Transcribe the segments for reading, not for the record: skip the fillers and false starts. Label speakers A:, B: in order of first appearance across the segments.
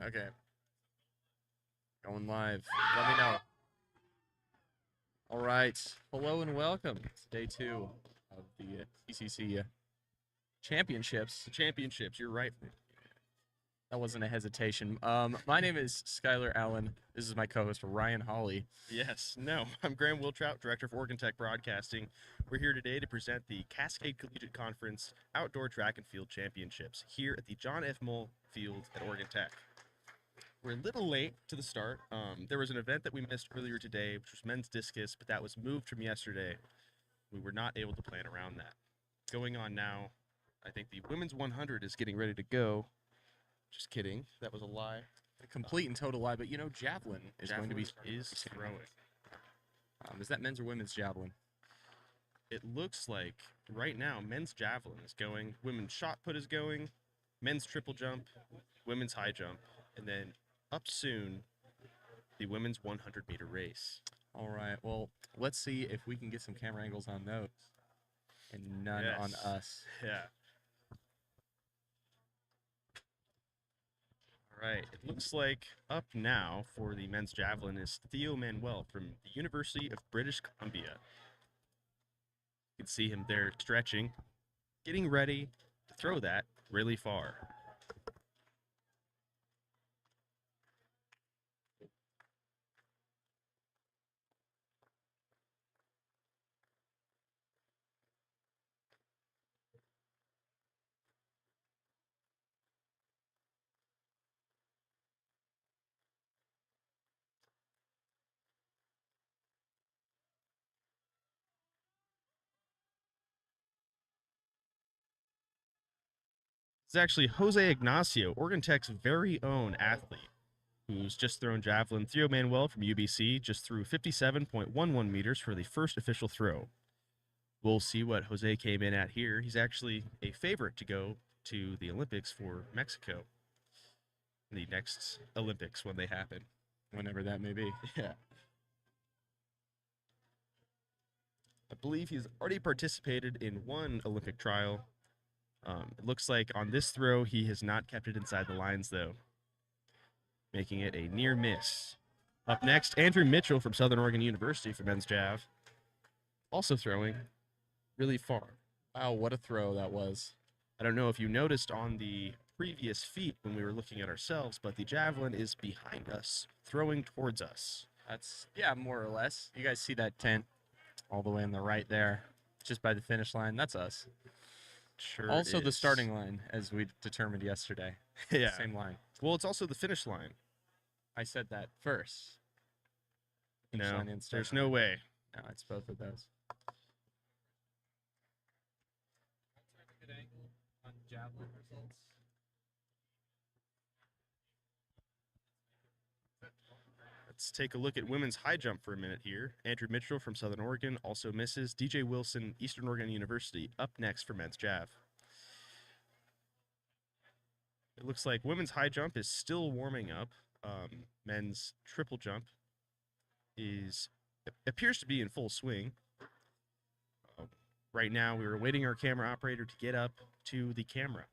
A: Okay. Going live. Let me know. All right. Hello and welcome to day 2 of the CCC championships.
B: Championships, you're right.
A: That wasn't a hesitation. My name is Skylar Allen. This is my co-host Ryan Hawley.
B: Yes, no, I'm Graham Wiltrout, Director of Oregon Tech Broadcasting. We're here today to present the Cascade Collegiate Conference Outdoor Track and Field Championships here at the John F. Mull Field at Oregon Tech. We're a little late to the start. There was an event that we missed earlier today, which was men's discus, but that was moved from yesterday. We were not able to plan around that. Going on now, I think the women's 100 is getting ready to go. Just kidding. That was a lie.
A: A complete and total lie, but you know, Javelin is going to be
B: throwing.
A: Is that men's or women's Javelin?
B: It looks like right now men's Javelin is going, women's shot put is going, men's triple jump, women's high jump, and then up soon, the women's 100-meter race.
A: All right. Well, let's see if we can get some camera angles on those, and none on us.
B: Yeah. All right. It looks like up now for the men's javelin is Theo Manuel from the University of British Columbia. You can see him there stretching, getting ready to throw that really far. It's actually Jose Ignacio, Oregon Tech's very own athlete, who's just thrown javelin. Theo Manuel from UBC just threw 57.11 meters for the first official throw. We'll see what Jose came in at here. He's actually a favorite to go to the Olympics for Mexico. The next Olympics when they happen.
A: Whenever that may be.
B: Yeah. I believe he's already participated in one Olympic trial. It looks like on this throw, he has not kept it inside the lines, though, making it a near miss. Up next, Andrew Mitchell from Southern Oregon University for men's jav, also throwing really far.
A: Wow, what a throw that was.
B: I don't know if you noticed on the previous feat when we were looking at ourselves, but the javelin is behind us, throwing towards us.
A: That's, yeah, more or less. You guys see that tent all the way on the right there, just by the finish line? That's us.
B: Sure
A: also
B: is.
A: The starting line, as we determined yesterday.
B: Yeah.
A: Same line.
B: Well, it's also the finish line.
A: I said that first.
B: No, there's no way.
A: No, it's both of those. Good angle on javelin results.
B: Let's take a look at women's high jump for a minute here. Andrew Mitchell from Southern Oregon also misses. DJ Wilson, Eastern Oregon University, up next for men's jav. It looks like women's high jump is still warming up. Men's triple jump appears to be in full swing. Right now, we are awaiting our camera operator to get up to the camera.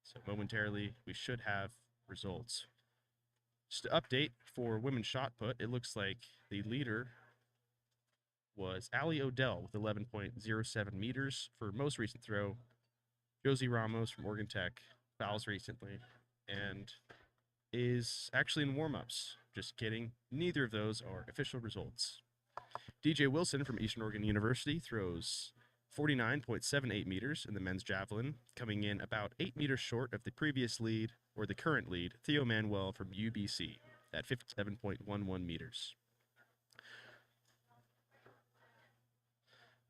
B: So momentarily, we should have results. Just to update for women's shot put, it looks like the leader was Allie Odell with 11.07 meters for most recent throw. Josie Ramos from Oregon Tech fouls recently and is actually in warm-ups. Just kidding. Neither of those are official results. DJ Wilson from Eastern Oregon University throws 49.78 meters in the men's javelin, coming in about 8 meters short of the previous lead, or the current lead, Theo Manuel from UBC, at 57.11 meters.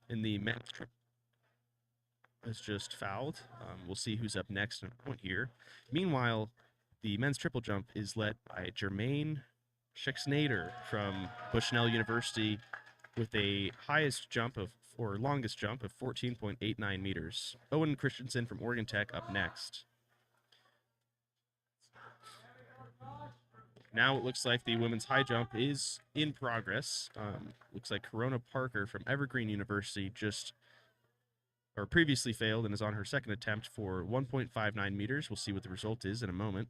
B: In the men's triple is just fouled. We'll see who's up next in a point here. Meanwhile, the men's triple jump is led by Jermaine Schexnader from Bushnell University with a highest jump of, or longest jump of 14.89 meters. Owen Christensen from Oregon Tech up next. Now it looks like the women's high jump is in progress. Looks like Corona Parker from Evergreen University just or previously failed and is on her second attempt for 1.59 meters. We'll see what the result is in a moment.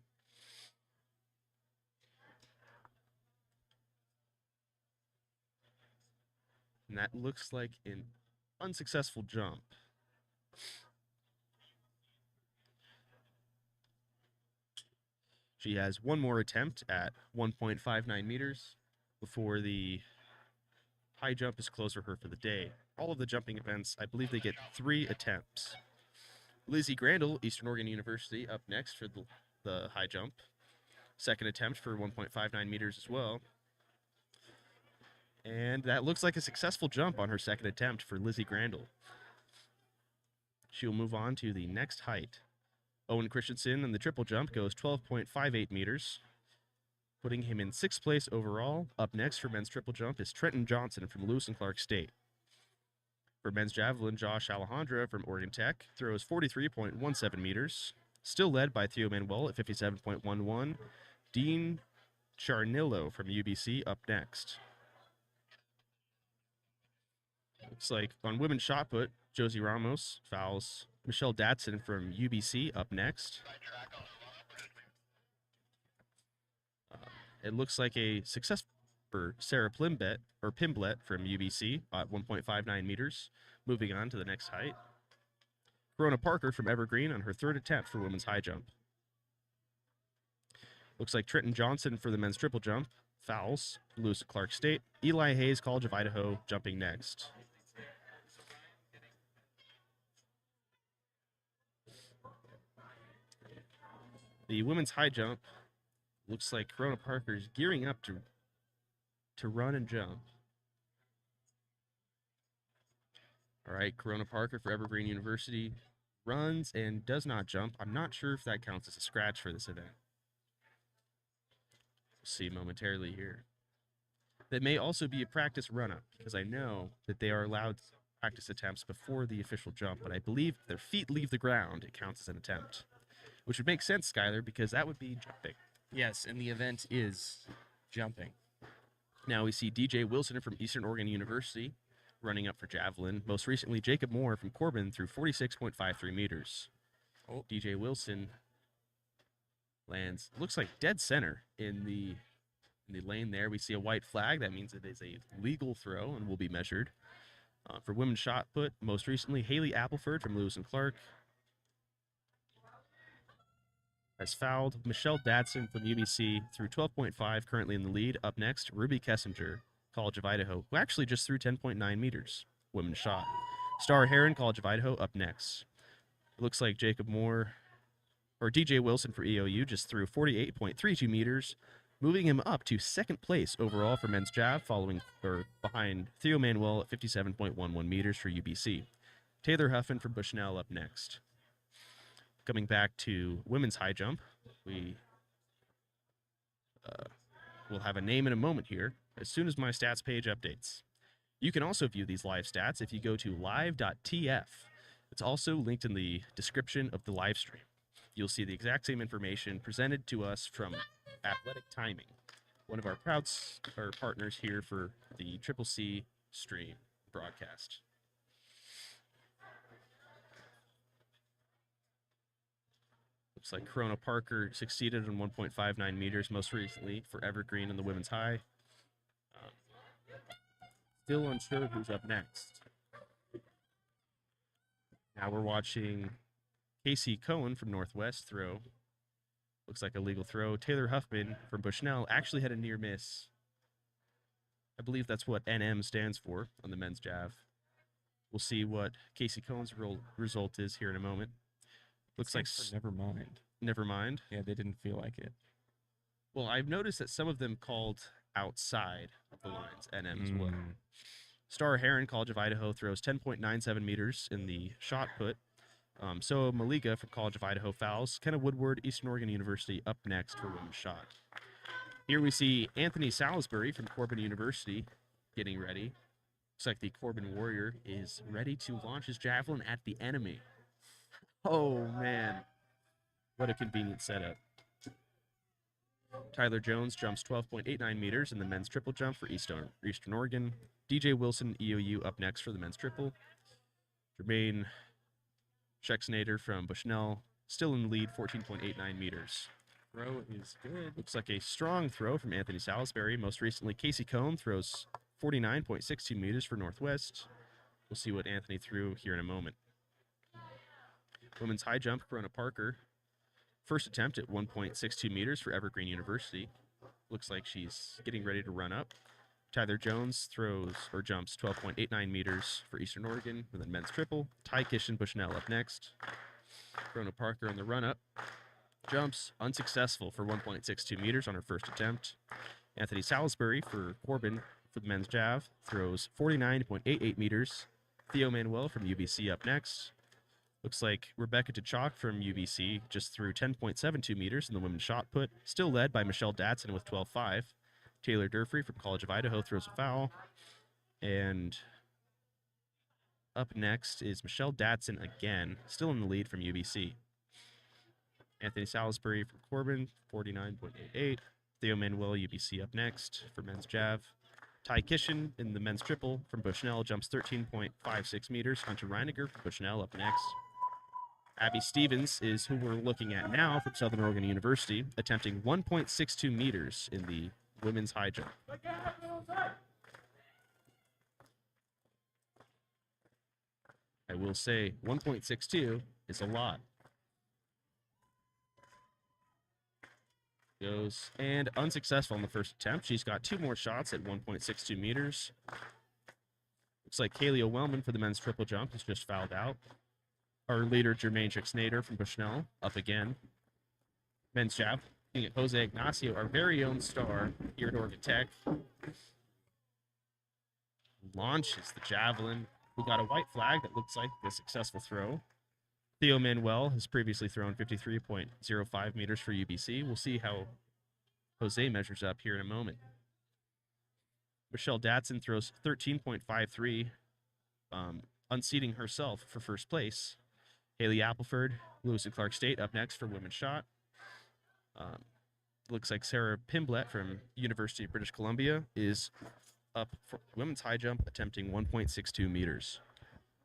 B: And that looks like an unsuccessful jump. She has one more attempt at 1.59 meters before the high jump is closed for her for the day. All of the jumping events, I believe they get 3 attempts. Lizzie Grandel, Eastern Oregon University, up next for the high jump. Second attempt for 1.59 meters as well. And that looks like a successful jump on her second attempt for Lizzie Grandel. She'll move on to the next height. Owen Christensen in the triple jump goes 12.58 meters, putting him in 6th place overall. Up next for men's triple jump is Trenton Johnson from Lewis and Clark State. For men's javelin, Josh Alejandra from Oregon Tech throws 43.17 meters, still led by Theo Manuel at 57.11. Dean Charnillo from UBC up next. Looks like on women's shot put, Josie Ramos fouls Michelle Datson from UBC up next. It looks like a success for Sarah Pimblett from UBC at 1.59 meters. Moving on to the next height. Corona Parker from Evergreen on her third attempt for women's high jump. Looks like Trenton Johnson for the men's triple jump fouls Lewis at Clark State. Eli Hayes, College of Idaho, jumping next. The women's high jump looks like Corona Parker is gearing up to run and jump. All right, Corona Parker for Evergreen University runs and does not jump. I'm not sure if that counts as a scratch for this event. We'll see momentarily here. That may also be a practice run-up, because I know that they are allowed practice attempts before the official jump, but I believe if their feet leave the ground, it counts as an attempt. Which would make sense, Skylar, because that would be jumping.
A: Yes, and the event is jumping.
B: Now we see DJ Wilson from Eastern Oregon University running up for Javelin. Most recently, Jacob Moore from Corbin through 46.53 meters.
A: Oh.
B: DJ Wilson lands, looks like dead center in the lane there. We see a white flag. That means it is a legal throw and will be measured. For women's shot put, most recently, Haley Appleford from Lewis and Clark has fouled Michelle Datson from UBC through 12.5, currently in the lead. Up next, Ruby Kessinger, College of Idaho, who actually just threw 10.9 meters, women's shot. Star Heron, College of Idaho, up next. It looks like Jacob Moore, or DJ Wilson for EOU, just threw 48.32 meters, moving him up to 2nd place overall for men's jav, behind Theo Manuel at 57.11 meters for UBC. Taylor Huffman from Bushnell up next. Coming back to women's high jump, we will have a name in a moment here as soon as my stats page updates. You can also view these live stats if you go to live.tf. It's also linked in the description of the live stream. You'll see the exact same information presented to us from Athletic Timing, one of our proud partners here for the CCC stream broadcast. Looks like Corona Parker succeeded on 1.59 meters most recently for Evergreen in the women's high. Still unsure who's up next. Now we're watching Casey Cohen from Northwest throw. Looks like a legal throw. Taylor Huffman from Bushnell actually had a near miss. I believe that's what NM stands for on the men's jav. We'll see what Casey Cohen's result is here in a moment. Looks like
A: never mind.
B: Never mind.
A: Yeah, they didn't feel like it.
B: Well, I've noticed that some of them called outside of the lines, NM as well. Star Heron, College of Idaho, throws 10.97 meters in the shot put. So Maliga from College of Idaho fouls. Kenna Woodward, Eastern Oregon University, up next for women's shot. Here we see Anthony Salisbury from Corbin University getting ready. Looks like the Corbin Warrior is ready to launch his javelin at the enemy. Oh, man. What a convenient setup. Tyler Jones jumps 12.89 meters in the men's triple jump for Eastern Oregon. DJ Wilson, EOU, up next for the men's triple. Jermaine Schexnayder from Bushnell, still in the lead, 14.89 meters.
A: Throw is good.
B: Looks like a strong throw from Anthony Salisbury. Most recently, Casey Cohn throws 49.62 meters for Northwest. We'll see what Anthony threw here in a moment. Women's high jump, Corona Parker. First attempt at 1.62 meters for Evergreen University. Looks like she's getting ready to run up. Tyler Jones throws or jumps 12.89 meters for Eastern Oregon with a men's triple. Ty Kishin Bushnell up next. Corona Parker on the run up. Jumps unsuccessful for 1.62 meters on her first attempt. Anthony Salisbury for Corbin for the men's jav throws 49.88 meters. Theo Manuel from UBC up next. Looks like Rebecca DeChalk from UBC just threw 10.72 meters in the women's shot put, still led by Michelle Datson with 12.5. Taylor Durfrey from College of Idaho throws a foul. And up next is Michelle Datson again, still in the lead from UBC. Anthony Salisbury from Corbin, 49.88. Theo Manuel, UBC up next for men's jav. Ty Kishin in the men's triple from Bushnell jumps 13.56 meters. Hunter Reiniger from Bushnell up next. Abby Stevens is who we're looking at now from Southern Oregon University, attempting 1.62 meters in the women's high jump. I will say 1.62 is a lot. Goes and unsuccessful on the first attempt. She's got two more shots at 1.62 meters. Looks like Kaylee O'Wellman for the men's triple jump is just fouled out. Our leader, Jermaine Schexnayder from Bushnell, up again. Men's jab. Looking at Jose Ignacio, our very own star here at Oregon Tech. Launches the javelin. We got a white flag that looks like a successful throw. Theo Manuel has previously thrown 53.05 meters for UBC. We'll see how Jose measures up here in a moment. Michelle Datson throws 13.53, unseating herself for first place. Haley Appleford, Lewis and Clark State up next for women's shot. Looks like Sarah Pimblett from University of British Columbia is up for women's high jump, attempting 1.62 meters.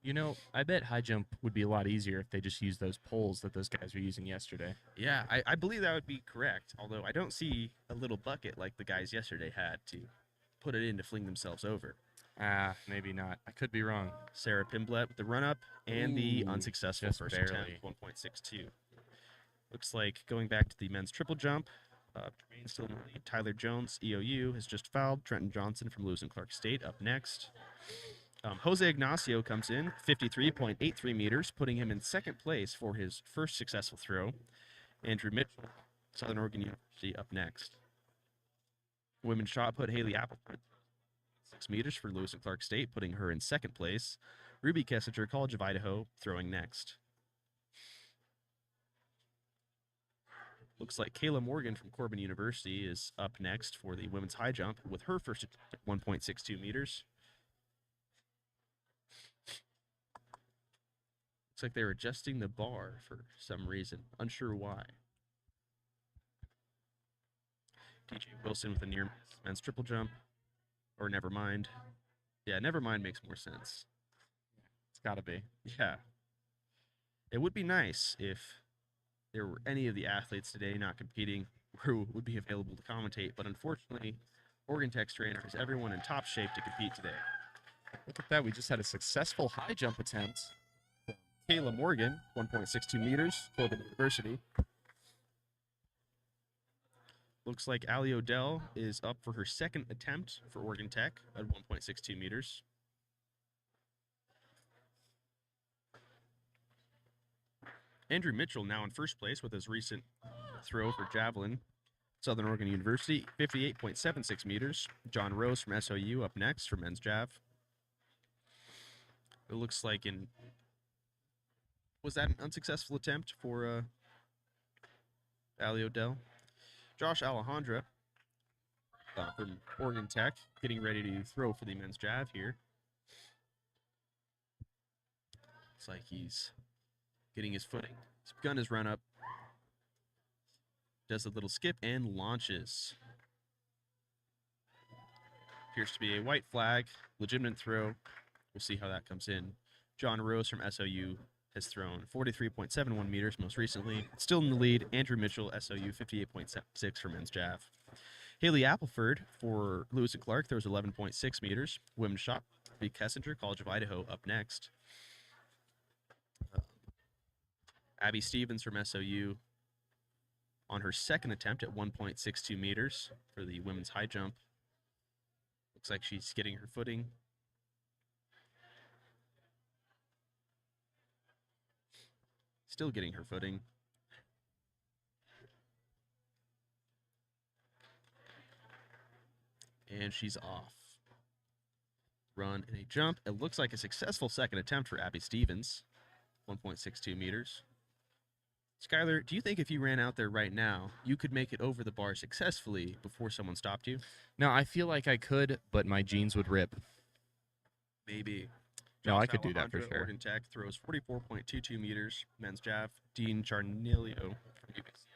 A: You know, I bet high jump would be a lot easier if they just used those poles that those guys were using yesterday.
B: Yeah, I believe that would be correct, although I don't see a little bucket like the guys yesterday had to put it in to fling themselves over.
A: Maybe not. I could be wrong.
B: Sarah Pimblett with the run-up and the unsuccessful
A: just
B: first
A: barely.
B: attempt, 1.62. Looks like going back to the men's triple jump, Jermaine still in the lead. Tyler Jones, EOU, has just fouled. Trenton Johnson from Lewis and Clark State up next. Jose Ignacio comes in, 53.83 meters, putting him in second place for his first successful throw. Andrew Mitchell, Southern Oregon University, up next. Women's shot put, Haley Appleford, 6 meters for Lewis and Clark State, putting her in second place. Ruby Kessinger, College of Idaho, throwing next. Looks like Kayla Morgan from Corbin University is up next for the women's high jump with her first attempt at 1.62 meters. Looks like they're adjusting the bar for some reason. Unsure why. DJ Wilson with a near men's triple jump. Or never mind. Yeah, never mind makes more sense.
A: It's got to be.
B: Yeah. It would be nice if there were any of the athletes today not competing who would be available to commentate, but unfortunately, Oregon Tech's trainer has everyone in top shape to compete today.
A: Look at that. We just had a successful high jump attempt.
B: Kayla Morgan, 1.62 meters, Corbin University. Looks like Allie Odell is up for her second attempt for Oregon Tech at 1.62 meters. Andrew Mitchell now in first place with his recent throw for Javelin. Southern Oregon University, 58.76 meters. John Rose from SOU up next for men's jav. It looks like was that an unsuccessful attempt for Allie Odell? Josh Alejandra from Oregon Tech getting ready to throw for the men's jav here. Looks like he's getting his footing. He's begun his run up. Does a little skip and launches. Appears to be a white flag, legitimate throw. We'll see how that comes in. John Rose from SOU has thrown 43.71 meters most recently. Still in the lead, Andrew Mitchell, SOU, 58.76 for men's jav. Haley Appleford for Lewis and Clark throws 11.6 meters. Women's shot, B. Kessinger, College of Idaho, up next. Abby Stevens from SOU on her second attempt at 1.62 meters for the women's high jump. Looks like she's getting her footing. Still getting her footing. And she's off. Run and a jump. It looks like a successful second attempt for Abby Stevens. 1.62 meters. Skylar, do you think if you ran out there right now, you could make it over the bar successfully before someone stopped you?
A: No, I feel like I could, but my jeans would rip.
B: Maybe.
A: No, I could do that for
B: Alejandra,
A: sure.
B: Oregon Tech throws 44.22 meters. Men's jav. Dean Charnilio from UBC.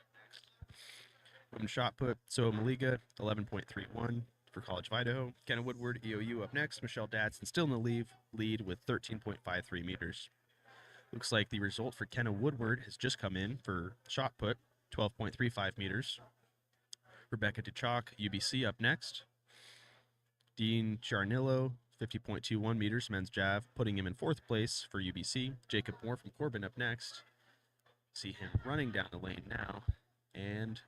B: Women's shot put. So Maliga, 11.31 for College of Idaho. Kenna Woodward, EOU up next. Michelle Dadson still in the lead with 13.53 meters. Looks like the result for Kenna Woodward has just come in for shot put, 12.35 meters. Rebecca DeChalk, UBC up next. Dean Charnillo, 50.21 meters, men's jav, putting him in fourth place for UBC. Jacob Moore from Corbin up next. See him running down the lane now. And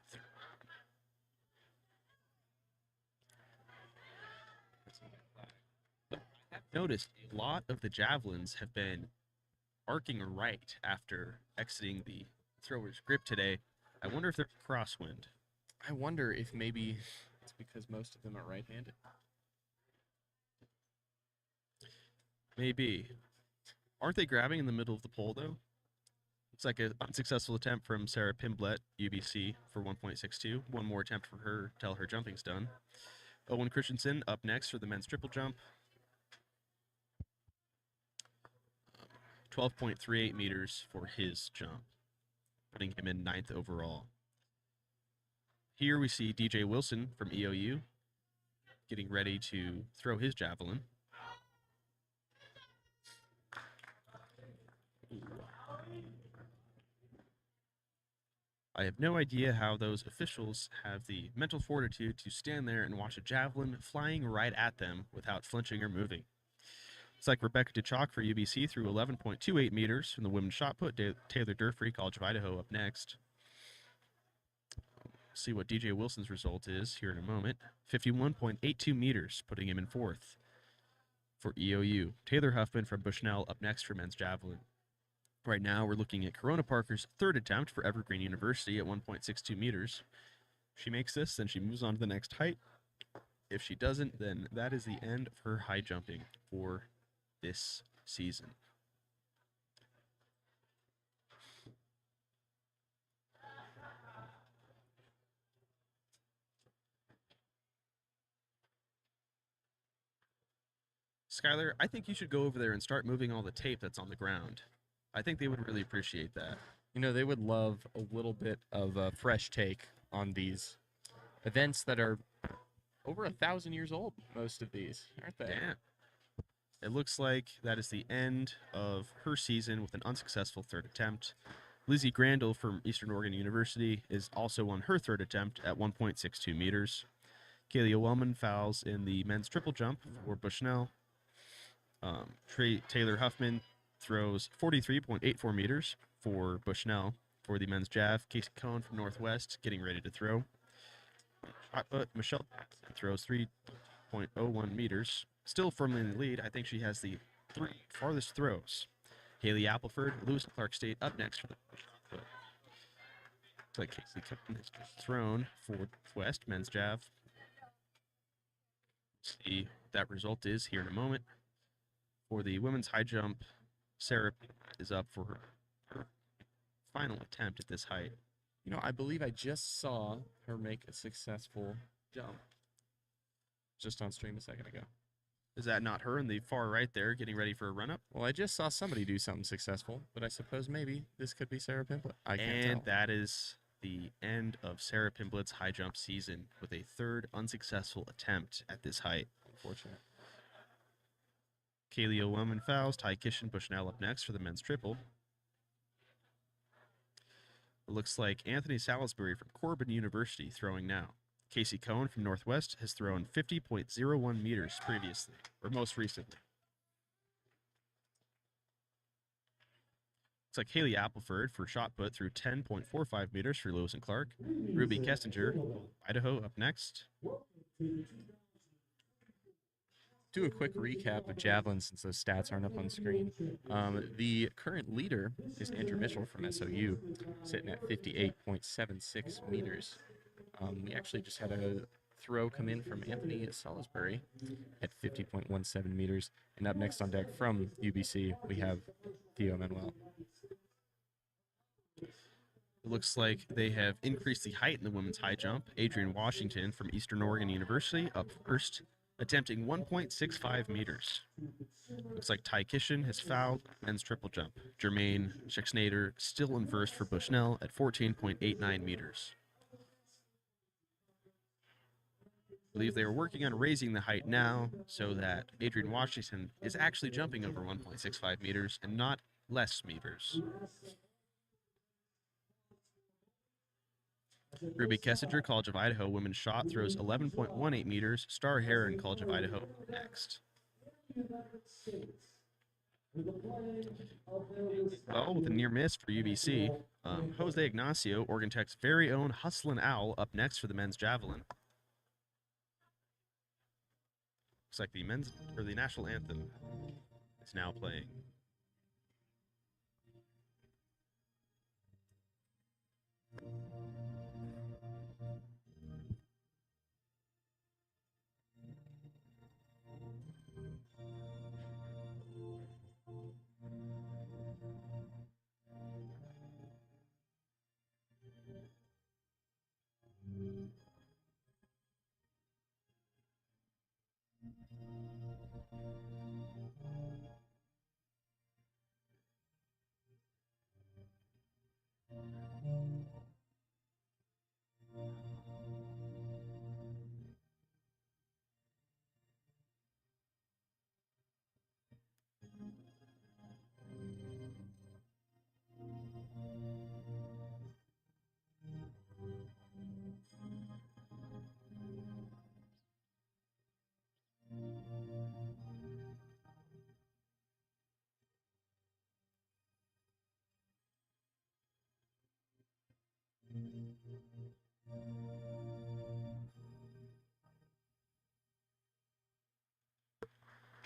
B: noticed a lot of the javelins have been arcing right after exiting the thrower's grip today. I wonder if they're crosswind.
A: I wonder if maybe it's because most of them are right-handed.
B: Maybe. Aren't they grabbing in the middle of the pole, though? It's like an unsuccessful attempt from Sarah Pimblett, UBC, for 1.62. One more attempt for her till her jumping's done. Owen Christensen up next for the men's triple jump. 12.38 meters for his jump, putting him in 9th overall. Here we see DJ Wilson from EOU getting ready to throw his javelin. I have no idea how those officials have the mental fortitude to stand there and watch a javelin flying right at them without flinching or moving. It's like Rebecca DeChalk for UBC threw 11.28 meters from the women's shot put. Taylor Durfree, College of Idaho, up next. See what DJ Wilson's result is here in a moment. 51.82 meters, putting him in fourth for EOU. Taylor Huffman from Bushnell up next for men's javelin. Right now, we're looking at Corona Parker's third attempt for Evergreen University at 1.62 meters. If she makes this, then she moves on to the next height. If she doesn't, then that is the end of her high jumping for this season. Skylar, I think you should go over there and start moving all the tape that's on the ground. I think they would really appreciate that.
A: You know, they would love a little bit of a fresh take on these events that are over 1,000 years old, most of these, aren't they?
B: Yeah. It looks like that is the end of her season with an unsuccessful third attempt. Lizzie Grandel from Eastern Oregon University is also on her third attempt at 1.62 meters. Kaylee Wellman fouls in the men's triple jump for Bushnell. Taylor Huffman throws 43.84 meters for Bushnell for the men's jav. Casey Cohn from Northwest getting ready to throw. Shot put, Michelle throws 3.01 meters. Still firmly in the lead. I think she has the three farthest throws. Haley Appleford, Lewis and Clark State up next for the shot put. Looks like Casey Cohn has just thrown for West men's jav. See what that result is here in a moment. For the women's high jump, Sarah is up for her final attempt at this height.
A: You know, I believe I just saw her make a successful jump just on stream a second ago.
B: Is that not her in the far right there getting ready for a run-up?
A: Well, I just saw somebody do something successful, but I suppose maybe this could be Sarah Pimblett. I can't
B: And
A: tell.
B: that is the end of Sarah Pimblett's high jump season with a third unsuccessful attempt at this height.
A: Unfortunate.
B: Kaylee O'Wellman fouls, Ty Kishin, Bushnell up next for the men's triple. It looks like Anthony Salisbury from Corbin University throwing now. Casey Cohn from Northwest has thrown 50.01 meters previously, or most recently. Looks like Haley Appleford for shot put through 10.45 meters for Lewis and Clark. Ruby Kessinger, Idaho, up next.
A: Do a quick recap of Javelin since those stats aren't up on screen. The current leader is Andrew Mitchell from SOU, sitting at 58.76 meters. We actually just had a throw come in from Anthony Salisbury at 50.17 meters. And up next on deck from UBC, we have Theo Manuel.
B: It looks like they have increased the height in the women's high jump. Adrian Washington from Eastern Oregon University up first, attempting 1.65 meters. Looks like Ty Kishin has fouled men's triple jump. Jermaine Schexnader still in first for Bushnell at 14.89 meters. I believe they are working on raising the height now so that Adrian Washington is actually jumping over 1.65 meters and not less meters. Ruby Kessinger, College of Idaho, women's shot, throws 11.18 meters. Star Heron, College of Idaho, next. Well, with a near miss for UBC, Jose Ignacio, Oregon Tech's very own Hustlin' Owl, up next for the men's javelin. Looks like the national anthem is now playing.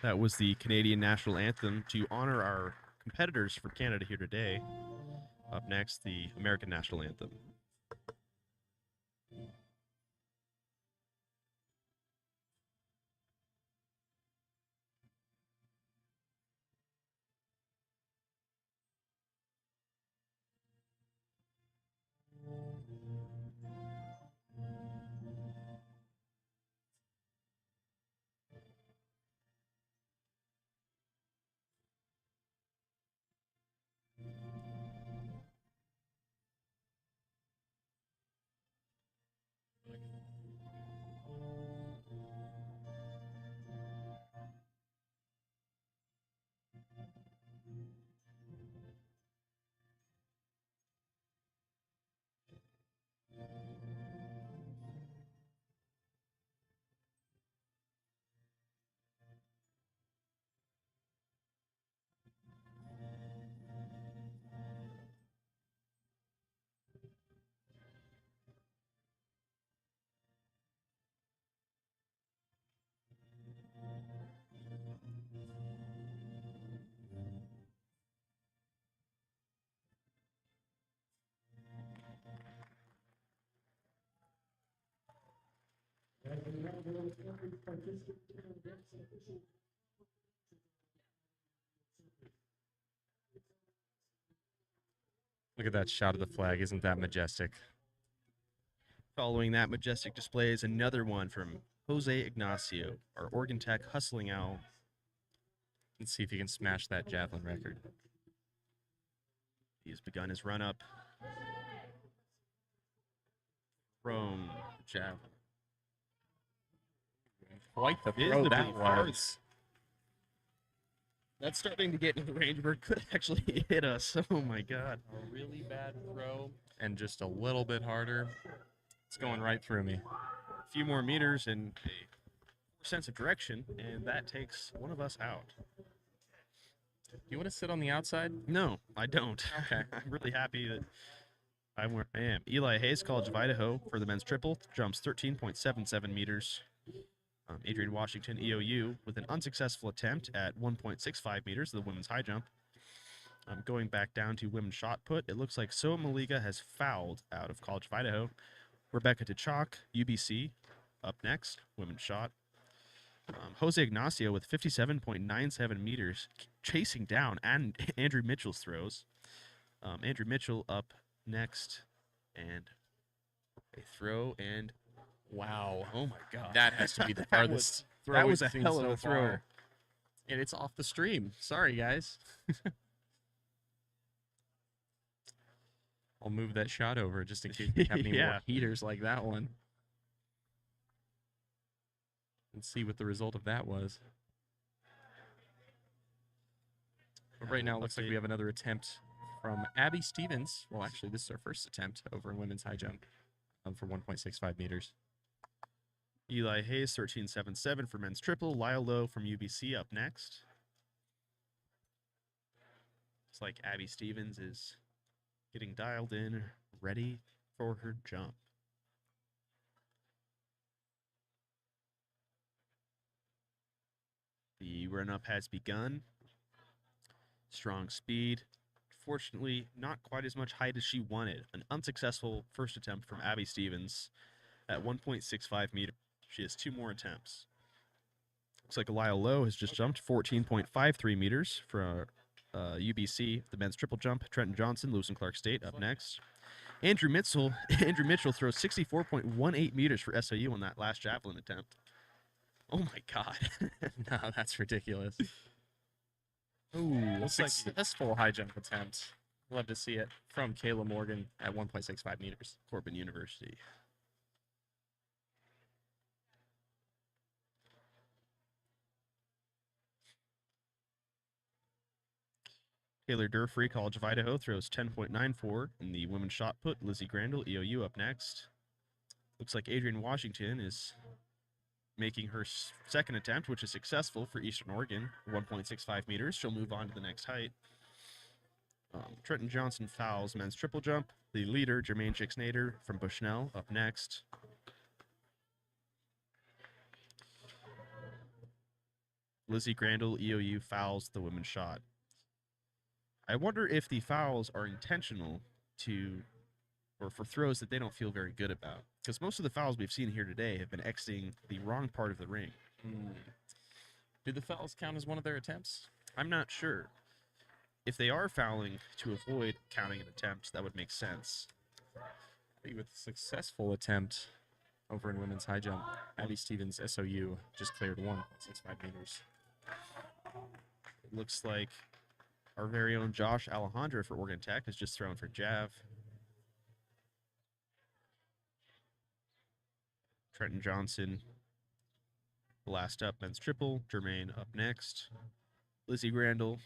B: That was the Canadian national anthem to honor our competitors for Canada here today. Up next, the American national anthem.
A: Look at that shot of the flag. Isn't that majestic?
B: Following that majestic display is another one from Jose Ignacio, our Oregon Tech Hustling Owl.
A: Let's see if he can smash that javelin record.
B: He has begun his run up from javelin.
A: Quite the throw that was.
B: That's starting to get into the range where it could actually hit us. Oh my god.
A: A really bad throw. and just a little bit harder. It's going right through me.
B: A few more meters and a sense of direction, and that takes one of us out.
A: Do you want to sit on the outside?
B: No, I don't.
A: Okay.
B: I'm really happy that I'm where I am. Eli Hayes, College of Idaho, for the men's triple, jumps 13.77 meters. Adrian Washington, EOU, with an unsuccessful attempt at 1.65 meters, the women's high jump. Going back down to women's shot put, it looks like Soa Maliga has fouled out of College of Idaho. Rebecca DeChalk, UBC, up next, women's shot. Jose Ignacio with 57.97 meters, chasing down Andrew Mitchell's throws. Andrew Mitchell up next, and a throw, and
A: Wow.
B: oh my God.
A: That has to be the
B: That
A: farthest throw
B: that
A: we've
B: was a
A: seen
B: hell of
A: so
B: a throw.
A: far. And it's off the stream. Sorry, guys. I'll move that shot over just in case we have any more
B: Yeah.
A: heaters like that one. And see what the result of that was. But right now, it looks like we have another attempt from Abby Stevens. Well, actually, this is our first attempt over in women's high jump for 1.65 meters.
B: Eli Hayes, 13.77 for men's triple. Lyle Lowe from UBC up next. It's like Abby Stevens is getting dialed in, ready for her jump. The run-up has begun. Strong speed. Fortunately, not quite as much height as she wanted. An unsuccessful first attempt from Abby Stevens at 1.65 meters. She has 2 more attempts. Looks like Lyle Lowe has just jumped 14.53 meters for UBC, the men's triple jump. Trenton Johnson, Lewis and Clark State up next. Andrew Mitchell throws 64.18 meters for SOU on that last javelin attempt. Oh my God.
A: No, that's ridiculous.
B: Ooh,
A: A
B: looks like
A: successful high jump attempt. Love to see it from Kayla Morgan at 1.65 meters.
B: Corbin University. Taylor Durfree, College of Idaho, throws 10.94 in the women's shot put. Lizzie Grandel, EOU, up next. Looks like Adrian Washington is making her second attempt, which is successful for Eastern Oregon, 1.65 meters. She'll move on to the next height. Trenton Johnson fouls men's triple jump. The leader, Jermaine Chixnader from Bushnell, up next. Lizzie Grandel, EOU, fouls the women's shot. I wonder if the fouls are intentional or for throws that they don't feel very good about. Because most of the fouls we've seen here today have been exiting the wrong part of the ring.
A: Do the fouls count as one of their attempts?
B: I'm not sure. If they are fouling to avoid counting an attempt, that would make sense.
A: With a successful attempt over in women's high jump, Abby Stevens, SOU, just cleared 1.65 meters.
B: It looks like our very own Josh Alejandra for Oregon Tech has just thrown for Jav. Trenton Johnson, last up, men's triple. Jermaine up next. Lizzie Grandel,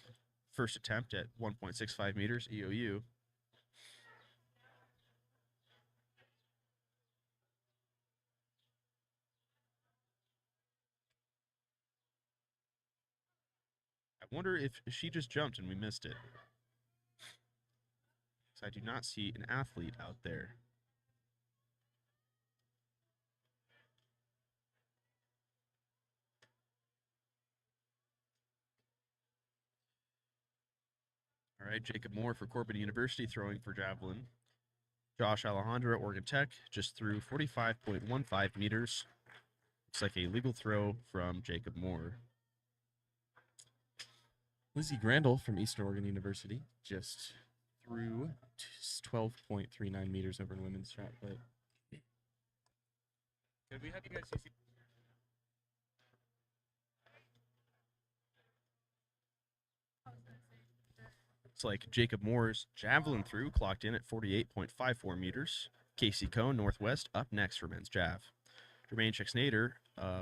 B: first attempt at 1.65 meters, EOU. I wonder if she just jumped and we missed it. Because I do not see an athlete out there. All right, Jacob Moore for Corbin University throwing for Javelin. Josh Alejandra, Oregon Tech, just threw 45.15 meters. Looks like a legal throw from Jacob Moore.
A: Lizzie Grandel from Eastern Oregon University just threw 12.39 meters over in women's shot put. Could we have you guys see?
B: It's like Jacob Moore's javelin throw clocked in at 48.54 meters. Casey Cohn, Northwest, up next for men's jav. Jermaine Chixnader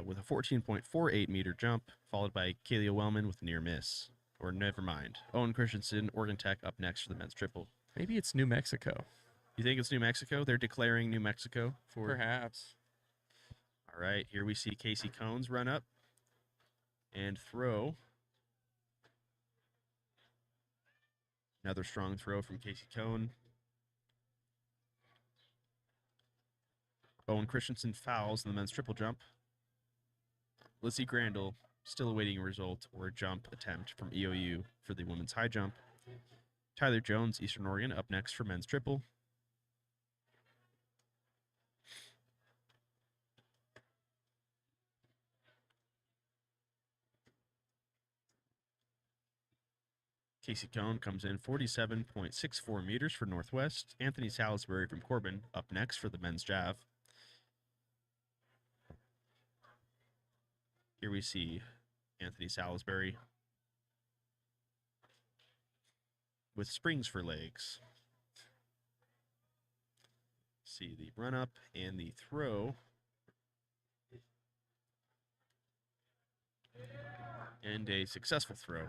B: with a 14.48 meter jump, followed by Kalia Wellman with a near miss. Or never mind. Owen Christensen, Oregon Tech, up next for the men's triple.
A: Maybe it's New Mexico.
B: You think it's New Mexico? They're declaring New Mexico for.
A: Perhaps.
B: All right, here we see Casey Cones run up and throw. Another strong throw from Casey Cone. Owen Christensen fouls in the men's triple jump. Lizzie Grandel still awaiting a result or a jump attempt from EOU for the women's high jump. Tyler Jones, Eastern Oregon, up next for men's triple. Casey Cone comes in 47.64 meters for Northwest. Anthony Salisbury from Corbin up next for the men's jav. Here we see Anthony Salisbury with springs for legs. See the run up and the throw. And a successful throw.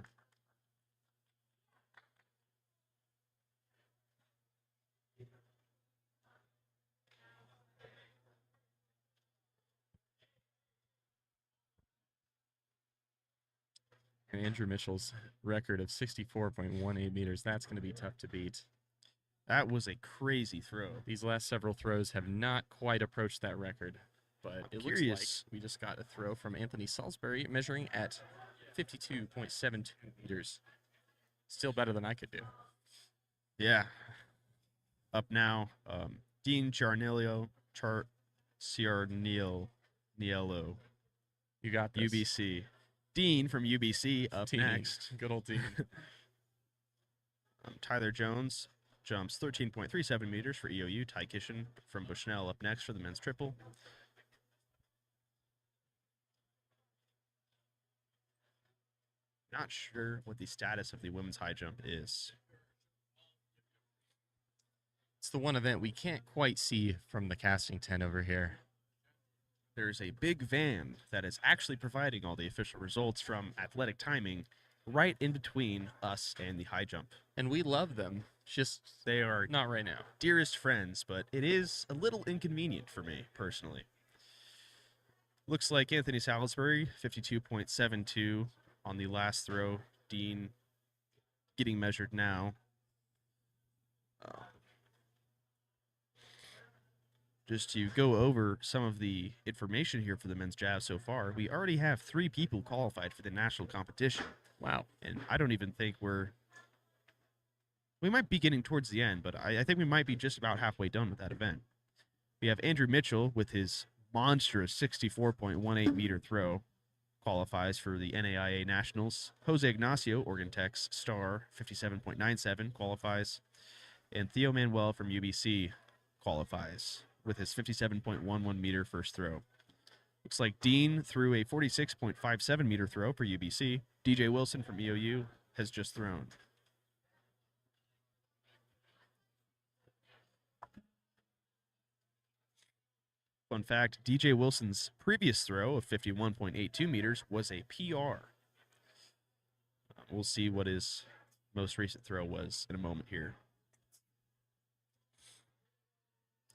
A: And Andrew Mitchell's record of 64.18 meters, that's going to be tough to beat.
B: That was a crazy throw.
A: These last several throws have not quite approached that record, but it looks like we just got a throw from Anthony Salisbury measuring at 52.72 meters. Still better than I could do.
B: Yeah. Up now, Dean Ciarniello.
A: You got this.
B: UBC. Dean from UBC up
A: Dean.
B: next.
A: Good old Dean.
B: Tyler Jones jumps 13.37 meters for EOU. Ty Kishin from Bushnell up next for the men's triple. Not sure what the status of the women's high jump is.
A: It's the one event we can't quite see from the casting tent over here.
B: There's a big van that is actually providing all the official results from athletic timing right in between us and the high jump.
A: And we love them. Just
B: they are
A: not right now.
B: Dearest friends, but it is a little inconvenient for me personally. Looks like Anthony Salisbury, 52.72 on the last throw. Dean getting measured now. Just to go over some of the information here for the men's jav so far, we already have 3 people qualified for the national competition.
A: Wow.
B: And I don't even think we might be getting towards the end, but I think we might be just about halfway done with that event. We have Andrew Mitchell with his monstrous 64.18 meter throw, qualifies for the NAIA Nationals. Jose Ignacio, Oregon Tech's star, 57.97, qualifies. And Theo Manuel from UBC qualifies with his 57.11 meter first throw. Looks like Dean threw a 46.57 meter throw for UBC. DJ Wilson from EOU has just thrown. Fun fact, DJ Wilson's previous throw of 51.82 meters was a PR. We'll see what his most recent throw was in a moment here.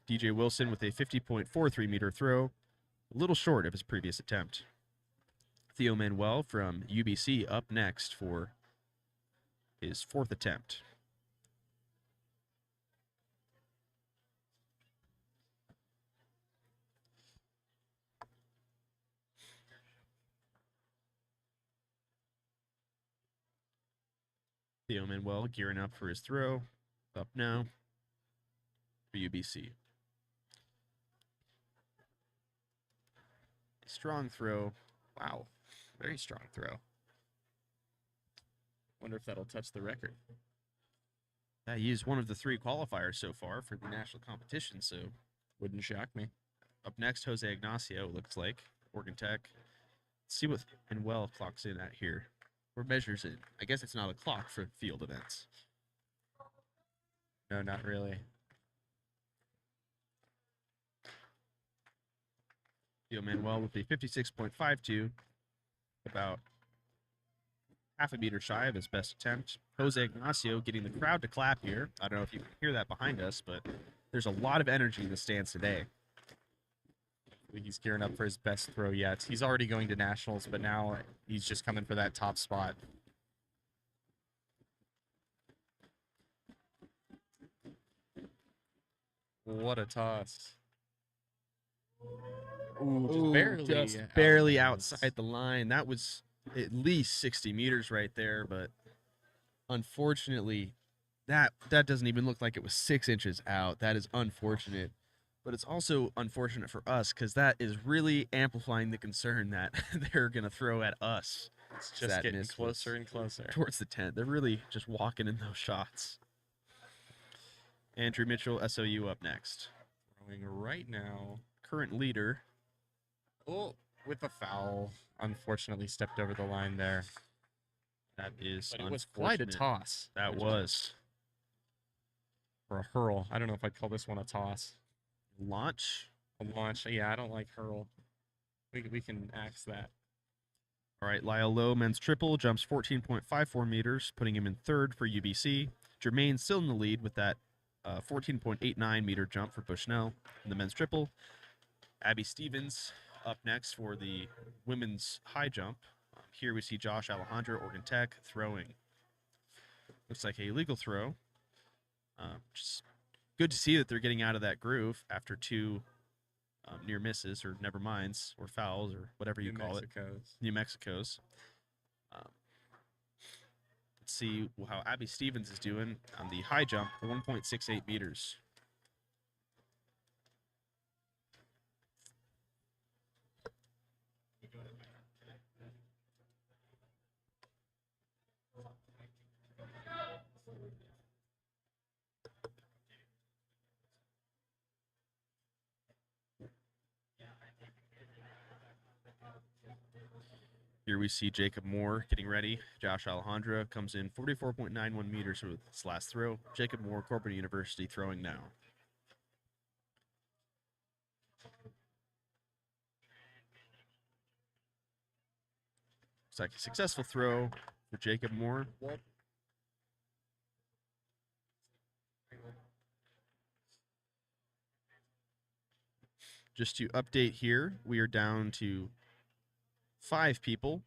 B: DJ Wilson with a 50.43 meter throw, a little short of his previous attempt. Theo Manuel from UBC up next for his 4th attempt. Theo Manuel gearing up for his throw. Up now for UBC. Strong throw.
A: Wow. Very strong throw. Wonder if that'll touch the record.
B: He is one of the 3 qualifiers so far for the national competition, so
A: wouldn't shock me.
B: Up next, Jose Ignacio, looks like. Oregon Tech. Let's see what Manuel clocks in at here. Or measures it. I guess it's not a clock for field events.
A: No, not really.
B: Theo Manuel with the 56.52, about half a meter shy of his best attempt. Jose Ignacio getting the crowd to clap here. I don't know if you can hear that behind us, but there's a lot of energy in the stands today.
A: He's gearing up for his best throw yet. He's already going to nationals, but now he's just coming for that top spot. What a toss. Ooh, just
B: barely outside the line. That was at least 60 meters right there, but unfortunately, that doesn't even look like it was 6 inches out. That is unfortunate. But it's also unfortunate for us because that is really amplifying the concern that they're going to throw at us.
A: It's just getting closer and closer
B: towards the tent. They're really just walking in those shots. Andrew Mitchell, SOU, up next.
A: Throwing right now.
B: Current leader.
A: Oh, with a foul. Unfortunately stepped over the line there.
B: That is
A: but it was quite a toss.
B: That was.
A: Or a hurl. I don't know if I'd call this one a toss.
B: Launch?
A: A launch. Yeah, I don't like hurl. We can axe that.
B: All right, Lyle Lowe, men's triple, jumps 14.54 meters, putting him in third for UBC. Jermaine still in the lead with that 14.89 meter jump for Bushnell in the men's triple. Abby Stevens up next for the women's high jump. Here we see Josh Alejandro, Oregon Tech, throwing. Looks like a legal throw. Just good to see that they're getting out of that groove after 2 near misses or never minds or fouls or whatever you call it. New Mexico's. Let's see how Abby Stevens is doing on the high jump, 1.68 meters. Here we see Jacob Moore getting ready. Josh Alejandro comes in 44.91 meters with his last throw. Jacob Moore, Corbin University, throwing now. Looks like a successful throw for Jacob Moore. Just to update here, we are down to 5 people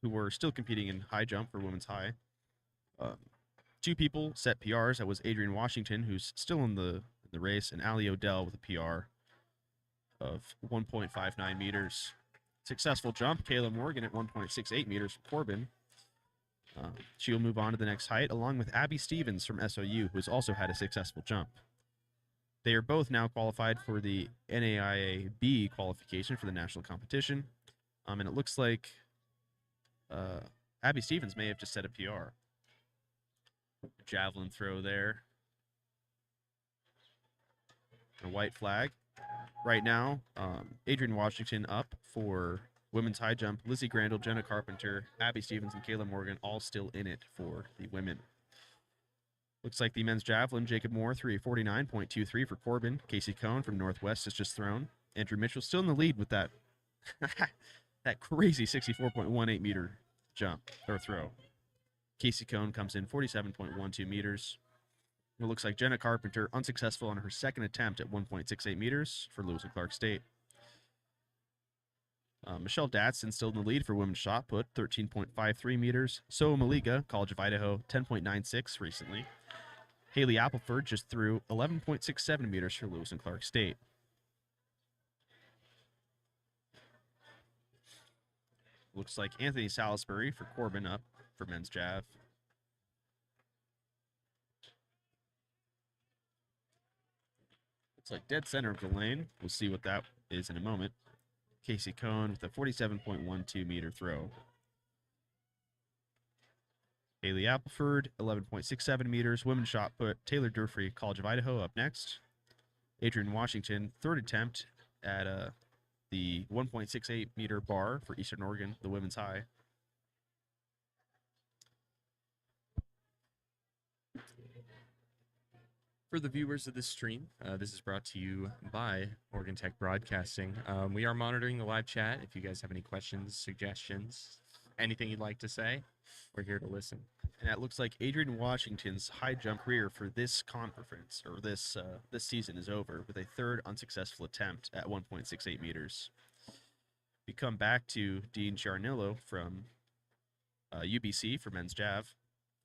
B: who were still competing in high jump for women's high. 2 people set PRs. That was Adrian Washington, who's still in the race, and Ali Odell with a PR of 1.59 meters. Successful jump. Kayla Morgan at 1.68 meters for Corbin. She'll move on to the next height, along with Abby Stevens from SOU, who has also had a successful jump. They are both now qualified for the NAIA B qualification for the national competition. And it looks like Abby Stevens may have just set a PR. Javelin throw there. A white flag. Right now, Adrian Washington up for women's high jump. Lizzie Grandel, Jenna Carpenter, Abby Stevens, and Kayla Morgan all still in it for the women. Looks like the men's javelin, Jacob Moore, 349.23 for Corbin. Casey Cohn from Northwest has just thrown. Andrew Mitchell still in the lead with that that crazy 64.18 meter jump or throw. Casey Cohn comes in 47.12 meters. It looks like Jenna Carpenter unsuccessful on her second attempt at 1.68 meters for Lewis and Clark State. Michelle Datson still in the lead for women's shot put, 13.53 meters. So Maliga, College of Idaho, 10.96 recently. Haley Appleford just threw 11.67 meters for Lewis and Clark State. Looks like Anthony Salisbury for Corbin up for men's jav. Looks like dead center of the lane. We'll see what that is in a moment. Casey Cohn with a 47.12 meter throw. Haley Appleford, 11.67 meters. Women's shot put, Taylor Durfree, College of Idaho, up next. Adrian Washington, third attempt at the 1.68 meter bar for Eastern Oregon, the women's high.
A: For the viewers of this stream, this is brought to you by Oregon Tech Broadcasting. We are monitoring the live chat. If you guys have any questions, suggestions, anything you'd like to say, we're here to listen.
B: And that looks like Adrian Washington's high jump career for this conference or this season is over with a third unsuccessful attempt at 1.68 meters. We come back to Dean Ciarnillo from UBC for men's jav.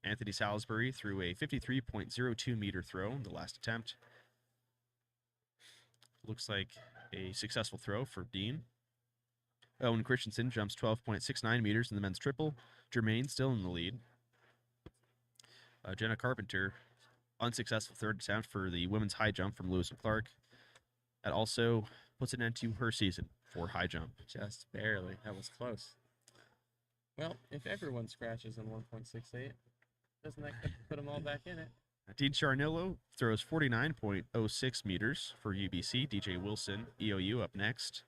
B: Anthony Salisbury threw a 53.02 meter throw in the last attempt. Looks like a successful throw for Dean. Owen Christensen jumps 12.69 meters in the men's triple. Jermaine still in the lead. Jenna Carpenter, unsuccessful third attempt for the women's high jump from Lewis and Clark. That also puts an end to her season for high jump.
A: Just barely. That was close. Well, if everyone scratches in 1.68, doesn't that put them all back in it?
B: Dean Ciarnillo throws 49.06 meters for UBC. DJ Wilson, EOU, up next.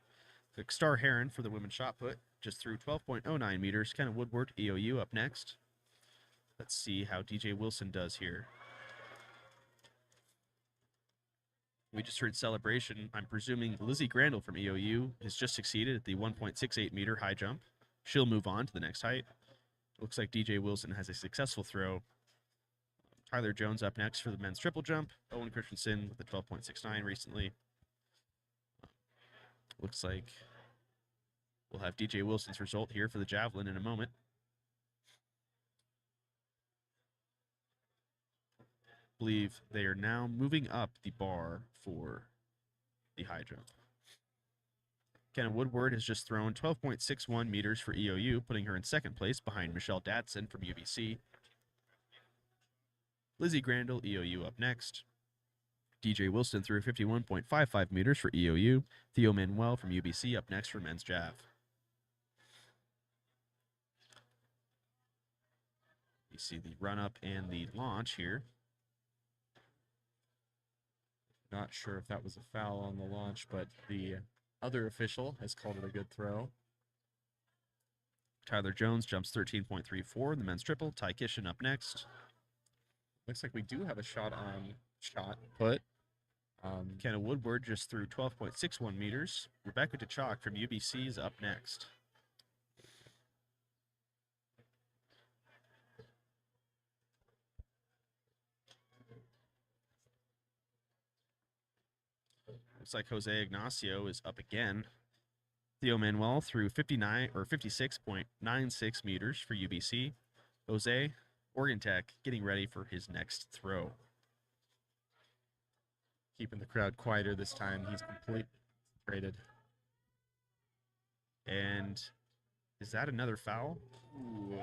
B: Star Heron for the women's shot put just threw 12.09 meters. Kenna Woodward, EOU, up next. Let's see how DJ Wilson does here. We just heard celebration. I'm presuming Lizzie Grandel from EOU has just succeeded at the 1.68 meter high jump. She'll move on to the next height. Looks like DJ Wilson has a successful throw. Tyler Jones up next for the men's triple jump. Owen Christensen with a 12.69 recently. Looks like we'll have DJ Wilson's result here for the javelin in a moment. Believe they are now moving up the bar for the high jump. Kenna Woodward has just thrown 12.61 meters for EOU, putting her in second place behind Michelle Datson from UBC. Lizzie Grandel, EOU, up next. DJ Wilson threw 51.55 meters for EOU. Theo Manuel from UBC up next for men's jav. You see the run-up and the launch here.
A: Not sure if that was a foul on the launch, but the other official has called it a good throw.
B: Tyler Jones jumps 13.34 in the men's triple. Ty Kishin up next.
A: Looks like we do have a shot on shot put.
B: Kenna Woodward just threw 12.61 meters. Rebecca DeChalk from UBC is up next. Looks like Jose Ignacio is up again. Theo Manuel threw 56.96 meters for UBC. Jose, Oregon Tech, getting ready for his next throw.
A: Keeping the crowd quieter this time. He's completely rated.
B: And is that another foul?
A: Ooh.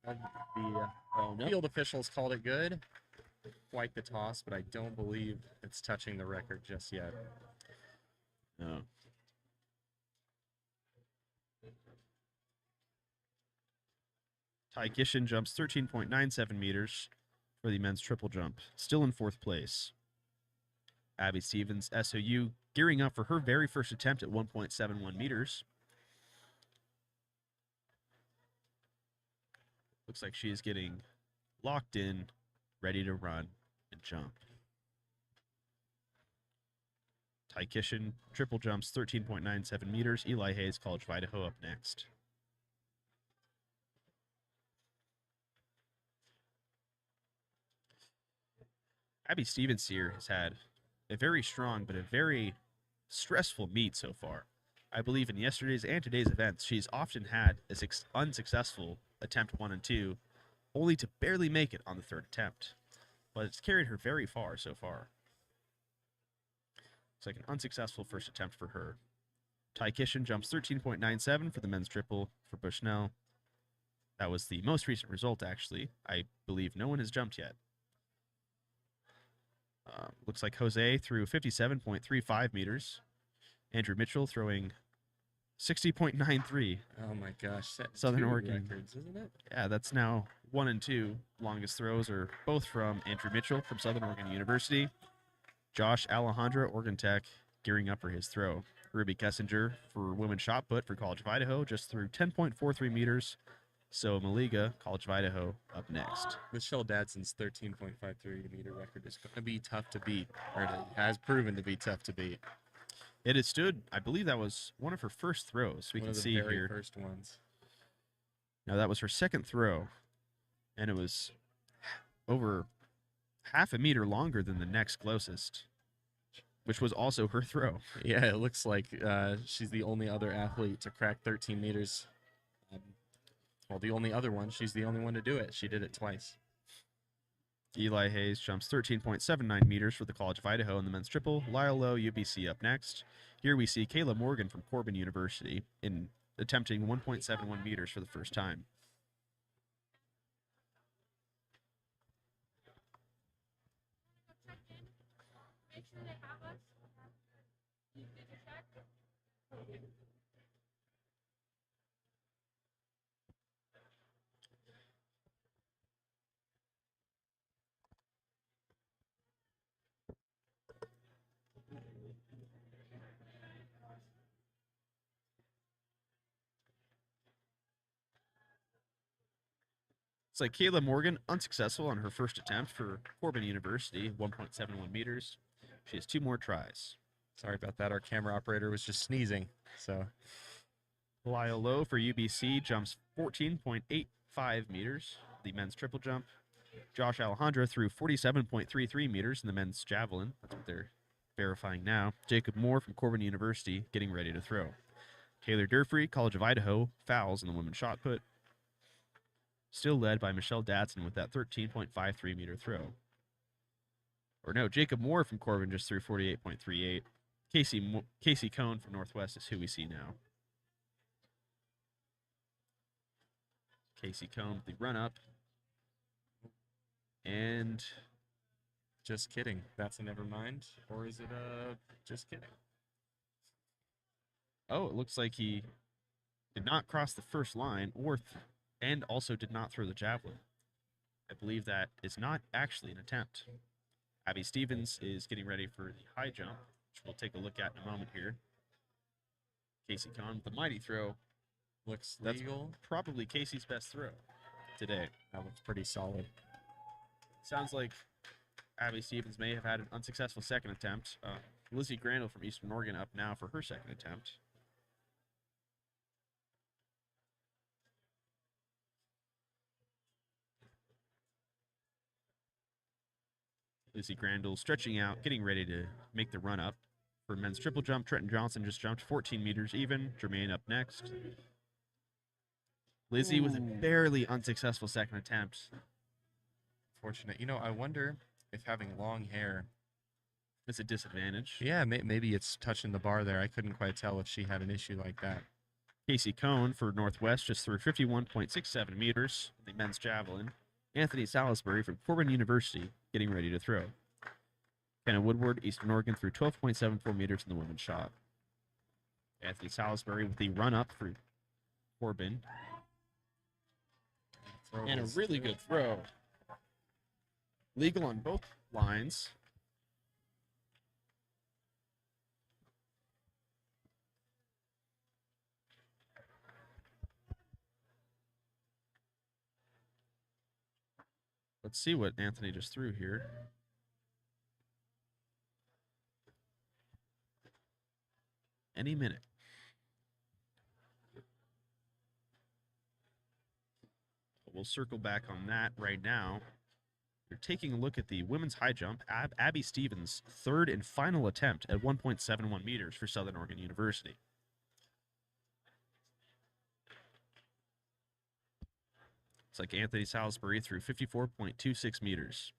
A: The field officials called it good. Quite the toss, but I don't believe it's touching the record just yet.
B: No. Ty Kishin jumps 13.97 meters for the men's triple jump. Still in fourth place. Abby Stevens, SOU, gearing up for her very first attempt at 1.71 meters. Looks like she is getting locked in, ready to run and jump. Ty Kishin, triple jumps 13.97 meters. Eli Hayes, College of Idaho, up next. Abby Stevens here has had a very strong but a very stressful meet so far. I believe in yesterday's and today's events, she's often had an unsuccessful attempt 1 and 2, only to barely make it on the third attempt. But it's carried her very far so far. It's like an unsuccessful first attempt for her. Ty Kishin jumps 13.97 for the men's triple for Bushnell. That was the most recent result, actually. I believe no one has jumped yet. Looks like Jose threw 57.35 meters. Andrew Mitchell throwing 60.93.
A: Oh my gosh.
B: Southern Oregon
A: records, isn't it?
B: Yeah, that's now 1 and 2. Longest throws are both from Andrew Mitchell from Southern Oregon University. Josh Alejandra, Oregon Tech, gearing up for his throw. Ruby Kessinger for women's shot put for College of Idaho just threw 10.43 meters. So Maliga, College of Idaho, up next.
A: Michelle Dadson's 13.53 meter record is going to be tough to beat, or it has proven to be tough to beat.
B: It has stood, I believe that was one of her first throws. We
A: One
B: can
A: of the
B: see
A: very
B: here.
A: First ones.
B: Now, that was her second throw, and it was over half a meter longer than the next closest, which was also her throw.
A: Yeah, it looks like she's the only other athlete to crack 13 meters. Well, the only other one. She's the only one to do it. She did it twice.
B: Eli Hayes jumps 13.79 meters for the College of Idaho in the men's triple. Lyle Lowe, UBC, up next. Here we see Kayla Morgan from Corbin University in attempting 1.71 meters for the first time. It's like Kayla Morgan, unsuccessful on her first attempt for Corbin University, 1.71 meters. She has 2 more tries.
A: Sorry about that. Our camera operator was just sneezing. So
B: Lyle Lowe for UBC jumps 14.85 meters, the men's triple jump. Josh Alejandra threw 47.33 meters in the men's javelin. That's what they're verifying now. Jacob Moore from Corbin University getting ready to throw. Taylor Durfree, College of Idaho, fouls in the women's shot put. Still led by Michelle Datson with that 13.53 meter throw. Or no, Jacob Moore from Corbin just threw 48.38. Casey Cohn from Northwest is who we see now. Casey Cohn, the run up. And
A: just kidding. That's a never mind. Or is it just kidding?
B: Oh, it looks like he did not cross the first line and also did not throw the javelin. I believe that is not actually an attempt. Abby Stevens is getting ready for the high jump, which we'll take a look at in a moment here. Casey Cohn with the mighty throw.
A: Looks legal.
B: That's probably Casey's best throw today.
A: That looks pretty solid.
B: Sounds like Abby Stevens may have had an unsuccessful second attempt. Lizzie Grandel from Eastern Oregon up now for her second attempt. Lizzie Grandel stretching out, getting ready to make the run up. For men's triple jump, Trenton Johnson just jumped 14 meters even. Jermaine up next. Lizzie with a barely unsuccessful second attempt.
A: Fortunate. You know, I wonder if having long hair
B: is a disadvantage.
A: Yeah, maybe it's touching the bar there. I couldn't quite tell if she had an issue like that.
B: Casey Cohn for Northwest just threw 51.67 meters in the men's javelin. Anthony Salisbury from Corbin University getting ready to throw. Kenna Woodward, Eastern Oregon, threw 12.74 meters in the women's shot. Anthony Salisbury with the run-up for Corbin. And a really good throw. Legal on both lines. Let's see what Anthony just threw here. Any minute. We'll circle back on that right now. We're taking a look at the women's high jump. Abby Stevens' third and final attempt at 1.71 meters for Southern Oregon University. It's like Anthony Salisbury threw 54.26 meters.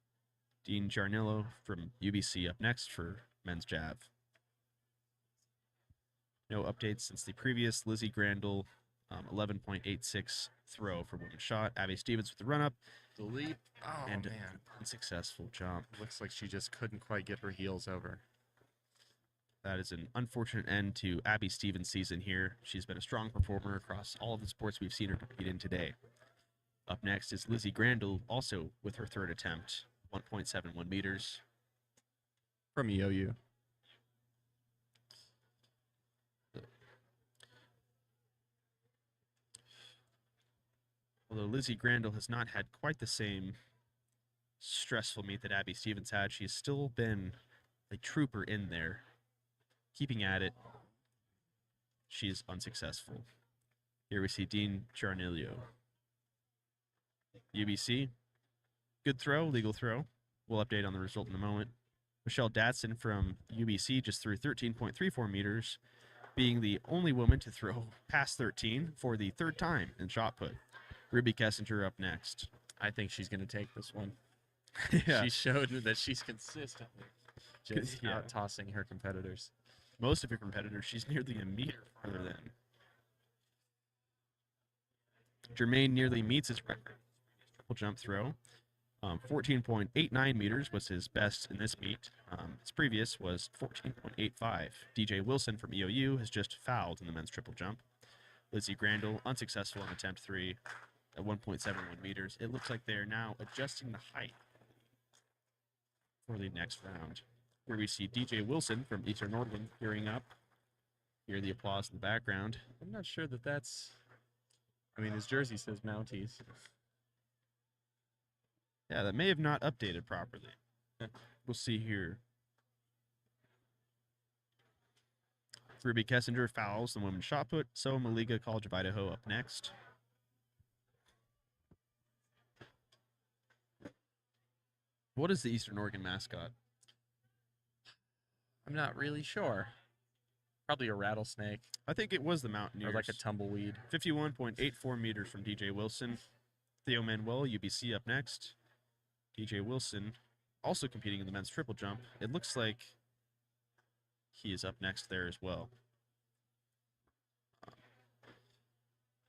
B: Dean Giarnillo from UBC up next for men's jav. No updates since the previous Lizzie Grandel 11.86 throw for women's shot. Abby Stevens with the run-up.
A: The leap. Oh,
B: and
A: man.
B: Unsuccessful jump.
A: Looks like she just couldn't quite get her heels over.
B: That is an unfortunate end to Abby Stevens' season here. She's been a strong performer across all of the sports we've seen her compete in today. Up next is Lizzie Grandel, also with her third attempt, 1.71 meters.
A: From EOU.
B: Although Lizzie Grandel has not had quite the same stressful meet that Abby Stevens had, she's still been a trooper in there. Keeping at it, she's unsuccessful. Here we see Dean Giarnillo. UBC, good throw, legal throw. We'll update on the result in a moment. Michelle Datson from UBC just threw 13.34 meters, being the only woman to throw past 13 for the third time in shot put. Ruby Kessinger up next.
A: I think she's going to take this one.
B: Yeah.
A: She showed that she's consistently just
B: Yeah.
A: out-tossing her competitors.
B: Most of your competitors, she's nearly a meter farther than. Jermaine nearly meets his record. Triple jump throw. 14.89 meters was his best in this meet. His previous was 14.85. DJ Wilson from EOU has just fouled in the men's triple jump. Lizzie Grandel, unsuccessful on attempt 3 at 1.71 meters. It looks like they are now adjusting the height for the next round, where we see DJ Wilson from Eastern Oregon gearing up. Hear the applause in the background.
A: I'm not sure that that's... I mean, his jersey says Mounties.
B: Yeah, that may have not updated properly. We'll see here. Ruby Kessinger fouls the women's shot put. So Maliga, College of Idaho, up next. What is the Eastern Oregon mascot?
A: I'm not really sure. Probably a rattlesnake.
B: I think it was the Mountaineers.
A: Or like a tumbleweed.
B: 51.84 meters from DJ Wilson. Theo Manuel, UBC, up next. DJ Wilson also competing in the men's triple jump. It looks like he is up next there as well.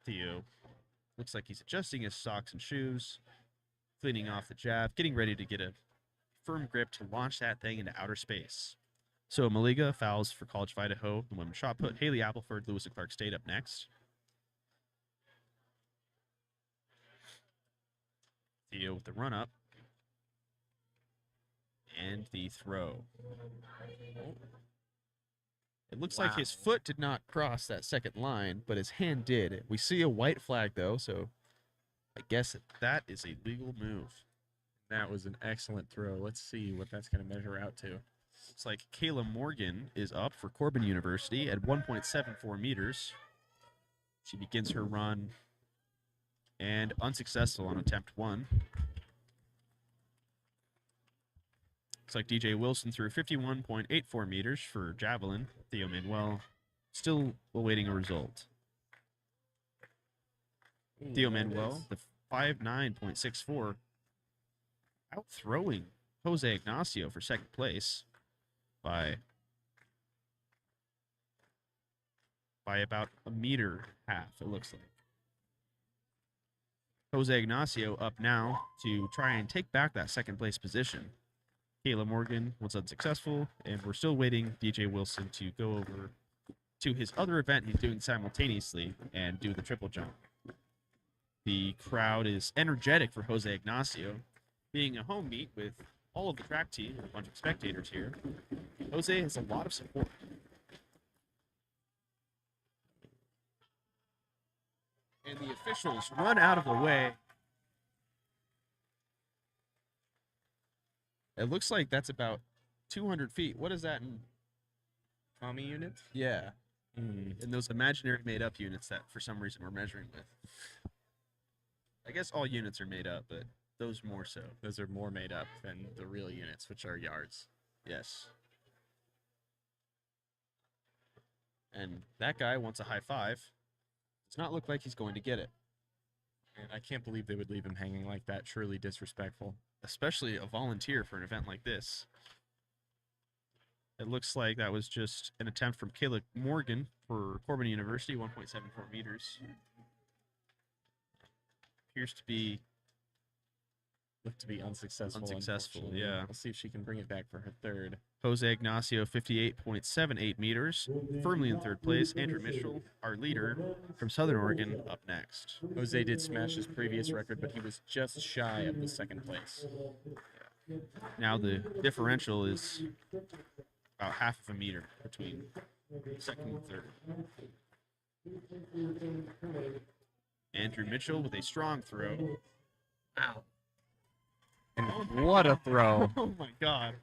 B: Theo looks like he's adjusting his socks and shoes, cleaning off the jab, getting ready to get a firm grip to launch that thing into outer space. So Maliga fouls for College of Idaho, the women's shot put. Haley Appleford, Lewis and Clark State, up next. Theo with the run up. And the throw. It looks like his foot did not cross that second line, but his hand did. We see a white flag, though, so I guess that is a legal move.
A: That was an excellent throw. Let's see what that's going to measure out to.
B: Looks like Kayla Morgan is up for Corbin University at 1.74 meters. She begins her run and unsuccessful on attempt 1. Looks like DJ Wilson threw 51.84 meters for Javelin. Theo Manuel still awaiting a result. Theo Manuel, the 5.9.64, outthrowing Jose Ignacio for second place by about a meter and a half, it looks like. Jose Ignacio up now to try and take back that second place position. Kayla Morgan was unsuccessful, and we're still waiting DJ Wilson to go over to his other event he's doing simultaneously and do the triple jump. The crowd is energetic for Jose Ignacio. Being a home meet with all of the track team and a bunch of spectators here, Jose has a lot of support. And the officials run out of the way. It looks like that's about 200 feet. What is that in
A: Tommy units?
B: Yeah. And those imaginary made-up units that, for some reason, we're measuring with. I guess all units are made up, but those more so.
A: Those are more made up than the real units, which are yards.
B: Yes. And that guy wants a high five. Does not look like he's going to get it.
A: And I can't believe they would leave him hanging like that. Truly disrespectful.
B: Especially a volunteer for an event like this. It looks like that was just an attempt from Kayla Morgan for Corbin University, 1.74 meters. Appears to be...
A: Looked to be unsuccessful.
B: Unsuccessful, yeah.
A: We'll see if she can bring it back for her third.
B: Jose Ignacio, 58.78 meters, firmly in third place. Andrew Mitchell, our leader from Southern Oregon, up next.
A: Jose did smash his previous record, but he was just shy of the second place.
B: Now the differential is about half of a meter between second and third. Andrew Mitchell with a strong throw.
A: Wow. And what a throw.
B: Oh my God.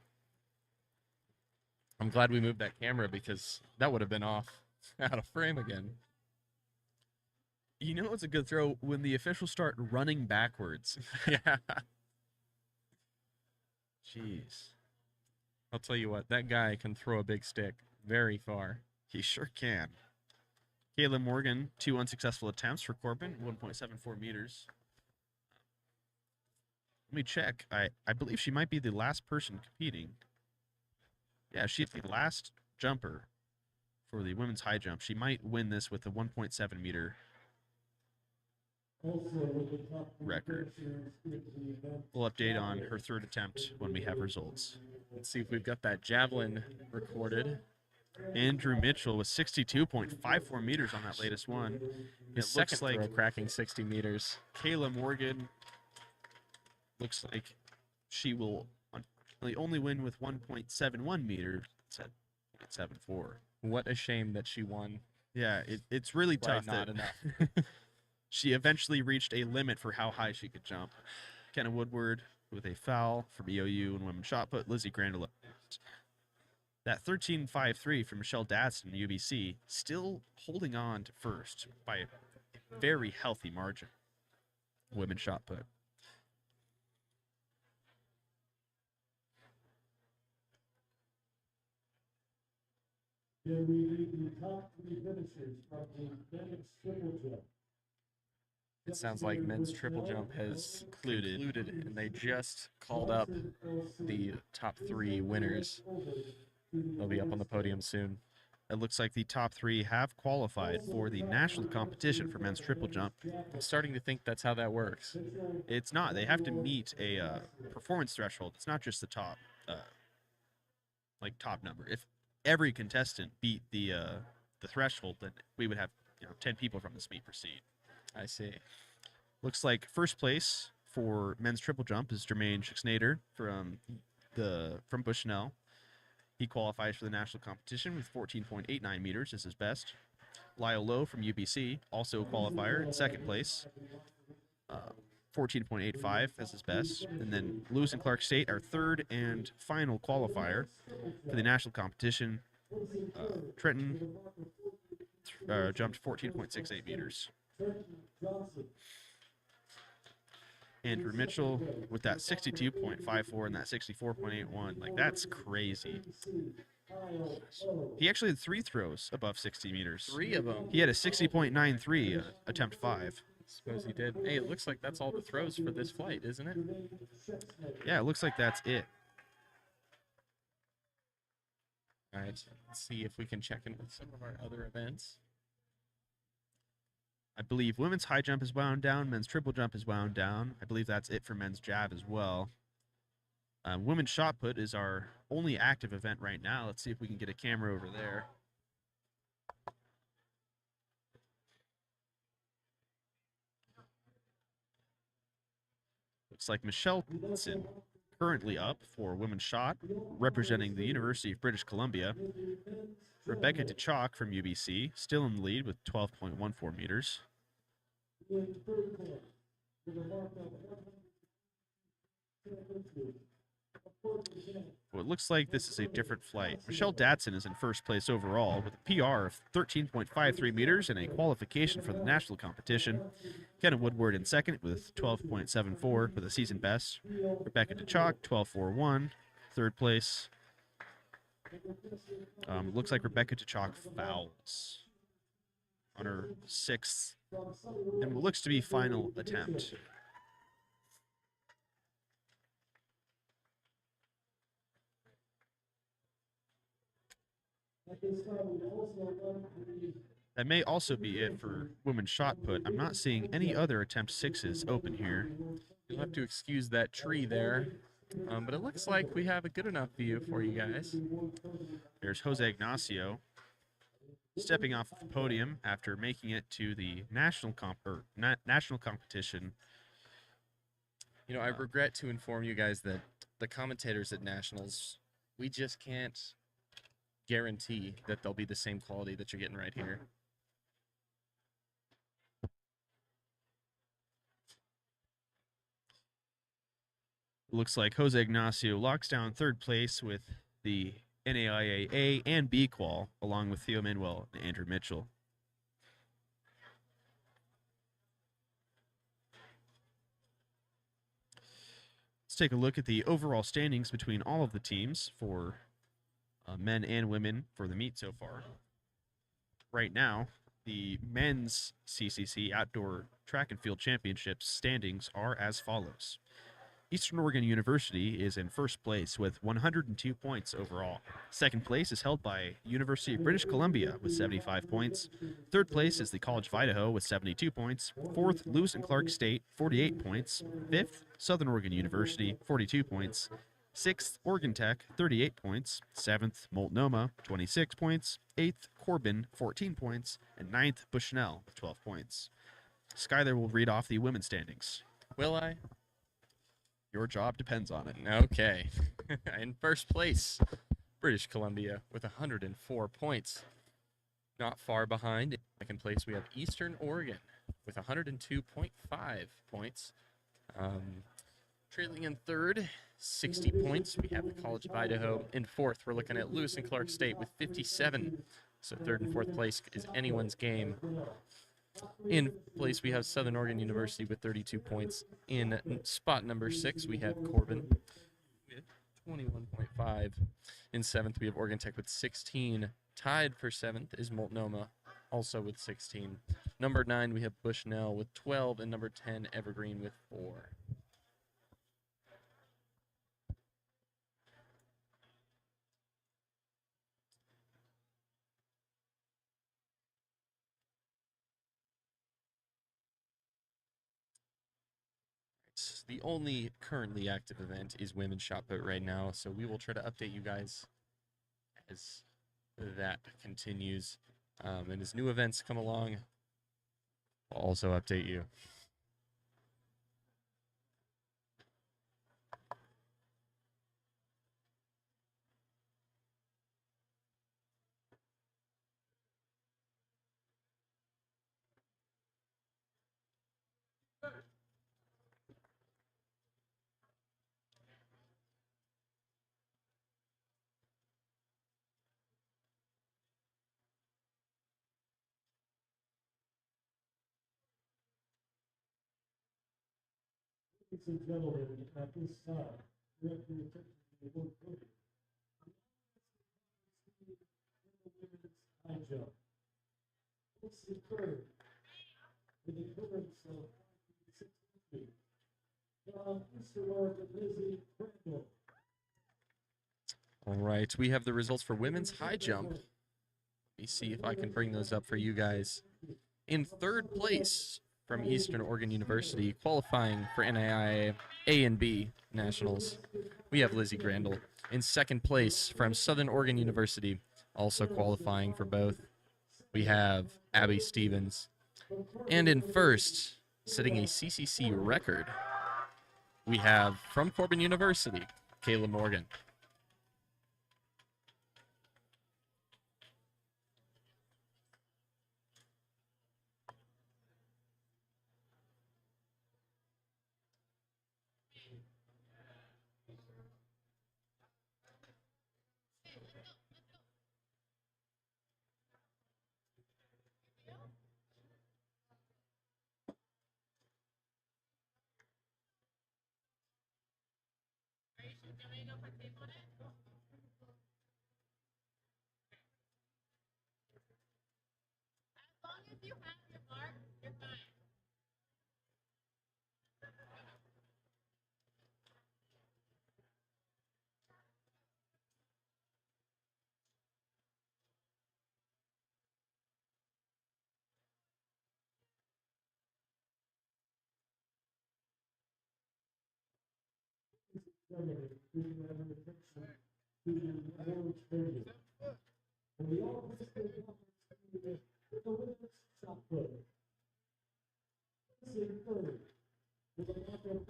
A: I'm glad we moved that camera because that would have been off out of frame again.
B: You know it's a good throw when the officials start running backwards.
A: Yeah.
B: Jeez.
A: I'll tell you what, that guy can throw a big stick very far.
B: He sure can. Kayla Morgan, 2 unsuccessful attempts for Corbin, 1.74 meters. Let me check. I believe she might be the last person competing. Yeah, she's the last jumper for the women's high jump. She might win this with a 1.7 meter record. We'll update on her third attempt when we have results.
A: Let's see if we've got that javelin recorded.
B: Andrew Mitchell with 62.54 meters on that latest one.
A: His second throw cracking 60 meters.
B: Kayla Morgan looks like she will only win with 1.71 meters at 0.74.
A: What a shame that she won.
B: Yeah, it's really tough.
A: Not enough.
B: She eventually reached a limit for how high she could jump. Kenna Woodward with a foul from EOU and women's shot put. Lizzie Grandela. That 13.53 from Michelle Dadson, UBC, still holding on to first by a very healthy margin. Women's shot put.
C: Here we leave the top 3 finishers from the men's triple jump.
A: It sounds like men's triple jump has concluded, and they just called up the top 3 winners. They'll be up on the podium soon.
B: It looks like the top 3 have qualified for the national competition for men's triple jump.
A: I'm starting to think that's how that works.
B: It's not. They have to meet a performance threshold. It's not just the top, top number. If every contestant beat the threshold, then we would have 10 people from this meet proceed.
A: I see.
B: Looks like first place for men's triple jump is Jermaine Schixnader from Bushnell. He qualifies for the national competition with 14.89 meters as his best. Lyle Lowe from UBC, also a qualifier in second place. 14.85 as his best. And then Lewis and Clark State, our third and final qualifier for the national competition. Trenton jumped 14.68 meters. Andrew Mitchell with that 62.54 and that 64.81. Like, that's crazy. He actually had 3 throws above 60 meters.
A: 3 of them.
B: He had a 60.93 attempt 5.
A: Suppose he did. Hey, it looks like that's all the throws for this flight, isn't it?
B: Yeah, it looks like that's it.
A: All right, let's see if we can check in with some of our other events.
B: I believe women's high jump is wound down. Men's triple jump is wound down. I believe that's it for men's jab as well. Women's shot put is our only active event right now. Let's see if we can get a camera over there. Looks like Michelle Hudson currently up for women's shot, representing the University of British Columbia. Rebecca DeChalk from UBC, still in the lead with 12.14 meters. Well, it looks like this is a different flight. Michelle Dadson is in first place overall with a PR of 13.53 meters and a qualification for the national competition. Kenna Woodward in second with 12.74 with a season best. Rebecca DeChalk, 12.41, third place. Looks like Rebecca DeChalk fouls on her 6th and what looks to be final attempt. That may also be it for women's shot put. I'm not seeing any other attempt 6s open here.
A: You'll have to excuse that tree there. But it looks like we have a good enough view for you guys.
B: There's Jose Ignacio stepping off the podium after making it to the national competition.
A: You know, I regret to inform you guys that the commentators at nationals, we just can't guarantee that they'll be the same quality that you're getting right here.
B: Looks like Jose Ignacio locks down third place with the NAIA A and B qual, along with Theo Manuel and Andrew Mitchell. Let's take a look at the overall standings between all of the teams for men and women for the meet so far. Right now, the men's CCC Outdoor Track and Field Championships standings are as follows. Eastern Oregon University is in first place with 102 points overall. Second place is held by University of British Columbia with 75 points. Third place is the College of Idaho with 72 points. Fourth, Lewis and Clark State, 48 points. Fifth, Southern Oregon University, 42 points. Sixth, Oregon Tech, 38 points. Seventh, Multnomah, 26 points. Eighth, Corbin, 14 points. And ninth, Bushnell, 12 points. Skyler will read off the women's standings.
A: Will I?
B: Your job depends on it.
A: Okay. In first place, British Columbia with 104 points. Not far behind. In second place, we have Eastern Oregon with 102.5 points. Trailing in third, 60 points, we have the College of Idaho. In fourth, we're looking at Lewis and Clark State with 57. So third and fourth place is anyone's game. In place, we have Southern Oregon University with 32 points. In spot number 6, we have Corbin with 21.5. In seventh, we have Oregon Tech with 16. Tied for seventh is Multnomah, also with 16. Number 9, we have Bushnell with 12. And number 10, Evergreen with 4. The only currently active event is women's shot put right now, so we will try to update you guys as that continues. And as new events come along, I'll also update you.
C: Ladies and gentlemen, at this time, we have the attention to the board podium. The women's high jump. This is third, with the clearance of 60. Mr. Oregon, Lizzie Crandall.
A: All right, we have the results for women's high jump. Let me see if I can bring those up for you guys. In third place from Eastern Oregon University, qualifying for NAIA A and B Nationals, we have Lizzie Grandel. In second place from Southern Oregon University, also qualifying for both, we have Abby Stevens. And in first, setting a CCC record, we have from Corbin University, Kayla Morgan.
C: Gentlemen, we have the attention to the board podium. And we all wish to welcome the women's shot put. This is third.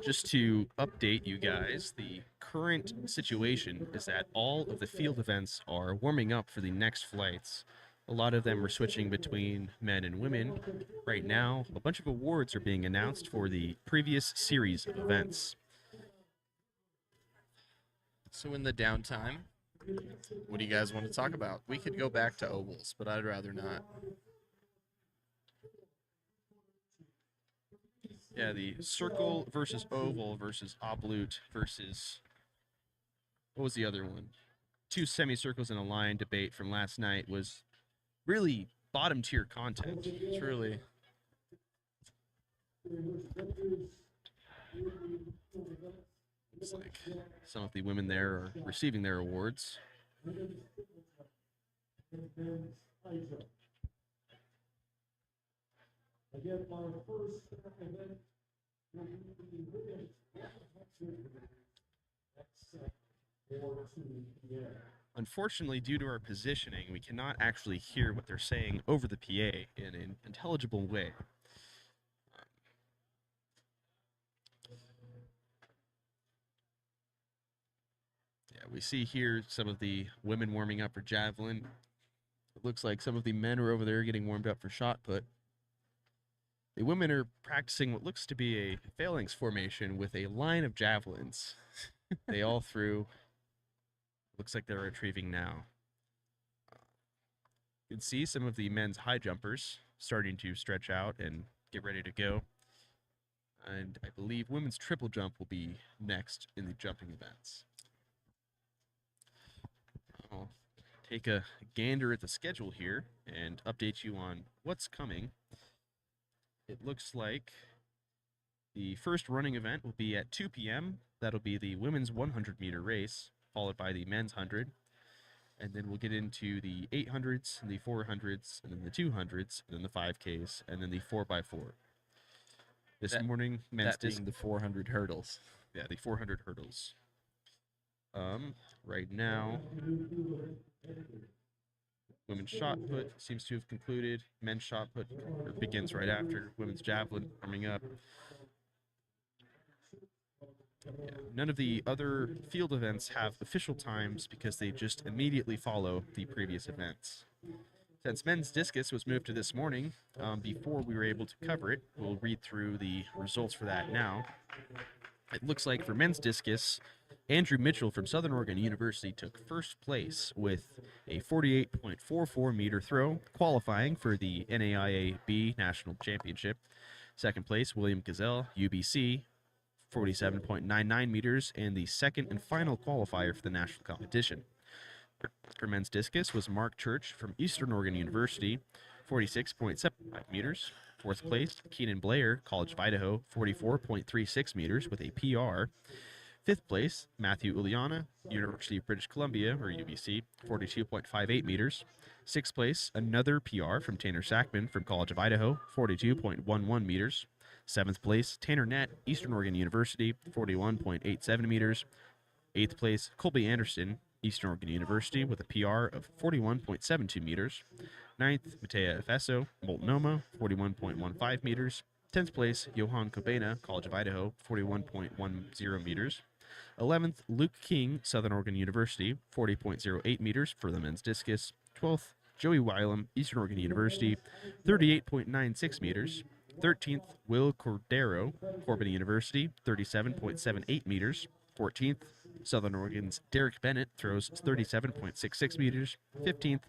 B: Just to update you guys, the current situation is that all of the field events are warming up for the next flights. A lot of them are switching between men and women. Right now, a bunch of awards are being announced for the previous series of events.
A: So in the downtime, what do you guys want to talk about? We could go back to ovals, but I'd rather not.
B: Yeah, the circle versus oval versus oblute versus, what was the other one? Two semicircles in a line debate from last night was really bottom tier content.
A: Truly.
B: Looks like some of the women there are receiving their awards.
C: Again, our first event will be the women's that's 4 p.m.
B: Unfortunately, due to our positioning, we cannot actually hear what they're saying over the PA in an intelligible way. Yeah, we see here some of the women warming up for javelin. It looks like some of the men are over there getting warmed up for shot put. The women are practicing what looks to be a phalanx formation with a line of javelins. They all threw. Looks like they're retrieving now. You can see some of the men's high jumpers starting to stretch out and get ready to go. And I believe women's triple jump will be next in the jumping events. I'll take a gander at the schedule here and update you on what's coming. It looks like the first running event will be at 2 p.m. That'll be the women's 100-meter race, followed by the men's 100. And then we'll get into the 800s, and the 400s, and then the 200s, and then the 5Ks, and then the 4x4. This morning, men's
A: That being the 400 hurdles.
B: Yeah, the 400 hurdles. Right now, women's shot put seems to have concluded. Men's shot put begins right after. Women's javelin coming up. Yeah, none of the other field events have official times because they just immediately follow the previous events. Since men's discus was moved to this morning, before we were able to cover it, we'll read through the results for that now. It looks like for men's discus, Andrew Mitchell from Southern Oregon University took first place with a 48.44 meter throw, qualifying for the NAIA B National Championship. Second place, William Gazelle, UBC, 47.99 meters, and the second and final qualifier for the national competition. For men's discus was Mark Church from Eastern Oregon University, 46.75 meters. Fourth place, Keenan Blair, College of Idaho, 44.36 meters with a PR. Fifth place, Matthew Uliana, University of British Columbia, or UBC, 42.58 meters. Sixth place, another PR from Tanner Sackman from College of Idaho, 42.11 meters. Seventh place, Tanner Nett, Eastern Oregon University, 41.87 meters. Eighth place, Colby Anderson, Eastern Oregon University, with a PR of 41.72 meters. Ninth, Matea Efeso, Multnomah, 41.15 meters. 10th place, Johan Kobena, College of Idaho, 41.10 meters. 11th, Luke King, Southern Oregon University, 40.08 meters for the men's discus. 12th, Joey Wylam, Eastern Oregon University, 38.96 meters. 13th, Will Cordero, Corbin University, 37.78 meters. 14th, Southern Oregon's Derek Bennett throws 37.66 meters. 15th,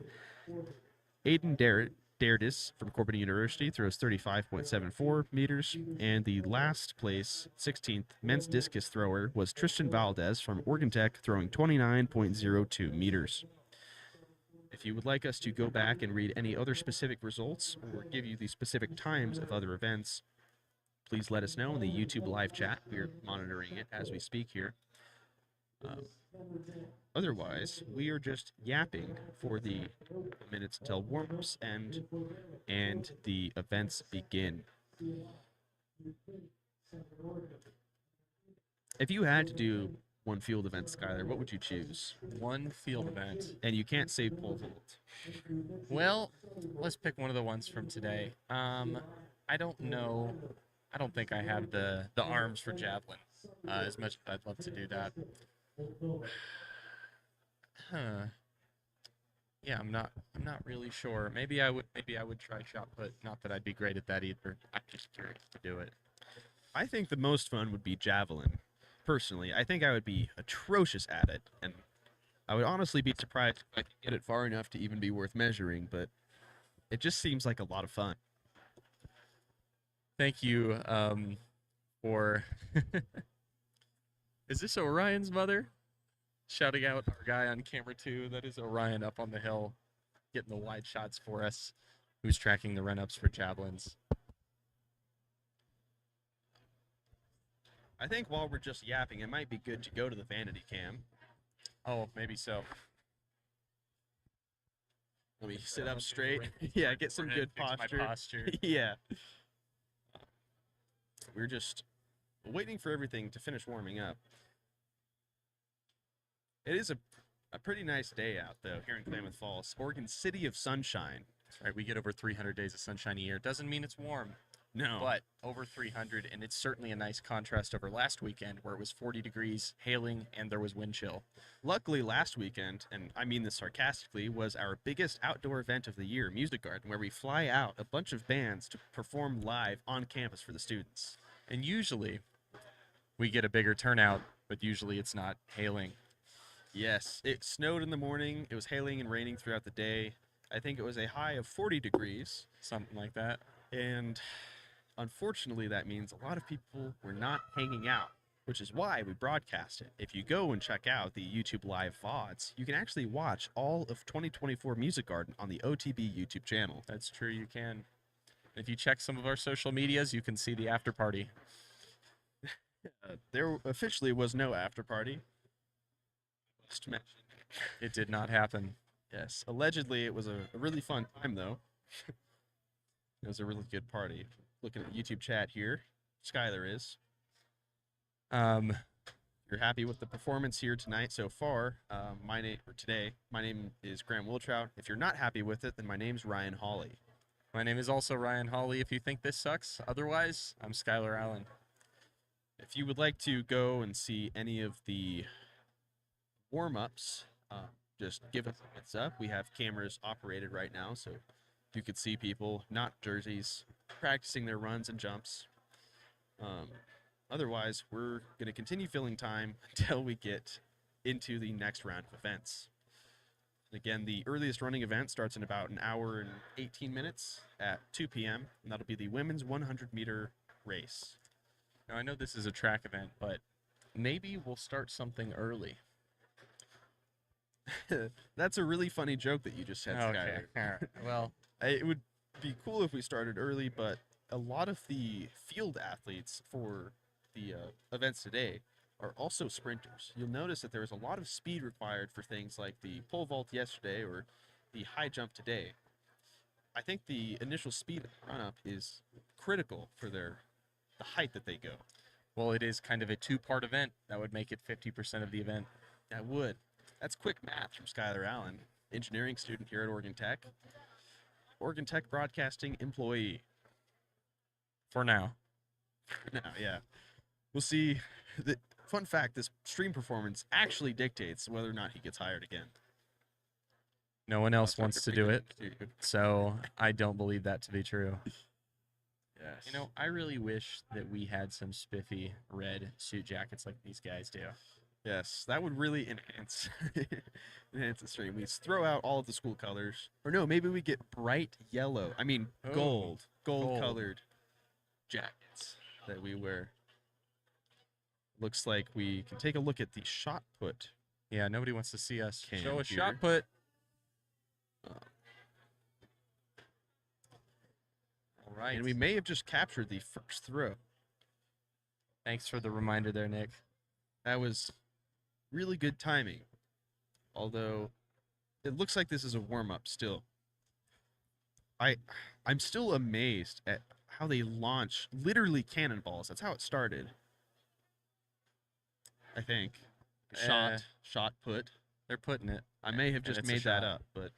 B: Aiden Dardis from Corbin University throws 35.74 meters. And the last place, 16th, men's discus thrower was Tristan Valdez from Oregon Tech throwing 29.02 meters. If you would like us to go back and read any other specific results or give you the specific times of other events, please let us know in the YouTube live chat. We're monitoring it as we speak here. Otherwise, we are just yapping for the minutes until warm-ups end and the events begin. If you had to do one field event, Skylar, what would you choose?
A: One field event.
B: And you can't say pole vault.
A: Well, let's pick one of the ones from today. I don't know. I don't think I have the arms for javelin. As much as I'd love to do that. Yeah, I'm not really sure. Maybe I would try shot put. Not that I'd be great at that either. I'm just curious to do it.
B: I think the most fun would be javelin. Personally, I think I would be atrocious at it, and I would honestly be surprised if I could get it far enough to even be worth measuring, but it just seems like a lot of fun.
A: Thank you. for. Is this Orion's mother? Shouting out our guy on camera 2. That is Orion up on the hill, getting the wide shots for us. Who's tracking the run-ups for javelins?
B: I think while we're just yapping, it might be good to go to the vanity cam.
A: Oh, maybe so.
B: Let me sit up straight. Yeah, get some good posture.
A: My posture.
B: Yeah. We're just waiting for everything to finish warming up. It is a pretty nice day out, though, here in Klamath Falls, Oregon City of Sunshine.
A: That's right. We get over 300 days of sunshine a year. Doesn't mean it's warm,
B: No.
A: but over 300, and it's certainly a nice contrast over last weekend where it was 40 degrees, hailing, and there was wind chill.
B: Luckily, last weekend, and I mean this sarcastically, was our biggest outdoor event of the year, Music Garden, where we fly out a bunch of bands to perform live on campus for the students.
A: And usually we get a bigger turnout, but usually it's not hailing.
B: Yes, it snowed in the morning. It was hailing and raining throughout the day. I think it was a high of 40 degrees.
A: Something like that.
B: And unfortunately, that means a lot of people were not hanging out, which is why we broadcast it. If you go and check out the YouTube Live VODs, you can actually watch all of 2024 Music Garden on the OTB YouTube channel.
A: That's true, you can. If you check some of our social medias, you can see the after party.
B: There officially was no after party. Just mention.
A: It did not happen.
B: Yes, allegedly it was a really fun time, though. It was a really good party. Looking at YouTube chat here, Skylar is. You're happy with the performance here tonight so far. My name is Graham Wiltrout. If you're not happy with it, then my name's Ryan Hawley.
A: My name is also Ryan Hawley. If you think this sucks, otherwise, I'm Skylar Allen.
B: If you would like to go and see any of the warm-ups, just give us a heads up. We have cameras operated right now, so you could see people, not jerseys, practicing their runs and jumps. Otherwise, we're going to continue filling time until we get into the next round of events. Again, the earliest running event starts in about an hour and 18 minutes at 2 p.m., and that'll be the women's 100-meter race.
A: Now, I know this is a track event, but maybe we'll start something early.
B: That's a really funny joke that you just said, Skylar.
A: Okay. All right. Well,
B: It would be cool if we started early, but a lot of the field athletes for the events today are also sprinters. You'll notice that there is a lot of speed required for things like the pole vault yesterday or the high jump today. I think the initial speed run-up is critical for the height that they go.
A: well, it is kind of a two-part event. That would make it 50% of the event.
B: That would. That's quick math from Skylar Allen, engineering student here at Oregon Tech. Oregon Tech broadcasting employee.
A: For now.
B: Now, yeah. We'll see. The fun fact, this stream performance actually dictates whether or not he gets hired again.
A: No one else
B: Sorry
A: wants
B: for
A: to do
B: picking
A: it,
B: on you.
A: so I don't believe that to be true.
B: Yes.
A: You know, I really wish that we had some spiffy red suit jackets like these guys do.
B: Yes, that would really enhance the stream. We throw out all of the school colors. Or no, maybe we get bright yellow. I mean,
A: Oh,
B: gold
A: gold.
B: colored jackets that we wear. Looks like we can take a look at the shot put.
A: Yeah, nobody wants to see us
B: Cam
A: show a
B: here.
A: shot put. All right.
B: And we may have just captured the first throw.
A: Thanks for the reminder there, Nick.
B: That was really good timing. Although it looks like this is a warm-up still. I'm still amazed at how they launch literally cannonballs. That's how it started. I think. Shot put.
A: They're putting it.
B: I may have
A: And
B: just
A: it's a
B: made that
A: shot.
B: up, but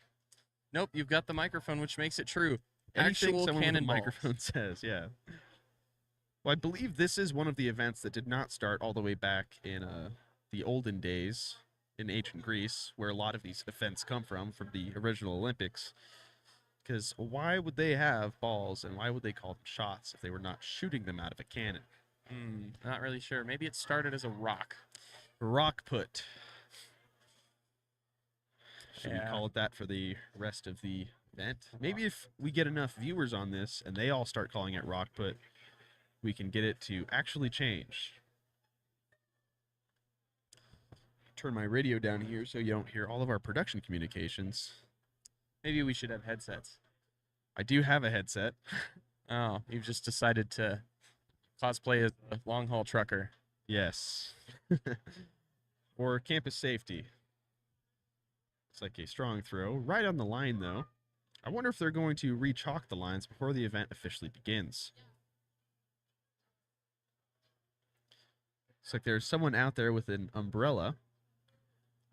A: Nope, you've got the microphone, which makes it true.
B: anything
A: Actual
B: someone with a
A: cannonballs.
B: microphone says, yeah. Well, I believe this is one of the events that did not start all the way back in the olden days in ancient Greece, where a lot of these events come from the original Olympics. Because why would they have balls and why would they call them shots if they were not shooting them out of a cannon?
A: Not really sure. Maybe it started as a rock.
B: Rock put. Should we
A: Yeah.
B: call it that for the rest of the event? Maybe if we get enough viewers on this and they all start calling it rock put, we can get it to actually change. Turn my radio down here so you don't hear all of our production communications.
A: Maybe we should have headsets.
B: I do have a headset.
A: Oh, you've just decided to cosplay as a long-haul trucker.
B: Yes. Or campus safety. It's like a strong throw. Right on the line, though. I wonder if they're going to re-chalk the lines before the event officially begins. Looks like there's someone out there with an umbrella.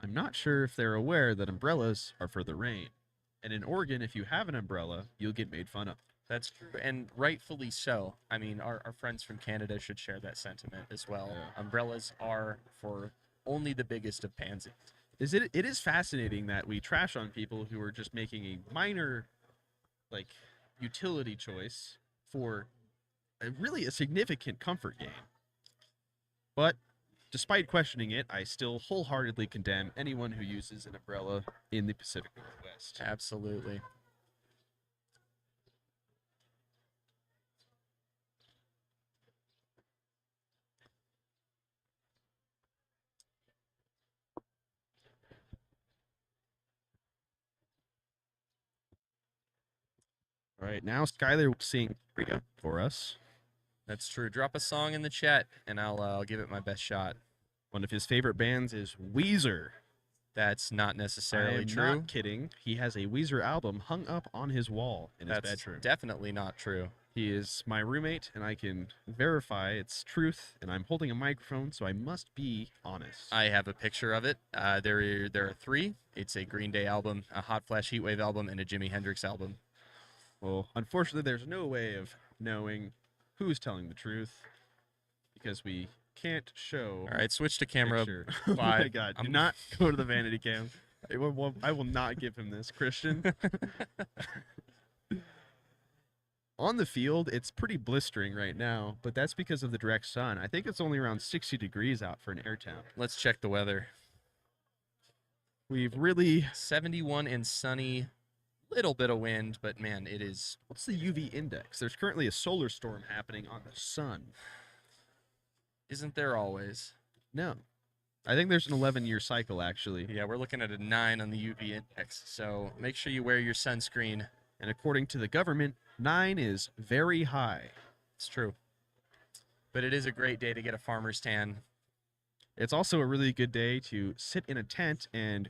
B: I'm not sure if they're aware that umbrellas are for the rain. And in Oregon, if you have an umbrella, you'll get made fun of.
A: That's true, and rightfully so. I mean, our friends from Canada should share that sentiment as well.
B: Yeah.
A: Umbrellas are for only the biggest of pansies.
B: It is fascinating that we trash on people who are just making a minor, like, utility choice for really a significant comfort gain. But despite questioning it, I still wholeheartedly condemn anyone who uses an umbrella in the Pacific Northwest.
A: Absolutely.
B: All right, now Skylar will sing for us.
A: That's true. Drop a song in the chat, and I'll give it my best shot.
B: One of his favorite bands is Weezer.
A: That's not
B: I
A: necessarily
B: am
A: true.
B: not kidding. He has a Weezer album hung up on his wall in his
A: That's
B: bedroom.
A: definitely not true.
B: He is my roommate, and I can verify its truth, and I'm holding a microphone, so I must be honest.
A: I have a picture of it. There are three. It's a Green Day album, a Hot Flash Heatwave album, and a Jimi Hendrix album.
B: Well, unfortunately, there's no way of knowing who's telling the truth because we can't show.
A: All right, switch to camera.
B: Picture. Oh my
A: Five.
B: God! Do
A: I'm-
B: not go to the vanity cam. I will not give him this, Christian. On the field, it's pretty blistering right now, but that's because of the direct sun. I think it's only around 60 degrees out for an air temp.
A: Let's check the weather.
B: We've really.
A: 71 and sunny. Little bit of wind, but man, it is.
B: What's the UV index? There's currently a solar storm happening on the sun.
A: Isn't there always?
B: No. I think there's an 11-year cycle, actually.
A: Yeah, we're looking at a 9 on the UV index, so make sure you wear your sunscreen.
B: And according to the government, 9 is very high.
A: It's true. But it is a great day to get a farmer's tan.
B: It's also a really good day to sit in a tent and,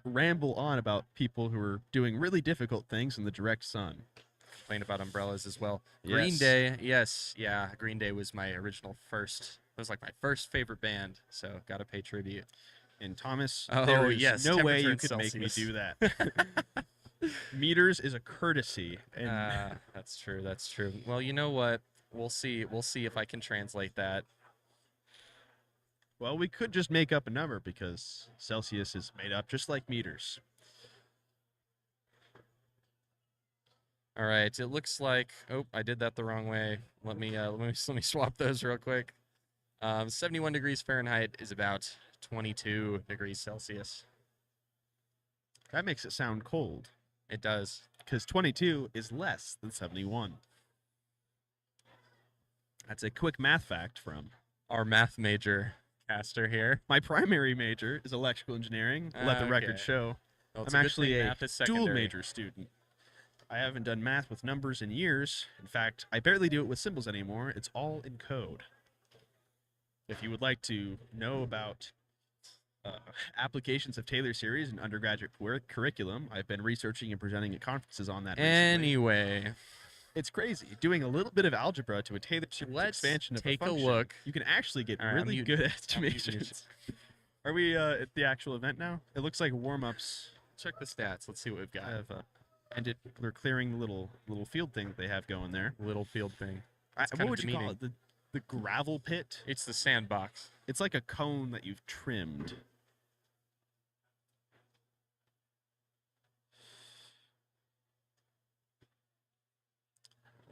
B: ramble on about people who are doing really difficult things in the direct sun.
A: Complain about umbrellas as well. Green
B: Yes.
A: Day, yes, yeah. Green Day was my original first. It was like my first favorite band, so gotta pay tribute.
B: And Thomas,
A: Oh,
B: there is
A: yes,
B: no way
A: temperature
B: you
A: in
B: could make me
A: Celsius.
B: do that. Meters is a courtesy. And
A: That's true. That's true. Well, you know what? We'll see. We'll see if I can translate that.
B: well, we could just make up a number because Celsius is made up just like meters.
A: All right. It looks like. Oh, I did that the wrong way. Let me swap those real quick. 71 degrees Fahrenheit is about 22 degrees Celsius.
B: That makes it sound cold
A: It does.
B: because 22 is less than 71. That's a quick math fact from
A: Our math major caster here.
B: my primary major is electrical engineering. Let the record
A: Okay.
B: show.
A: Well, it's
B: I'm
A: a good
B: actually
A: thing
B: a
A: math is
B: dual
A: secondary.
B: major student. I haven't done math with numbers in years. In fact, I barely do it with symbols anymore. It's all in code. If you would like to know about applications of Taylor series and undergraduate curriculum, I've been researching and presenting at conferences on that recently.
A: Anyway,
B: It's crazy. Doing a little bit of algebra to a Taylor series
A: let's
B: expansion of
A: take
B: a
A: a
B: function,
A: look.
B: you can actually get
A: All right, I'm
B: really
A: muting-
B: good
A: I'm muting
B: estimations. Are we at the actual event now? It looks like warm-ups
A: Check the stats. Let's see what we've got.
B: have ended. We're clearing the little field thing that they have going there.
A: Little field thing. It's
B: What
A: kinda
B: would you call
A: demeaning.
B: it? The gravel pit?
A: It's the sandbox.
B: It's like a cone that you've trimmed.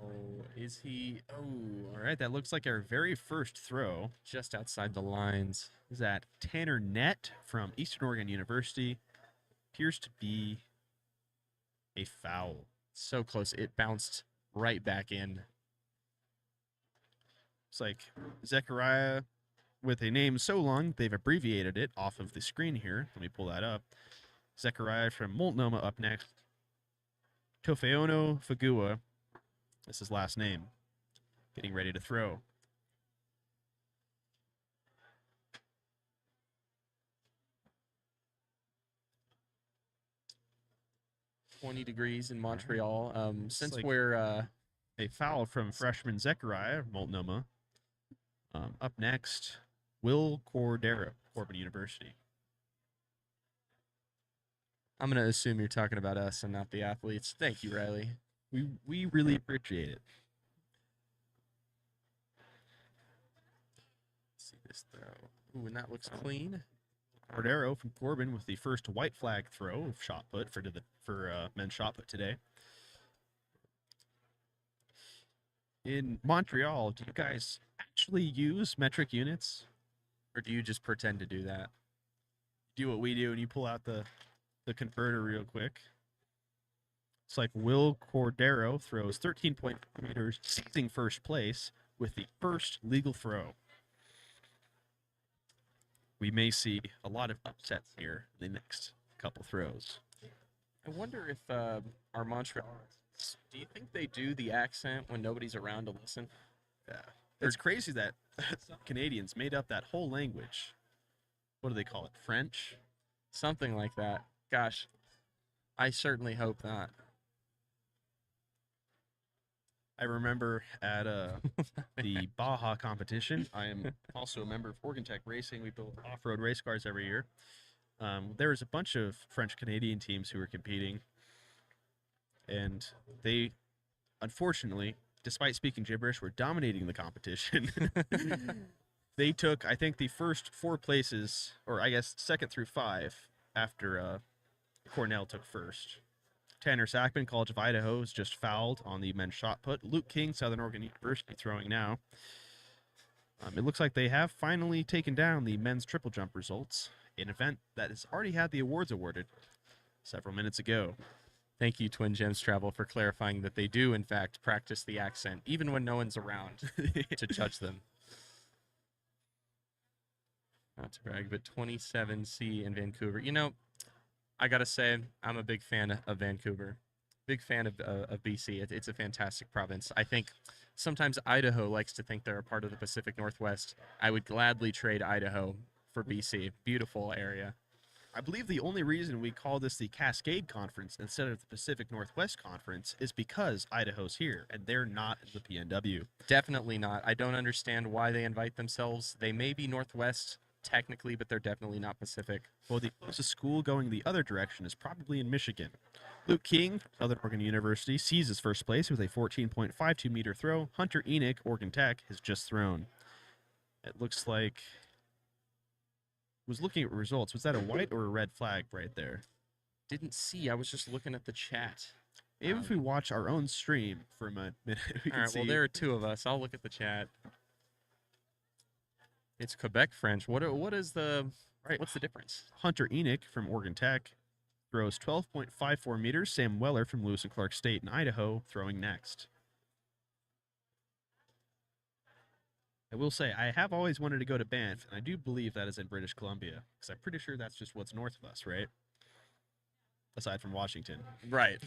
A: Oh, is he? Oh,
B: All right, that looks like our very first throw
A: just outside the lines.
B: is at Tanner Nett from Eastern Oregon University. Appears to be a foul.
A: So close. It bounced right back in.
B: It's like Zechariah with a name so long they've abbreviated it off of the screen here. Let me pull that up. Zechariah from Multnomah up next. Tofeono Fagua is his last name. Getting ready to throw.
A: $20 in Montreal. Since
B: like
A: we're
B: a foul from freshman Zechariah of Multnomah. Up next, Will Cordero, Corbin University.
A: I'm going to assume you're talking about us and not the athletes. Thank you, Riley.
B: We really appreciate it.
A: Let's see this throw. Ooh, and that looks clean.
B: Cordero from Corbin with the first white flag throw of shot put for men's shot put today. In Montreal, do you guys actually use metric units?
A: Or do you just pretend to do that?
B: Do what we do and you pull out the converter real quick. It's like Will Cordero throws 13.4 meters, seizing first place with the first legal throw. We may see a lot of upsets here in the next couple throws.
A: I wonder if our Montreal, do you think they do the accent when nobody's around to listen?
B: Yeah. It's crazy that Canadians made up that whole language. What do they call it? French?
A: Something like that. Gosh, I certainly hope not.
B: I remember at the Baja competition, I am also a member of Oregon Tech Racing. We build off-road race cars every year. There was a bunch of French-Canadian teams who were competing, and they, unfortunately, despite speaking gibberish, were dominating the competition. They took, I think, the first 4 places, or I guess 2nd through 5, after Cornell took first. Tanner Sackman, College of Idaho, is just fouled on the men's shot put. Luke King, Southern Oregon University, throwing now. It looks like they have finally taken down the men's triple jump results, an event that has already had the awards awarded several minutes ago.
A: Thank you, Twin Gems Travel, for clarifying that they do, in fact, practice the accent, even when no one's around to judge them. Not to brag, but 27C in Vancouver. You know, I got to say, I'm a big fan of Vancouver. Big fan of BC. It's a fantastic province. I think sometimes Idaho likes to think they're a part of the Pacific Northwest. I would gladly trade Idaho for BC. Beautiful area.
B: I believe the only reason we call this the Cascade Conference instead of the Pacific Northwest Conference is because Idaho's here, and they're not in the PNW.
A: Definitely not. I don't understand why they invite themselves. They may be Northwest technically, but they're definitely not Pacific.
B: Well, the closest school going the other direction is probably in Michigan. Luke King, Southern Oregon University, seizes first place with a 14.52 meter throw. Hunter Enoch, Oregon Tech, has just thrown. It looks like... was looking at results. Was that a white or a red flag right there?
A: Didn't see. I was just looking at the chat.
B: Maybe if we watch our own stream for a minute, we can see.
A: Well, there are 2 of us. I'll look at the chat. It's Quebec French. What is the what's the difference?
B: Hunter Enoch from Oregon Tech throws 12.54 meters. Sam Weller from Lewis and Clark State in Idaho throwing next. I will say, I have always wanted to go to Banff, and I do believe that is in British Columbia, because I'm pretty sure that's just what's north of us, right? Aside from Washington.
A: Right.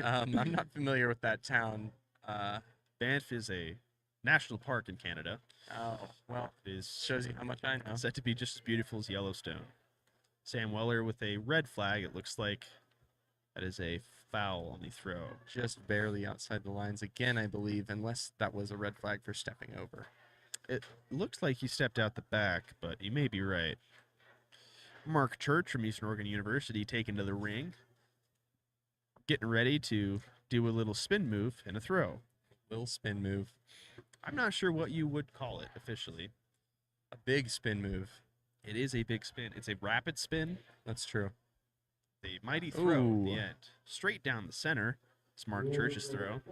A: I'm not familiar with that town.
B: Banff is a national park in Canada.
A: Oh, well,
B: it
A: shows you how much I know.
B: Said to be just as beautiful as Yellowstone. Sam Weller with a red flag. It looks like that is a foul on the throw.
A: Just barely outside the lines again, I believe, unless that was a red flag for stepping over.
B: It looks like he stepped out the back, but he may be right. Mark Church from Eastern Oregon University taken to the ring. Getting ready to do a little spin move and a throw.
A: Little spin move.
B: I'm not sure what you would call it officially.
A: A big spin move.
B: It is a big spin. It's a rapid spin.
A: That's true.
B: The mighty throw at the end. Straight down the center. It's Mark Church's throw.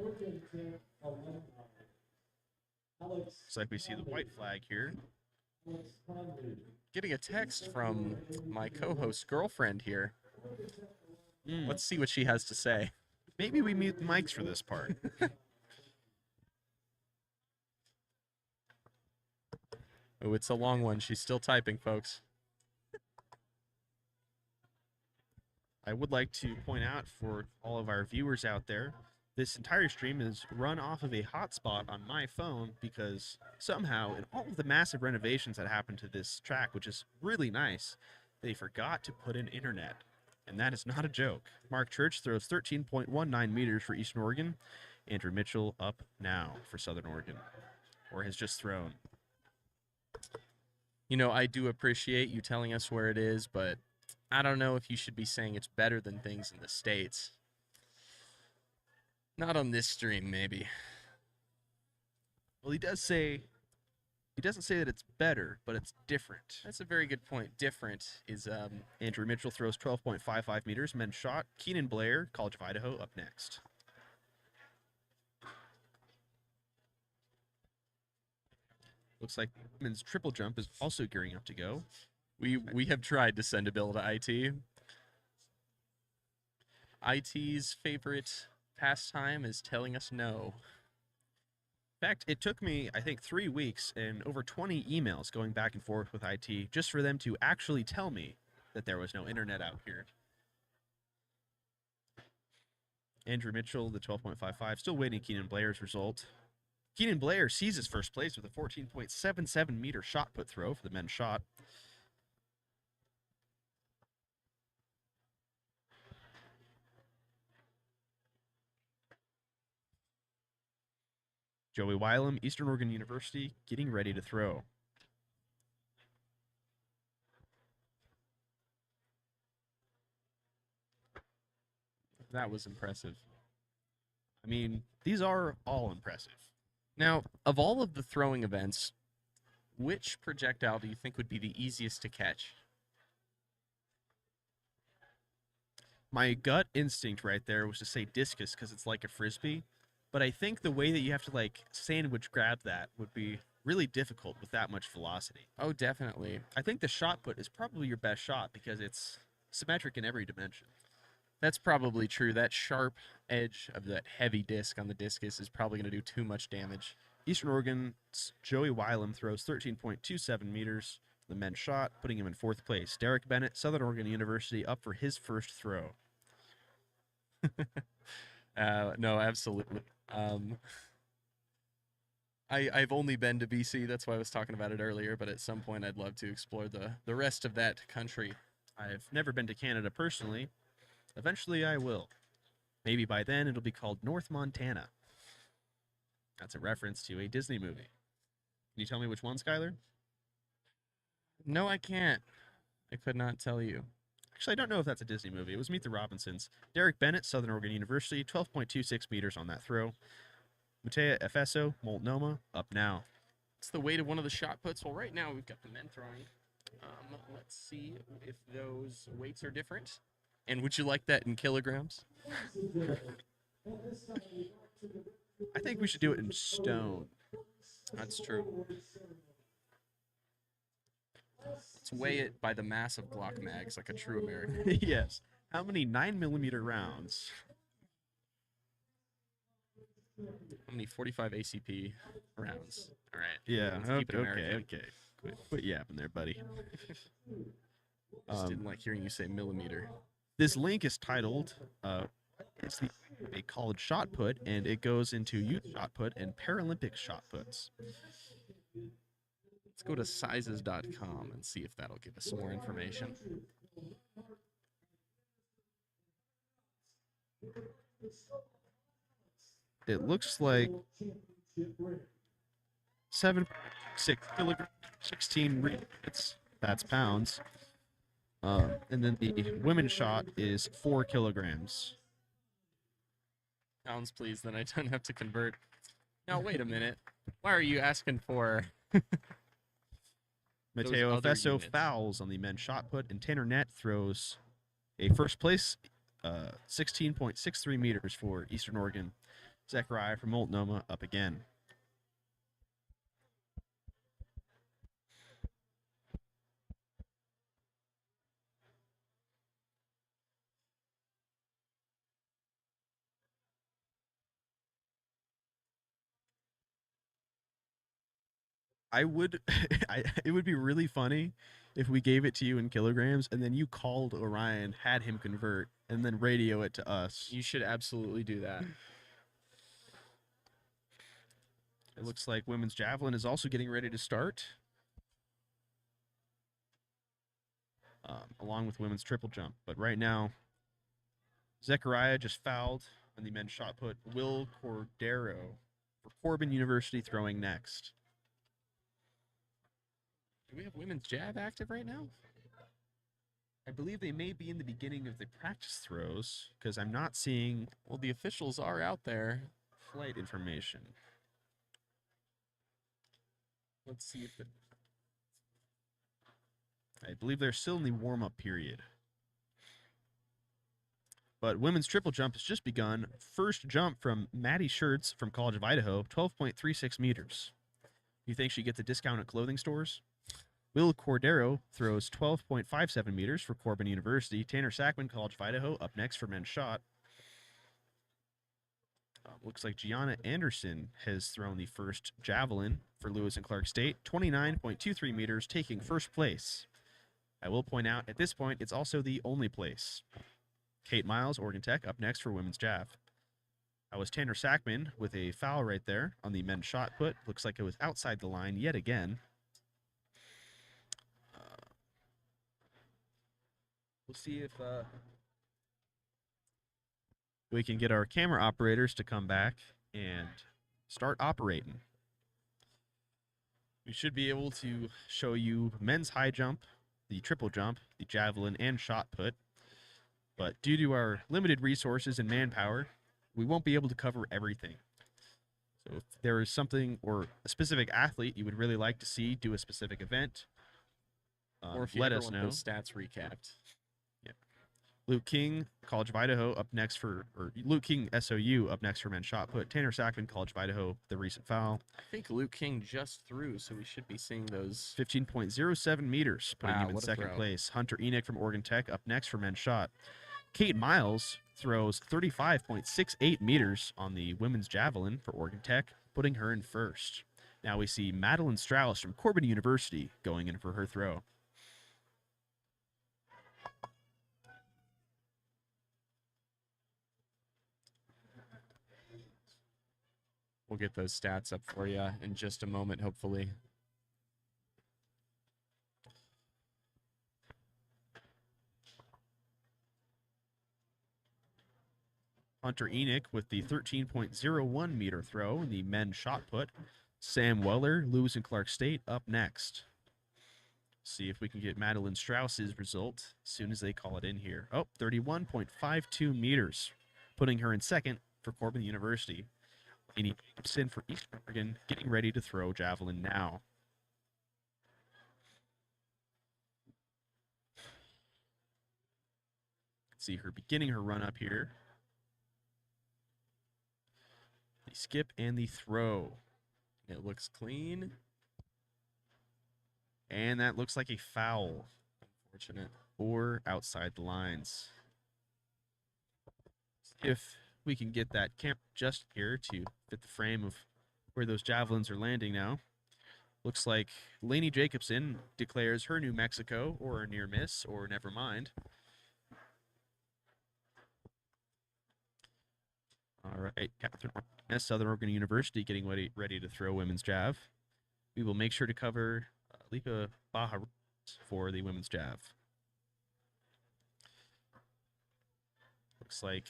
B: Looks like we see the white flag here.
A: Getting a text from my co-host girlfriend here. Let's see what she has to say.
B: Maybe we mute the mics for this part.
A: Oh, it's a long one. She's still typing, folks.
B: I would like to point out for all of our viewers out there, this entire stream is run off of a hotspot on my phone because somehow, in all of the massive renovations that happened to this track, which is really nice, they forgot to put in internet. And that is not a joke. Mark Church throws 13.19 meters for Eastern Oregon. Andrew Mitchell up now for Southern Oregon, or has just thrown.
A: You know, I do appreciate you telling us where it is, but I don't know if you should be saying it's better than things in the States. Not on this stream, maybe.
B: Well, he doesn't say that it's better, but it's different.
A: That's a very good point. Different is
B: Andrew Mitchell throws 12.55 meters, men's shot. Keenan Blair, College of Idaho, up next. Looks like men's triple jump is also gearing up to go.
A: we have tried to send a bill to IT. IT's favorite pastime is telling us no.
B: In fact, it took me, I think, 3 weeks and over 20 emails going back and forth with IT just for them to actually tell me that there was no internet out here. Andrew Mitchell, the 12.55, still waiting Keenan Blair's result. Keenan Blair seizes first place with a 14.77 meter shot put throw for the men's shot. Joey Wylam, Eastern Oregon University, getting ready to throw.
A: That was impressive.
B: I mean, these are all impressive.
A: Now, of all of the throwing events, which projectile do you think would be the easiest to catch?
B: My gut instinct right there was to say discus because it's like a frisbee, but I think the way that you have to like sandwich grab that would be really difficult with that much velocity.
A: Oh, definitely.
B: I think the shot put is probably your best shot because it's symmetric in every dimension.
A: That's probably true. That sharp edge of that heavy disc on the discus is probably going to do too much damage.
B: Eastern Oregon's Joey Wylam throws 13.27 meters. The men's shot, putting him in 4th place. Derek Bennett, Southern Oregon University, up for his first throw.
A: No, absolutely. I've only been to BC. That's why I was talking about it earlier. But at some point, I'd love to explore the rest of that country.
B: I've never been to Canada personally. Eventually, I will. Maybe by then, it'll be called North Montana. That's a reference to a Disney movie. Can you tell me which one, Skylar?
A: No, I can't. I could not tell you.
B: Actually, I don't know if that's a Disney movie. It was Meet the Robinsons. Derek Bennett, Southern Oregon University, 12.26 meters on that throw. Matea Efeso, Multnomah, up now.
A: It's the weight of one of the shot puts. Well, right now we've got the men throwing. Let's see if those weights are different. And would you like that in kilograms?
B: I think we should do it in stone.
A: That's true. Let's weigh it by the mass of Glock mags like a true American.
B: Yes. How many 9mm rounds?
A: How many 45 ACP rounds? All right.
B: Yeah.
A: Let's keep it
B: Okay.
A: American.
B: Okay. Quit yapping there, buddy.
A: Just didn't like hearing you say millimeter.
B: This link is titled, it's a college shot put, and it goes into youth shot put and Paralympic shot puts.
A: Let's go to sizes.com and see if that'll give us some more information.
B: It looks like 7.6 kilograms, 16 repeats. That's pounds. And then the women's shot is 4 kilograms.
A: Pounds, please, then I don't have to convert. Now, wait a minute. Why are you asking for...
B: Mateo
A: other
B: Efeso
A: units?
B: fouls on the men's shot put, and Tanner Nett throws a first place 16.63 meters for Eastern Oregon. Zechariah from Multnomah up again. I would, it would be really funny if we gave it to you in kilograms and then you called Orion, had him convert, and then radio it to us.
A: You should absolutely do that.
B: It looks like women's javelin is also getting ready to start, along with women's triple jump. But right now, Zechariah just fouled on the men's shot put. Will Cordero for Corbin University throwing next.
A: Do we have women's jab active right now?
B: I believe they may be in the beginning of the practice throws because I'm not seeing
A: Well, the officials are out there.
B: flight information.
A: Let's see if it.
B: I believe they're still in the warm-up period. But women's triple jump has just begun. First jump from Maddie Schertz from College of Idaho, 12.36 meters. You think she gets a discount at clothing stores? Will Cordero throws 12.57 meters for Corbin University. Tanner Sackman, College of Idaho, up next for men's shot. Looks like Gianna Anderson has thrown the first javelin for Lewis and Clark State, 29.23 meters, taking first place. I will point out, at this point, it's also the only place. Kate Miles, Oregon Tech, up next for women's jav. That was Tanner Sackman with a foul right there on the men's shot put. Looks like it was outside the line yet again. We'll see if we can get our camera operators to come back and start operating. We should be able to show you men's high jump, the triple jump, the javelin, and shot put. But due to our limited resources and manpower, we won't be able to cover everything. So if there is something or a specific athlete you would really like to see do a specific event,
A: Or if you
B: let
A: ever
B: us
A: want
B: know.
A: those stats recapped.
B: Luke King, College of Idaho, up next for, or Luke King, SOU, up next for men's shot put. Tanner Sackman, College of Idaho, the recent foul.
A: I think Luke King just threw, so we should be seeing those.
B: 15.07 meters, putting
A: Wow,
B: him in
A: what a
B: second
A: throw.
B: place. Hunter Enoch from Oregon Tech, up next for men's shot. Kate Miles throws 35.68 meters on the women's javelin for Oregon Tech, putting her in first. Now we see Madeline Strauss from Corbin University going in for her throw.
A: We'll get those stats up for you in just a moment, hopefully.
B: Hunter Enoch with the 13.01 meter throw in the men's shot put. Sam Weller, Lewis and Clark State, up next. See if we can get Madeline Strauss's result as soon as they call it in here. Oh, 31.52 meters, putting her in second for Corbin University. Amy Gibson for Eastern Oregon, getting ready to throw javelin now. See her beginning her run up here. The skip and the throw.
A: It looks clean.
B: And that looks like a foul.
A: Unfortunate.
B: Or outside the lines. If we can get that camera just here to fit the frame of where those javelins are landing now. Looks like Lainey Jacobson declares her New Mexico or a near miss or never mind. All right, Catherine Martinez, Southern Oregon University getting ready to throw women's jav. We will make sure to cover Lipa Baja for the women's jav. Looks like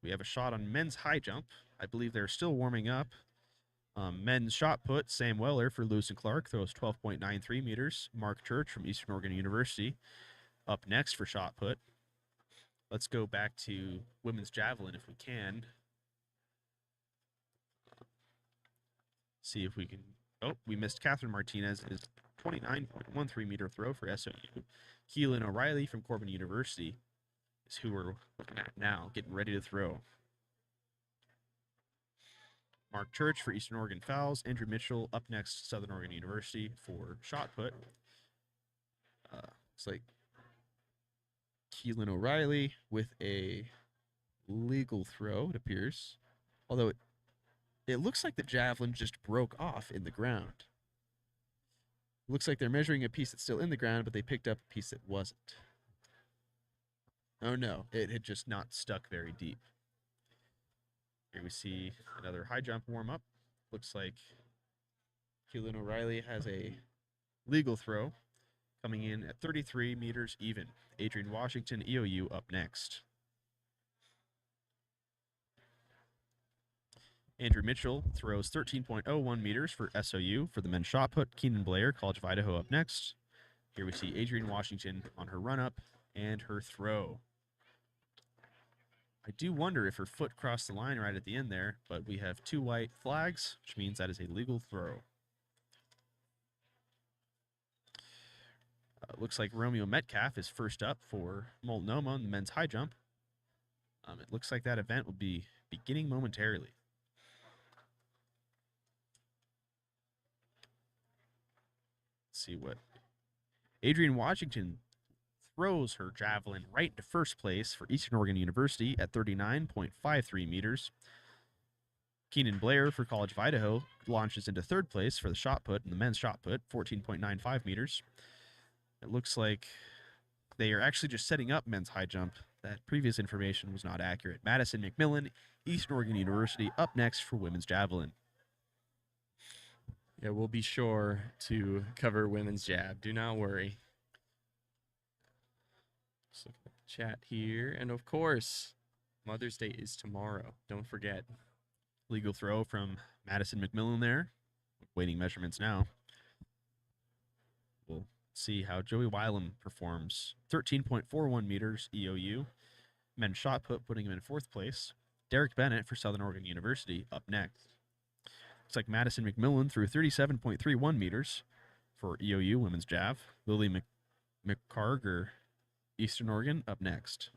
B: we have a shot on men's high jump. I believe they're still warming up. Men's shot put, Sam Weller for Lewis and Clark throws 12.93 meters. Mark Church from Eastern Oregon University up next for shot put. Let's go back to women's javelin if we can. See if we can. Oh, we missed Catherine Martinez's 29.13 meter throw for SOU. Keelan O'Reilly from Corbin University is who we're looking at now, getting ready to throw. Mark Church for Eastern Oregon fouls. Andrew Mitchell up next, Southern Oregon University for shot put. It's like Keelan O'Reilly with a legal throw, it appears. Although it looks like the javelin just broke off in the ground. Looks like they're measuring a piece that's still in the ground, but they picked up a piece that wasn't. Oh no, it had just not stuck very deep. Here we see another high jump warm up. Looks like Keelan O'Reilly has a legal throw coming in at 33 meters even. Adrian Washington, EOU, up next. Andrew Mitchell throws 13.01 meters for SOU for the men's shot put. Keenan Blair, College of Idaho, up next. Here we see Adrian Washington on her run up and her throw. I do wonder if her foot crossed the line right at the end there, but we have 2 white flags, which means that is a legal throw. Looks like Romeo Metcalf is first up for Multnomah in the men's high jump. It looks like that event will be beginning momentarily. Let's see what Adrian Washington throws her javelin right into first place for Eastern Oregon University at 39.53 meters. Keenan Blair for College of Idaho launches into third place for the shot put in the men's shot put, 14.95 meters. It looks like they are actually just setting up men's high jump. That previous information was not accurate. Madison McMillan, Eastern Oregon University, up next for women's javelin.
A: Yeah, we'll be sure to cover women's jab. Do not worry. Just look at the chat here. And of course, Mother's Day is tomorrow. Don't forget.
B: Legal throw from Madison McMillan there. Waiting measurements now. We'll see how Joey Wylam performs. 13.41 meters EOU. Men's shot put, putting him in fourth place. Derek Bennett for Southern Oregon University up next. Looks like Madison McMillan threw 37.31 meters for EOU women's jav. Lily McCarger, Eastern Oregon, up next.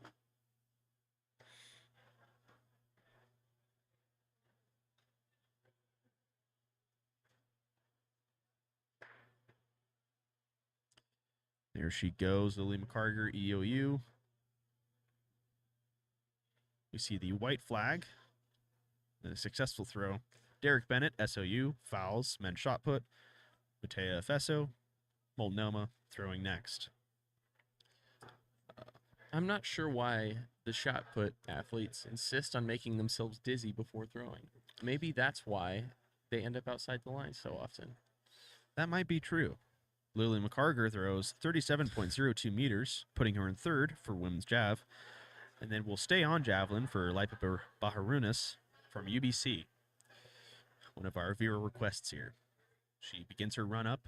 B: There she goes, Lily McCarger, EOU. We see the white flag, and a successful throw. Derek Bennett, SOU, fouls, men's shot put. Matea Fesso, Multnomah, throwing next.
A: I'm not sure why the shot put athletes insist on making themselves dizzy before throwing. Maybe that's why they end up outside the line so often.
B: That might be true. Lily McCarger throws 37.02 meters, putting her in third for women's jav. And then we'll stay on javelin for Lipa Baharunas from UBC. One of our viewer requests here. She begins her run up,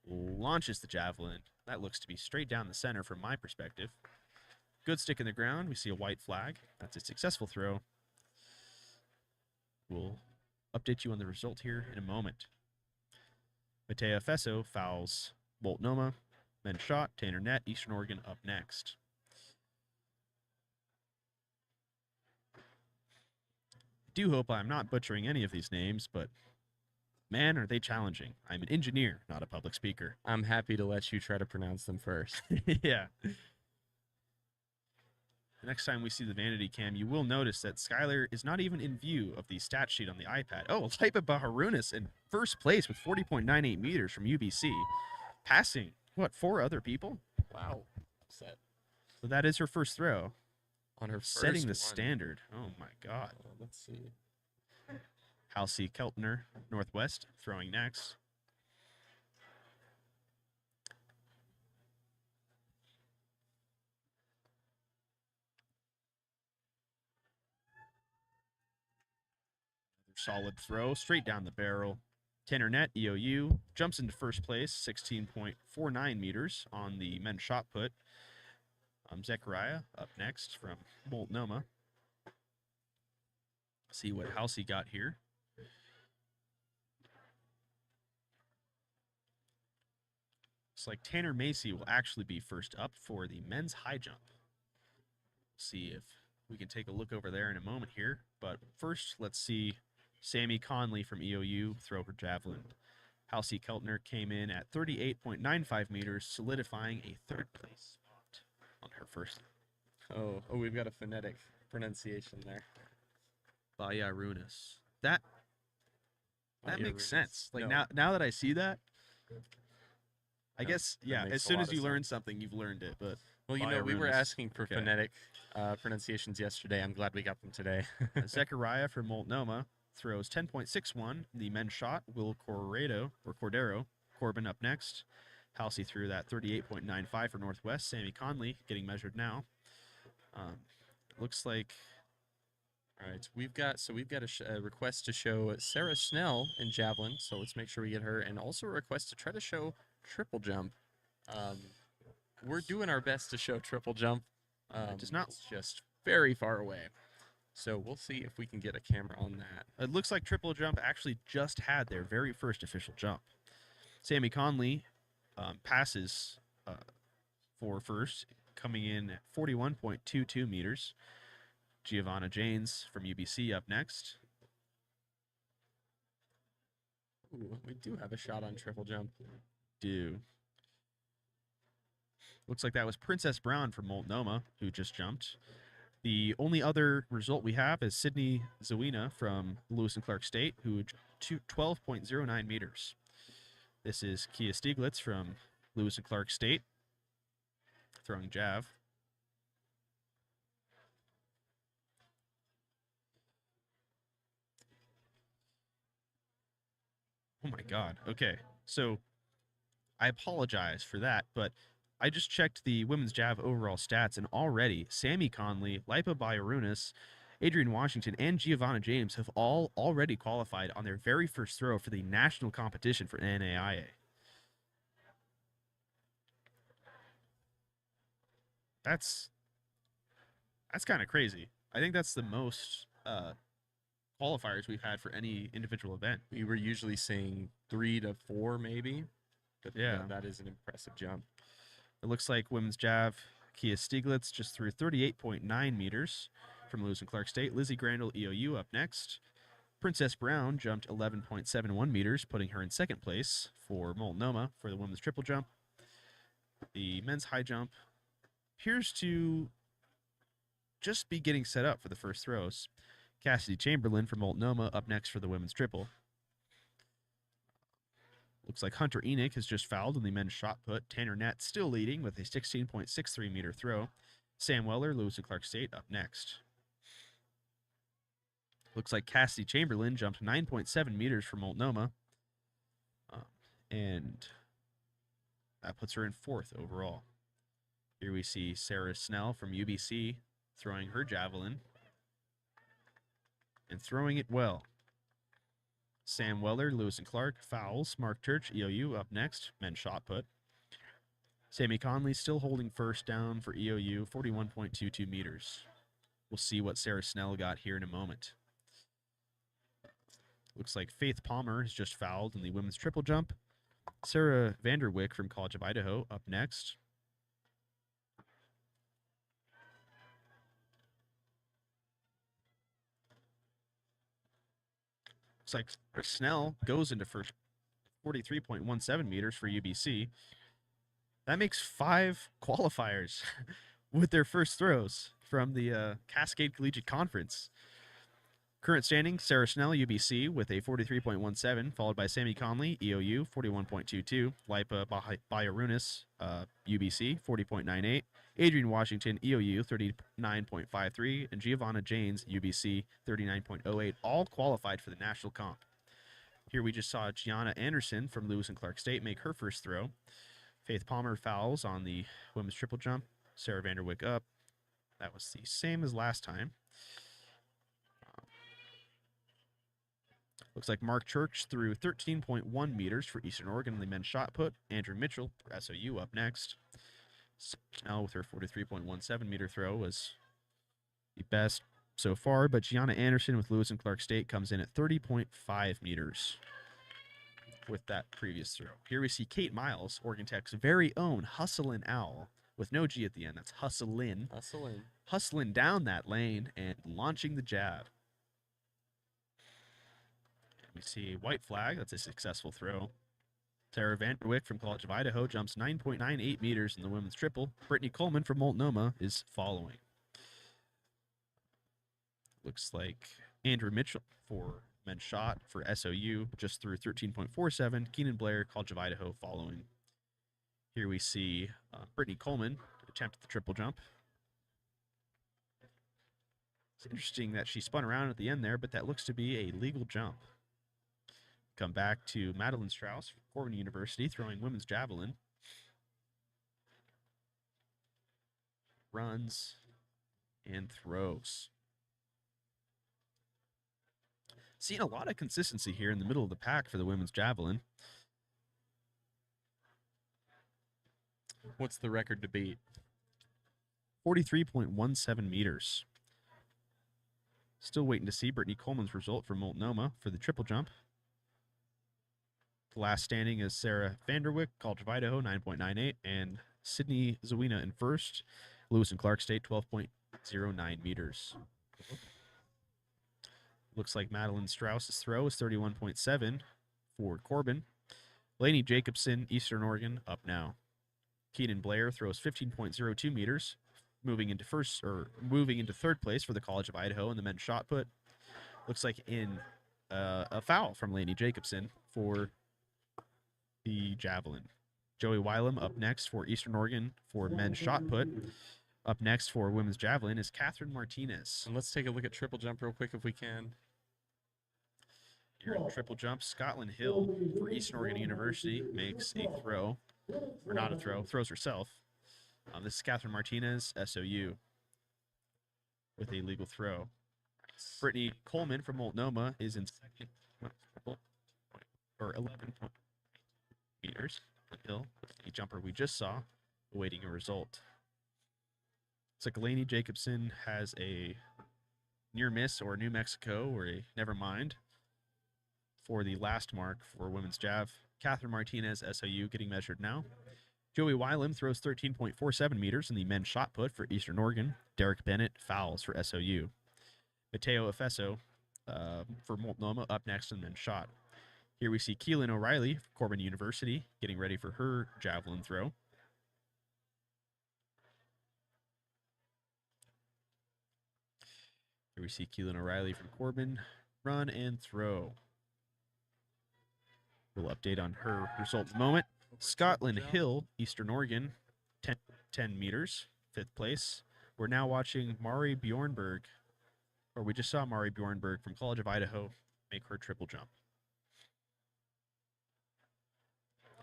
B: launches the javelin. That looks to be straight down the center from my perspective. Good stick in the ground. We see a white flag. That's a successful throw. We'll update you on the result here in a moment. Matea Fesso fouls Multnomah. Men's shot, Tanner Net, Eastern Oregon up next. I do hope I'm not butchering any of these names, but man, are they challenging. I'm an engineer, not a public speaker.
A: I'm happy to let you try to pronounce them first.
B: Yeah. The next time we see the vanity cam, you will notice that Skylar is not even in view of the stat sheet on the iPad. Oh, Lipa Baharunas in first place with 40.98 meters from UBC. Passing, what, 4 other people?
A: Wow. Set
B: So that is her first throw.
A: on her first
B: Setting the
A: one.
B: standard. Oh my God.
A: Let's see.
B: Halsey Keltner, Northwest, throwing next. Solid throw, straight down the barrel. Tanner Net, EOU, jumps into first place, 16.49 meters on the men's shot put. Zechariah up next from Multnomah. See what Halsey got here. Looks like Tanner Macy will actually be first up for the men's high jump. See if we can take a look over there in a moment here. But first, let's see Sammy Conley from EOU throw her javelin. Halsey Keltner came in at 38.95 meters, solidifying a third place spot on her first.
A: Oh, we've got a phonetic pronunciation there.
B: Baharunas. That makes
A: Baharunas.
B: sense. Like
A: No.
B: now that I see that, I guess,
A: that
B: yeah,
A: makes
B: as
A: a
B: soon
A: lot
B: as
A: of
B: you learn
A: sense.
B: something, you've learned it. But
A: Well, you know, we were
B: Biorunus.
A: asking for
B: Okay.
A: phonetic pronunciations yesterday. I'm glad we got them today.
B: Zechariah from Multnomah throws 10.61. The men's shot, Will Cordero, Corbin up next. Halsey threw that 38.95 for Northwest. Sammy Conley getting measured now. Looks like
A: All right, we've got a request to show Sarah Snell in javelin, so let's make sure we get her, and also a request to try to show triple jump. We're doing our best to show triple jump.
B: It does not.
A: It's just very far away, so we'll see if we can get a camera on that.
B: It looks like triple jump actually just had their very first official jump. Sammy Conley passes for first, coming in at 41.22 meters. Giovanna Janes from UBC up next.
A: Ooh, we do have a shot on triple jump.
B: Looks like that was Princess Brown from Multnomah, who just jumped. The only other result we have is Sydney Zawina from Lewis and Clark State, who jumped 12.09 meters. This is Kia Stieglitz from Lewis and Clark State, throwing jav. Oh my God. Okay. So I apologize for that, but I just checked the women's jav overall stats, and already Sammy Conley, Lipa Biorunus, Adrian Washington, and Giovanna James have all already qualified on their very first throw for the national competition for NAIA. That's kind of crazy. I think that's the most qualifiers we've had for any individual event.
A: We were usually seeing 3 to 4 maybe, but
B: Yeah.
A: that is an impressive jump.
B: It looks like women's jav, Kia Stieglitz just threw 38.9 meters from Lewis and Clark State. Lizzie Grandel, EOU, up next. Princess Brown jumped 11.71 meters, putting her in second place for Multnomah for the women's triple jump. The men's high jump appears to just be getting set up for the first throws. Cassidy Chamberlain from Multnomah up next for the women's triple. Looks like Hunter Enoch has just fouled in the men's shot put. Tanner Nett still leading with a 16.63 meter throw. Sam Weller, Lewis and Clark State, up next. Looks like Cassidy Chamberlain jumped 9.7 meters from Multnomah. And that puts her in fourth overall. Here we see Sarah Snell from UBC throwing her javelin and throwing it well. Sam Weller, Lewis and Clark, fouls. Mark Church, EOU, up next. Men's shot put. Sammy Conley still holding first down for EOU, 41.22 meters. We'll see what Sarah Snell got here in a moment. Looks like Faith Palmer has just fouled in the women's triple jump. Sarah Vanderwick from College of Idaho up next. Looks like Snell goes into first, 43.17 meters for UBC. That makes 5 qualifiers with their first throws from the Cascade Collegiate Conference. Current standing, Sarah Snell, UBC, with a 43.17, followed by Sammy Conley, EOU, 41.22, Lipa Biorunus, UBC, 40.98, Adrian Washington, EOU, 39.53, and Giovanna Janes, UBC, 39.08, all qualified for the national comp. Here we just saw Gianna Anderson from Lewis and Clark State make her first throw. Faith Palmer fouls on the women's triple jump. Sarah Vanderwick up. That was the same as last time. Looks like Mark Church threw 13.1 meters for Eastern Oregon in the men's shot put. Andrew Mitchell for SOU up next. Snell with her 43.17 meter throw was the best so far, but Gianna Anderson with Lewis and Clark State comes in at 30.5 meters with that previous throw. Here we see Kate Miles, Oregon Tech's very own Hustlin' Owl, with no G at the end. That's Hustlin'. Hustling down that lane and launching the jab. We see white flag. That's a successful throw. Sarah Vanderwick from College of Idaho jumps 9.98 meters in the women's triple. Brittany Coleman from Multnomah is following. Looks like Andrew Mitchell for men's shot for SOU just threw 13.47. Keenan Blair, College of Idaho, following. Here we see Brittany Coleman attempt the triple jump. It's interesting that she spun around at the end there, but that looks to be a legal jump. Come back to Madeline Strauss from Corbin University throwing women's javelin. Runs and throws. Seeing a lot of consistency here in the middle of the pack for the women's javelin.
A: What's the record to beat?
B: 43.17 meters. Still waiting to see Brittany Coleman's result for Multnomah for the triple jump. The last standing is Sarah Vanderwick, College of Idaho, 9.98, and Sydney Zawina in first. Lewis and Clark State, 12.09 meters. Looks like Madeline Strauss's throw is 31.7 for Corbin. Lainey Jacobson, Eastern Oregon, up now. Keenan Blair throws 15.02 meters, moving into third place for the College of Idaho in the men's shot put. Looks like in a foul from Lainey Jacobson for the javelin. Joey Wylam up next for Eastern Oregon for men's shot put. Up next for women's javelin is Catherine Martinez.
A: And let's take a look at triple jump real quick if we can.
B: Here in triple jump, Scotland Hill for Eastern Oregon University makes a throw, or not a throw, throws herself. This is Catherine Martinez, SOU, with a legal throw. Brittany Coleman from Multnomah is in second, or 11 meters. Hill, the jumper we just saw, awaiting a result. It's like Lainey Jacobson has a near miss or New Mexico or a never mind for the last mark for women's jav. Catherine Martinez, SOU, getting measured now. Joey Wylam throws 13.47 meters in the men's shot put for Eastern Oregon. Derek Bennett fouls for SOU. Mateo Efeso for Multnomah up next in men's shot. Here we see Keelan O'Reilly from Corbin University getting ready for her javelin throw. Here we see Keelan O'Reilly from Corbin run and throw. We'll update on her result in a moment. Scotland Hill, Eastern Oregon, 10 meters, 5th place. We're now watching Mari Bjornberg, or we just saw Mari Bjornberg from College of Idaho make her triple jump.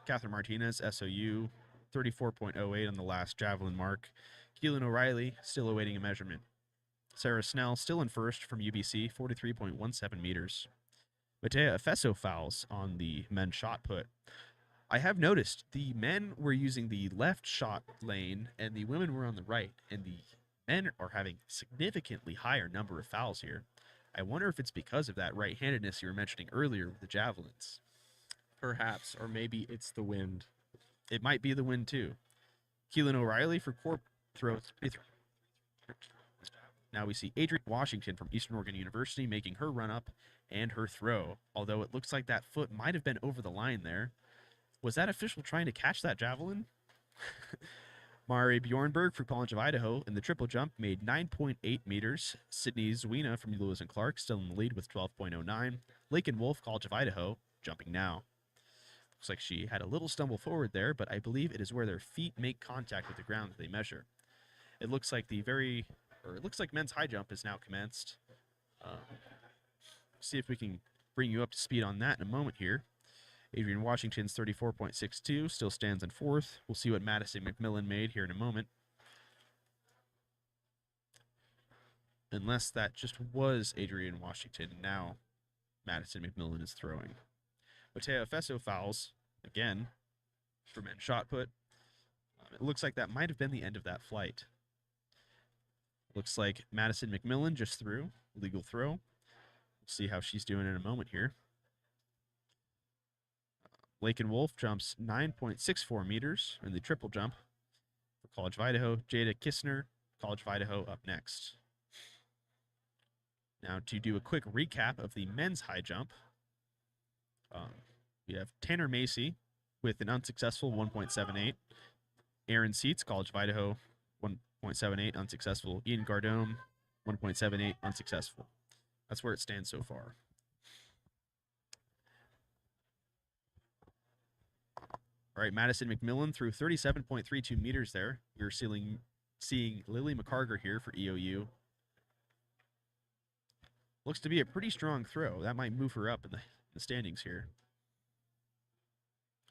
B: Catherine Martinez, SOU, 34.08 on the last javelin mark. Keelan O'Reilly still awaiting a measurement. Sarah Snell still in first from UBC, 43.17 meters. Matea Efeso fouls on the men's shot put. I have noticed the men were using the left shot lane and the women were on the right, and the men are having significantly higher number of fouls here. I wonder if it's because of that right-handedness you were mentioning earlier with the javelins.
A: Perhaps, or maybe it's the wind.
B: It might be the wind too. Keelan O'Reilly for Corp throws. Now we see Adrienne Washington from Eastern Oregon University making her run up and her throw, although it looks like that foot might have been over the line there. Was that official trying to catch that javelin? Mari Bjornberg from College of Idaho in the triple jump made 9.8 meters. Sydney Zawina from Lewis and Clark still in the lead with 12.09. Lakin Wolf, College of Idaho, jumping now. Looks like she had a little stumble forward there, but I believe it is where their feet make contact with the ground that they measure. It looks like men's high jump is now commenced. See if we can bring you up to speed on that in a moment here. Adrienne Washington's 34.62 still stands in fourth. We'll see what Madison McMillan made here in a moment. Unless that just was Adrienne Washington. Now Madison McMillan is throwing. Mateo Efeso fouls again for men's shot put. It looks like that might have been the end of that flight. Looks like Madison McMillan just threw. Legal throw. We'll see how she's doing in a moment here. Lakin Wolf jumps 9.64 meters in the triple jump for College of Idaho. Jada Kistner, College of Idaho, up next. Now to do a quick recap of the men's high jump, we have Tanner Macy with an unsuccessful 1.78. Aaron Seitz, College of Idaho, 1.78, unsuccessful. Ian Gardome, 1.78, unsuccessful. That's where it stands so far. All right, Madison McMillan threw 37.32 meters there. We're seeing Lily McCarger here for EOU. Looks to be a pretty strong throw. That might move her up in the standings here.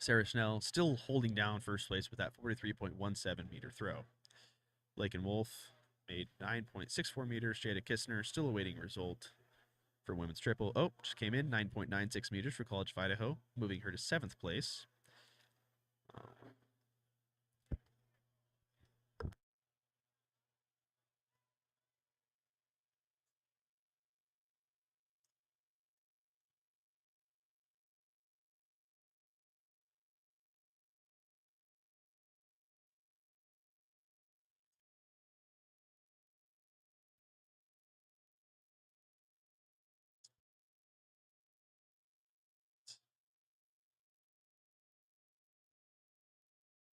B: Sarah Schnell still holding down first place with that 43.17 meter throw. Blake and Wolf made 9.64 meters. Jada Kistner still awaiting result for women's triple. Oh, just came in 9.96 meters for College of Idaho, moving her to 7th place.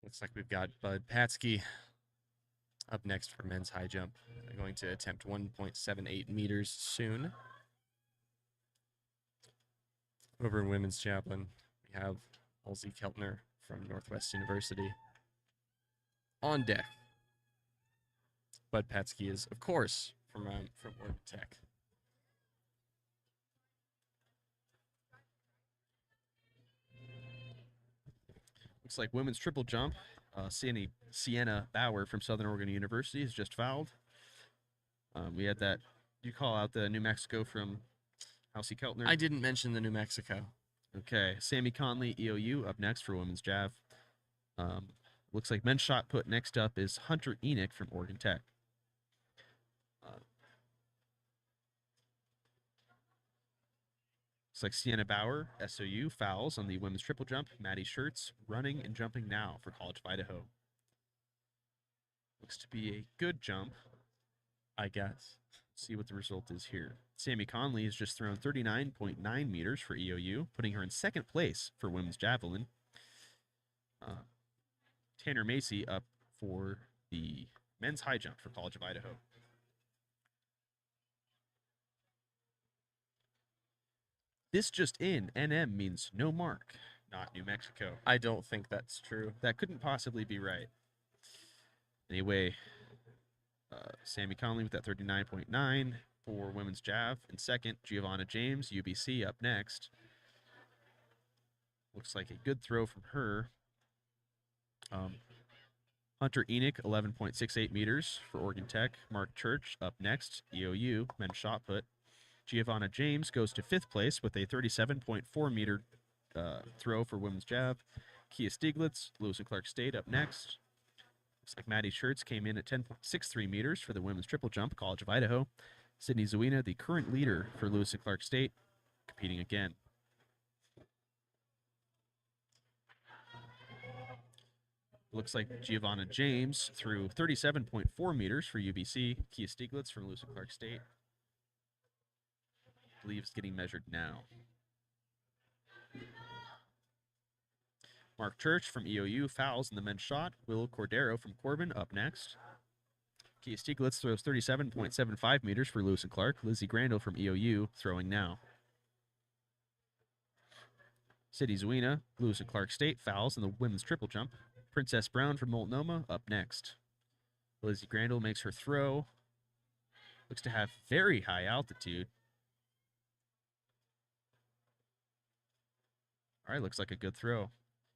A: Looks like we've got Bud Patsky up next for men's high jump. They're going to attempt 1.78 meters soon. Over in women's javelin, we have Halsey Keltner from Northwest University on deck. Bud Patsky is, of course, from Oregon Tech.
B: Looks like women's triple jump. Sienna Bauer from Southern Oregon University has just fouled. We had that. You call out the New Mexico from Halsey Keltner?
A: I didn't mention the New Mexico.
B: Okay. Sammy Conley, EOU, up next for women's jav. Looks like men's shot put next up is Hunter Enoch from Oregon Tech. Looks like Sienna Bauer, SOU, fouls on the women's triple jump. Maddie Schertz running and jumping now for College of Idaho. Looks to be a good jump,
A: I guess.
B: Let's see what the result is here. Sammy Conley has just thrown 39.9 meters for EOU, putting her in 2nd place for women's javelin. Tanner Macy up for the men's high jump for College of Idaho. This just in, NM means no mark, not New Mexico.
A: I don't think that's true.
B: That couldn't possibly be right. Anyway, Sammy Conley with that 39.9 for women's jav. In 2nd, Giovanna James, UBC, up next. Looks like a good throw from her. Hunter Enoch, 11.68 meters for Oregon Tech. Mark Church up next, EOU, men's shot put. Giovanna James goes to 5th place with a 37.4 meter throw for women's jav. Kia Stieglitz, Lewis and Clark State up next. Looks like Maddie Schertz came in at 10.63 meters for the women's triple jump, College of Idaho. Sydney Zuina, the current leader for Lewis and Clark State, competing again. Looks like Giovanna James threw 37.4 meters for UBC. Kia Stieglitz from Lewis and Clark State, I believe, is getting measured now. Mark Church from EOU fouls in the men's shot. Will Cordero from Corbin up next. Kia Stieglitz throws 37.75 meters for Lewis and Clark. Lizzie Grandel from EOU throwing now. City Zuina, Lewis and Clark State fouls in the women's triple jump. Princess Brown from Multnomah up next. Lizzie Grandel makes her throw. Looks to have very high altitude. All right, looks like a good throw.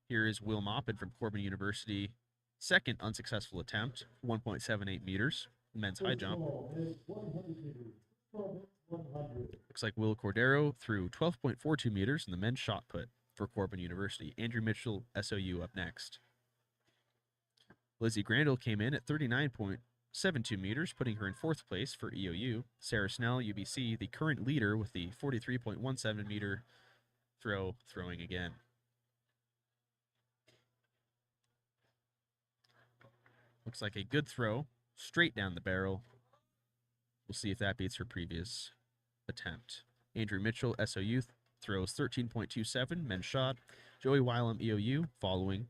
B: Here is Will Moppin from Corbin University. 2nd unsuccessful attempt, 1.78 meters, men's high jump. Looks like Will Cordero threw 12.42 meters in the men's shot put for Corbin University. Andrew Mitchell, SOU, up next. Lizzie Grandel came in at 39.72 meters, putting her in 4th place for EOU. Sarah Snell, UBC, the current leader with the 43.17 meter throw, throwing again. Looks like a good throw, straight down the barrel. We'll see if that beats her previous attempt. Andrew Mitchell, SOU, throws 13.27, men's shot. Joey Wylam, EOU, following.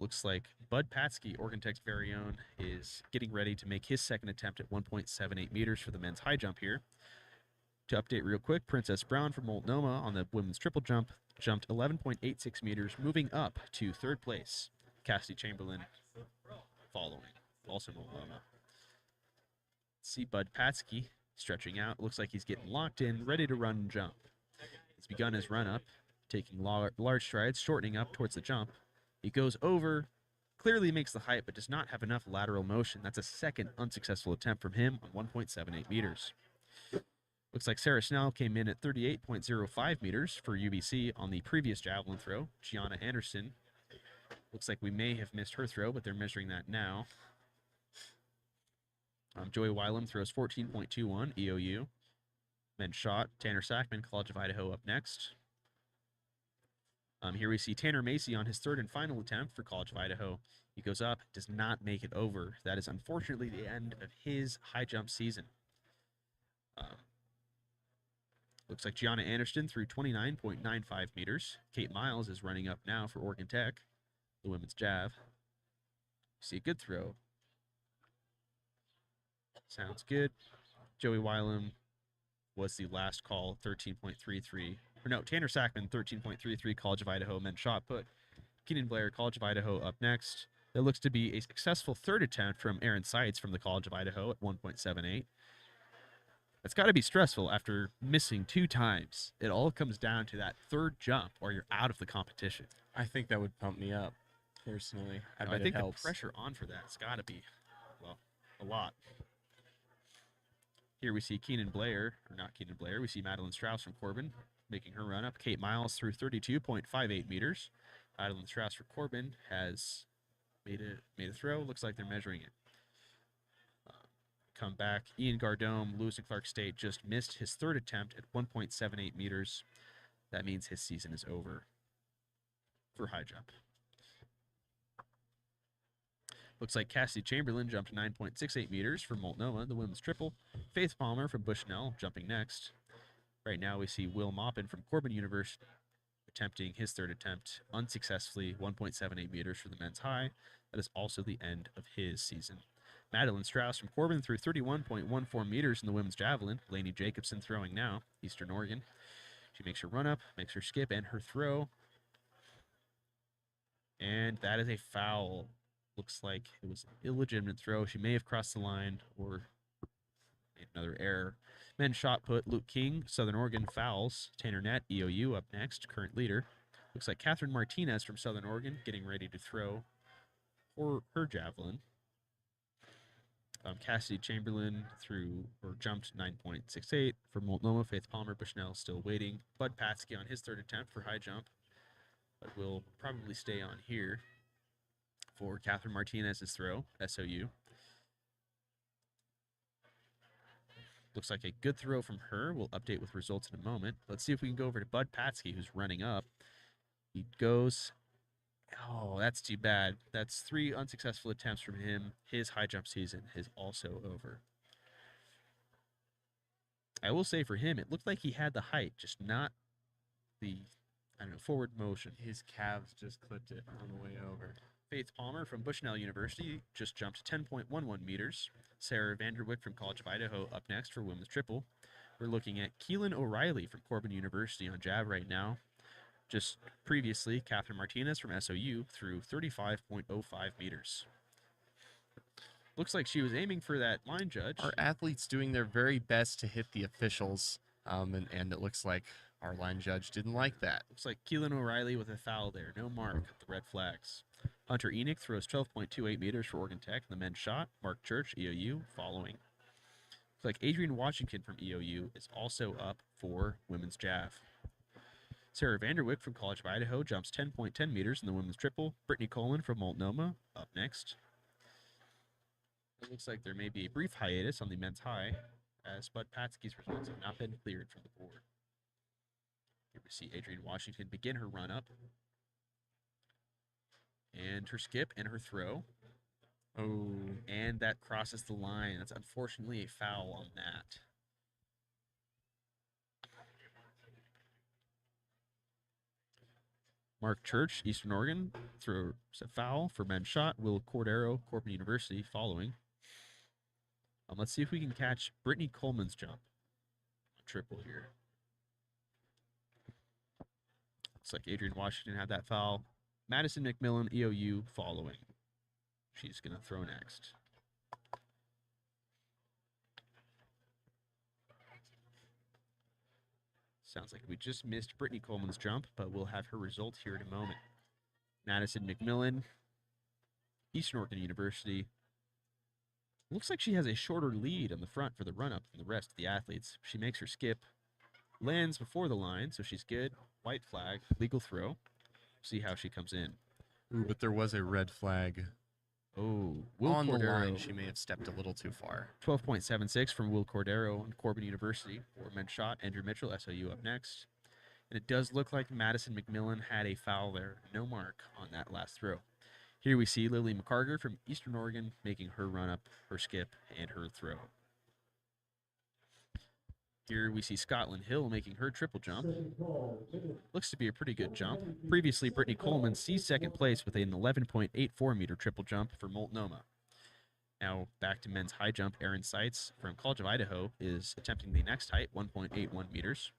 B: Looks like Bud Patsky, Oregon Tech's very own, is getting ready to make his 2nd attempt at 1.78 meters for the men's high jump here. To update real quick, Princess Brown from Multnomah on the women's triple jump jumped 11.86 meters, moving up to third place. Cassidy Chamberlain following, also Multnomah. See Bud Patsky stretching out. Looks like he's getting locked in, ready to run and jump. He's begun his run up, taking large strides, shortening up towards the jump. He goes over, clearly makes the height, but does not have enough lateral motion. That's a second unsuccessful attempt from him on 1.78 meters. Looks like Sarah Snell came in at 38.05 meters for UBC on the previous javelin throw. Gianna Anderson, looks like we may have missed her throw, but they're measuring that now. Joey Wylam throws 14.21 EOU. Men's shot, Tanner Sackman, College of Idaho up next. Here we see Tanner Macy on his third and final attempt for College of Idaho. He goes up, does not make it over. That is unfortunately the end of his high jump season. Looks like Gianna Anderson threw 29.95 meters. Kate Miles is running up now for Oregon Tech, the women's jav. See a good throw. Sounds good. Joey Wylam was the last call, 13.33. Or no, Tanner Sackman, 13.33, College of Idaho men's shot put. Keenan Blair, College of Idaho up next. There looks to be a successful third attempt from Aaron Seitz from the College of Idaho at 1.78. That's got to be stressful after missing 2 times. It all comes down to that third jump or you're out of the competition.
A: I think that would pump me up, personally. I bet
B: think
A: it helps.
B: the pressure on for that's got to be, well, a lot. Here we see Keenan Blair, or not Keenan Blair, we see Madeline Strauss from Corbin making her run up. Kate Miles through 32.58 meters. Madeline Strauss for Corbin has made a throw. Looks like they're measuring it. Come back. Ian Gardome, Lewis and Clark State, just missed his third attempt at 1.78 meters. That means his season is over for high jump. Looks like Cassidy Chamberlain jumped 9.68 meters for Multnomah, the women's triple. Faith Palmer from Bushnell jumping next. Right now we see Will Maupin from Corbin University attempting his third attempt unsuccessfully, 1.78 meters for the men's high. That is also the end of his season. Madeline Strauss from Corbin threw 31.14 meters in the women's javelin. Lainey Jacobson throwing now, Eastern Oregon. She makes her run up, makes her skip, and her throw. And that is a foul. Looks like it was an illegitimate throw. She may have crossed the line or made another error. Men's shot put, Luke King, Southern Oregon fouls. Tanner Nett, EOU up next, current leader. Looks like Catherine Martinez from Southern Oregon getting ready to throw her javelin. Cassidy Chamberlain jumped 9.68 for Multnomah. Faith Palmer, Bushnell still waiting. Bud Patsky on his third attempt for high jump, but will probably stay on here for Catherine Martinez's throw, SOU. Looks like a good throw from her. We'll update with results in a moment. Let's see if we can go over to Bud Patsky, who's running up. He goes... Oh, that's too bad. That's 3 unsuccessful attempts from him. His high jump season is also over. I will say for him, it looked like he had the height, just not the, forward motion.
A: His calves just clipped it on the way over.
B: Faith Palmer from Bushnell University just jumped 10.11 meters. Sarah Vanderwick from College of Idaho up next for women's triple. We're looking at Keelan O'Reilly from Corbin University on jav right now. Just previously, Catherine Martinez from SOU threw 35.05 meters. Looks like she was aiming for that line judge.
A: Our athletes doing their very best to hit the officials, and it looks like our line judge didn't like that.
B: Looks like Keelan O'Reilly with a foul there. No mark. The red flags. Hunter Enoch throws 12.28 meters for Oregon Tech. The men's shot. Mark Church, EOU, following. Looks like Adrian Washington from EOU is also up for women's jav. Sarah Vanderwick from College of Idaho jumps 10.10 meters in the women's triple. Brittany Coleman from Multnomah up next. It looks like there may be a brief hiatus on the men's high as Bud Patsky's results have not been cleared from the board. Here we see Adrian Washington begin her run up. And her skip and her throw. Oh, and that crosses the line. That's unfortunately a foul on that. Mark Church, Eastern Oregon, throws a foul for men's shot. Will Cordero, Corbin University, following. Let's see if we can catch Brittany Coleman's jump. triple here. Looks like Adrian Washington had that foul. Madison McMillan, EOU, following. She's going to throw next. Sounds like we just missed Brittany Coleman's jump, but we'll have her result here in a moment. Madison McMillan, Eastern Oregon University. Looks like she has a shorter lead on the front for the run-up than the rest of the athletes. She makes her skip, lands before the line, so she's good. White flag, legal throw. See how she comes in.
A: Ooh, but there was a red flag
B: Oh, Will
A: on the
B: Cordero.
A: line. She may have stepped a little too far.
B: 12.76 from Will Cordero and Corbin University for men's shot. Andrew Mitchell, SOU, up next. And it does look like Madison McMillan had a foul there. No mark on that last throw. Here we see Lily McCarger from Eastern Oregon making her run up, her skip, and her throw. Here we see Scotland Hill making her triple jump. Looks to be a pretty good jump. Previously, Brittany Coleman sees second place with an 11.84 meter triple jump for Multnomah. Now back to men's high jump. Aaron Seitz from College of Idaho is attempting the next height, 1.81 meters.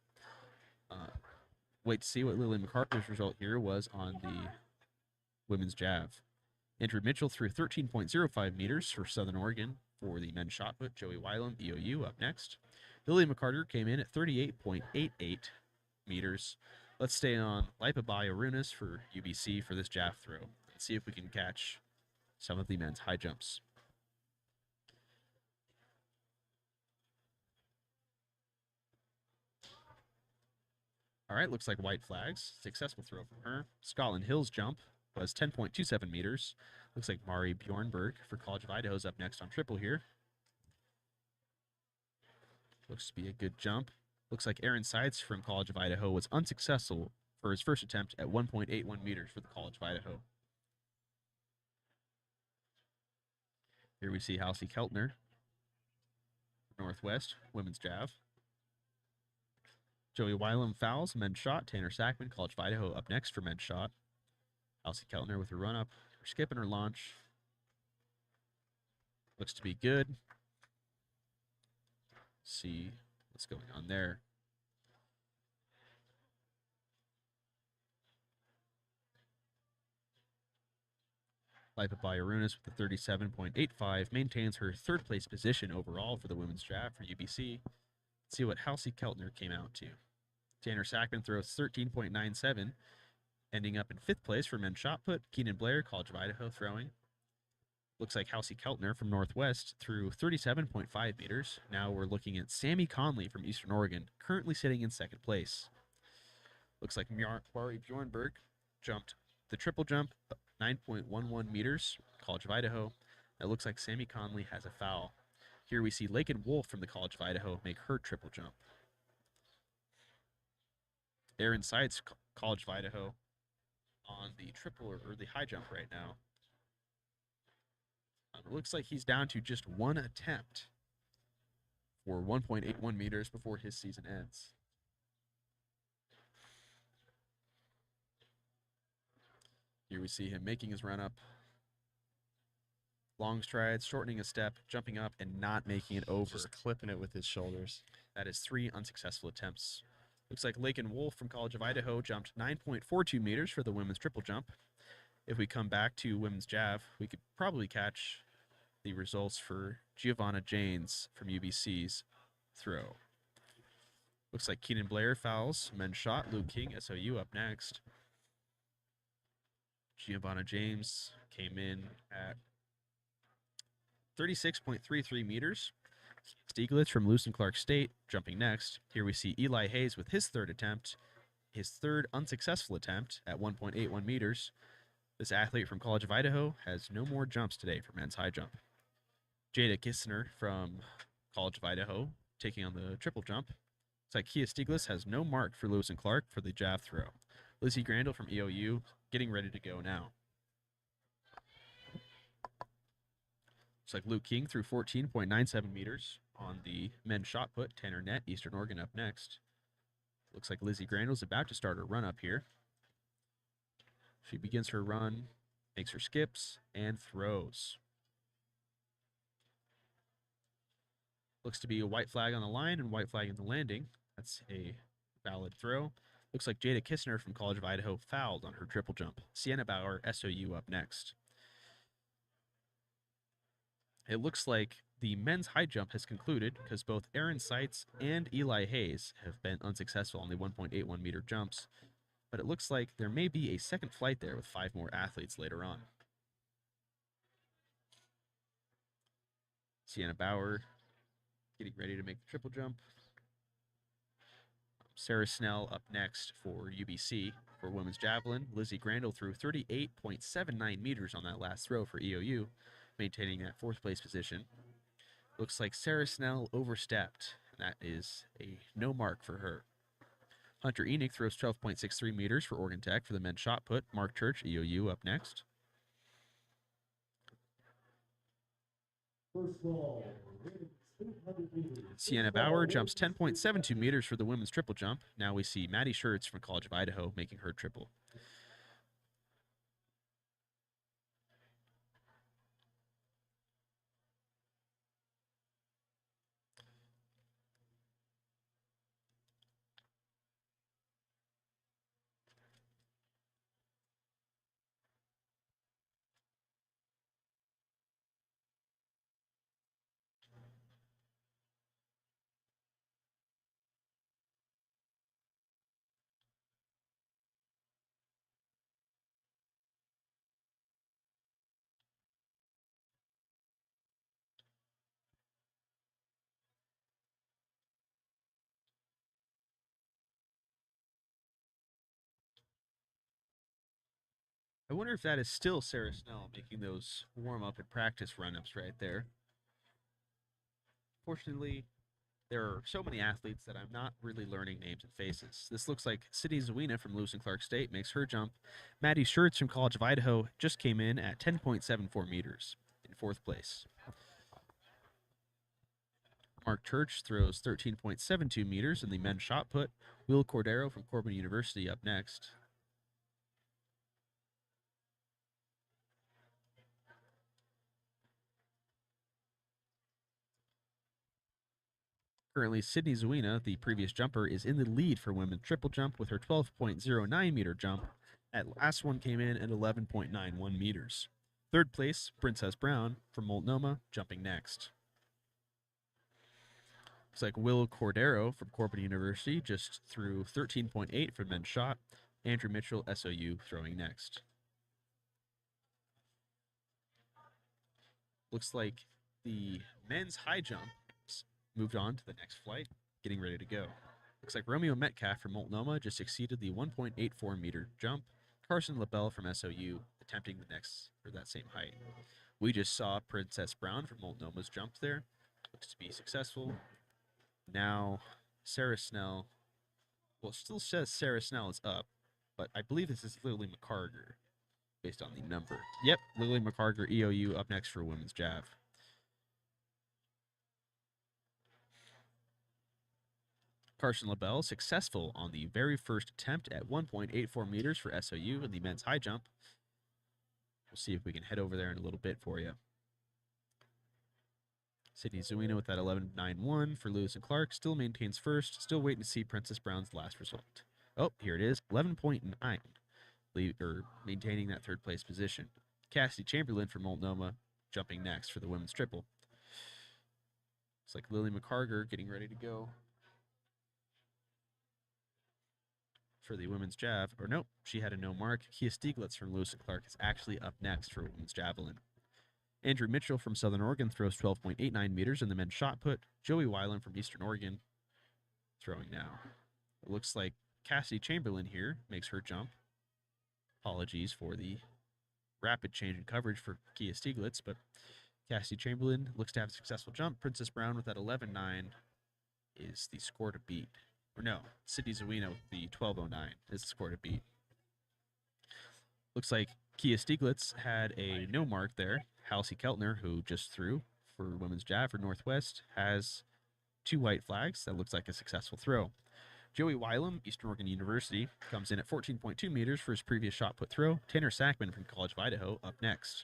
B: Wait to see what Lily McCarthy's result here was on the women's jav. Andrew Mitchell threw 13.05 meters for Southern Oregon for the men's shot put. Joey Wylam, EOU, up next. Lily McCarter came in at 38.88 meters. Let's stay on Lipabai Arunas for UBC for this jav throw and see if we can catch some of the men's high jumps. All right, looks like white flags. Successful throw from her. Scotland Hill's jump was 10.27 meters. Looks like Mari Bjornberg for College of Idaho's up next on triple here. Looks to be a good jump. Looks like Aaron Seitz from College of Idaho was unsuccessful for his first attempt at 1.81 meters for the College of Idaho. Here we see Halsey Keltner, Northwest, women's jav. Joey Wylam fouls, men's shot. Tanner Sackman, College of Idaho, up next for men's shot. Halsey Keltner with her run-up, her skip and her launch. Looks to be good. See what's going on there. Lipabai Arunas with the 37.85 maintains her third place position overall for the women's draft for UBC. Let's see what Halsey Keltner came out to. Tanner Sackman throws 13.97, ending up in fifth place for men's shot put. Keenan Blair, College of Idaho, throwing. Looks like Halsey Keltner from Northwest threw 37.5 meters. Now we're looking at Sammy Conley from Eastern Oregon, currently sitting in second place. Looks like Mari Bjornberg jumped the triple jump, 9.11 meters, College of Idaho. It looks like Sammy Conley has a foul. Here we see Lakin Wolf from the College of Idaho make her triple jump. Aaron Seitz, College of Idaho, on the triple or the high jump right now. It looks like he's down to just one attempt for 1.81 meters before his season ends. Here we see him making his run up. Long strides, shortening a step, jumping up, and not making it over.
A: Just clipping it with his shoulders.
B: That is 3 unsuccessful attempts. Looks like Lakin Wolf from College of Idaho jumped 9.42 meters for the women's triple jump. If we come back to women's jav, we could probably catch the results for Giovanna Janes from UBC's throw. Looks like Keenan Blair fouls, men's shot. Luke King, SOU, up next. Giovanna James came in at 36.33 meters. Stieglitz from Lewis and Clark State jumping next. Here we see Eli Hayes with his third attempt, his third unsuccessful attempt at 1.81 meters. This athlete from College of Idaho has no more jumps today for men's high jump. Jada Kistner from College of Idaho taking on the triple jump. It's like Kia Stieglitz has no mark for Lewis and Clark for the jav throw. Lizzie Grandel from EOU getting ready to go now. Looks like Luke King threw 14.97 meters on the men's shot put. Tanner Nett, Eastern Oregon, up next. Looks like Lizzie Grandel's about to start her run up here. She begins her run, makes her skips, and throws. Looks to be a white flag on the line and white flag in the landing. That's a valid throw. Looks like Jada Kissner from College of Idaho fouled on her triple jump. Sienna Bauer, SOU, up next. It looks like the men's high jump has concluded because both Aaron Seitz and Eli Hayes have been unsuccessful on the 1.81 meter jumps. But it looks like there may be a second flight there with 5 more athletes later on. Sienna Bauer getting ready to make the triple jump. Sarah Snell up next for UBC. For women's javelin, Lizzie Grandel threw 38.79 meters on that last throw for EOU, maintaining that 4th place position. Looks like Sarah Snell overstepped. That is a no mark for her. Hunter Enoch throws 12.63 meters for Oregon Tech for the men's shot put. Mark Church, EOU, up next.
C: First ball. 800 meters.
B: Sienna Bauer jumps 10.72 meters for the women's triple jump. Now we see Maddie Schertz from College of Idaho making her triple. I wonder if that is still Sarah Snell making those warm-up and practice run-ups right there. Fortunately, there are so many athletes that I'm not really learning names and faces. This looks like Sydney Zawina from Lewis and Clark State makes her jump. Maddie Schertz from College of Idaho just came in at 10.74 meters in 4th place. Mark Church throws 13.72 meters in the men's shot put. Will Cordero from Corbin University up next. Currently, Sydney Zawina, the previous jumper, is in the lead for women's triple jump with her 12.09 meter jump. That last one came in at 11.91 meters. 3rd place, Princess Brown from Multnomah, jumping next. Looks like Will Cordero from Corbin University just threw 13.8 for men's shot. Andrew Mitchell, SOU, throwing next. Looks like the men's high jump moved on to the next flight, getting ready to go. Looks like Romeo Metcalf from Multnomah just exceeded the 1.84 meter jump. Carson LaBelle from SOU attempting the next, or that same height. We just saw Princess Brown from Multnomah's jump there. Looks to be successful. Now, Sarah Snell, well, it still says Sarah Snell is up, but I believe this is Lily McCarger based on the number. Yep, Lily McCarger, EOU, up next for women's jav. Carson LaBelle successful on the very first attempt at 1.84 meters for SOU in the men's high jump. We'll see if we can head over there in a little bit for you. Sydney Zawina with that 11.91 for Lewis and Clark. Still maintains first. Still waiting to see Princess Brown's last result. Oh, here it is. 11.9. Maintaining that 3rd place position. Cassidy Chamberlain from Multnomah jumping next for the women's triple. Looks like Lily McCarger getting ready to go for the women's jav. Or nope, she had a no mark. Kia Stieglitz from Lewis and Clark is actually up next for women's javelin. Andrew Mitchell from Southern Oregon throws 12.89 meters in the men's shot put. Joey Weiland from Eastern Oregon throwing now. It looks like Cassidy Chamberlain here makes her jump. Apologies for the rapid change in coverage for Kia Stieglitz, but Cassidy Chamberlain looks to have a successful jump. Princess Brown with that 11.9 is the score to beat. Or no, Sydney Zawina with the 12.09 is the score to beat. Looks like Kia Stieglitz had a no mark there. Halsey Keltner, who just threw for women's jav for Northwest, has 2 white flags. That looks like a successful throw. Joey Weilam, Eastern Oregon University, comes in at 14.2 meters for his previous shot put throw. Tanner Sackman from College of Idaho up next.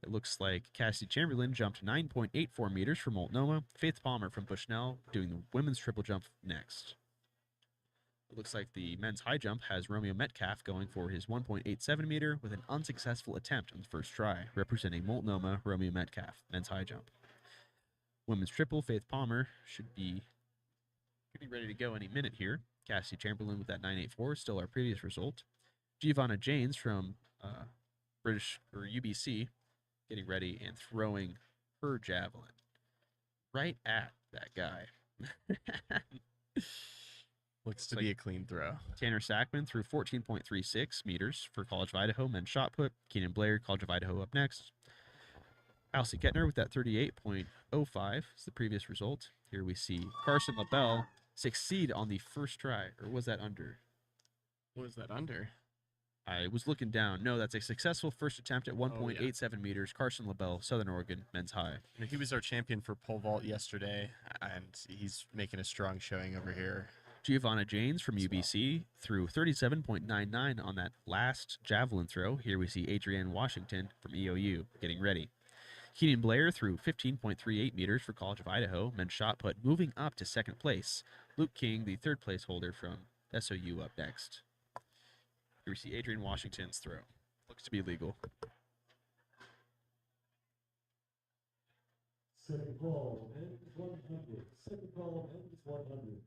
B: It looks like Cassie Chamberlain jumped 9.84 meters for Multnomah. Faith Palmer from Bushnell doing the women's triple jump next. It looks like the men's high jump has Romeo Metcalf going for his 1.87 meter with an unsuccessful attempt on the first try, representing Multnomah Romeo Metcalf, men's high jump. Women's triple, Faith Palmer should be getting ready to go any minute here. Cassie Chamberlain with that 9.84, still our previous result. Giovanna Janes from British or UBC getting ready and throwing her javelin right at that guy.
A: Looks to be a clean throw.
B: Tanner Sackman threw 14.36 meters for College of Idaho men's shot put. Keenan Blair, College of Idaho, up next. Alcy Kettner with that 38.05 is the previous result. Here we see Carson LaBelle succeed on the first try, or was that under?
A: What was that under?
B: I was looking down. No, that's a successful first attempt at 1.87 meters. Carson LaBelle, Southern Oregon, men's high.
A: He was our champion for pole vault yesterday, and he's making a strong showing over here.
B: Giovanna Janes from UBC threw 37.99 on that last javelin throw. Here we see Adrienne Washington from EOU getting ready. Keenan Blair threw 15.38 meters for College of Idaho, men's shot put, moving up to second place. Luke King, the third place holder from SOU, up next. Here we see Adrienne Washington's throw. Looks to be legal.
C: Second call, and 100. Second call, and 100.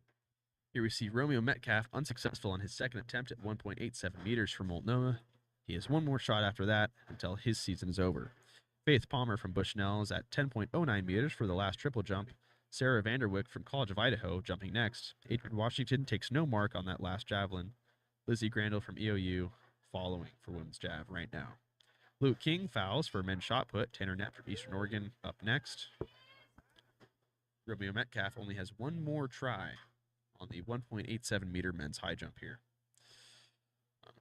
B: Here we see Romeo Metcalf unsuccessful on his second attempt at 1.87 meters for Multnomah. He has one more shot after that until his season is over. Faith Palmer from Bushnell is at 10.09 meters for the last triple jump. Sarah Vanderwick from College of Idaho jumping next. Adrienne Washington takes no mark on that last javelin. Lizzie Grandel from EOU following for women's jav right now. Luke King fouls for men's shot put. Tanner Knapp from Eastern Oregon up next. Romeo Metcalf only has one more try on the 1.87 meter men's high jump here.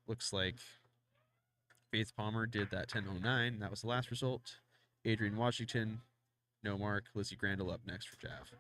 B: Looks like Faith Palmer did that 10.09. That was the last result. Adrienne Washington, no mark. Lizzie Grandel up next for jav.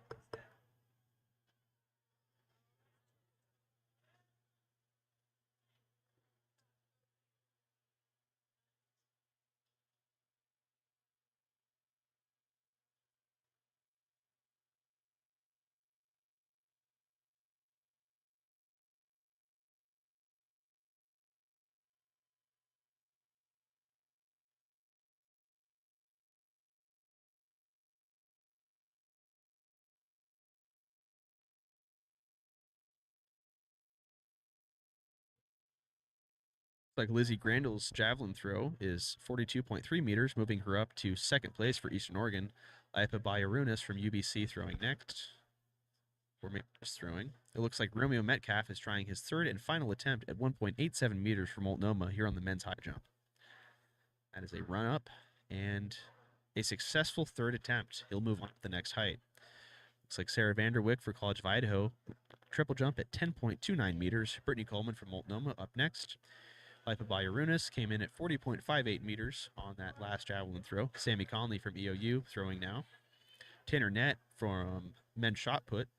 B: Like Lizzie Grandel's javelin throw is 42.3 meters, moving her up to second place for Eastern Oregon. Aipa Bayarunas from UBC throwing next. Throwing. It looks like Romeo Metcalf is trying his third and final attempt at 1.87 meters for Multnomah here on the men's high jump. That is a run up and a successful third attempt. He'll move on to the next height. Looks like Sarah Vanderwick for College of Idaho. Triple jump at 10.29 meters. Brittany Coleman from Multnomah up next. Aipa Bayarunas came in at 40.58 meters on that last javelin throw. Sammy Conley from EOU throwing now. Tanner Nett from men's shot put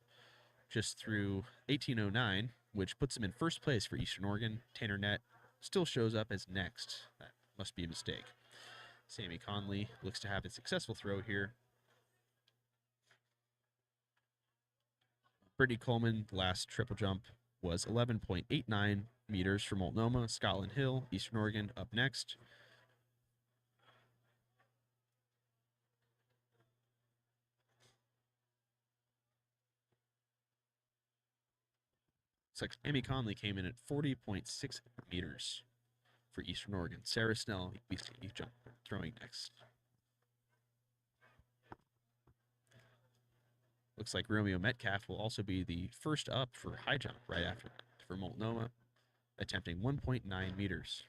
B: just threw 18.09, which puts him in first place for Eastern Oregon. Tanner Nett still shows up as next. That must be a mistake. Sammy Conley looks to have a successful throw here. Brittany Coleman, last triple jump was 11.89 meters for Multnomah. Scotland Hill, Eastern Oregon, up next. Looks like Amy Conley came in at 40.6 meters for Eastern Oregon. Sarah Snell, BC jump, throwing next. Looks like Romeo Metcalf will also be the first up for high jump right after that for Multnomah, attempting 1.9 meters.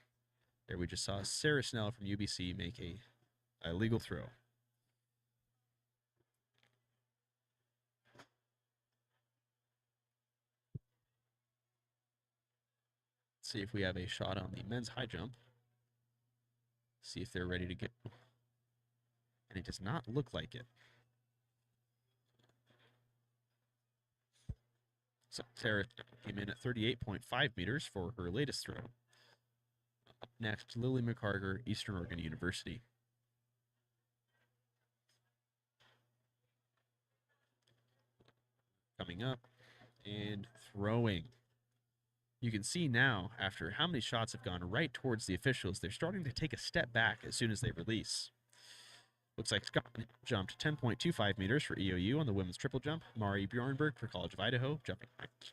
B: There we just saw Sarah Snell from UBC make a legal throw. Let's see if we have a shot on the men's high jump. See if they're ready to go. And it does not look like it. So Sarah came in at 38.5 meters for her latest throw. Up next, Lily McCarger, Eastern Oregon University. coming up and throwing. You can see now, after how many shots have gone right towards the officials, they're starting to take a step back as soon as they release. Looks like Scott jumped 10.25 meters for EOU on the women's triple jump. Mari Bjornberg for College of Idaho jumping ninth.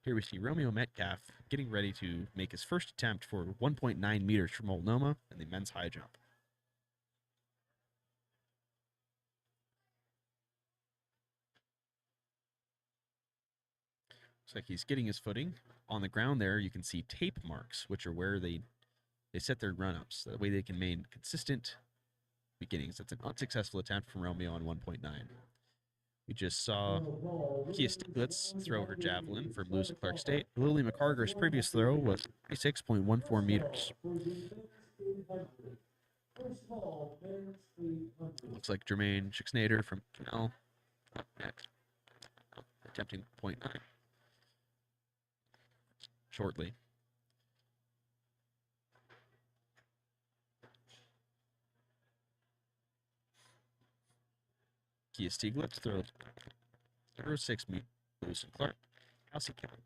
B: Here we see Romeo Metcalf getting ready to make his first attempt for 1.9 meters for Multnomah in the men's high jump. Looks like he's getting his footing. On the ground there, you can see tape marks, which are where they set their run-ups. That way they can maintain consistent beginnings. That's an unsuccessful attempt from Romeo on 1.9. We just saw Kia Stiglitz throw her javelin from Lewis and Clark State. Lily McCarger's previous throw was 26.14 meters. Looks like Jermaine Schixnader from Canal up next, attempting 0.9 shortly. Kia Stiglitz throws 06 meters. Lewis and Clark. Kelsey County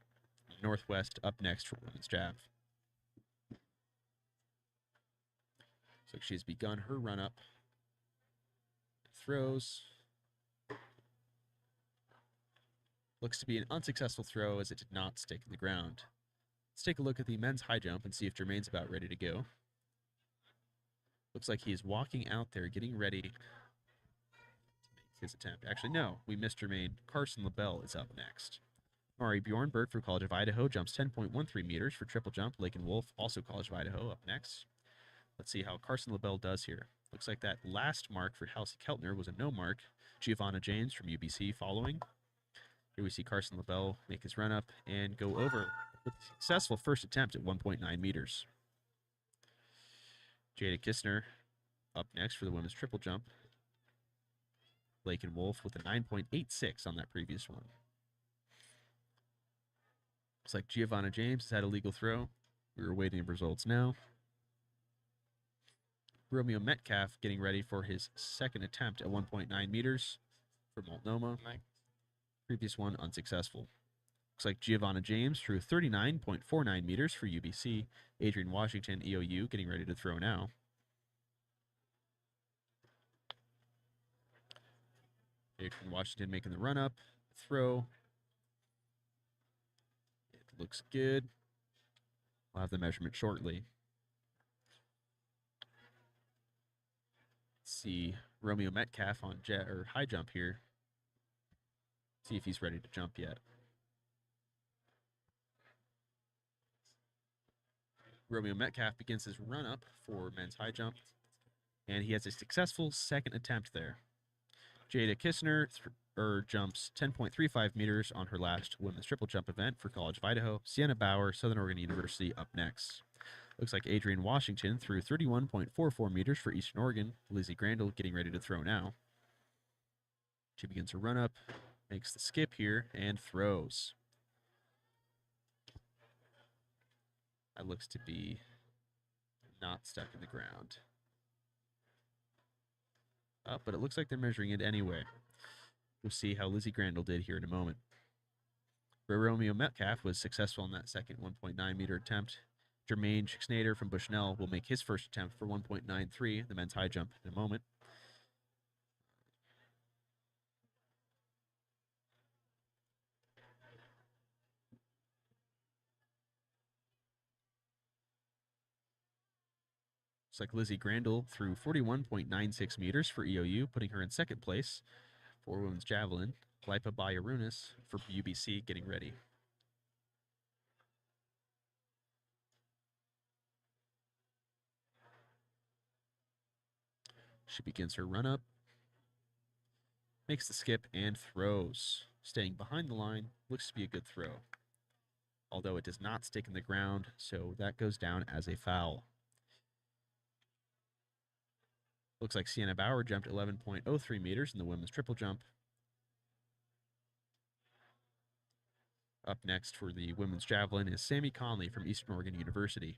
B: Northwest up next for women's jav. Looks like she's begun her run up. Throws. Looks to be an unsuccessful throw as it did not stick in the ground. Let's take a look at the men's high jump and see if Jermaine's about ready to go. Looks like he is walking out there, getting ready to make his attempt. Actually, no, we missed Jermaine. Carson LaBelle is up next. Mari Bjornberg for College of Idaho jumps 10.13 meters for triple jump. Lakin Wolf, also College of Idaho, up next. Let's see how Carson LaBelle does here. Looks like that last mark for Halsey Keltner was a no mark. Giovanna James from UBC following. Here we see Carson LaBelle make his run up and go over with a successful first attempt at 1.9 meters. Jada Kistner up next for the women's triple jump. Lakin Wolf with a 9.86 on that previous one. Looks like Giovanna James has had a legal throw. We're awaiting results now. Romeo Metcalf getting ready for his second attempt at 1.9 meters for Multnomah. Previous one unsuccessful. Looks like Giovanna James threw 39.49 meters for UBC. Adrian Washington, EOU, getting ready to throw now. Adrian Washington making the run up, throw. It looks good. We'll have the measurement shortly. Let's see Romeo Metcalf on high jump here. See if he's ready to jump yet. Romeo Metcalf begins his run up for men's high jump, and he has a successful second attempt there. Jada Kistner jumps 10.35 meters on her last women's triple jump event for College of Idaho. Sienna Bauer, Southern Oregon University, up next. Looks like Adrian Washington threw 31.44 meters for Eastern Oregon. Lizzie Grandel getting ready to throw now. She begins her run up, makes the skip here, and throws. That looks to be not stuck in the ground. But it looks like they're measuring it anyway. We'll see how Lizzie Grandel did here in a moment. Where Romeo Metcalf was successful in that second 1.9 meter attempt. Jermaine Schixnader from Bushnell will make his first attempt for 1.93, the men's high jump, in a moment. Looks like Lizzie Grandel threw 41.96 meters for EOU, putting her in second place for women's javelin. Lipa Bayarunas for UBC getting ready. She begins her run up, makes the skip, and throws. Staying behind the line, looks to be a good throw. Although it does not stick in the ground, so that goes down as a foul. Looks like Sienna Bauer jumped 11.03 meters in the women's triple jump. Up next for the women's javelin is Sammy Conley from Eastern Oregon University.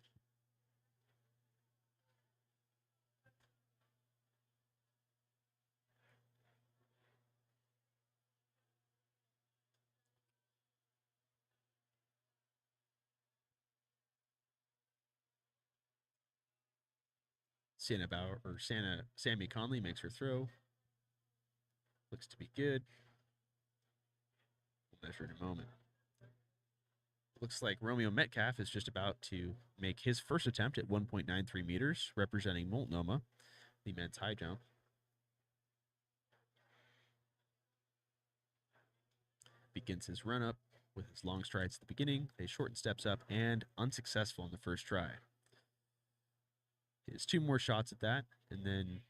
B: Sammy Conley makes her throw. Looks to be good. We'll measure in a moment. Looks like Romeo Metcalf is just about to make his first attempt at 1.93 meters, representing Multnomah, the men's high jump. Begins his run up with his long strides at the beginning. They shorten steps up and unsuccessful in the first try. He has 2 more shots at that, and then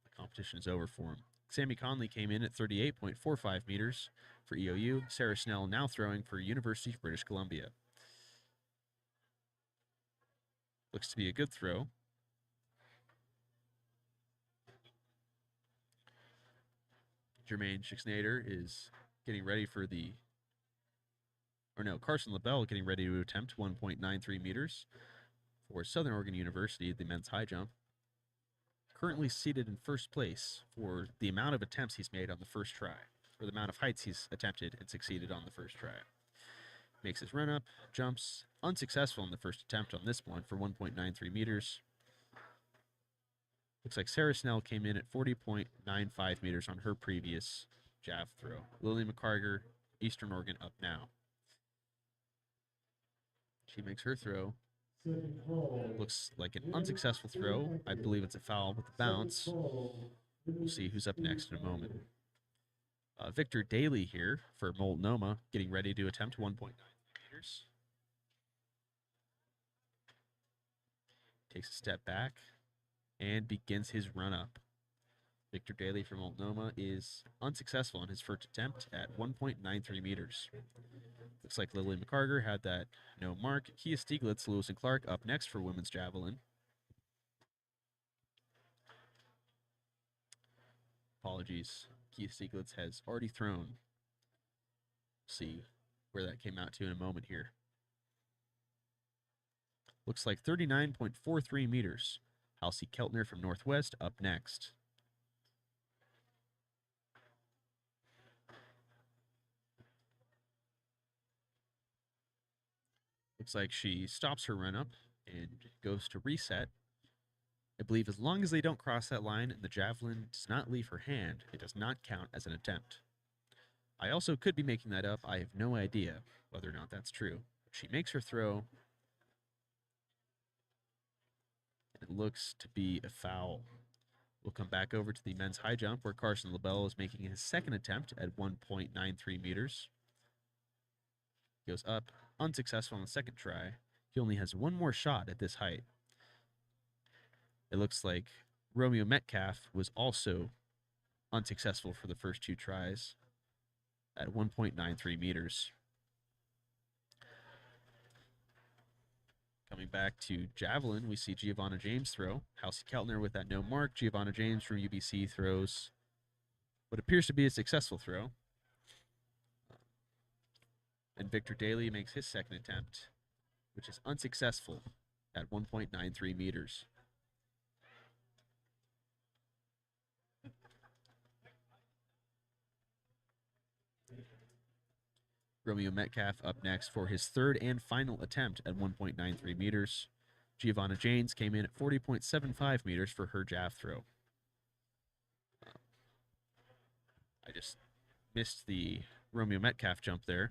B: the competition is over for him. Sammy Conley came in at 38.45 meters for EOU. Sarah Snell now throwing for University of British Columbia. Looks to be a good throw. Jermaine Schixnader is getting ready for Carson LaBelle getting ready to attempt 1.93 meters for Southern Oregon University, the men's high jump. Currently seated in first place for the amount of attempts he's made on the first try, or the amount of heights he's attempted and succeeded on the first try. Makes his run up, jumps, unsuccessful in the first attempt on this one for 1.93 meters. Looks like Sarah Snell came in at 40.95 meters on her previous jav throw. Lily McCarger, Eastern Oregon, up now. She makes her throw. Looks like an unsuccessful throw. I believe it's a foul with the bounce. We'll see who's up next in a moment. Victor Daly here for Multnomah, getting ready to attempt 1.9 meters. Takes a step back and begins his run up. Victor Daly from Multnomah is unsuccessful in his first attempt at 1.93 meters. Looks like Lily McCarger had that no mark. Kia Stieglitz, Lewis and Clark up next for women's javelin. Apologies. Kia Stieglitz has already thrown. See where that came out to in a moment here. Looks like 39.43 meters. Halsey Keltner from Northwest up next. Looks like she stops her run up and goes to reset. I believe as long as they don't cross that line and the javelin does not leave her hand, it does not count as an attempt. I also could be making that up. I have no idea whether or not that's true. She makes her throw. It looks to be a foul. We'll come back over to the men's high jump where Carson LaBelle is making his second attempt at 1.93 meters. Goes up, unsuccessful on the second try. He only has 1 more shot at this height. It looks like Romeo Metcalf was also unsuccessful for the first 2 tries at 1.93 meters. Coming back to javelin, we see Giovanna James throw. Halsey Keltner with that no mark. Giovanna James from UBC throws what appears to be a successful throw. And Victor Daly makes his second attempt, which is unsuccessful at 1.93 meters. Romeo Metcalf up next for his third and final attempt at 1.93 meters. Giovanna James came in at 40.75 meters for her jav throw. I just missed the Romeo Metcalf jump there.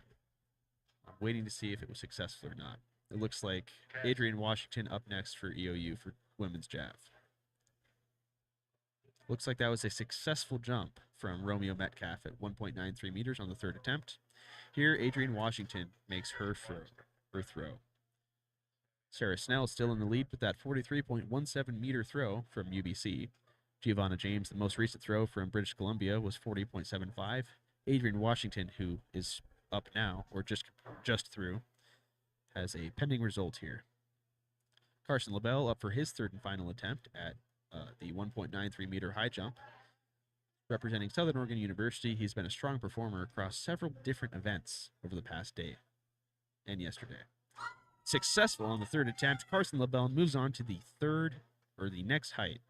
B: I'm waiting to see if it was successful or not. It looks like Adrienne Washington up next for EOU for women's jav. Looks like that was a successful jump from Romeo Metcalf at 1.93 meters on the third attempt. Here, Adrienne Washington makes her throw. Sarah Snell still in the lead with that 43.17 meter throw from UBC. Giovanna James, the most recent throw from British Columbia, was 40.75. Adrienne Washington, who is up now, or just through, has a pending result here. Carson LaBelle up for his third and final attempt at the 1.93 meter high jump. Representing Southern Oregon University, he's been a strong performer across several different events over the past day and yesterday. Successful on the third attempt, Carson LaBelle moves on to the next height.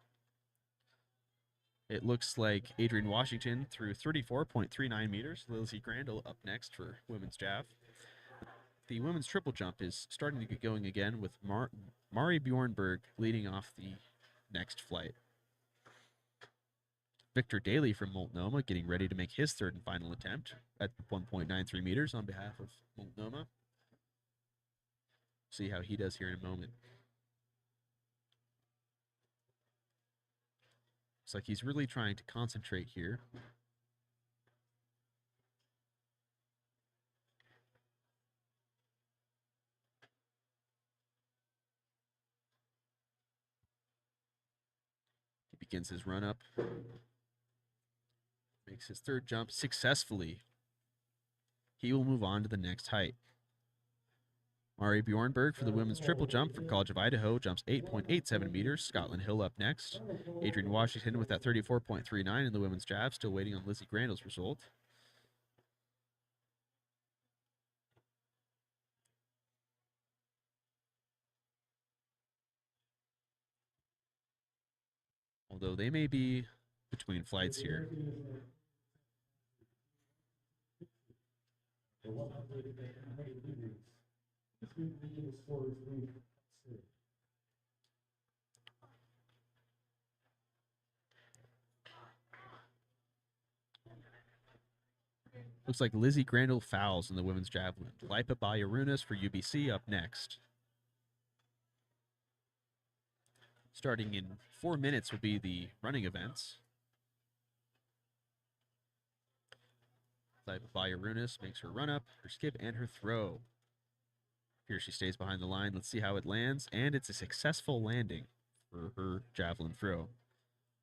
B: It looks like Adrienne Washington threw 34.39 meters. Lizzie Grandel up next for women's jav. The women's triple jump is starting to get going again with Mari Bjornberg leading off the next flight. Victor Daly from Multnomah getting ready to make his third and final attempt at 1.93 meters on behalf of Multnomah. See how he does here in a moment. Looks like he's really trying to concentrate here. He begins his run up. Makes his third jump successfully. He will move on to the next height. Mari Bjornberg for the women's triple jump from College of Idaho jumps 8.87 meters. Scotland Hill up next. Adrian Washington with that 34.39 in the women's jab, still waiting on Lizzie Grandel's result. Although they may be between flights here. Looks like Lizzie Grandel fouls in the women's javelin. Lipa Bayarunas for UBC up next. Starting in 4 minutes will be the running events. Lipa Bayarunas makes her run up, her skip, and her throw. Here she stays behind the line. Let's see how it lands, and it's a successful landing for her javelin throw.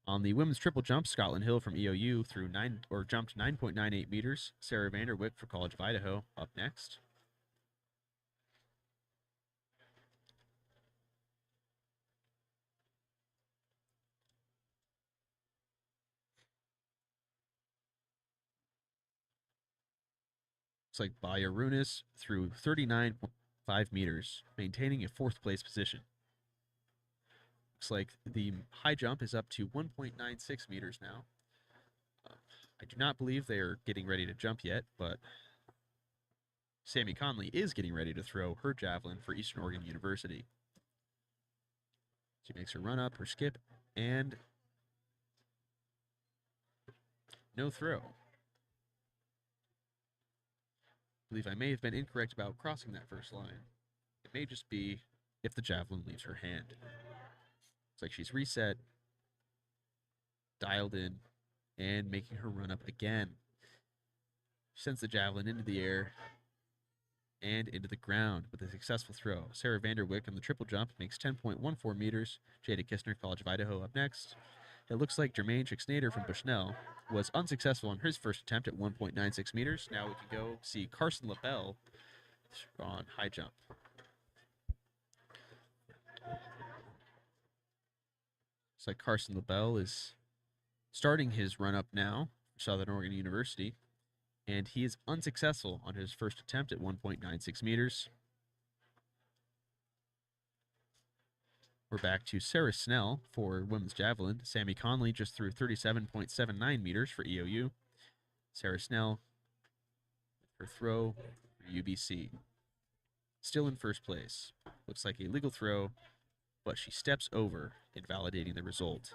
B: On the women's triple jump, Scotland Hill from EOU jumped 9.98 meters. Sarah Vanderwick for College of Idaho up next. Looks like Bayarunas threw 39.5 meters, maintaining a fourth place position. Looks like the high jump is up to 1.96 meters now. I do not believe they are getting ready to jump yet, but Sammy Conley is getting ready to throw her javelin for Eastern Oregon University. She makes her run up, her skip, and no throw. I believe I may have been incorrect about crossing that first line. It may just be if the javelin leaves her hand. It's like she's reset, dialed in, and making her run up again. She sends the javelin into the air and into the ground with a successful throw. Sarah Vanderwick on the triple jump makes 10.14 meters. Jada Kistner, College of Idaho, up next. It looks like Jermaine Schicksnader from Bushnell was unsuccessful on his first attempt at 1.96 meters. Now we can go see Carson LaBelle on high jump. Looks like Carson LaBelle is starting his run up now for Southern Oregon University, and he is unsuccessful on his first attempt at 1.96 meters. We're back to Sarah Snell for women's javelin. Sammy Conley just threw 37.79 meters for EOU. Sarah Snell, her throw for UBC. Still in first place. Looks like a legal throw, but she steps over, invalidating the result.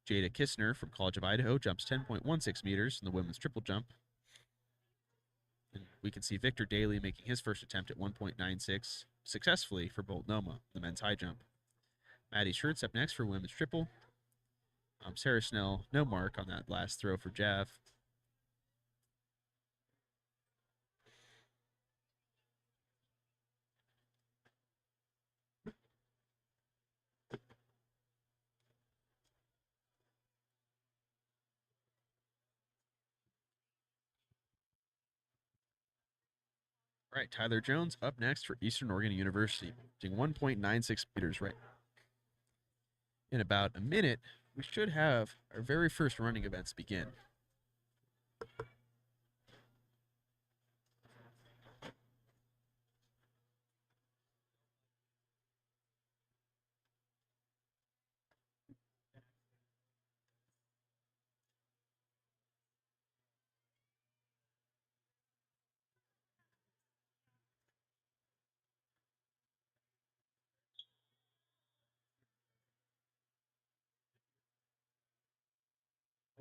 B: Jada Kistner from College of Idaho jumps 10.16 meters in the women's triple jump. And we can see Victor Daly making his first attempt at 1.96 successfully for Multnomah, the men's high jump. Maddie Schertz up next for women's triple. Sarah Snell, no mark on that last throw for Jav. All right, Tyler Jones up next for Eastern Oregon University, doing 1.96 meters right. In about a minute, we should have our very first running events begin.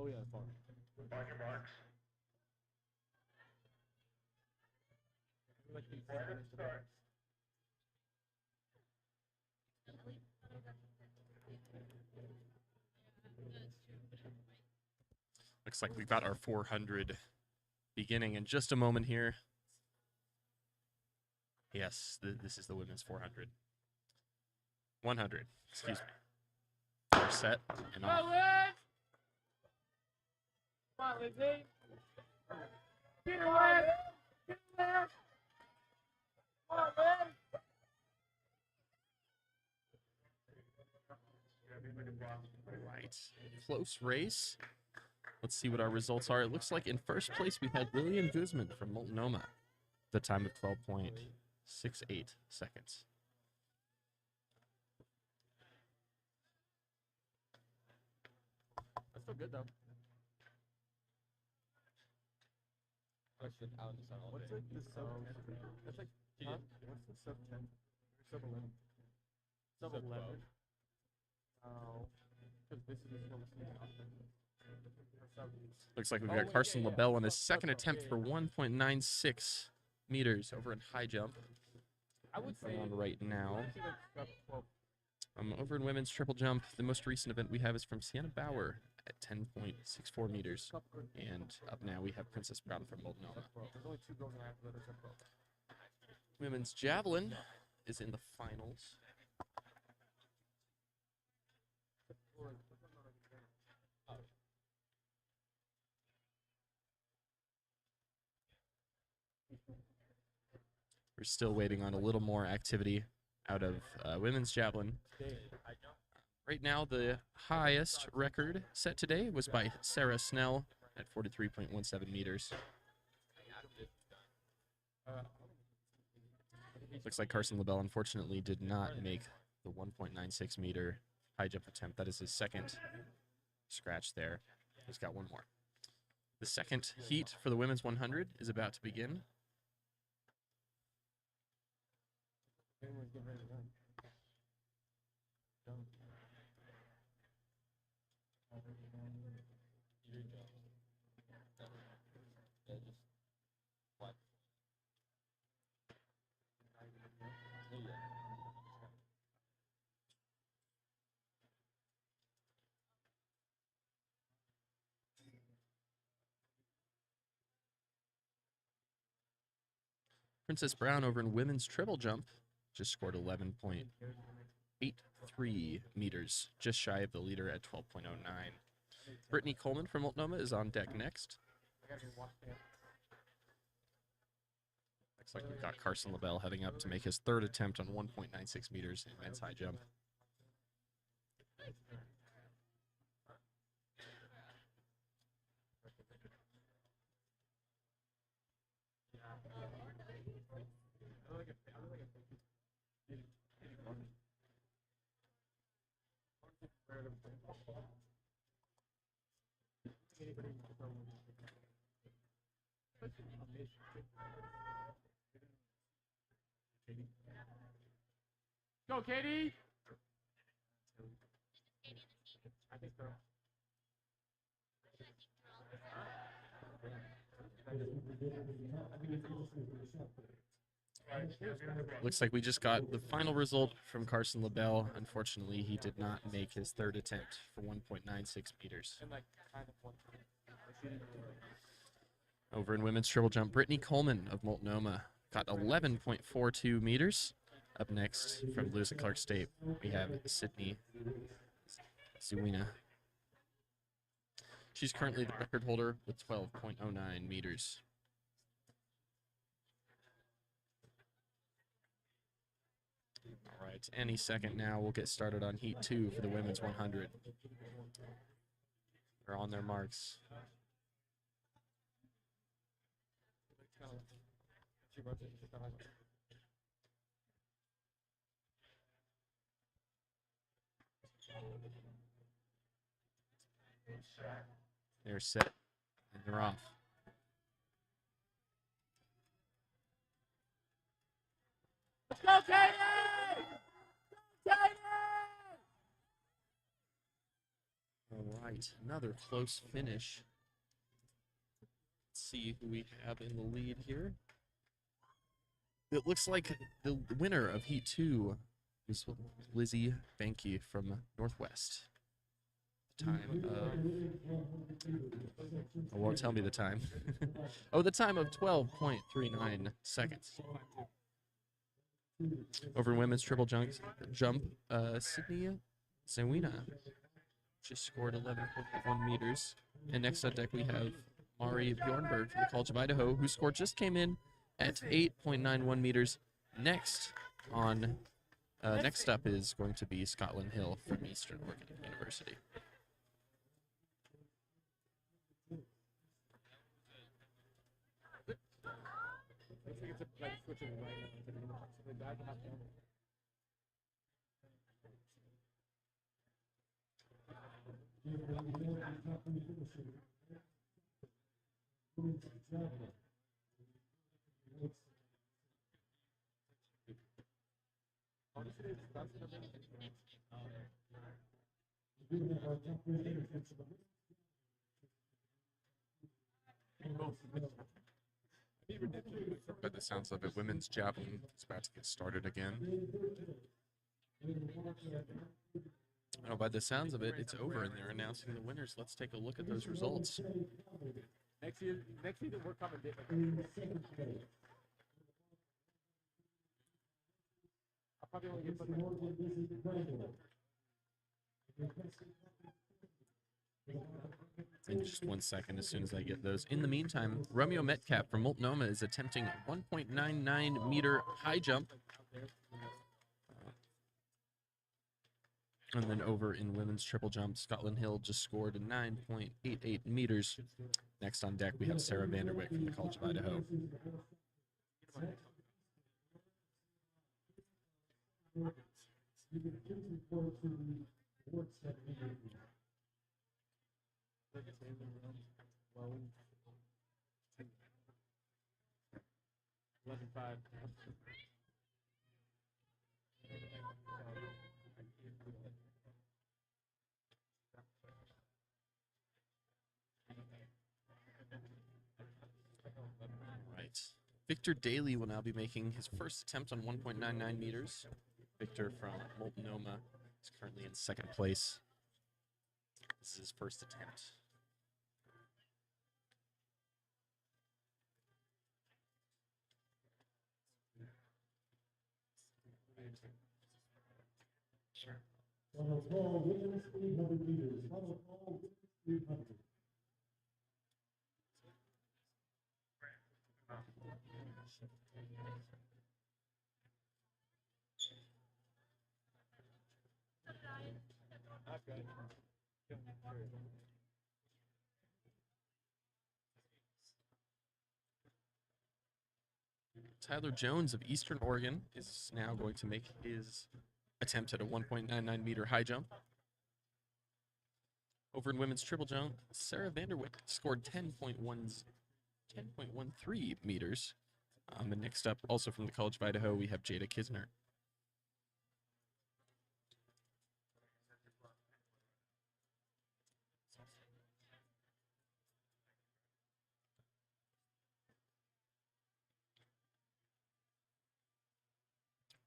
C: Oh yeah, far.
A: Looks like we've got our 400 beginning in just a moment here. Yes, this is the women's 400. 100, excuse me. We're set and off.
C: Come on, Lizzie. Get away. Get away. Come on, Liz.
A: Right. Close race. Let's see what our results are. It looks like in first place we had William Guzman from Multnomah. The time of 12.68 seconds.
C: That's still good though. Question out in the sun all
D: What's
C: day.
D: like the sub 10? That's like, huh? What's the sub 10? Or sub 11?
C: Sub 11.
D: Oh. Because this is what we're seeing often.
A: Looks like we've
C: Oh,
A: got
C: wait,
A: Carson
C: yeah.
A: LaBelle on his
C: Sub
A: second
C: 12,
A: attempt
C: yeah,
A: for
C: yeah.
A: 1.96 meters over in high jump.
C: I would say
A: On right now.
C: I would say like sub 12.
A: Over in women's triple jump, the most recent event we have is from Sienna Bauer at 10.64 meters. And up now we have Princess Brown from Multnomah.
D: Sub 12. There's only 2 girls and a half that are sub 12.
A: Women's javelin is in the finals. We're still waiting on a little more activity out of women's javelin. Right now, the highest record set today was by Sarah Snell at 43.17 meters. Looks like Carson LaBelle unfortunately did not make the 1.96 meter high jump attempt. That is his second scratch there. He's got one more. The second heat for the women's 100 is about to begin.
D: Everyone's getting ready to run. Done.
A: Princess Brown over in women's triple jump just scored 11.83 meters, just shy of the leader at 12.09. Brittany Coleman from Multnomah is on deck next. Looks like we've got Carson LaBelle heading up to make his third attempt on 1.96 meters in men's high jump.
C: Go, Katie!
D: I think so.
A: Looks like we just got the final result from Carson LaBelle. Unfortunately, he did not make his third attempt for 1.96 meters.
D: And like kind of one.
A: Over in women's triple jump, Brittany Coleman of Multnomah got 11.42 meters. Up next from Lewis and Clark State, we have Sydney Zuwina. She's currently the record holder with 12.09 meters. All right, any second now, we'll get started on Heat 2 for the women's 100. They're on their marks. They're set, and they're off.
C: Let's go, Katie! Katie!
A: All right, another close finish. Let's see who we have in the lead here. It looks like the winner of Heat 2 is Lizzie Banky from Northwest. The time of... Oh, won't tell me the time. Oh, the time of 12.39 seconds. Over in women's triple jump, Sydney Zawina just scored 11.1 meters. And next on deck we have Mari Bjornberg from the College of Idaho, whose score just came in at 8.91 meters. Next up is going to be Scotland Hill from Eastern Oregon University. By the sounds of it, women's javelin is about to get started again. Oh, by the sounds of it, it's over and they're announcing the winners. Let's take a look at those results.
D: Next year we're coming different. I'll probably only get
A: In just 1 second, as soon as I get those. In the meantime, Romeo Metcalf from Multnomah is attempting a 1.99 meter high jump. And then over in women's triple jump, Scotland Hill just scored a 9.88 meters. Next on deck, we have Sarah Vanderwick from the College of Idaho. Right. Victor Daly will now be making his first attempt on 1.99 meters. Victor from Multnomah is currently in second place. This is his first attempt. Tyler Jones of Eastern Oregon is now going to make his attempt at a 1.99 meter high jump. Over in women's triple jump, Sarah Vanderwick scored 10.13 meters. And next up, also from the College of Idaho, we have Jada Kisner.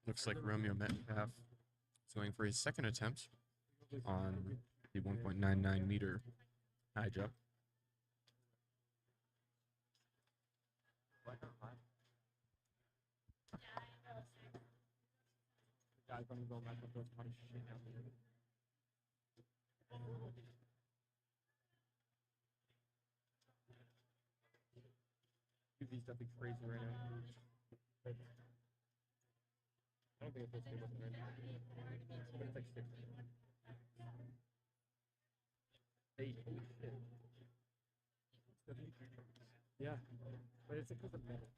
A: Looks like Romeo Metcalf is going for his second attempt on the 1.99 meter high jump.
D: These stuff is crazy right now. I don't think it's supposed to be looking right now. But it's like 6. 8. Holy shit. Yeah. But it's because of metal.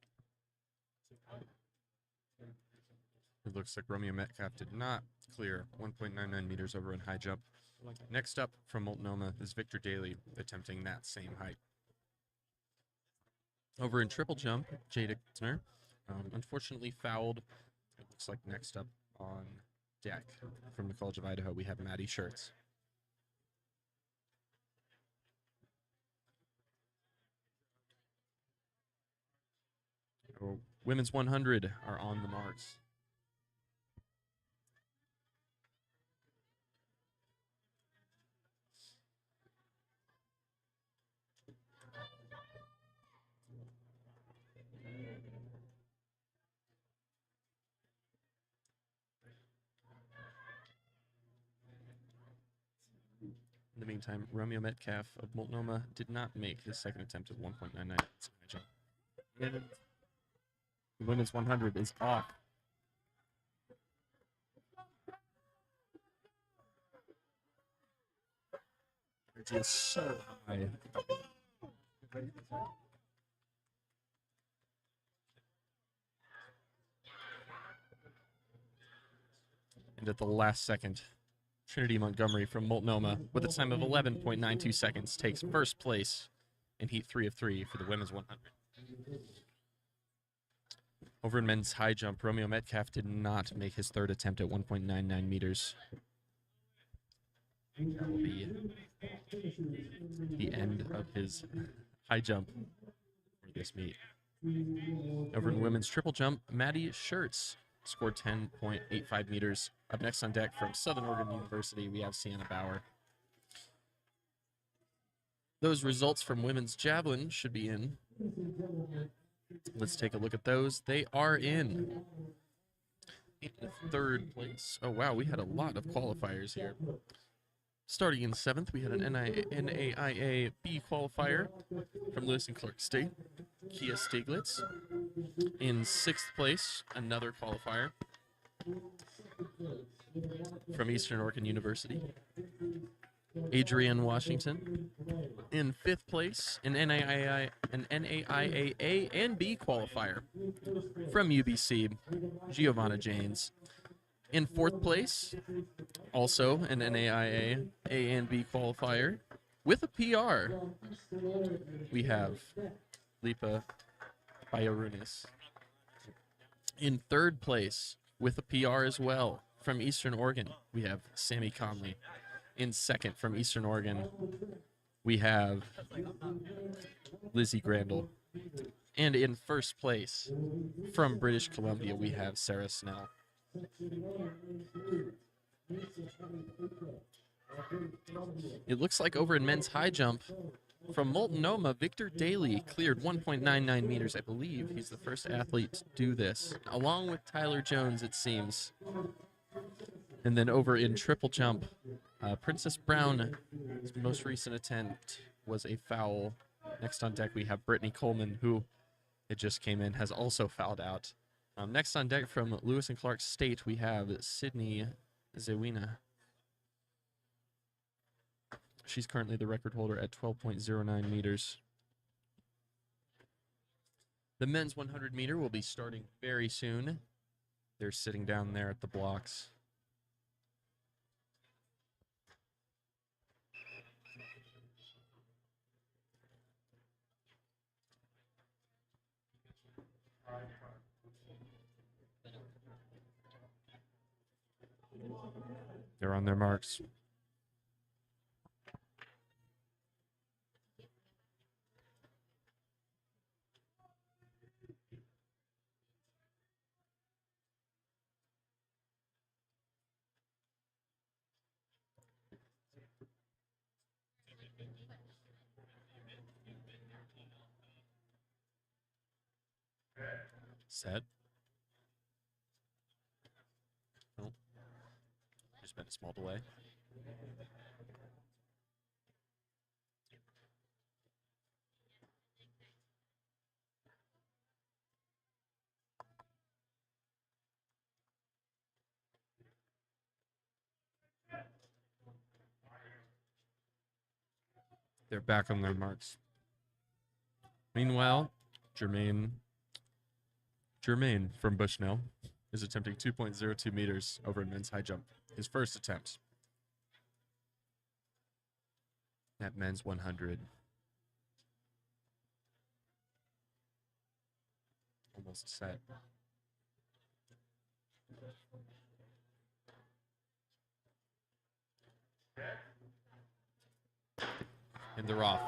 A: It looks like Romeo Metcalf did not clear 1.99 meters over in high jump. Next up from Multnomah is Victor Daly attempting that same height. Over in triple jump, Jada Kisner unfortunately fouled. It looks like next up on deck from the College of Idaho, we have Maddie Schertz. Women's 100 are on the marks. In the meantime, Romeo Metcalf of Multnomah did not make his second attempt at 1.99. And the women's 100 is off. Energy is so high. And at the last second, Trinity Montgomery from Multnomah, with a time of 11.92 seconds, takes first place in Heat 3 of 3 for the women's 100. Over in men's high jump, Romeo Metcalf did not make his third attempt at 1.99 meters. That will be the end of his high jump for this meet. Over in women's triple jump, Maddie Schertz scored 10.85 meters. Up next on deck from Southern Oregon University, we have Sienna Bauer. Those results from women's javelin should be in. Let's take a look at those. They are in third place. Oh, wow, we had a lot of qualifiers here. Starting in seventh, we had an NAIA B qualifier from Lewis and Clark State, Kia Stieglitz. In sixth place, another qualifier from Eastern Oregon University, Adrienne Washington. In fifth place, an NAIA A and B qualifier from UBC, Giovanna Janes. In fourth place, also an NAIA A and B qualifier with a PR, we have Lipa Bayarunis. In third place, with a PR as well, from Eastern Oregon, we have Sammy Conley. In second, from Eastern Oregon, we have Lizzie Grandel. And in first place, from British Columbia, we have Sarah Snell. It looks like over in men's high jump, from Multnomah, Victor Daly cleared 1.99 meters. I believe he's the first athlete to do this, along with Tyler Jones, it seems. And then over in triple jump, Princess Brown's most recent attempt was a foul. Next on deck, we have Brittany Coleman, who it just came in, has also fouled out. Next on deck from Lewis and Clark State, we have Sydney Zewina. She's currently the record holder at 12.09 meters. The men's 100 meter will be starting very soon. They're sitting down there at the blocks. They're on their marks. Set. Oh. There's been a small delay. They're back on their marks. Meanwhile, Jermaine from Bushnell is attempting 2.02 meters over in men's high jump. His first attempt at men's 100. Almost set. And they're off.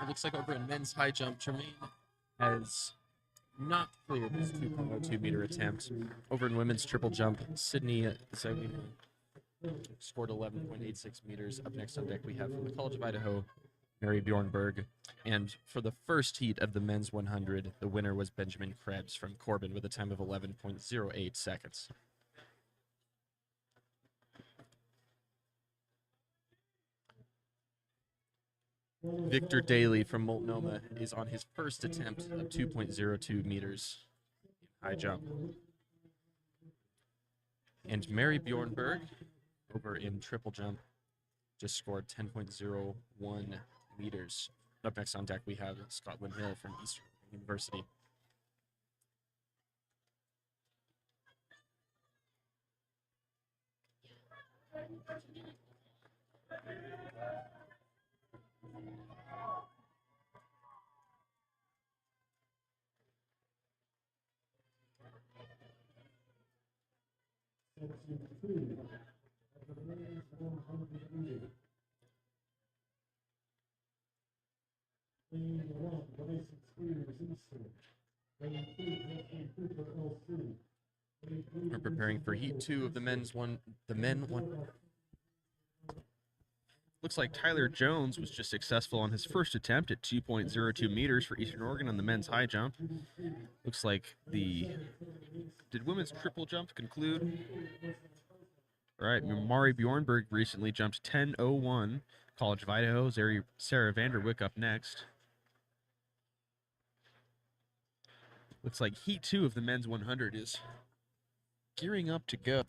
A: It looks like over in men's high jump, Jermaine has not cleared his 2.02-meter attempt. Over in women's triple jump, Sydney Zaglina scored 11.86 meters. Up next on deck, we have from the College of Idaho, Mary Bjornberg. And for the first heat of the men's 100, the winner was Benjamin Krebs from Corbin with a time of 11.08 seconds. Victor Daly from Multnomah is on his first attempt of 2.02 meters in high jump. And Mary Bjornberg over in triple jump just scored 10.01 meters. Up next on deck, we have Scotland Hill from Eastern University.
C: Section 2 of the men's 100 meter. Lane 1, Bryson Spears, Eastern. Lane 2, Nathan Cooper, LC.
A: We're preparing for heat 2 of the men one.
B: Looks like Tyler Jones was just successful on his first attempt at 2.02 meters for Eastern Oregon on the men's high jump. Looks like did women's triple jump conclude? All right, Mari Bjornberg recently jumped 10.01. College of Idaho, Sarah Vanderwick up next. Looks like heat 2 of the men's 100 is gearing up to go.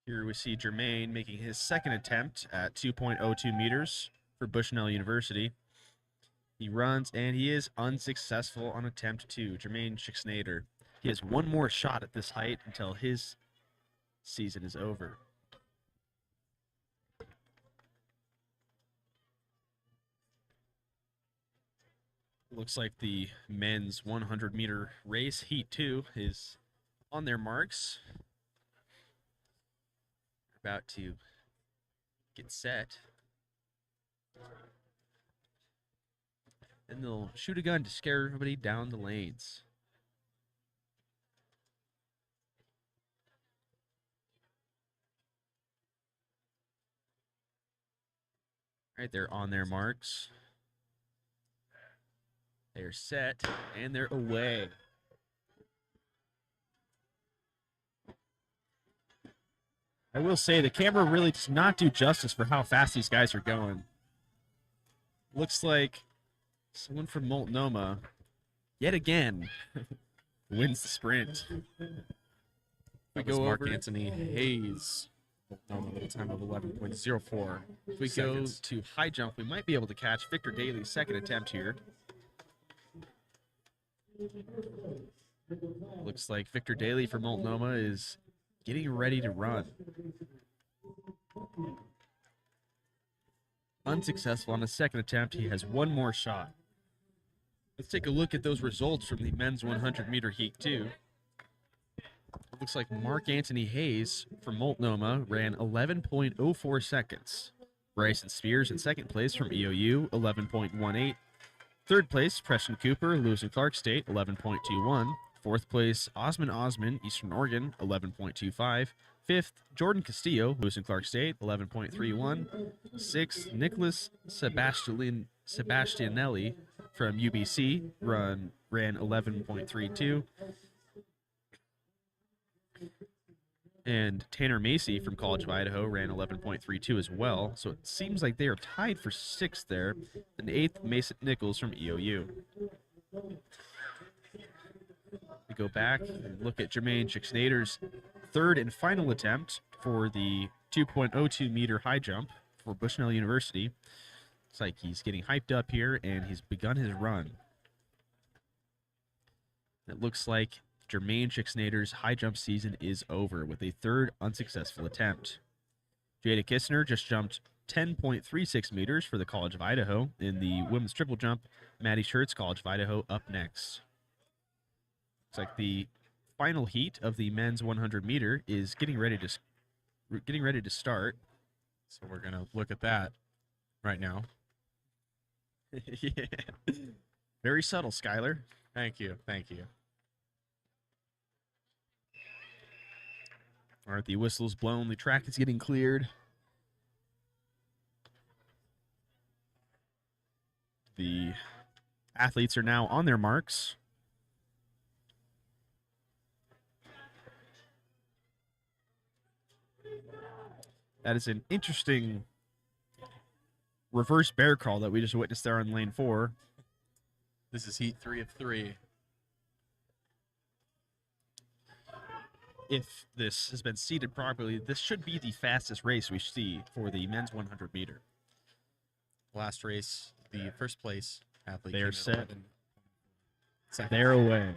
B: Here we see Jermaine making his second attempt at 2.02 meters for Bushnell University. He runs, and he is unsuccessful on attempt 2. Jermaine Schixnader. He has one more shot at this height until his season is over. Looks like the men's 100-meter race, heat 2, is on their marks. About to get set. And they'll shoot a gun to scare everybody down the lanes. All right, they're on their marks. They're set, and they're away. I will say the camera really does not do justice for how fast these guys are going. Looks like someone from Multnomah, yet again, wins the sprint.
A: We go Mark Anthony Hayes with a time of 11.04.
B: If we go to high jump, we might be able to catch Victor Daly's second attempt here. Looks like Victor Daly for Multnomah is getting ready to run. Unsuccessful on his second attempt. He has one more shot. Let's take a look at those results from the men's 100-meter heat 2. It looks like Mark Anthony Hayes from Multnomah ran 11.04 seconds. Bryson Spears in second place from EOU, 11.18. Third place, Preston Cooper, Lewis and Clark State, 11.21. Fourth place, Osman, Eastern Oregon, 11.25. Fifth, Jordan Castillo, Lewis and Clark State, 11.31. Sixth, Nicholas Sebastianelli from UBC, ran 11.32. And Tanner Macy from College of Idaho ran 11.32 as well. So it seems like they are tied for sixth there. And eighth, Mason Nichols from EOU. We go back and look at Jermaine Schixnader's third and final attempt for the 2.02 meter high jump for Bushnell University. It's like he's getting hyped up here, and he's begun his run. It looks like Jermaine Schixnader's high jump season is over with a third unsuccessful attempt. Jada Kistner just jumped 10.36 meters for the College of Idaho in the women's triple jump. Maddie Schertz, College of Idaho, up next. Looks like the final heat of the men's 100 meter is getting ready to start.
A: So we're going to look at that right now.
B: Yeah. Very subtle, Skylar.
A: Thank you. Thank you.
B: All right, the whistle's blown. The track is getting cleared. The athletes are now on their marks. That is an interesting reverse bear crawl that we just witnessed there on lane 4.
A: This is heat 3 of 3.
B: If this has been seated properly, this should be the fastest race we see for the men's 100 meter.
A: Last race, the first place athlete.
B: They're
A: came in
B: set.
A: 11 seconds.
B: They're away.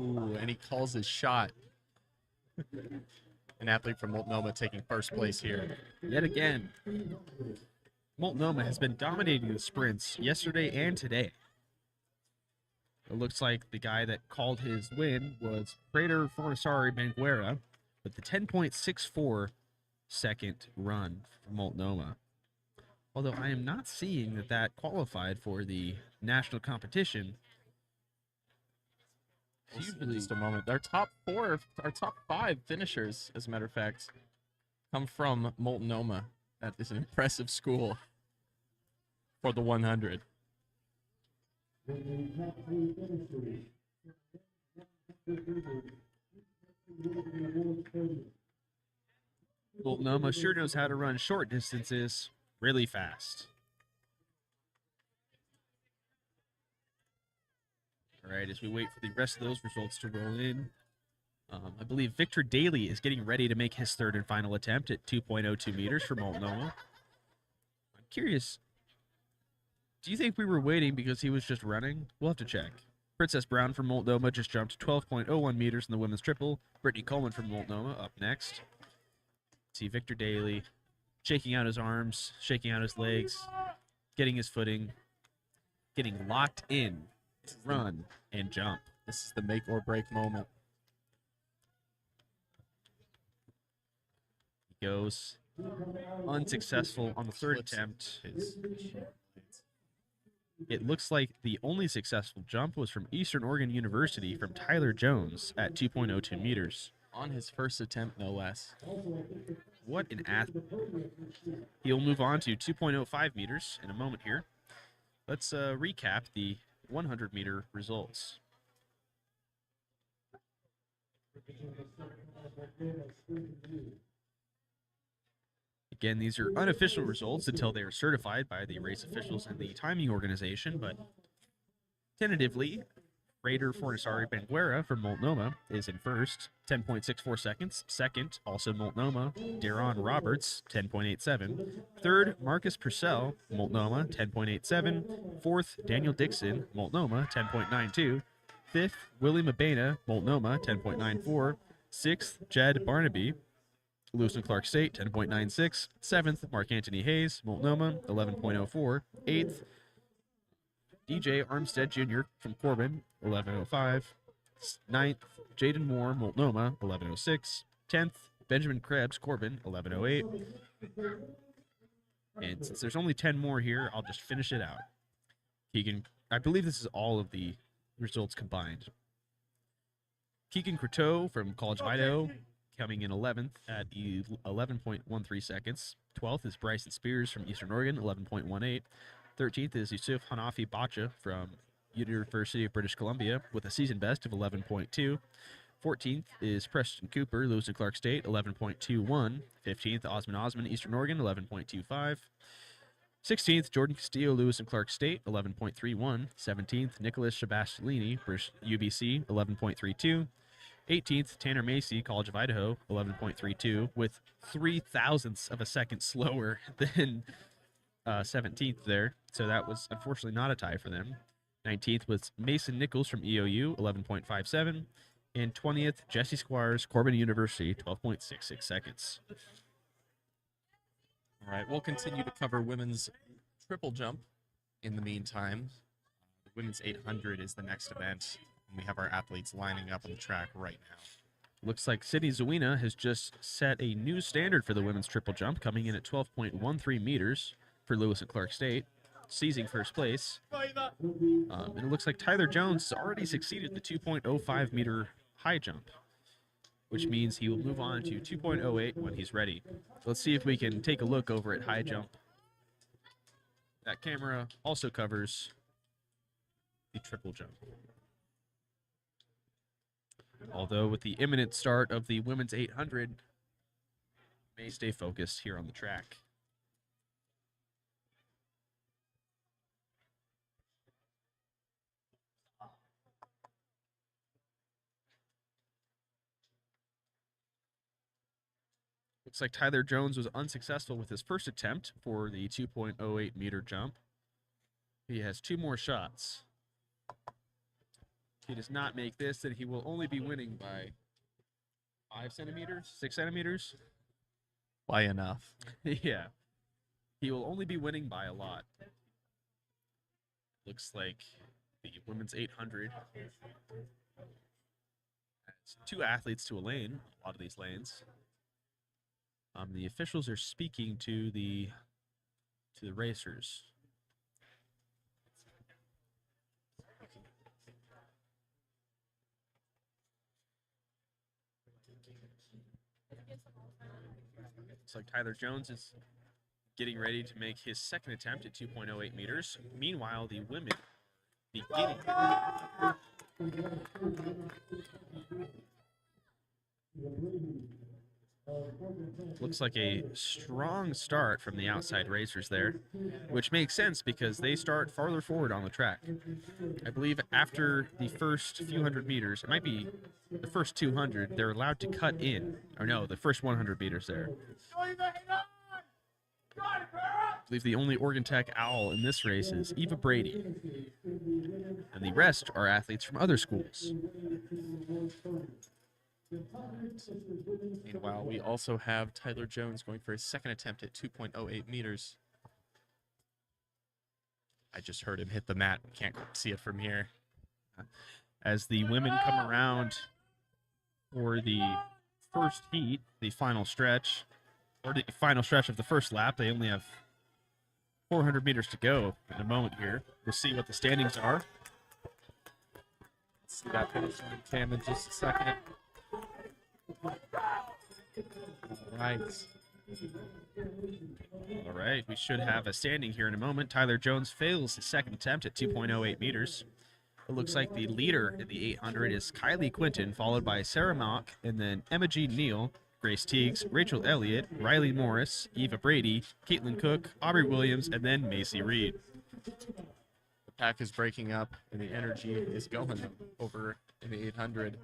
A: Ooh, and he calls his shot. An athlete from Multnomah taking first place here.
B: Yet again, Multnomah has been dominating the sprints yesterday and today. It looks like the guy that called his win was Prater Fornisari Banguera with the 10.64 second run for Multnomah. Although I am not seeing that qualified for the national competition.
A: We'll see in just a moment. Our top 5 finishers, as a matter of fact, come from Multnomah. That is an impressive school for the 100.
B: Multnomah sure knows how to run short distances really fast. All right, as we wait for the rest of those results to roll in, I believe Victor Daly is getting ready to make his third and final attempt at 2.02 meters for Multnomah. I'm curious, do you think we were waiting because he was just running? We'll have to check. Princess Brown from Multnomah just jumped 12.01 meters in the women's triple. Brittany Coleman from Multnomah up next. See Victor Daly shaking out his arms, shaking out his legs, getting his footing, getting locked in, run, and jump.
A: This is the make or break moment.
B: He goes unsuccessful on the third attempt. It looks like the only successful jump was from Eastern Oregon University from Tyler Jones at 2.02 meters.
A: On his first attempt, no less.
B: What an athlete. He'll move on to 2.05 meters in a moment here. Let's recap the 100 meter results. Again, these are unofficial results until they are certified by the race officials and the timing organization, but tentatively, Prater Fornisari Banguera from Multnomah is in first, 10.64 seconds. Second, also Multnomah, Daron Roberts, 10.87. Third, Marcus Purcell, Multnomah, 10.87. Fourth, Daniel Dixon, Multnomah, 10.92. Fifth, Willie Mabena, Multnomah, 10.94. Sixth, Jed Barnaby, Lewis and Clark State, 10.96. Seventh, Mark Anthony Hayes, Multnomah, 11.04. Eighth, DJ Armstead Jr. from Corbin, 11.05. Ninth, Jaden Moore, Multnomah, 11.06. 10th, Benjamin Krebs, Corbin, 11.08. And since there's only 10 more here, I'll just finish it out. Keegan, I believe this is all of the results combined. Keegan Croteau from College of Idaho, coming in 11th at 11.13 seconds. 12th is Bryson Spears from Eastern Oregon, 11.18. 13th is Yusuf Hanafi Bacha from University of British Columbia with a season best of 11.2. 14th is Preston Cooper, Lewis and Clark State, 11.21. 15th, Osman, Eastern Oregon, 11.25. 16th, Jordan Castillo, Lewis and Clark State, 11.31. 17th, Nicholas Shabastolini, UBC, 11.32. 18th, Tanner Macy, College of Idaho, 11.32, with 0.03 of a second slower than 17th there. So that was unfortunately not a tie for them. 19th was Mason Nichols from EOU, 11.57. And 20th, Jesse Squires, Corbin University, 12.66 seconds.
A: All right, we'll continue to cover women's triple jump in the meantime. Women's 800 is the next event. And we have our athletes lining up on the track right now.
B: Looks like Sydney Zawina has just set a new standard for the women's triple jump, coming in at 12.13 meters for Lewis and Clark State, seizing first place. And it looks like Tyler Jones has already succeeded the 2.05 meter high jump, which means he will move on to 2.08 when he's ready. Let's see if we can take a look over at high jump. That camera also covers the triple jump. Although with the imminent start of the women's 800, may stay focused here on the track. Looks like Tyler Jones was unsuccessful with his first attempt for the 2.08 meter jump. He has 2 more shots. If he does not make this, then he will only be winning by 5 centimeters, 6 centimeters.
A: Why enough?
B: Yeah. He will only be winning by a lot. Looks like the women's 800 has 2 athletes to a lane, a lot of these lanes. The officials are speaking to the racers. Looks like Tyler Jones is getting ready to make his second attempt at 2.08 meters. Meanwhile, the women beginning. Looks like a strong start from the outside racers there, which makes sense because they start farther forward on the track. I believe after the first few hundred meters, it might be the first 200, they're allowed to cut in. Or no, the first 100 meters there. I believe the only Oregon Tech owl in this race is Eva Brady. And the rest are athletes from other schools.
A: Meanwhile, we also have Tyler Jones going for his second attempt at 2.08 meters. I just heard him hit the mat. Can't see it from here.
B: As the women come around for the first heat, the final stretch, or the final stretch of the first lap, they only have 400 meters to go in a moment here. We'll see what the standings are.
A: See that finish on cam in just a second.
B: All right, we should have a standing here in a moment. Tyler Jones fails his second attempt at 2.08 meters. It looks like the leader in the 800 is Kylie Quinton, followed by Sarah Mock, and then Emma Jean Neal, Grace Teagues, Rachel Elliott, Riley Morris, Eva Brady, Caitlin Cook, Aubrey Williams, and then Macy Reed.
A: The pack is breaking up, and the energy is going over in the 800.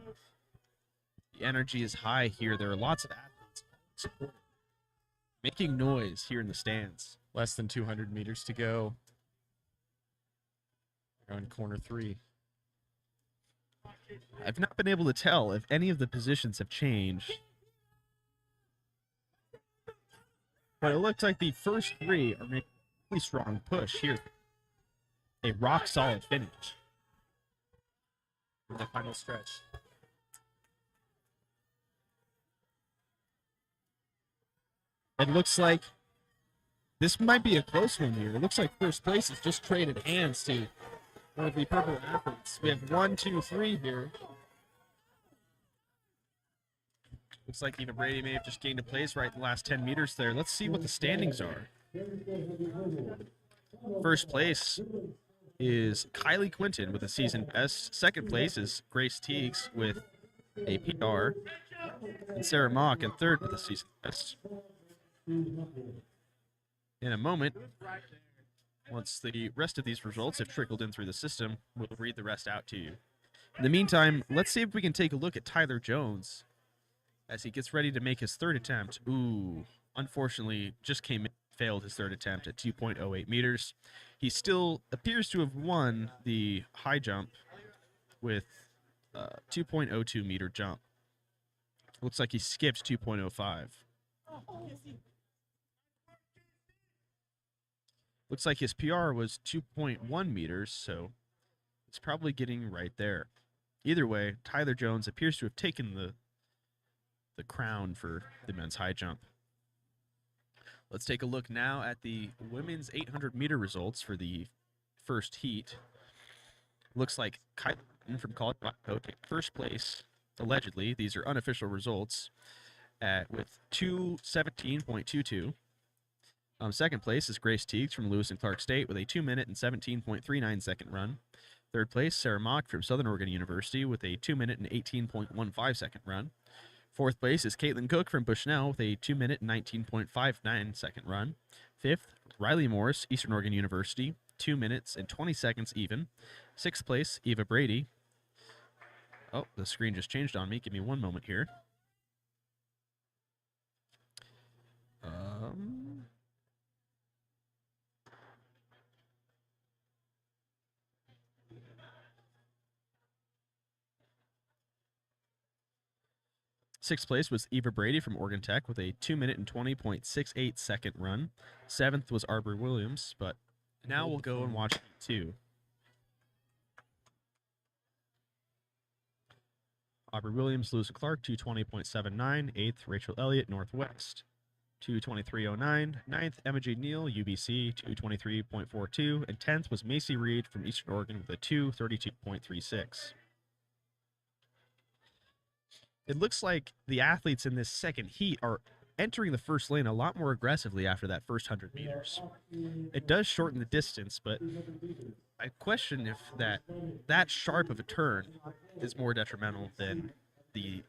B: The energy is high here. There are lots of athletes making noise here in the stands.
A: Less than 200 meters to go. We're on corner 3.
B: I've not been able to tell if any of the positions have changed. But it looks like the first 3 are making a really strong push here. A rock-solid finish.
A: In the final stretch.
B: It looks like this might be a close one here. It looks like first place has just traded hands to one of the purple athletes. We have 1, 2, 3 here. Looks like Eva Brady may have just gained a place right in the last 10 meters there. Let's see what the standings are. First place is Kylie Quinton with a season best. Second place is Grace Teagues with a PR. And Sarah Mock in third with a season best. In a moment, once the rest of these results have trickled in through the system, we'll read the rest out to you. In the meantime, let's see if we can take a look at Tyler Jones as he gets ready to make his third attempt. Ooh, unfortunately, just came in, failed his third attempt at 2.08 meters. He still appears to have won the high jump with 2.02 meter jump. Looks like he skipped 2.05. Looks like his PR was 2.1 meters, so It's probably getting right there. Either way, Tyler Jones appears to have taken the crown for the men's high jump. Let's take a look now at the women's 800-meter results for the first heat. Looks like Kylie from College of Idaho took first place, allegedly. These are unofficial results, with 2:17.22. Second place is Grace Teagues from Lewis and Clark State with a 2-minute and 17.39 second run. Third place, Sarah Mock from Southern Oregon University with a 2-minute and 18.15 second run. Fourth place is Caitlin Cook from Bushnell with a 2-minute and 19.59 second run. Fifth, Riley Morris, Eastern Oregon University, 2 minutes and 20 seconds even. Sixth place, Eva Brady. Oh, the screen just changed on me. Give me one moment here. Sixth place was Eva Brady from Oregon Tech with a 2-minute and 20.68 second run. Seventh was Arbor Williams, but now we'll go and watch heat 2. Arbor Williams, Lewis and Clark, 2:20.79. Eighth, Rachel Elliott, Northwest, 2:23.09. Ninth, Emma J. Neal, UBC, 2:23.42. And 10th was Macy Reed from Eastern Oregon with a 2:32.36. It looks like the athletes in this second heat are entering the first lane a lot more aggressively after that first 100 meters. It does shorten the distance, but I question if that sharp of a turn is more detrimental than the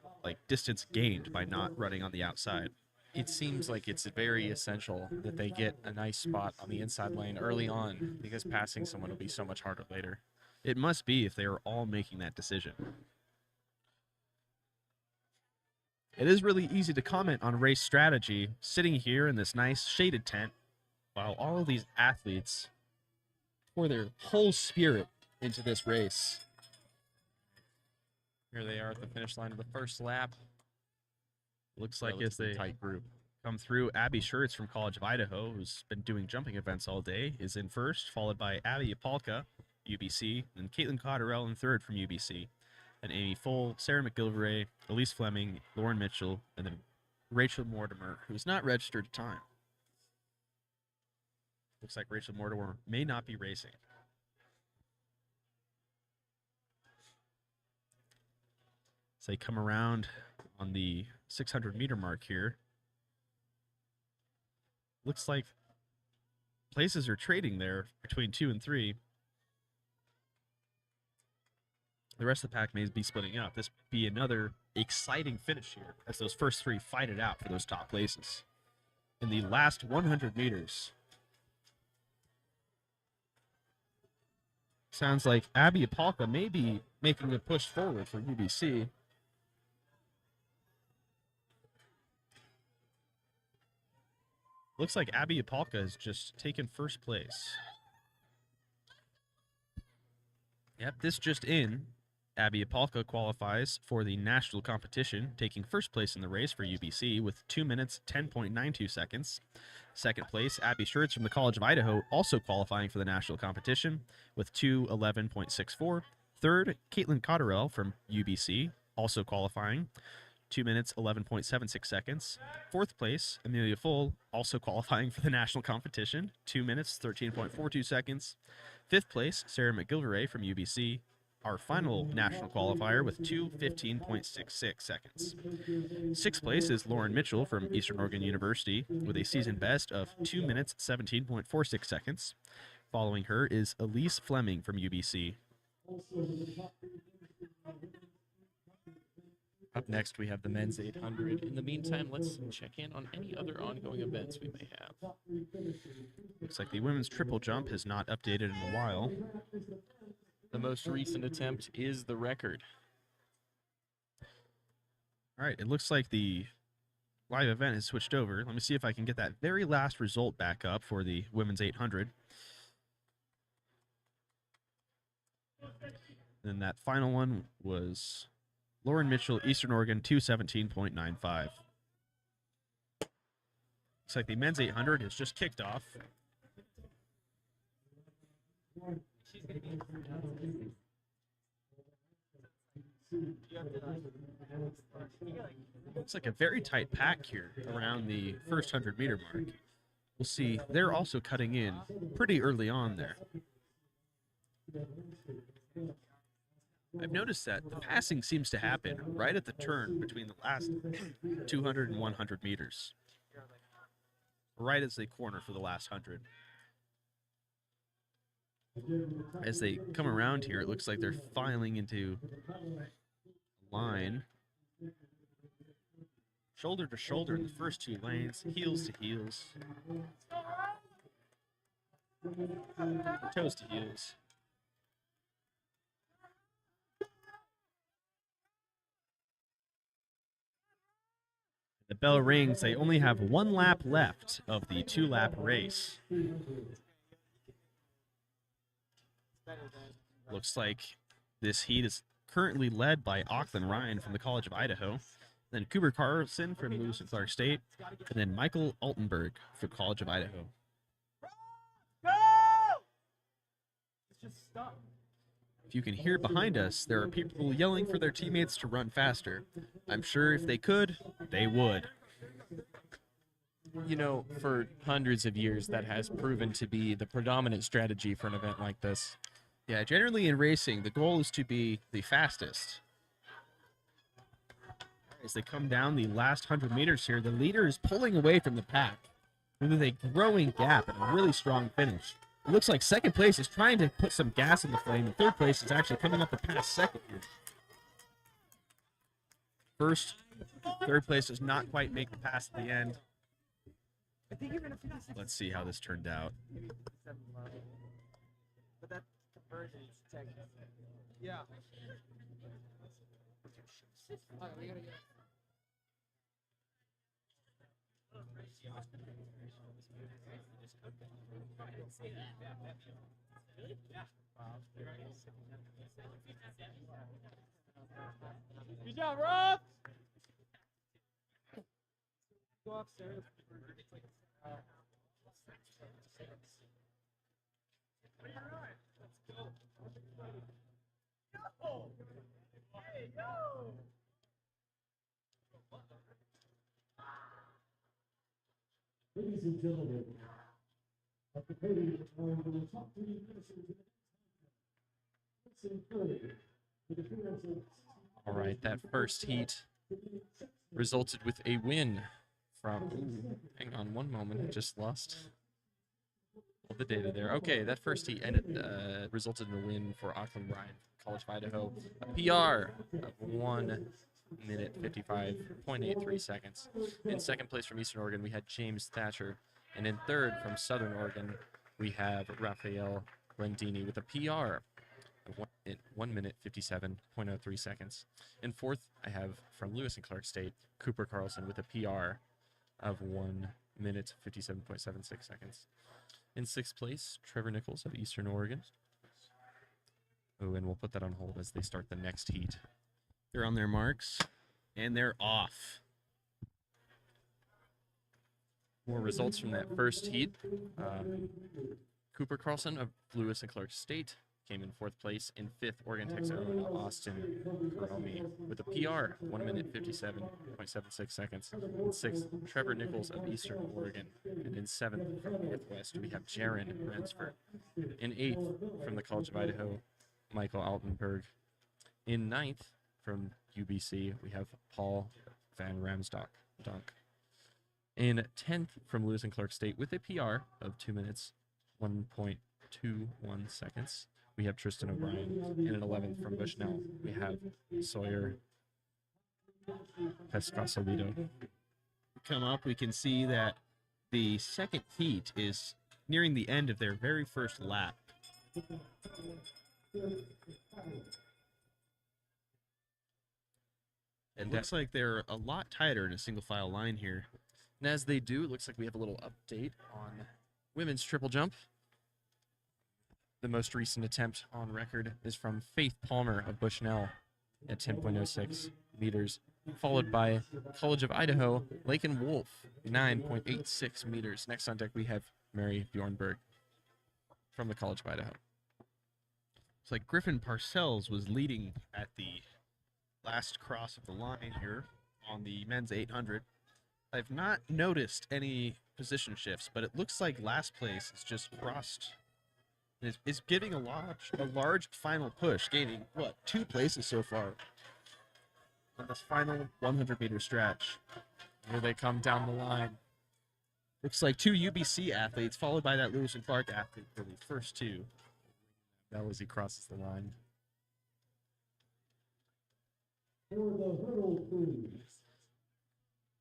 B: distance gained by not running on the outside.
A: It seems like it's very essential that they get a nice spot on the inside lane early on, because passing someone will be so much harder later.
B: It must be if they are all making that decision. It is really easy to comment on race strategy sitting here in this nice shaded tent while all of these athletes pour their whole spirit into this race.
A: Here they are at the finish line of the first lap.
B: Looks like as they
A: tight group
B: come through, Abby Schertz from College of Idaho, who's been doing jumping events all day, is in first, followed by Abby Apalka, UBC, and Caitlin Cotterell in third from UBC. And Amy Full, Sarah McGilvray, Elise Fleming, Lauren Mitchell, and then Rachel Mortimer, who's not registered at time. Looks like Rachel Mortimer may not be racing. As they come around on the 600-meter mark here, looks like places are trading there between 2 and 3. The rest of the pack may be splitting up. This would be another exciting finish here as those first 3 fight it out for those top places. In the last 100 meters, sounds like Abby Apalka may be making a push forward for UBC. Looks like Abby Apalka has just taken first place. Yep, this just in. Abby Apalka qualifies for the national competition, taking first place in the race for UBC with 2 minutes, 10.92 seconds. Second place, Abby Schertz from the College of Idaho, also qualifying for the national competition with 2:11.64. Third, Caitlin Cotterell from UBC, also qualifying, 2 minutes, 11.76 seconds. Fourth place, Amelia Full, also qualifying for the national competition, 2 minutes, 13.42 seconds. Fifth place, Sarah McGilvray from UBC, our final national qualifier with 2:15.66 seconds. Sixth place is Lauren Mitchell from Eastern Oregon University with a season best of 2 minutes, 17.46 seconds. Following her is Elise Fleming from UBC.
A: Up next, we have the men's 800. In the meantime, let's check in on any other ongoing events we may have.
B: Looks like the women's triple jump has not updated in a while.
A: The most recent attempt is the record.
B: All right, it looks like the live event has switched over. Let me see if I can get that very last result back up for the women's 800. And that final one was Lauren Mitchell, Eastern Oregon, 2:17.95. Looks like the men's 800 has just kicked off. Looks like a very tight pack here around the first 100-meter mark. We'll see. They're also cutting in pretty early on there. I've noticed that the passing seems to happen right at the turn between the last 200 and 100 meters. Right as they corner for the last 100. As they come around here, it looks like they're filing into line. Shoulder to shoulder in the first two lanes, heels to heels. Toes to heels. The bell rings. They only have 1 lap left of the 2-lap race. Looks like this heat is currently led by Auckland Ryan from the College of Idaho, then Cooper Carlson from Lewis and Clark State, and then Michael Altenberg from College of Idaho. If you can hear behind us, there are people yelling for their teammates to run faster. I'm sure if they could, they would.
A: You know, for hundreds of years, that has proven to be the predominant strategy for an event like this.
B: Yeah, generally in racing, the goal is to be the fastest. As they come down the last 100 meters here, the leader is pulling away from the pack with a growing gap and a really strong finish. It looks like second place is trying to put some gas in the flame, and third place is actually coming up to pass second here. First, third place does not quite make the pass at the end. Let's see how this turned out.
D: But that conversion is technical. Yeah. We gotta get. Good job, Rob! Go upstairs. Hey, yo!
C: Ladies and gentlemen, at the podium are the top 3 finishers in the third.
A: All right, that first heat resulted with a win from, ooh, hang on one moment, I just lost all the data there. Okay, that first heat resulted in a win for Auckland Ryan, College of Idaho, a PR of 1 minute 55.83 seconds. In second place from Eastern Oregon, we had James Thatcher, and in third from Southern Oregon, we have Raphael Glendini with a PR of 1 minute 57.03 seconds. In fourth, I have from Lewis and Clark State, Cooper Carlson with a PR of 1 minute 57.76 seconds. In sixth place, Trevor Nichols of Eastern Oregon. Oh, and we'll put that on hold as they start the next heat.
B: They're on their marks, and they're off.
A: More results from that first heat. Cooper Carlson of Lewis and Clark State came in fourth place. In fifth, Oregon Tech's own Austin Karomi with a PR, 1 minute 57.76 seconds. In sixth, Trevor Nichols of Eastern Oregon. And in seventh, from Northwest, we have Jaron Ransford. In eighth, from the College of Idaho, Michael Altenberg. In ninth, from UBC, we have Paul Van Ramsdonk. In 10th, from Lewis and Clark State, with a PR of 2 minutes, 1.21 seconds, we have Tristan O'Brien. And in 11th, from Bushnell, we have Sawyer Pescasolido.
B: Come up, we can see that the second heat is nearing the end of their very first lap. It looks like they're a lot tighter in a single file line here.
A: And as they do, it looks like we have a little update on women's triple jump. The most recent attempt on record is from Faith Palmer of Bushnell at 10.06 meters, followed by College of Idaho, Lake and Wolf, 9.86 meters. Next on deck, we have Mary Bjornberg from the College of Idaho.
B: It's like Griffin Parcells was leading at the last cross of the line here on the men's 800. I've not noticed any position shifts, but it looks like last place is just crossed. Is giving a large final push, gaining, what, 2 places so far on this final 100-meter stretch.
A: Here they come down the line.
B: Looks like 2 UBC athletes, followed by that Lewis and Clark athlete for the first 2.
A: Bell as he crosses the line.
C: For the hurdle crews.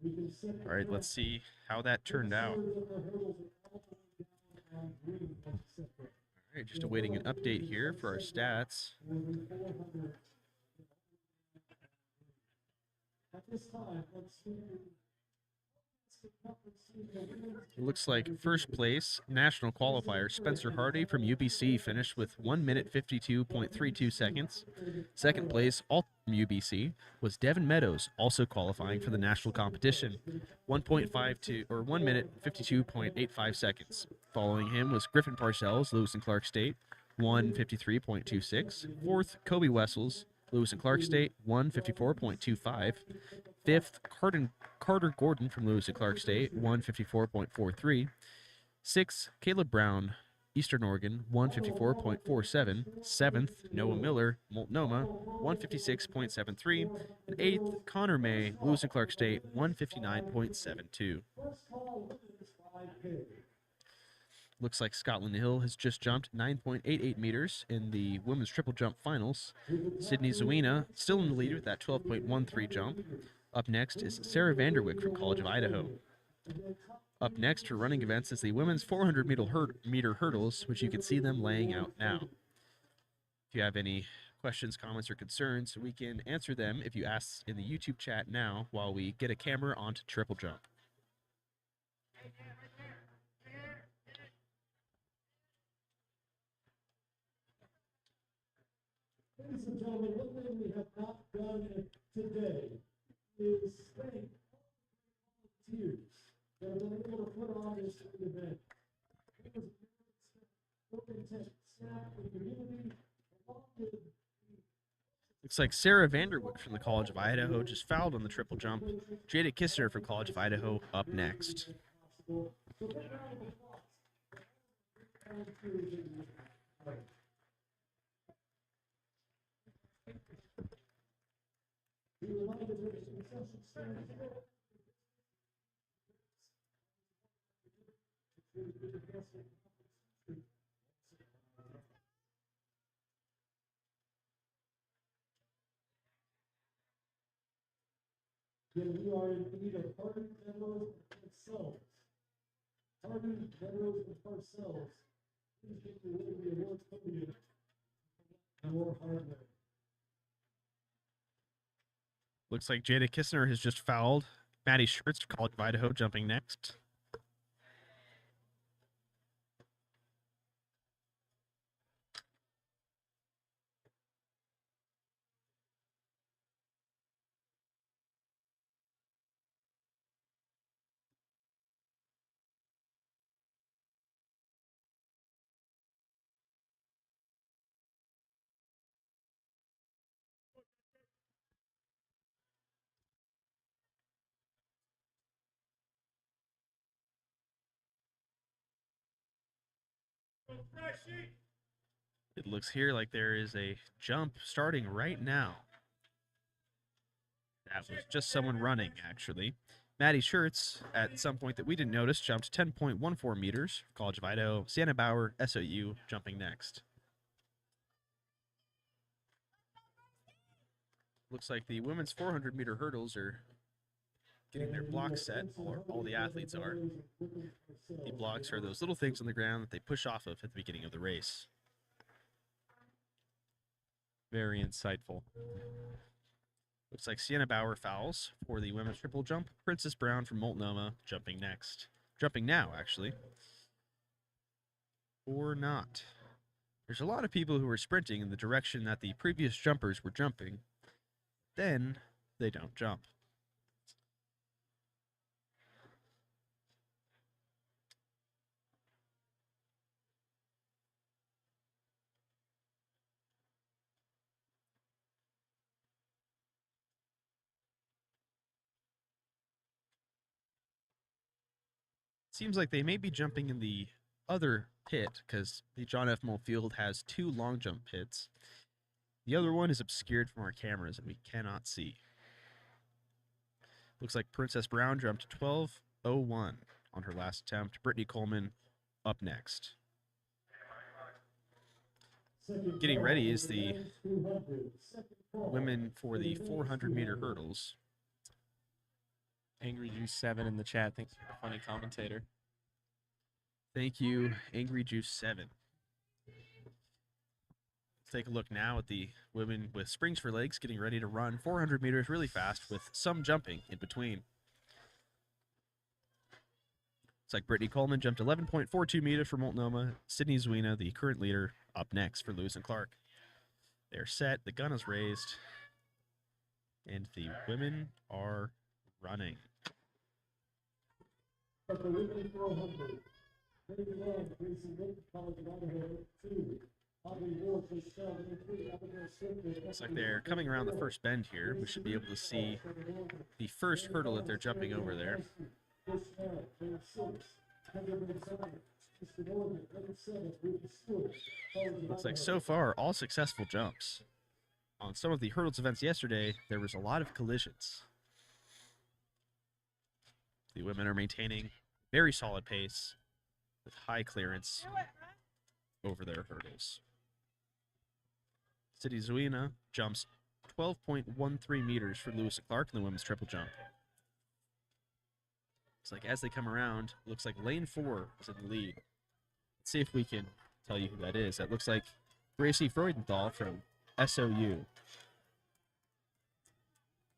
C: We can set the
B: All right, let's see how that turned out.
C: numbers of the hurdles are all the way down on green and separate.
B: All right, just awaiting an update here for our stats.
C: Moving 400. At this time, let's see.
B: It looks like first place national qualifier Spencer Hardy from UBC finished with 1 minute 52.32 seconds. Second place, also from UBC, was Devin Meadows, also qualifying for the national competition, 1.52 or 1 minute 52.85 seconds. Following him was Griffin Parcells, Lewis and Clark State, 1:53.26. Fourth, Kobe Wessels, Lewis and Clark State, 1:54.25. Fifth, Carter Gordon from Lewis and Clark State, 1:54.43. Sixth, Caleb Brown, Eastern Oregon, 1:54.47. Seventh, Noah Miller, Multnomah, 1:56.73. And eighth, Connor May, Lewis and Clark State, 1:59.72.
C: First call is 5K.
B: Looks like Scotland Hill has just jumped 9.88 meters in the women's triple jump finals. Sydney Zawina still in the lead with that 12.13 jump. Up next is Sarah Vanderwick from College of Idaho. Up next for running events is the women's 400-meter hurdles, which you can see them laying out now. If you have any questions, comments, or concerns, we can answer them if you ask in the YouTube chat now while we get a camera onto triple jump.
C: Ladies and gentlemen, one thing we have not done today is thank volunteers that have been able to put on this event. It was working staff, the community, along with
B: Looks like Sarah Vanderwood from the College of Idaho just fouled on the triple jump. Jada Kistner from College of Idaho up next.
C: possible. So big round of applause. Volunteers in the right. We would like to take some session stands here. Then we are in need of Hardy, Meadows, and Parcells. Hardy, Meadows, and Parcells. Please get the awards podium. More hardware.
B: Looks like Jada Kistner has just fouled. Maddie Schurtz, College of Idaho, jumping next. It looks here like there is a jump starting right now. That was just someone running, actually. Maddie Schurtz, at some point that we didn't notice, jumped 10.14 meters. College of Idaho, Santa Bauer, SOU, jumping next. Looks like the women's 400-meter hurdles are getting their blocks set. All the athletes are. The blocks are those little things on the ground that they push off of at the beginning of the race.
A: Very insightful.
B: Looks like Sienna Bauer fouls for the women's triple jump. Princess Brown from Multnomah jumping next. Jumping now, actually. Or not. There's a lot of people who are sprinting in the direction that the previous jumpers were jumping. Then they don't jump. Seems like they may be jumping in the other pit because the John F. Moll Field has 2 long jump pits. The other one is obscured from our cameras and we cannot see. Looks like Princess Brown jumped 12:01 on her last attempt. Brittany Coleman up next. Getting ready is the women for the 400-meter hurdles.
A: Angry Juice 7 in the chat thinks you're a funny commentator.
B: Thank you, Angry Juice 7. Let's take a look now at the women with springs for legs getting ready to run 400 meters really fast with some jumping in between. It's like Brittany Coleman jumped 11.42 meters for Multnomah. Sydney Zuina, the current leader, up next for Lewis and Clark. They're set. The gun is raised. And the women are running. Looks like they're coming around the first bend here. We should be able to see the first hurdle that they're jumping over there. Looks like so far all successful jumps. On some of the hurdles events yesterday, there was a lot of collisions. The women are maintaining very solid pace with high clearance over their hurdles. Sydney Zuina jumps 12.13 meters for Lewis and Clark in the women's triple jump. It's like as they come around, looks like lane 4 is in the lead. Let's see if we can tell you who that is. That looks like Gracie Freudenthal from SOU.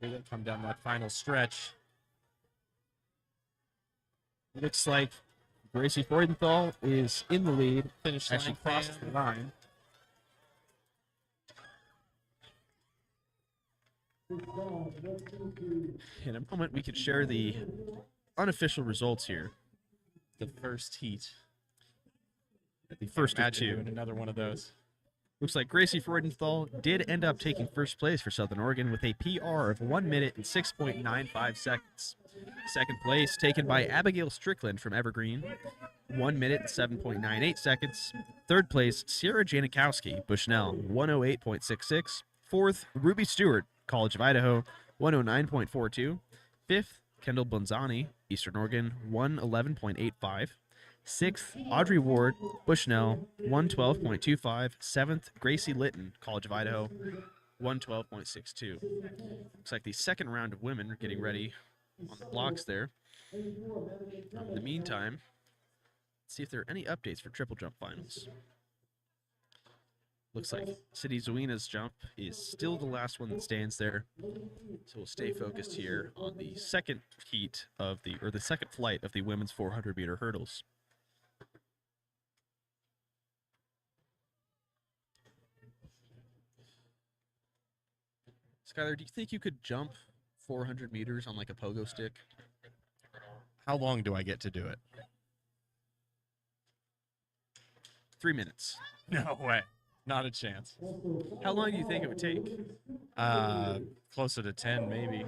A: Here they come down that final stretch.
B: Looks like Gracie Freudenthal is in the lead.
A: Finish
B: Actually crosses the line. In a moment, we can share the unofficial results here.
A: The first heat.
B: The first of
A: Imagine
B: 2.
A: doing another one of those.
B: Looks like Gracie Freudenthal did end up taking first place for Southern Oregon with a PR of 1 minute and 6.95 seconds. Second place taken by Abigail Strickland from Evergreen, 1 minute and 7.98 seconds. Third place, Sierra Janikowski, Bushnell, 108.66. Fourth, Ruby Stewart, College of Idaho, 109.42. Fifth, Kendall Bonzani, Eastern Oregon, 111.85. Sixth, Audrey Ward, Bushnell, 112.25. Seventh, Gracie Litton, College of Idaho, 112.62. Looks like the second round of women are getting ready on the blocks there. In the meantime, let's see if there are any updates for triple jump finals. Looks like Sydney Zuina's jump is still the last one that stands there. So we'll stay focused here on the second heat of the second flight of the women's 400-meter hurdles. Skylar, do you think you could jump 400 meters on like a pogo stick?
A: How long do I get to do it?
B: 3 minutes.
A: No way. Not a chance.
B: How long do you think it would take?
A: Closer to 10, maybe.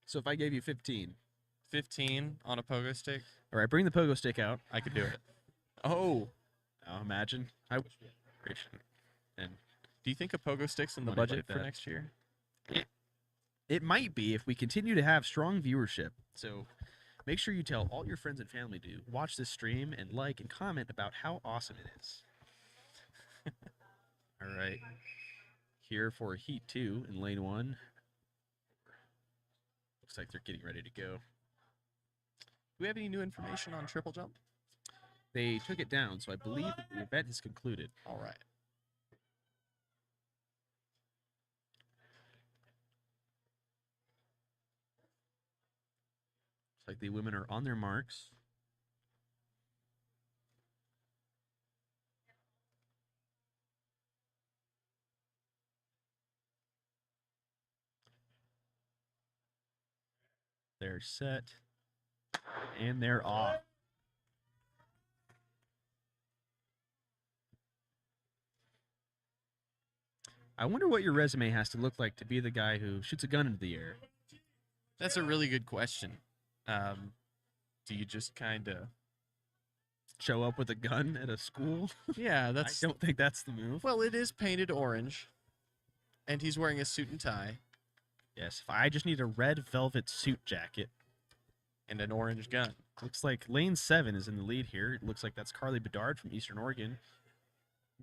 B: So if I gave you 15.
A: 15 on a pogo stick?
B: All right, bring the pogo stick out.
A: I could do it. Oh.
B: Now imagine. I wish we had integration. And
A: Do you think a pogo stick's in the
B: Money
A: budget
B: like
A: for
B: that.
A: next year?
B: it might be if we continue to have strong viewership. So make sure you tell all your friends and family to watch this stream and like and comment about how awesome it is. All right. Here for Heat 2 in Lane 1. Looks like they're getting ready to go.
A: Do we have any new information on triple jump?
B: They took it down, so I believe that the event has concluded.
A: All right.
B: Looks like the women are on their marks. They're set. And they're off. I wonder what your resume has to look like to be the guy who shoots a gun into the air.
A: That's a really good question. Do you just kind of?
B: Show up with a gun at a school?
A: Yeah,
B: I
A: that's.
B: don't think that's the move.
A: Well, it is painted orange, and he's wearing a suit and tie
B: Yes, if I just need a red velvet suit jacket.
A: and an orange gun.
B: Looks like lane 7 is in the lead here. It looks like that's Carly Bedard from Eastern Oregon.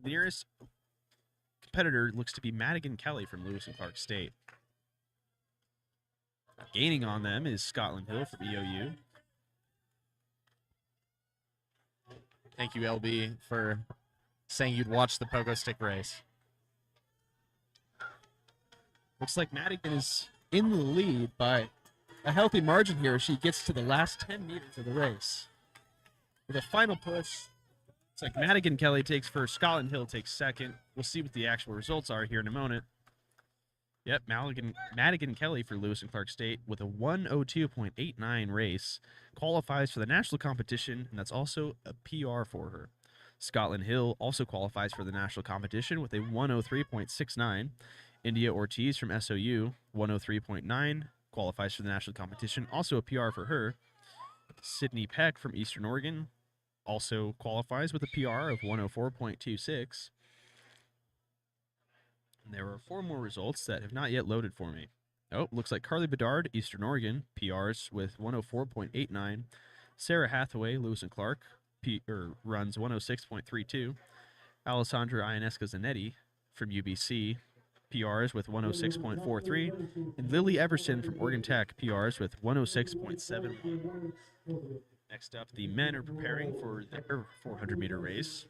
B: The nearest competitor looks to be Madigan Kelly from Lewis and Clark State. Gaining on them is Scotland Hill from EOU.
A: Thank you, LB, for saying you'd watch the pogo stick race.
B: Looks like Madigan is in the lead by a healthy margin here. She gets to the last 10 meters of the race. With a final push, it's like Madigan Kelly takes first, Scotland Hill takes second. We'll see what the actual results are here in a moment. Yep, Madigan Kelly for Lewis and Clark State with a 1:02.89 race qualifies for the national competition, and that's also a PR for her. Scotland Hill also qualifies for the national competition with a 1:03.69. India Ortiz from SOU, 1:03.9, qualifies for the national competition, also a PR for her. Sydney Peck from Eastern Oregon also qualifies with a PR of 1:04.26. And there are 4 more results that have not yet loaded for me. Oh, looks like Carly Bedard, Eastern Oregon, PRs with 1:04.89. Sarah Hathaway, Lewis and Clark, runs 1:06.32. Alessandra Ionesca Zanetti from UBC, PRs with 1:06.43. And Lily Everson from Oregon Tech, PRs with 1:06.71. Next up, the men are preparing for their 400-meter race.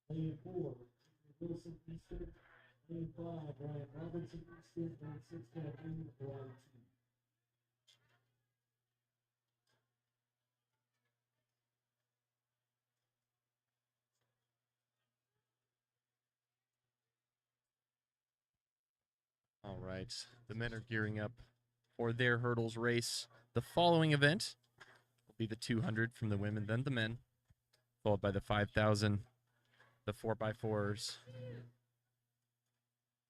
C: Lane 4, Wilson Easton. Lane 5, Ryan Robinson Easton. Lane 6, Kathleen Brian.
A: All right. The men are gearing up for their hurdles race. The following event will be the 200 from the women, then the men, followed by the 5,000, the 4x4s,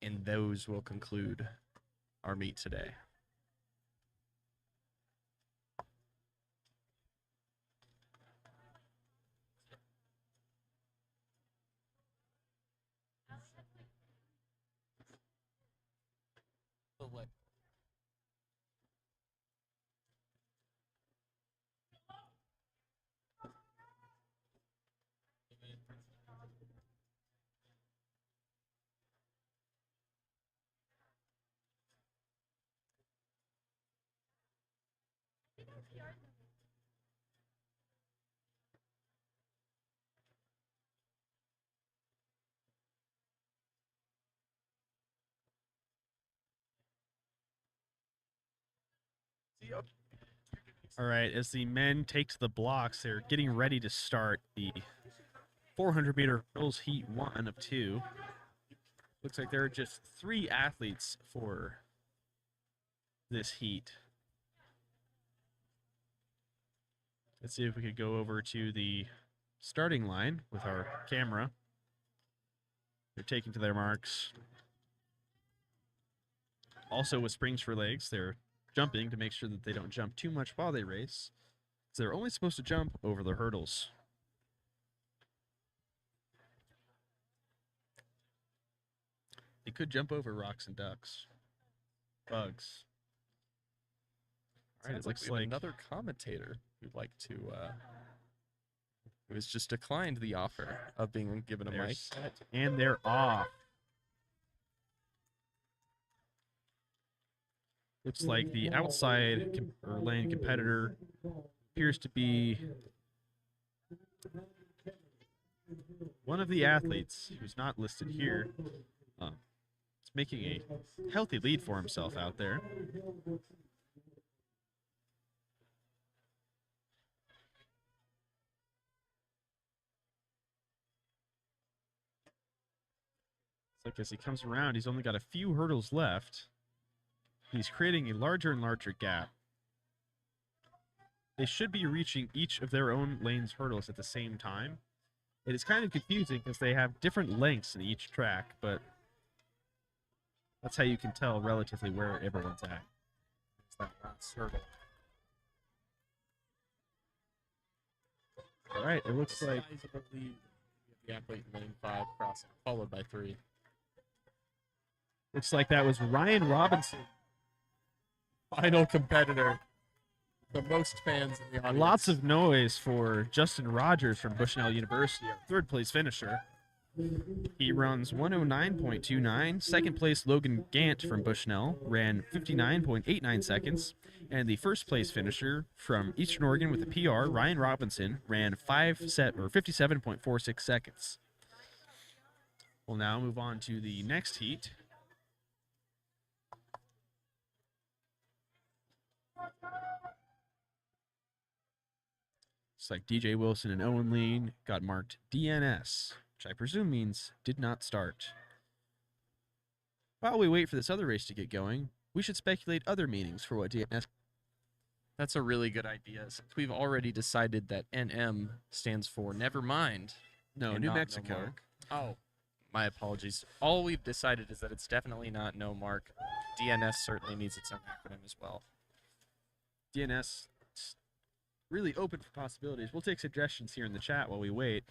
A: and those will conclude our meet today.
B: All right, as the men take to the blocks, they're getting ready to start the 400-meter hurdles heat 1 of 2. Looks like there are just 3 athletes for this heat. Let's see if we could go over to the starting line with our camera. They're taking to their marks. Also with springs for legs, they're jumping to make sure that they don't jump too much while they race. So they're only supposed to jump over the hurdles. They could jump over rocks and ducks. Bugs.
A: All right, it looks like another commentator who'd like to, who has just declined the offer of being given a
B: They're
A: mic.
B: set and they're off. Looks like the outside lane competitor appears to be One of the athletes who's not listed here is making a healthy lead for himself out there. It's like as he comes around, he's only got a few hurdles left. He's creating a larger and larger gap. They should be reaching each of their own lane's hurdles at the same time. It is kind of confusing because they have different lengths in each track, but that's how you can tell relatively where everyone's at. It's that last hurdle. All right, it looks like
A: the athlete in lane 5 crossing, followed by 3.
B: looks like that was Ryan Robinson.
A: Final competitor. The most fans in the audience.
B: Lots of noise for Justin Rogers from Bushnell University, our third place finisher. He runs 109.29. Second place Logan Gant from Bushnell ran 59.89 seconds. And the first place finisher from Eastern Oregon with a PR, Ryan Robinson, ran 57.46 seconds. We'll now move on to the next heat. It's like DJ Wilson and Owen Lean got marked DNS, which I presume means did not start. While we wait for this other race to get going, we should speculate other meanings for what DNS.
A: That's a really good idea. Since we've already decided that NM stands for never mind.
B: No,
A: and
B: New
A: not no
B: Mexico.
A: mark. Oh, my apologies. All we've decided is that it's definitely not no mark. DNS certainly needs its own acronym as well.
B: DNS, really open for possibilities. We'll take suggestions here in the chat while we wait.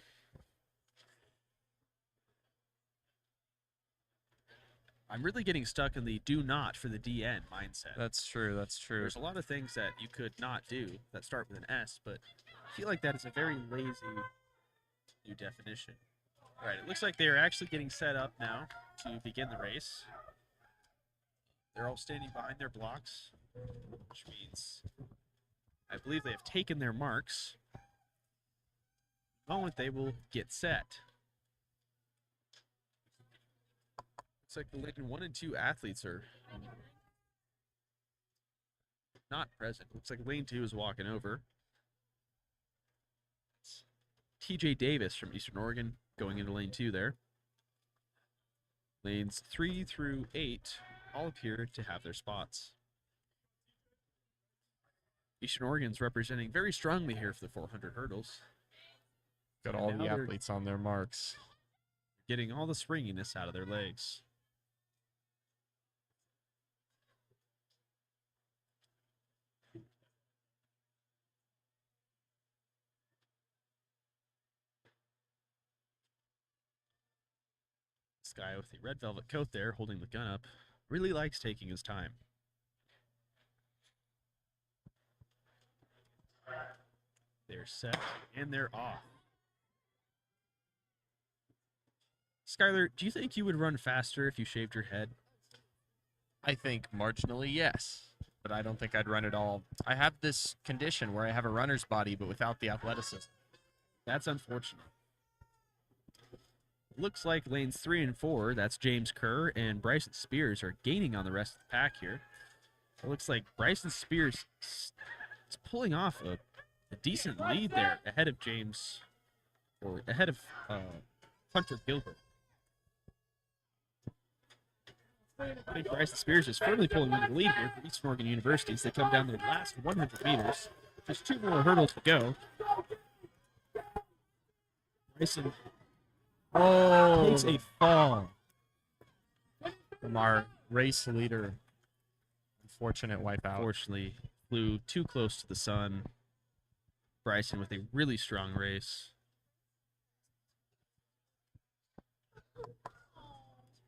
B: I'm really getting stuck in the do not for the DN mindset.
A: That's true. That's true.
B: There's a lot of things that you could not do that start with an S, but I feel like that is a very lazy new definition. All right, it looks like they're actually getting set up now to begin the race. They're all standing behind their blocks, which means I believe they have taken their marks. The moment they will get set. Looks like the lane 1 and 2 athletes are not present. Looks like lane 2 is walking over. It's TJ Davis from Eastern Oregon going into lane 2 there. Lanes 3 through 8 all appear to have their spots. Eastern Oregon's representing very strongly here for the 400 hurdles.
A: Got all
B: Now
A: the
B: they're
A: athletes on their marks.
B: getting all the springiness out of their legs. This guy with the red velvet coat there holding the gun up really likes taking his time. They're set and they're off. Skylar, do you think you would run faster if you shaved your head?
A: I think marginally, yes. But I don't think I'd run at all. I have this condition where I have a runner's body, but without the athleticism.
B: That's unfortunate. Looks like lanes 3 and 4, that's James Kerr and Bryson Spears, are gaining on the rest of the pack here. It looks like Bryson Spears is pulling off a decent lead there ahead of James, or ahead of Hunter Gilbert. I think Bryson Spears is firmly pulling in the lead here for Eastern Oregon University as they come down their last 100 meters. Just 2 more hurdles to go. Bryson takes a fall
A: From our race leader. Unfortunate wipeout.
B: Unfortunately, flew too close to the sun. Bryson with a really strong race.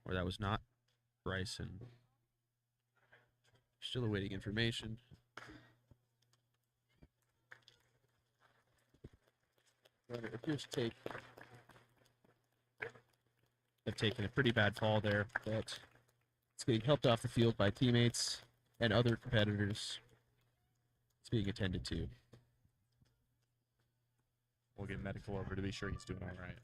B: Or that was not Bryson. Still awaiting information. Runner appears to have taken a pretty bad fall there, but it's getting helped off the field by teammates and other competitors. It's being attended to.
A: We'll get medical over to be sure he's doing all right.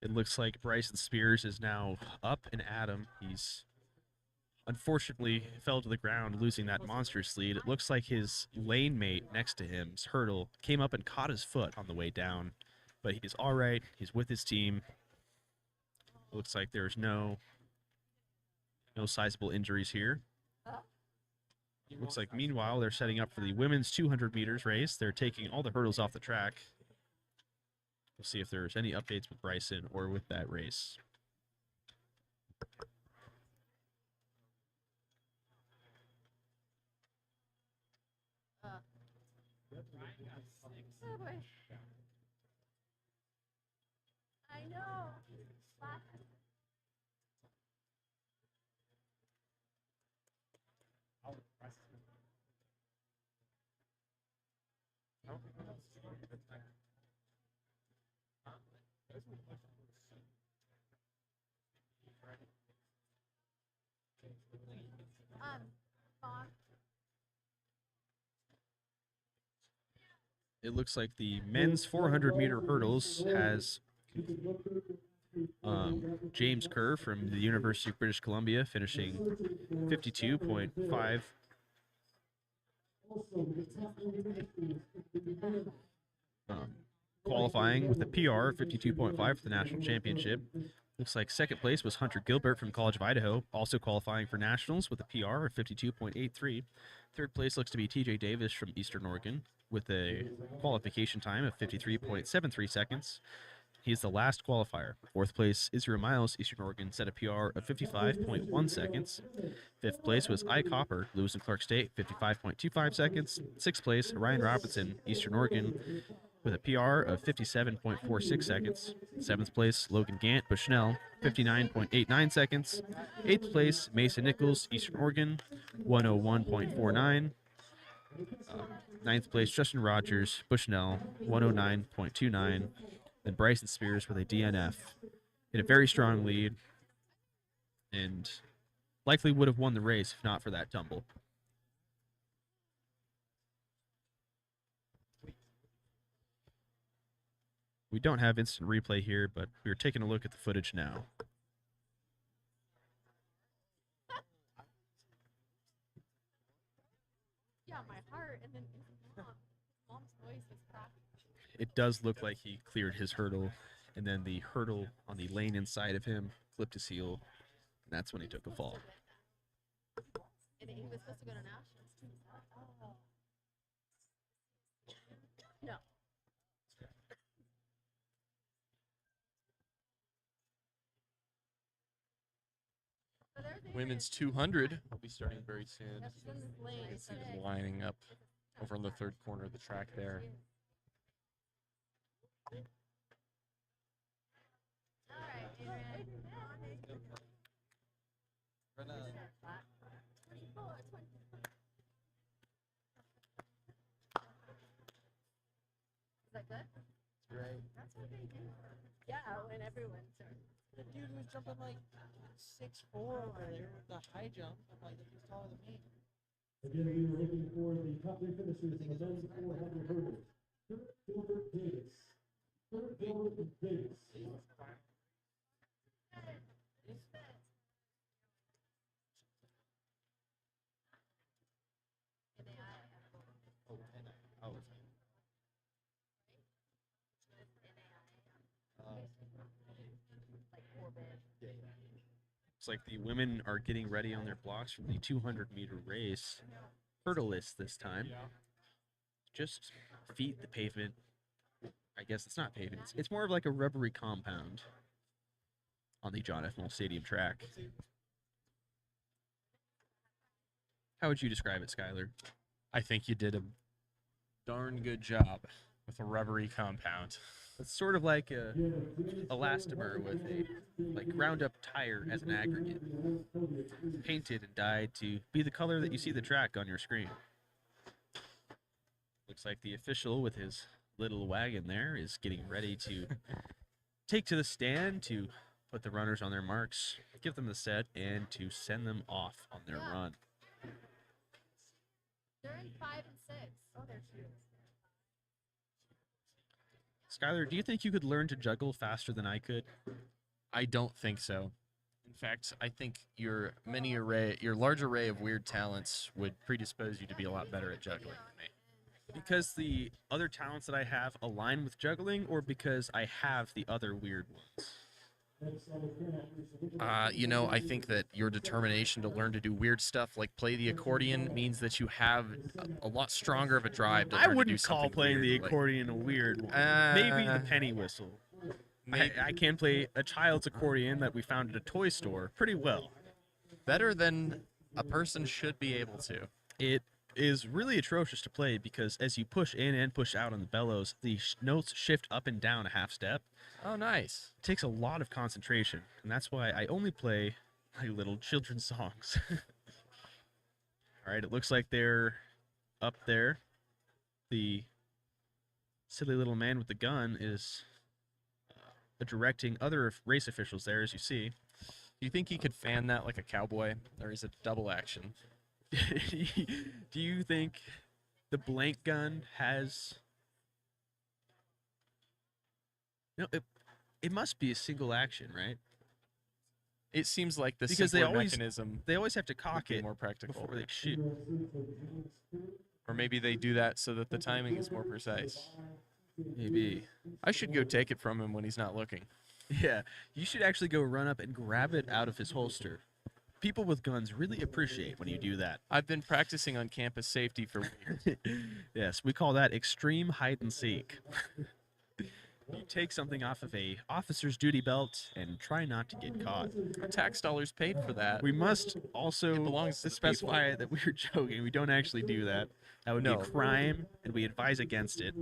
B: It looks like Bryson Spears is now up and at him. He's unfortunately fell to the ground, losing that monstrous lead. It looks like his lane mate next to him's Hurdle came up and caught his foot on the way down, but he's all right. He's with his team. It looks like there's no sizable injuries here. Looks like meanwhile they're setting up for the women's 200 meters race. They're taking all the hurdles off the track. We'll see if there's any updates with Bryson or with that race.
E: I know. Mom.
B: It looks like the men's 400-meter hurdles has James Kerr from the University of British Columbia finishing 52.5. Qualifying with a PR 52.5 for the national championship. Looks like second place was Hunter Gilbert from College of Idaho, also qualifying for nationals with a PR of 52.83. Third place looks to be TJ Davis from Eastern Oregon with a qualification time of 53.73 seconds. He's the last qualifier. Fourth place, Israel Miles, Eastern Oregon, set a PR of 55.1 seconds. Fifth place was Ike Hopper, Lewis and Clark State, 55.25 seconds. Sixth place, Ryan Robinson, Eastern Oregon, with a PR of 57.46 seconds. Seventh place, Logan Gant, Bushnell, 59.89 seconds. Eighth place, Mason Nichols, Eastern Oregon, 101.49. Ninth place, Justin Rogers, Bushnell, 109.29. Then Bryson Spears with a DNF in a very strong lead and likely would have won the race if not for that tumble. We don't have instant replay here, but we're taking a look at the footage now.
E: Yeah, my heart, and then mom's voice is cracking.
B: It does look like he cleared his hurdle, and then the hurdle on the lane inside of him clipped his heel, and that's when he took a fall.
E: And he was supposed to go to nationals too. Oh. No. So there's a
A: Women's 200 will be starting very soon.
E: That's in this lane.
A: You can see them lining up over in the third corner of the track there.
E: All right, Adrian. Is that good?
D: Great.
E: That's what they do. Yeah, when everyone's
F: The dude was jumping like 6'4" over there with the high jump. I'm like, he's taller than me.
C: Again, we were looking for the top three finishers in the men's 400 hurdles. Gilbert Davis. Gilbert Davis.
B: Looks like the women are getting ready on their blocks for the 200-meter race. Hurdle list this time. Just feet the pavement. I guess it's not pavement. It's more of like a rubbery compound on the John F. Moll Stadium track. How would you describe it, Skylar?
A: I think you did a darn good job with a rubbery compound.
B: It's sort of like a elastomer with a like ground up tire as an aggregate, painted and dyed to be the color that you see the track on your screen. Looks like the official with his little wagon there is getting ready to take to the stand to put the runners on their marks, give them the set, and to send them off on their run.
E: They're in 5 and 6. Oh, they're cute.
B: Skylar, do you think you could learn to juggle faster than I could?
A: I don't think so. In fact, I think your large array of weird talents would predispose you to be a lot better at juggling than me.
B: Because the other talents that I have align with juggling, or because I have the other weird ones?
A: I think that your determination to learn to do weird stuff like play the accordion means that you have a lot stronger of a drive to learn
B: I
A: to do
B: wouldn't call
A: something
B: playing the
A: weird, like-
B: accordion a weird one. Maybe the penny whistle. I can play a child's accordion that we found at a toy store pretty well.
A: Better than a person should be able to.
B: It is really atrocious to play because as you push in and push out on the bellows, the notes shift up and down a half step.
A: Oh, nice.
B: It takes a lot of concentration, and that's why I only play like little children's songs. All right, it looks like they're up there. The silly little man with the gun is directing other race officials there, as you see.
A: Do you think he could fan that like a cowboy, or is it double action?
B: Do you think the blank gun has... No, it must be a single action, right?
A: It seems like the
B: Because
A: simpler mechanism
B: they always have to
A: would
B: cock
A: be
B: it
A: more practical.
B: before they shoot.
A: Or maybe they do that so that the timing is more precise.
B: Maybe.
A: I should go take it from him when he's not looking.
B: Yeah, you should actually go run up and grab it out of his holster. People with guns really appreciate when you do that.
A: I've been practicing on campus safety for weeks.
B: Yes, we call that extreme hide and seek. You take something off of a officer's duty belt and try not to get caught.
A: Our tax dollars paid for that.
B: We must also
A: It belongs to the
B: specify that we're joking. We don't actually do that. That would be
A: No.
B: a crime, and we advise against it.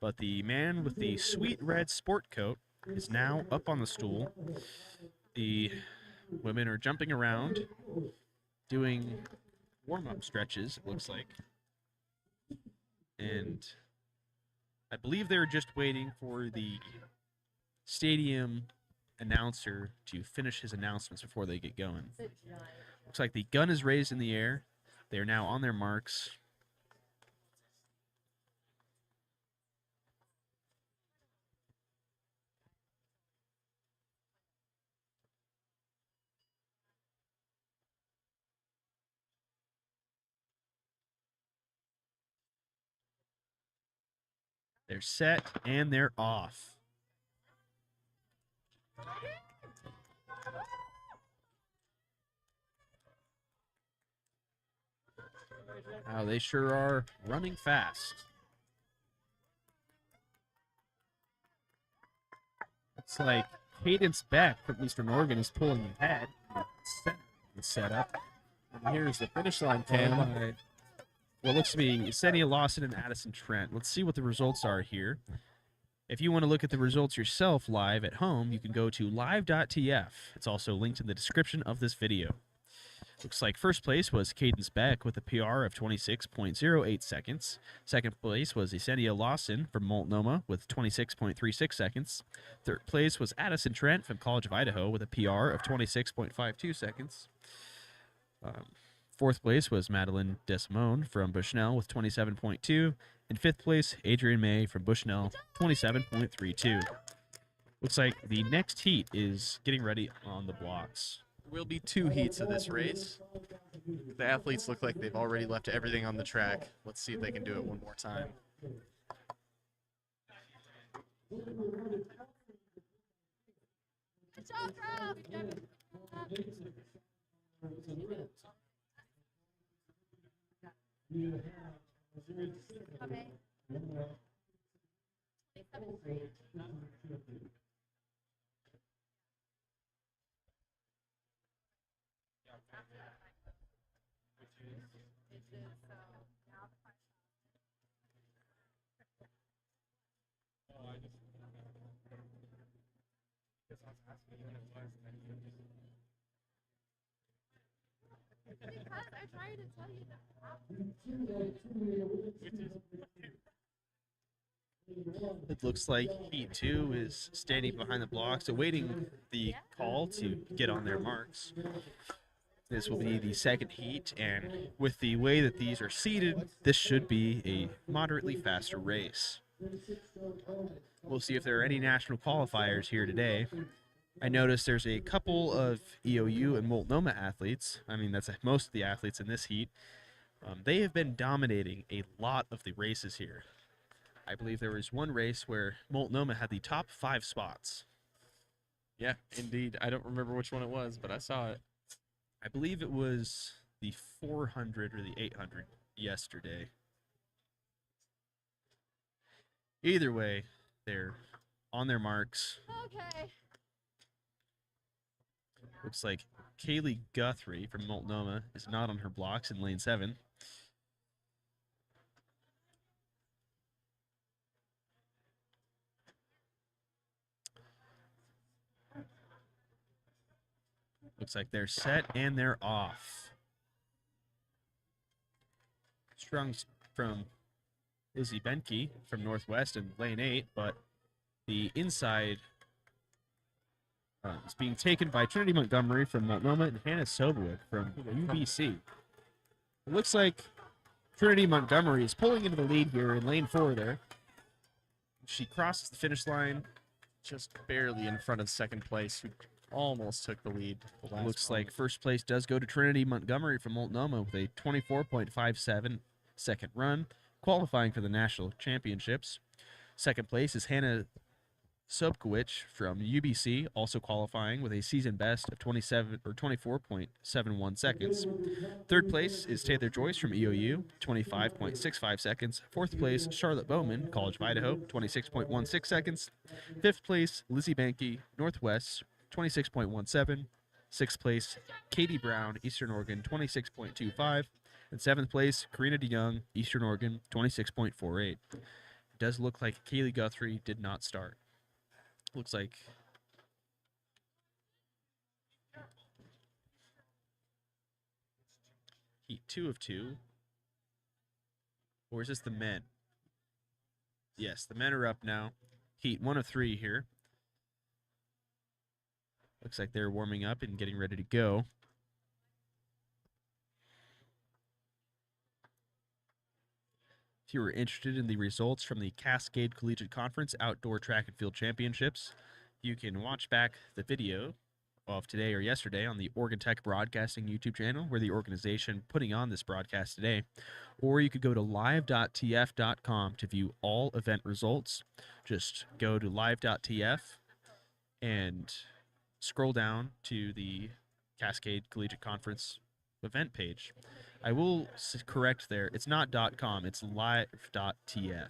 B: But the man with the sweet red sport coat is now up on the stool. The women are jumping around, doing warm-up stretches, it looks like. And I believe they're just waiting for the stadium announcer to finish his announcements before they get going. Looks like the gun is raised in the air. They are now on their marks. They're set and they're off. Wow, they sure are running fast. It's like Cadence Beck from Eastern Oregon is pulling ahead. The setup.
A: And here's the finish line
B: Followed
A: cam.
B: by what looks to be Yesenia Lawson and Addison Trent. Let's see what the results are here. If you want to look at the results yourself live at home, you can go to live.tf. It's also linked in the description of this video. Looks like first place was Cadence Beck with a PR of 26.08 seconds. Second place was Yesenia Lawson from Multnomah with 26.36 seconds. Third place was Addison Trent from College of Idaho with a PR of 26.52 seconds. Fourth place was Madeline Desimone from Bushnell with 27.2. And fifth place, Adrian May from Bushnell, 27.32. Looks like the next heat is getting ready on the blocks.
A: There will be 2 heats of this race. The athletes look like they've already left everything on the track. Let's see if they can do it one more time.
E: Good job, Rob. Okay.
D: Oh, I just guess I was asking when it was. And then
E: Because I tried to tell you that.
B: It looks like Heat 2 is standing behind the blocks, awaiting the call to get on their marks. This will be the second heat, and with the way that these are seated, this should be a moderately faster race. We'll see if there are any national qualifiers here today. I noticed there's a couple of EOU and Multnomah athletes. I mean, that's most of the athletes in this heat. They have been dominating a lot of the races here. I believe there was one race where Multnomah had the top 5 spots.
A: Yeah, indeed. I don't remember which one it was, but I saw it.
B: I believe it was the 400 or the 800 yesterday. Either way, they're on their marks.
E: Okay.
B: Looks like Kaylee Guthrie from Multnomah is not on her blocks in lane 7. Looks like they're set and they're off. Strung from Lizzie Benke from Northwest in lane 8, but the inside is being taken by Trinity Montgomery from Multnomah and Hannah Sobowik from UBC. It looks like Trinity Montgomery is pulling into the lead here in lane 4 there. She crosses the finish line.
A: Just barely in front of second place, who almost took the lead. The last
B: Looks
A: moment.
B: like first place does go to Trinity Montgomery from Multnomah with a 24.57 second run, qualifying for the national championships. Second place is Hannah Sobkowicz from UBC, also qualifying with a season best of 24.71 seconds. Third place is Taylor Joyce from EOU, 25.65 seconds. Fourth place, Charlotte Bowman, College of Idaho, 26.16 seconds. Fifth place, Lizzie Banky, Northwest, 26.17. Sixth place, Katie Brown, Eastern Oregon, 26.25. And seventh place, Karina DeYoung, Eastern Oregon, 26.48. It does look like Kaylee Guthrie did not start. Looks like heat 2 of 2. Or is this the men? Yes, the men are up now. Heat 1 of 3 here. Looks like they're warming up and getting ready to go. If you were interested in the results from the Cascade Collegiate Conference Outdoor Track and Field Championships, you can watch back the video of today or yesterday on the Oregon Tech Broadcasting YouTube channel, where the organization putting on this broadcast today, or you could go to live.tf.com to view all event results. Just go to live.tf and scroll down to the Cascade Collegiate Conference event page. I will correct there. It's not .com, it's live.tf.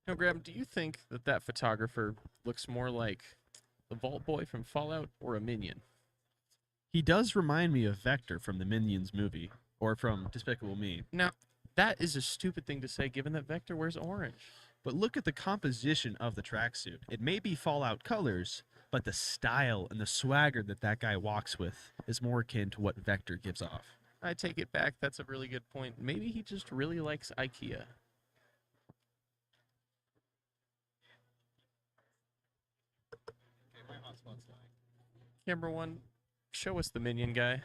A: Now, Graham, do you think that that photographer looks more like the Vault Boy from Fallout or a Minion?
B: He does remind me of Vector from the Minions movie, or from Despicable Me.
A: Now, that is a stupid thing to say, given that Vector wears orange.
B: But look at the composition of the tracksuit. It may be Fallout colors, but the style and the swagger that that guy walks with is more akin to what Vector gives off.
A: I take it back. That's a really good point. Maybe he just really likes IKEA.
D: okay, my hotspot's dying.
A: Camera one, show us the Minion guy.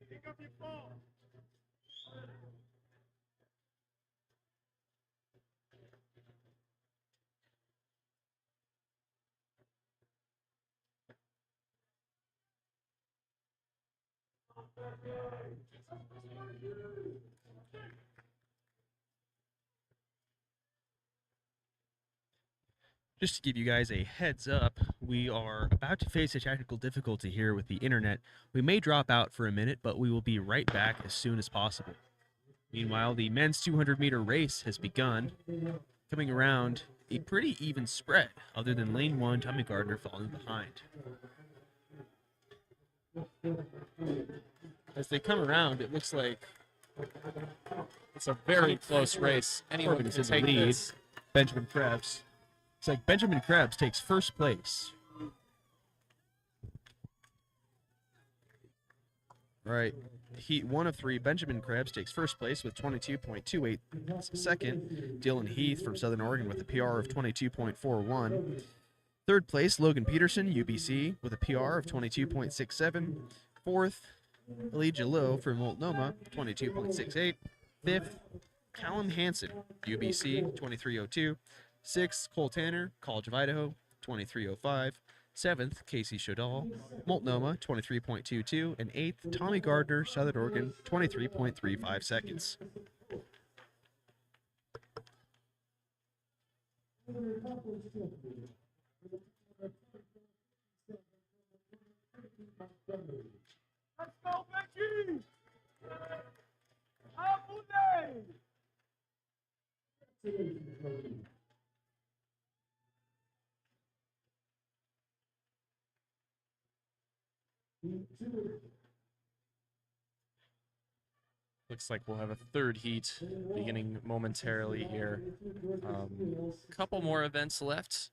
C: Pick up your phone.
B: Just to give you guys a heads up, we are about to face a technical difficulty here with the internet. We may drop out for a minute, but we will be right back as soon as possible. Meanwhile, the men's 200-meter race has begun, coming around a pretty even spread, other than lane 1, Tommy Gardner falling behind.
A: As they come around, it looks like it's a very close race. Anyone
B: Corbin
A: can
B: is in the
A: take
B: lead.
A: this.
B: Benjamin Krebs. It's like Benjamin Krebs takes first place. All right, Heat 1 of 3, Benjamin Krebs takes first place with 22.28 second. Dylan Heath from Southern Oregon with a PR of 22.41. Third place, Logan Peterson, UBC, with a PR of 22.67. Fourth, Elijah Lowe from Multnomah, 22.68. Fifth, Callum Hansen, UBC, 23.02. Sixth, Cole Tanner, College of Idaho, 23.05. Seventh, Casey Shodall, Multnomah, 23.22. And eighth, Tommy Gardner, Southern Oregon, 23.35 seconds.
C: Let's go, Becky! Abu Dhabi!
A: Looks like we'll have a third heat beginning momentarily here. Couple more events left.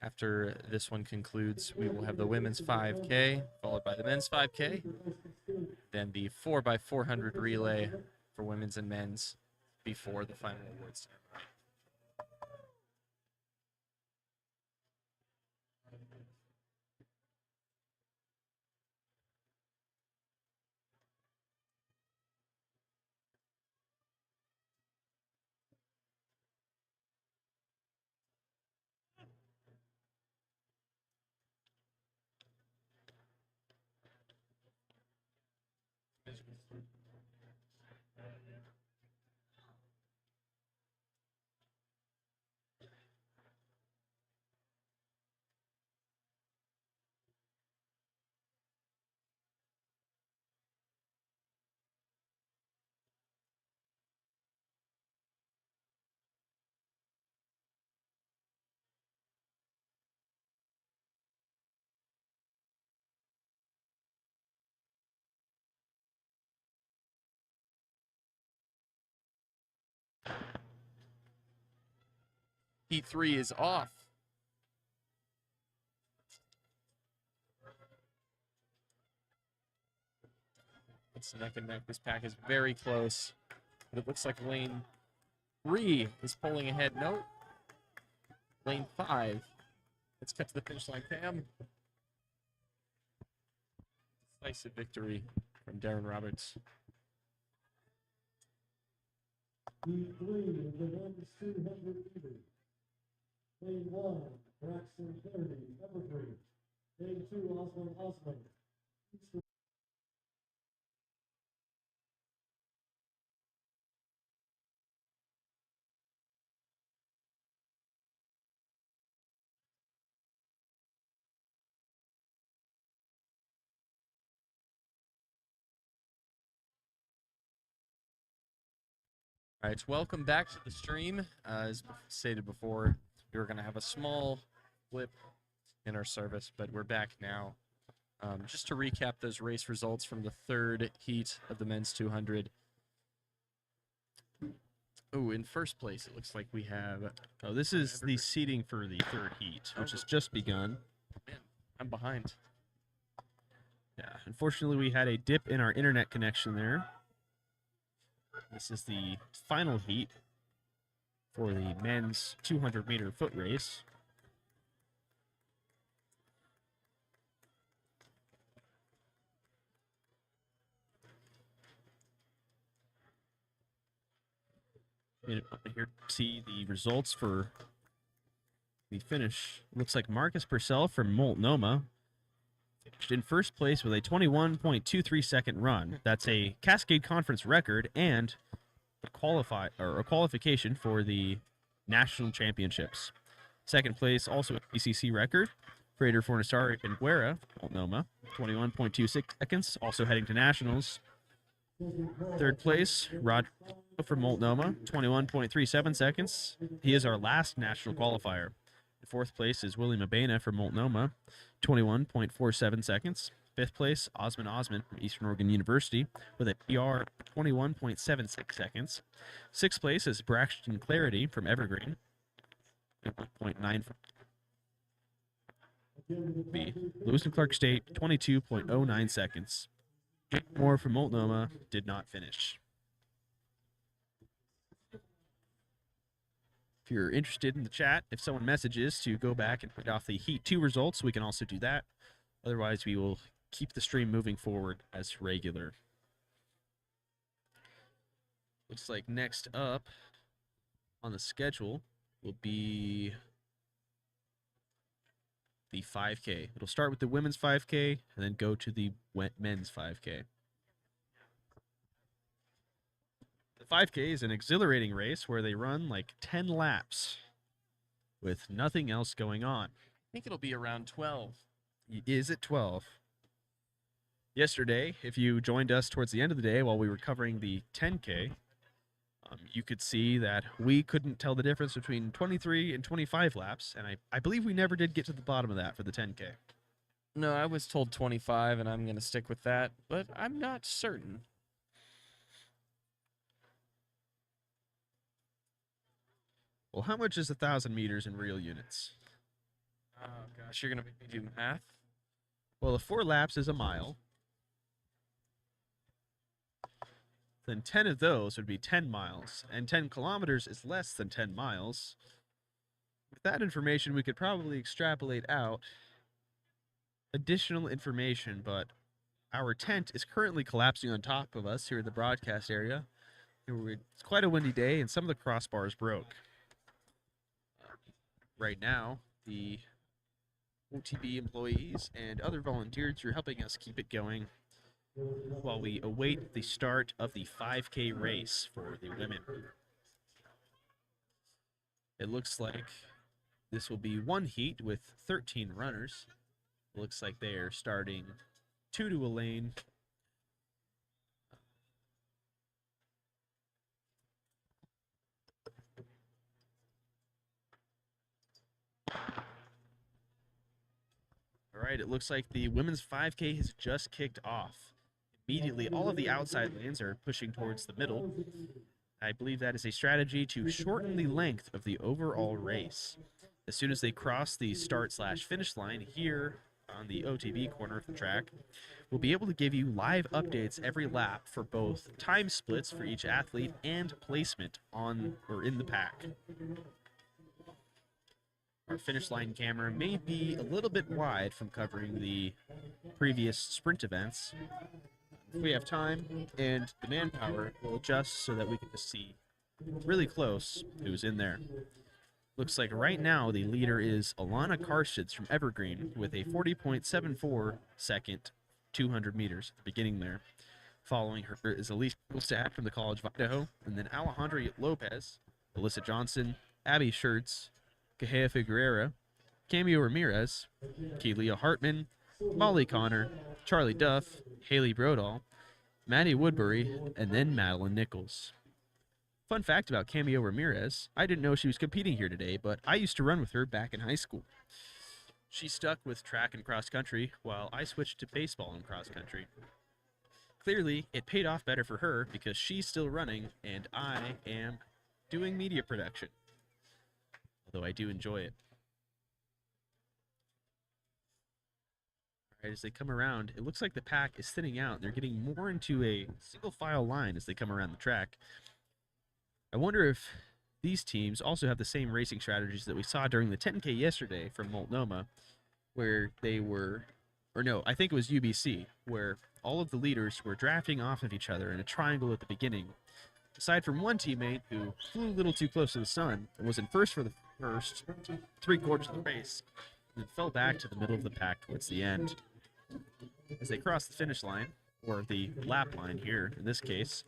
A: After this one concludes, we will have the women's 5K, followed by the men's 5K, then the 4x400 relay for women's and men's before the final awards ceremony. Heat 3 is off. It's neck and neck. This pack is very close. But it looks like lane 3 is pulling ahead. No. Lane 5. Let's cut to the finish line. Pam. Decisive victory from Darren Roberts.
C: Heat 3 of the men's 200 meters. Lane 1, Braxton Kennedy, Evergreen. Lane 2, Osman Osman.
A: All right, welcome back to the stream. As stated before, we were going to have a small blip in our service, but we're back now. Just to recap those race results from the third heat of the men's 200. Oh, in first place, it looks like we have...
B: Oh, this is the seating for the third heat, which has just begun.
A: Man, I'm behind.
B: Yeah, unfortunately, we had a dip in our internet connection there. This is the final heat for the men's 200-meter foot race. And here to see the results for the finish. Looks like Marcus Purcell from Multnomah finished in first place with a 21.23 second run. That's a Cascade Conference record and a qualification for the national championships. Second place, also a CCC record. Freighter Fornasari Penguera, Multnomah, 21.26 seconds, also heading to nationals. Third place, Rod from Multnomah, 21.37 seconds. He is our last national qualifier. Fourth place is William Abena from Multnomah, 21.47 seconds. Fifth place, Osman from Eastern Oregon University with a PR 21.76 seconds. Sixth place is Braxton Clarity from Evergreen, 1.9. Lewis and Clark State, 22.09 seconds. Jake Moore from Multnomah did not finish. If you're interested in the chat, if someone messages to go back and print off the Heat 2 results, we can also do that. Otherwise, we will keep the stream moving forward as regular. Looks like next up on the schedule will be the 5K. It'll start with the women's 5K and then go to the men's 5K. The 5K is an exhilarating race where they run like 10 laps with nothing else going on.
A: I think it'll be around 12.
B: Is it 12? Yesterday, if you joined us towards the end of the day while we were covering the 10K, you could see that we couldn't tell the difference between 23 and 25 laps, and I believe we never did get to the bottom of that for the 10K.
A: No, I was told 25, and I'm going to stick with that, but I'm not certain.
B: Well, how much is 1,000 meters in real units?
A: Oh, gosh, you're going to make me do math?
B: Well, if 4 laps is a mile, then 10 of those would be 10 miles, and 10 kilometers is less than 10 miles. With that information, we could probably extrapolate out additional information, but our tent is currently collapsing on top of us here in the broadcast area. It's quite a windy day, and some of the crossbars broke. Right now, the OTB employees and other volunteers are helping us keep it going while we await the start of the 5K race for the women. It looks like this will be one heat with 13 runners. It looks like they are starting 2 to a lane. All right, it looks like the women's 5K has just kicked off. Immediately, all of the outside lanes are pushing towards the middle. I believe that is a strategy to shorten the length of the overall race. As soon as they cross the start/finish line here on the OTB corner of the track, we'll be able to give you live updates every lap for both time splits for each athlete and placement on or in the pack. Our finish line camera may be a little bit wide from covering the previous sprint events. If we have time and the manpower, we'll adjust so that we can just see really close who's in there. Looks like right now the leader is Alana Karsteds from Evergreen with a 40.74 second 200 meters at the beginning there. Following her is Elise Stad from the College of Idaho, and then Alejandra Lopez, Alyssa Johnson, Abby Schertz, Cahea Figueroa, Cameo Ramirez, Keelia Hartman, Molly Connor, Charlie Duff, Haley Brodall, Maddie Woodbury, and then Madeline Nichols. Fun fact about Cameo Ramirez, I didn't know she was competing here today, but I used to run with her back in high school. She stuck with track and cross country while I switched to baseball and cross country. Clearly, it paid off better for her because she's still running and I am doing media production. Although I do enjoy it. Right, as they come around, it looks like the pack is thinning out. They're getting more into a single file line as they come around the track. I wonder if these teams also have the same racing strategies that we saw during the 10K yesterday from Multnomah, where they were, or no, I think it was UBC, where all of the leaders were drafting off of each other in a triangle at the beginning. Aside from one teammate who flew a little too close to the sun and was in first for the first 3/4 of the race, and then fell back to the middle of the pack towards the end. As they cross the finish line, or the lap line here in this case,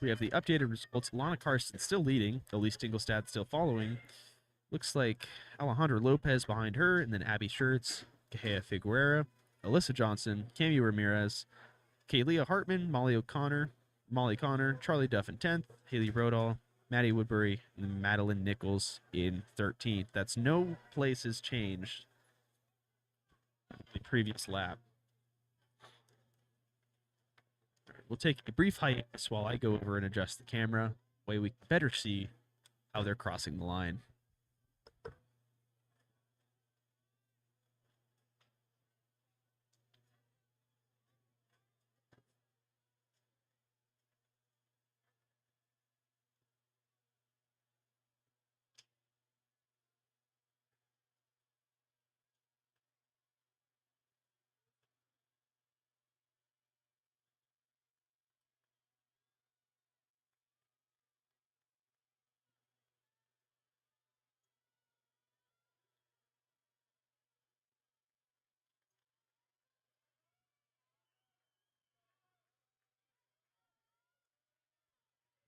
B: we have the updated results. Lana Carson still leading, Elise Tingelstad still following. Looks like Alejandra Lopez behind her, and then Abby Schertz, Gahea Figueroa, Alyssa Johnson, Camille Ramirez, Kaylia Hartman, Molly Connor, Charlie Duff in 10th, Haley Rodall, Maddie Woodbury, and Madeline Nichols in 13th. That's no places changed the previous lap. Right, we'll take a brief hiatus while I go over and adjust the camera. Way we can better see how they're crossing the line.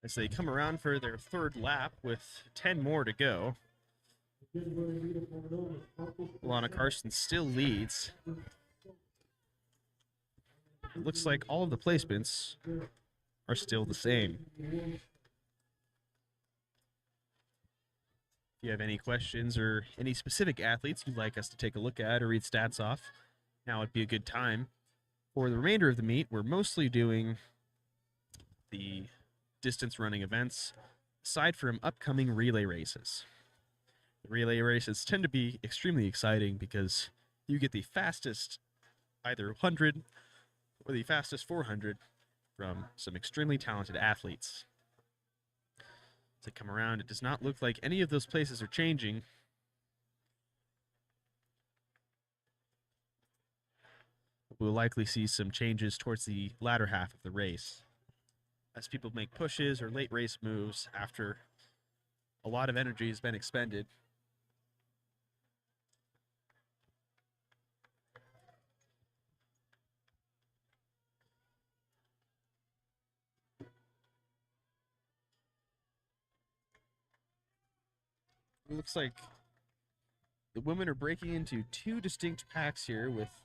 B: As they come around for their third lap with 10 more to go. Lana Carson still leads. It looks like all of the placements are still the same. If you have any questions or any specific athletes you'd like us to take a look at or read stats off, now would be a good time. For the remainder of the meet, we're mostly doing the distance running events, aside from upcoming relay races. The relay races tend to be extremely exciting because you get the fastest either 100 or the fastest 400 from some extremely talented athletes. As they come around, it does not look like any of those places are changing. We'll likely see some changes towards the latter half of the race, as people make pushes or late race moves after a lot of energy has been expended. It looks like the women are breaking into two distinct packs here with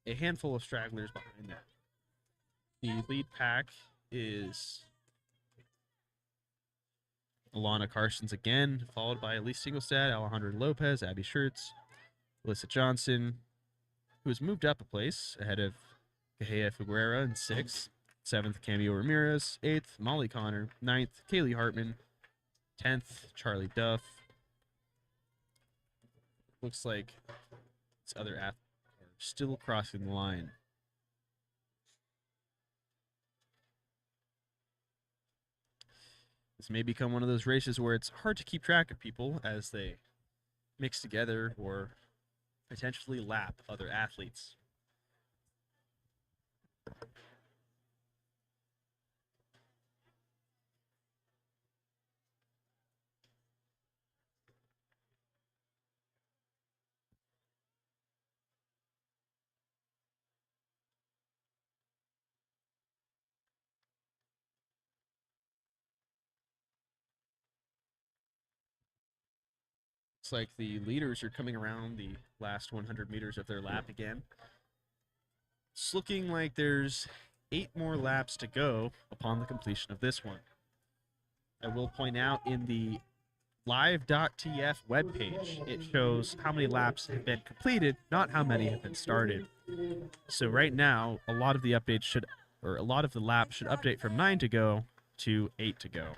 B: a handful of stragglers behind them. The lead pack is Alana Carson's again, followed by Elise Tingelstad, Alejandra Lopez, Abby Schertz, Alyssa Johnson, who has moved up a place ahead of Gahea Figueroa in 6th, 7th, Camille Ramirez, 8th, Molly Connor, 9th, Kaylee Hartman, 10th, Charlie Duff. Looks like these other athletes are still crossing the line. This may become one of those races where it's hard to keep track of people as they mix together or potentially lap other athletes. Looks like the leaders are coming around the last 100 meters of their lap again. It's looking like there's 8 more laps to go upon the completion of this one. I will point out in the live.tf webpage, it shows how many laps have been completed, not how many have been started. So right now, a lot of the laps should update from 9 to go to 8 to go.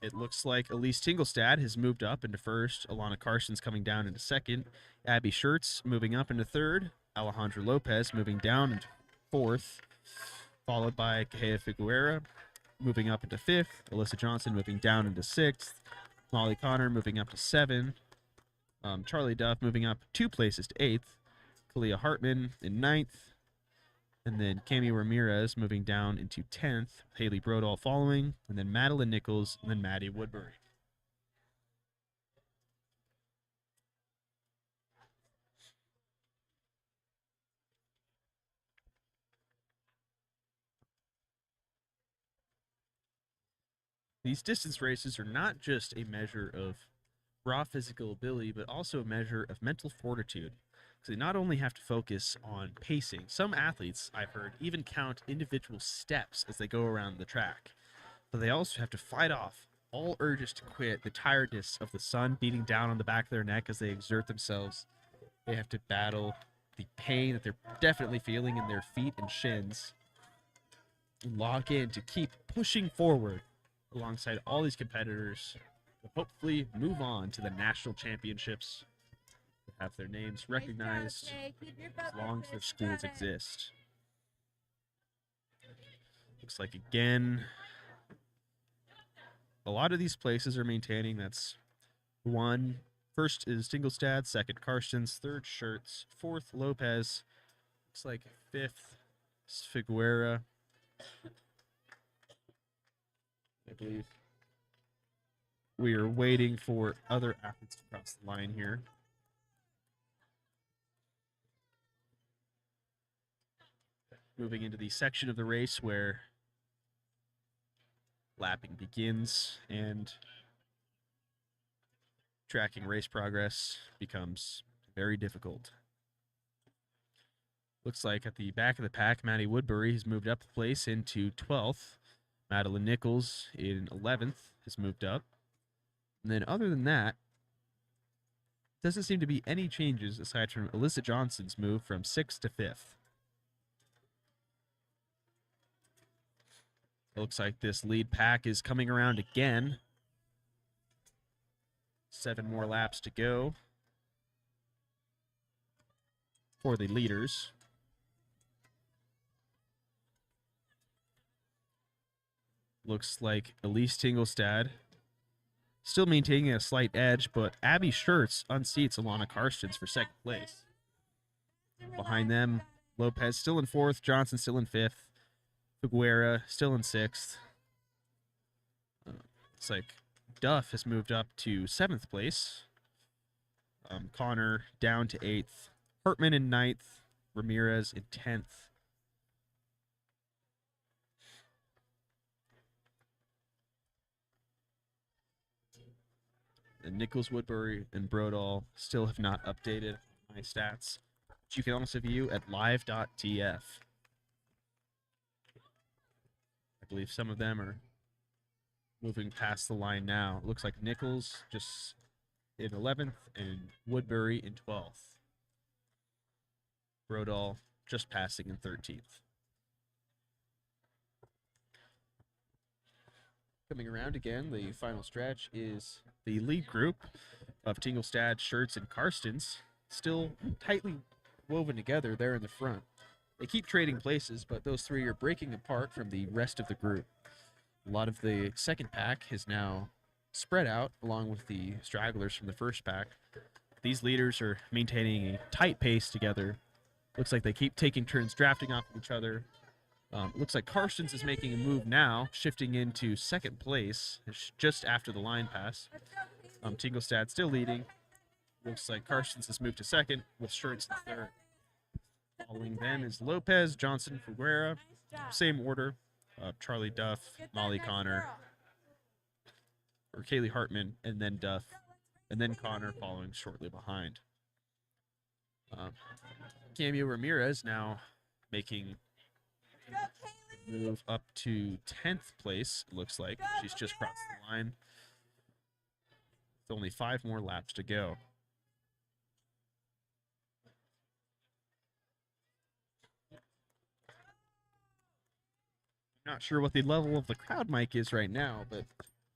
B: It looks like Elise Tingelstad has moved up into first. Alana Carson's coming down into second. Abby Schertz moving up into third. Alejandra Lopez moving down into fourth. Followed by Kehea Figuera moving up into fifth. Alyssa Johnson moving down into sixth. Molly Connor moving up to seven. Charlie Duff moving up 2 places to eighth. Kalia Hartman in ninth. And then Cami Ramirez moving down into 10th. Haley Brodall following. And then Madeline Nichols. And then Maddie Woodbury. These distance races are not just a measure of raw physical ability, but also a measure of mental fortitude. So they not only have to focus on pacing, some athletes, I've heard, even count individual steps as they go around the track. But they also have to fight off all urges to quit, the tiredness of the sun beating down on the back of their neck as they exert themselves. They have to battle the pain that they're definitely feeling in their feet and shins, and lock in to keep pushing forward alongside all these competitors to hopefully move on to the national championships, have their names recognized as long as their schools exist. Looks like, again, a lot of these places are maintaining. That's one. First is Tingelstad, second Karstens, third Schertz, fourth Lopez. Looks like fifth is Figuera, I believe. We are waiting for other athletes to cross the line here. Moving into the section of the race where lapping begins and tracking race progress becomes very difficult. Looks like at the back of the pack, Maddie Woodbury has moved up a place into 12th. Madeline Nichols in 11th has moved up. And then other than that, doesn't seem to be any changes aside from Alyssa Johnson's move from 6th to 5th. It looks like this lead pack is coming around again. 7 more laps to go for the leaders. Looks like Elise Tingelstad still maintaining a slight edge, but Abby Schertz unseats Alana Karstens for 2nd place. Behind them, Lopez still in 4th, Johnson still in 5th, Figuera still in 6th. It's like Duff has moved up to 7th place. Connor down to 8th. Hartman in 9th. Ramirez in 10th. And Nichols, Woodbury, and Brodall still have not updated my stats, which you can also view at live.tf. I believe some of them are moving past the line now. It looks like Nichols just in 11th and Woodbury in 12th. Brodall just passing in 13th. Coming around again, the final stretch is the lead group of Tingelstad, Schertz, and Karstens, still tightly woven together there in the front. They keep trading places, but those three are breaking apart from the rest of the group. A lot of the second pack is now spread out along with the stragglers from the first pack. These leaders are maintaining a tight pace together. Looks like they keep taking turns drafting off of each other. Looks like Karstens is making a move now, shifting into 2nd place just after the line pass. Tingelstad still leading. Looks like Karstens has moved to 2nd with Schertz in 3rd. Following them is Lopez, Johnson, Figuera. Same order. Charlie Duff, Molly Connor, or Kaylee Hartman, and then Duff, and then Connor following shortly behind. Cameo Ramirez now making a move up to 10th place, it looks like. She's just crossed the line with only 5 more laps to go. Not sure what the level of the crowd mic is right now, but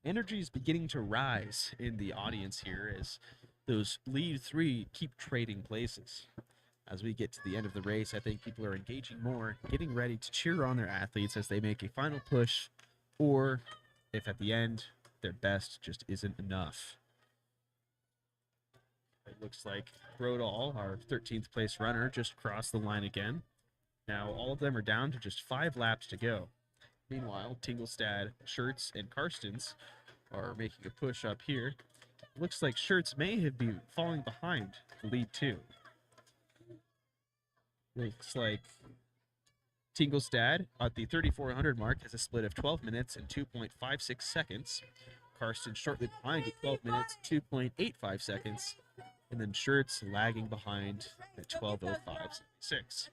B: Energy is beginning to rise in the audience here as those lead three keep trading places. As we get to the end of the race, I think people are engaging more, getting ready to cheer on their athletes as they make a final push, or if at the end their best just isn't enough. It looks like Brodal, our 13th place runner, just crossed the line again. Now all of them are down to just 5 laps to go. Meanwhile, Tingelstad, Schertz, and Karstens are making a push up here. Looks like Schertz may have been falling behind the lead two. Looks like Tingelstad at the 3,400 mark has a split of 12 minutes and 2.56 seconds. Karsten shortly behind at 12 minutes, 2.85 seconds. And then Schertz lagging behind at 12:05.6.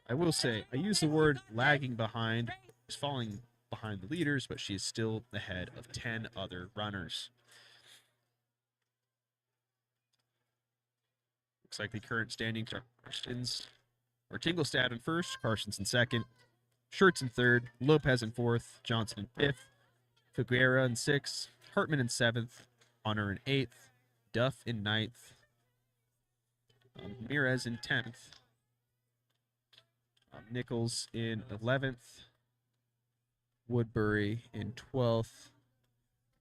B: I will say, I use the word lagging behind. She's falling behind the leaders, but she is still ahead of 10 other runners. Looks like the current standings are Karstens or Tingelstad in first, Karstens in second, Schertz in third, Lopez in fourth, Johnson in fifth, Figuera in sixth, Hartman in seventh, Honor in eighth, Duff in ninth, Ramirez in 10th, Nichols in 11th, Woodbury in 12th,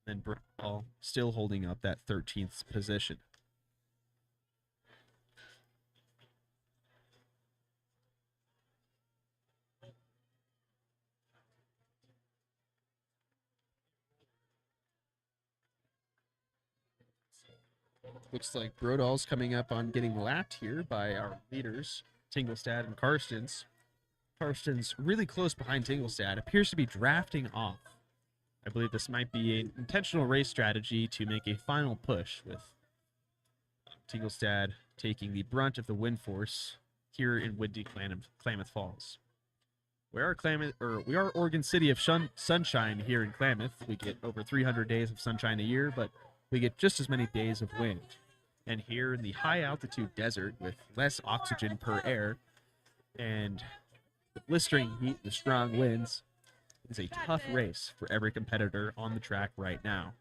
B: then Brodal still holding up that 13th position. Looks like Brodal's coming up on getting lapped here by our leaders, Tingelstad and Karstens. Karstens really close behind Tingelstad, appears to be drafting off. I believe this might be an intentional race strategy to make a final push, with Tingelstad taking the brunt of the wind force here in windy Klamath Falls. We are Oregon City of sunshine here in Klamath. We get over 300 days of sunshine a year, but we get just as many days of wind. And here in the high altitude desert with less oxygen per air and the blistering heat, the strong winds, it's a tough race for every competitor on the track right now.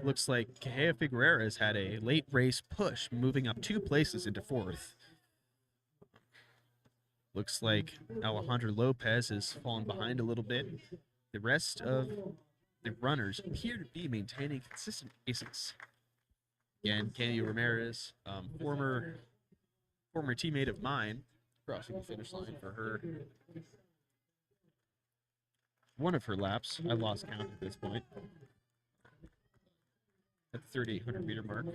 B: Looks like Cajea Figueroa has had a late race push, moving up 2 places into 4th. Looks like Alejandro Lopez has fallen behind a little bit. The rest of the runners appear to be maintaining consistent paces. Again, Candy Ramirez, former teammate of mine, crossing the finish line for her. One of her laps, I lost count at this point, at the 3,800 meter mark.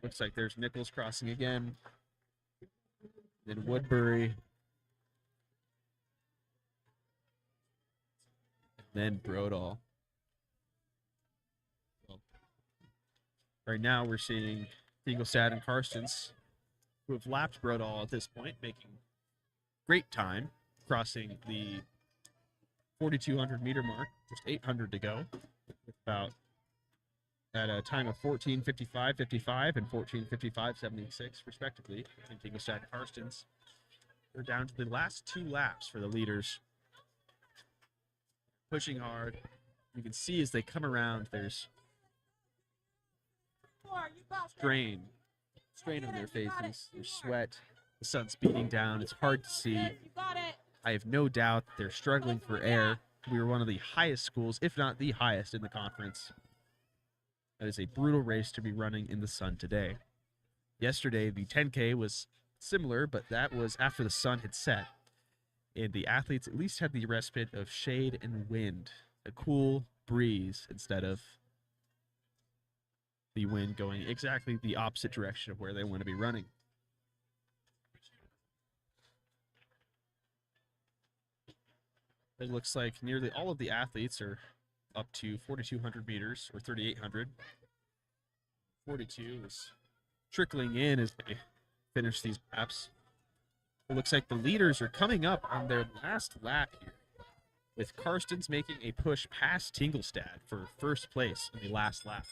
B: Looks like there's Nichols crossing again. Then Woodbury. Then Brodal. Well, right now we're seeing Tingelstad and Karstens, who have lapped Brodal at this point, making great time, crossing the 4,200 meter mark, just 800 to go, about at a time of 14:55.55 and 14:55.76 respectively. And Tingelstad and Karstens are down to the last 2 laps for the leaders. Pushing hard. You can see as they come around, there's strain on their faces, there's sweat, the sun's beating down, it's hard to see. I have no doubt they're struggling for air. We were one of the highest schools, if not the highest in the conference. That is a brutal race to be running in the sun today. Yesterday, the 10K was similar, but that was after the sun had set. And the athletes at least had the respite of shade and wind, a cool breeze instead of the wind going exactly the opposite direction of where they want to be running. It looks like nearly all of the athletes are up to 4,200 meters or 3,800. 42 is trickling in as they finish these laps. It looks like the leaders are coming up on their last lap here, with Karstens making a push past Tingelstad for first place in the last lap.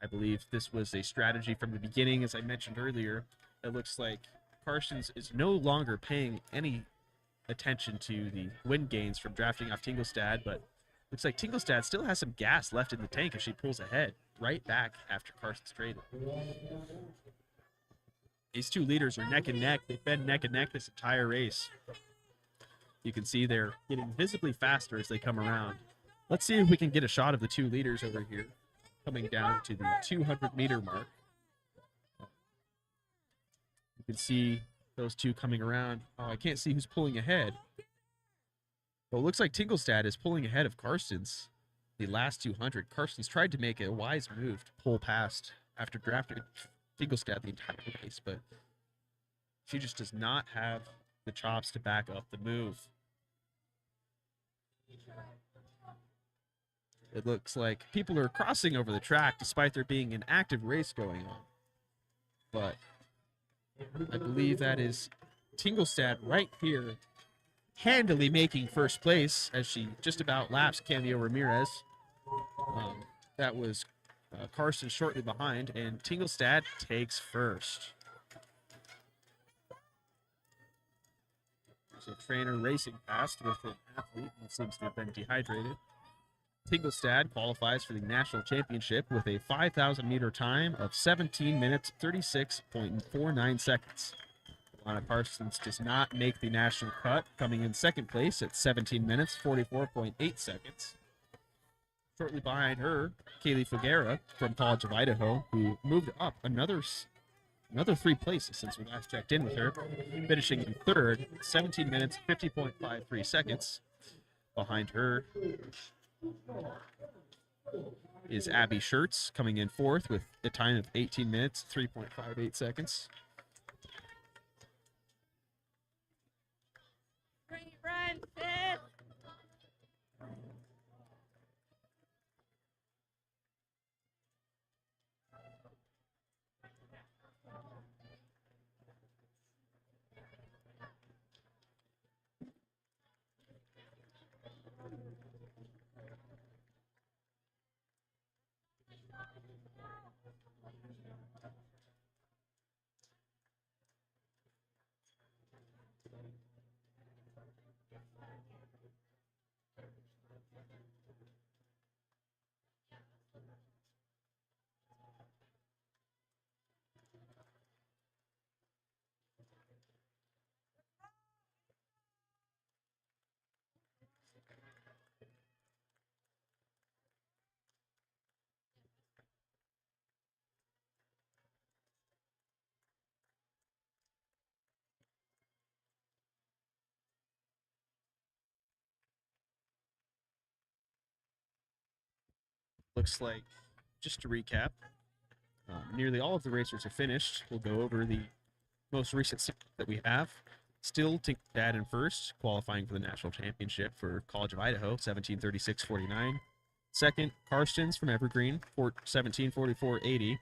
B: I believe this was a strategy from the beginning, as I mentioned earlier. It looks like Karstens is no longer paying any attention to the wind gains from drafting off Tingelstad, but looks like Tingelstad still has some gas left in the tank if she pulls ahead right back after Carson's traded. These two leaders are neck and neck. They've been neck and neck this entire race. You can see they're getting visibly faster as they come around. Let's see if we can get a shot of the two leaders over here coming down to the 200-meter mark. You can see those two coming around. Oh, I can't see who's pulling ahead. But it looks like Tingelstad is pulling ahead of Karstens the last 200. Karstens tried to make a wise move to pull past after drafting Tingelstad the entire race, but she just does not have the chops to back up the move. It looks like people are crossing over the track despite there being an active race going on. But I believe that is Tingelstad right here, handily making first place as she just about laps Cameo Ramirez. That was Carson shortly behind, and Tingelstad takes first. There's a trainer racing past with an athlete who seems to have been dehydrated. Tingelstad qualifies for the national championship with a 5,000-meter time of 17 minutes, 36.49 seconds. Alana Parsons does not make the national cut, coming in second place at 17 minutes, 44.8 seconds. Shortly behind her, Kaylee Figuera from College of Idaho, who moved up another 3 places since we last checked in with her, finishing in third, 17 minutes, 50.53 seconds. Behind her is Abby Schertz, coming in fourth with a time of 18 minutes, 3.58 seconds.
E: Bring it, Ryan, fifth.
B: Looks like, just to recap, nearly all of the racers are finished. We'll go over the most recent series that we have. Still Tingelstad in first, qualifying for the national championship for College of Idaho, 17:36.49. Second, Karstens from Evergreen, 17:44.80.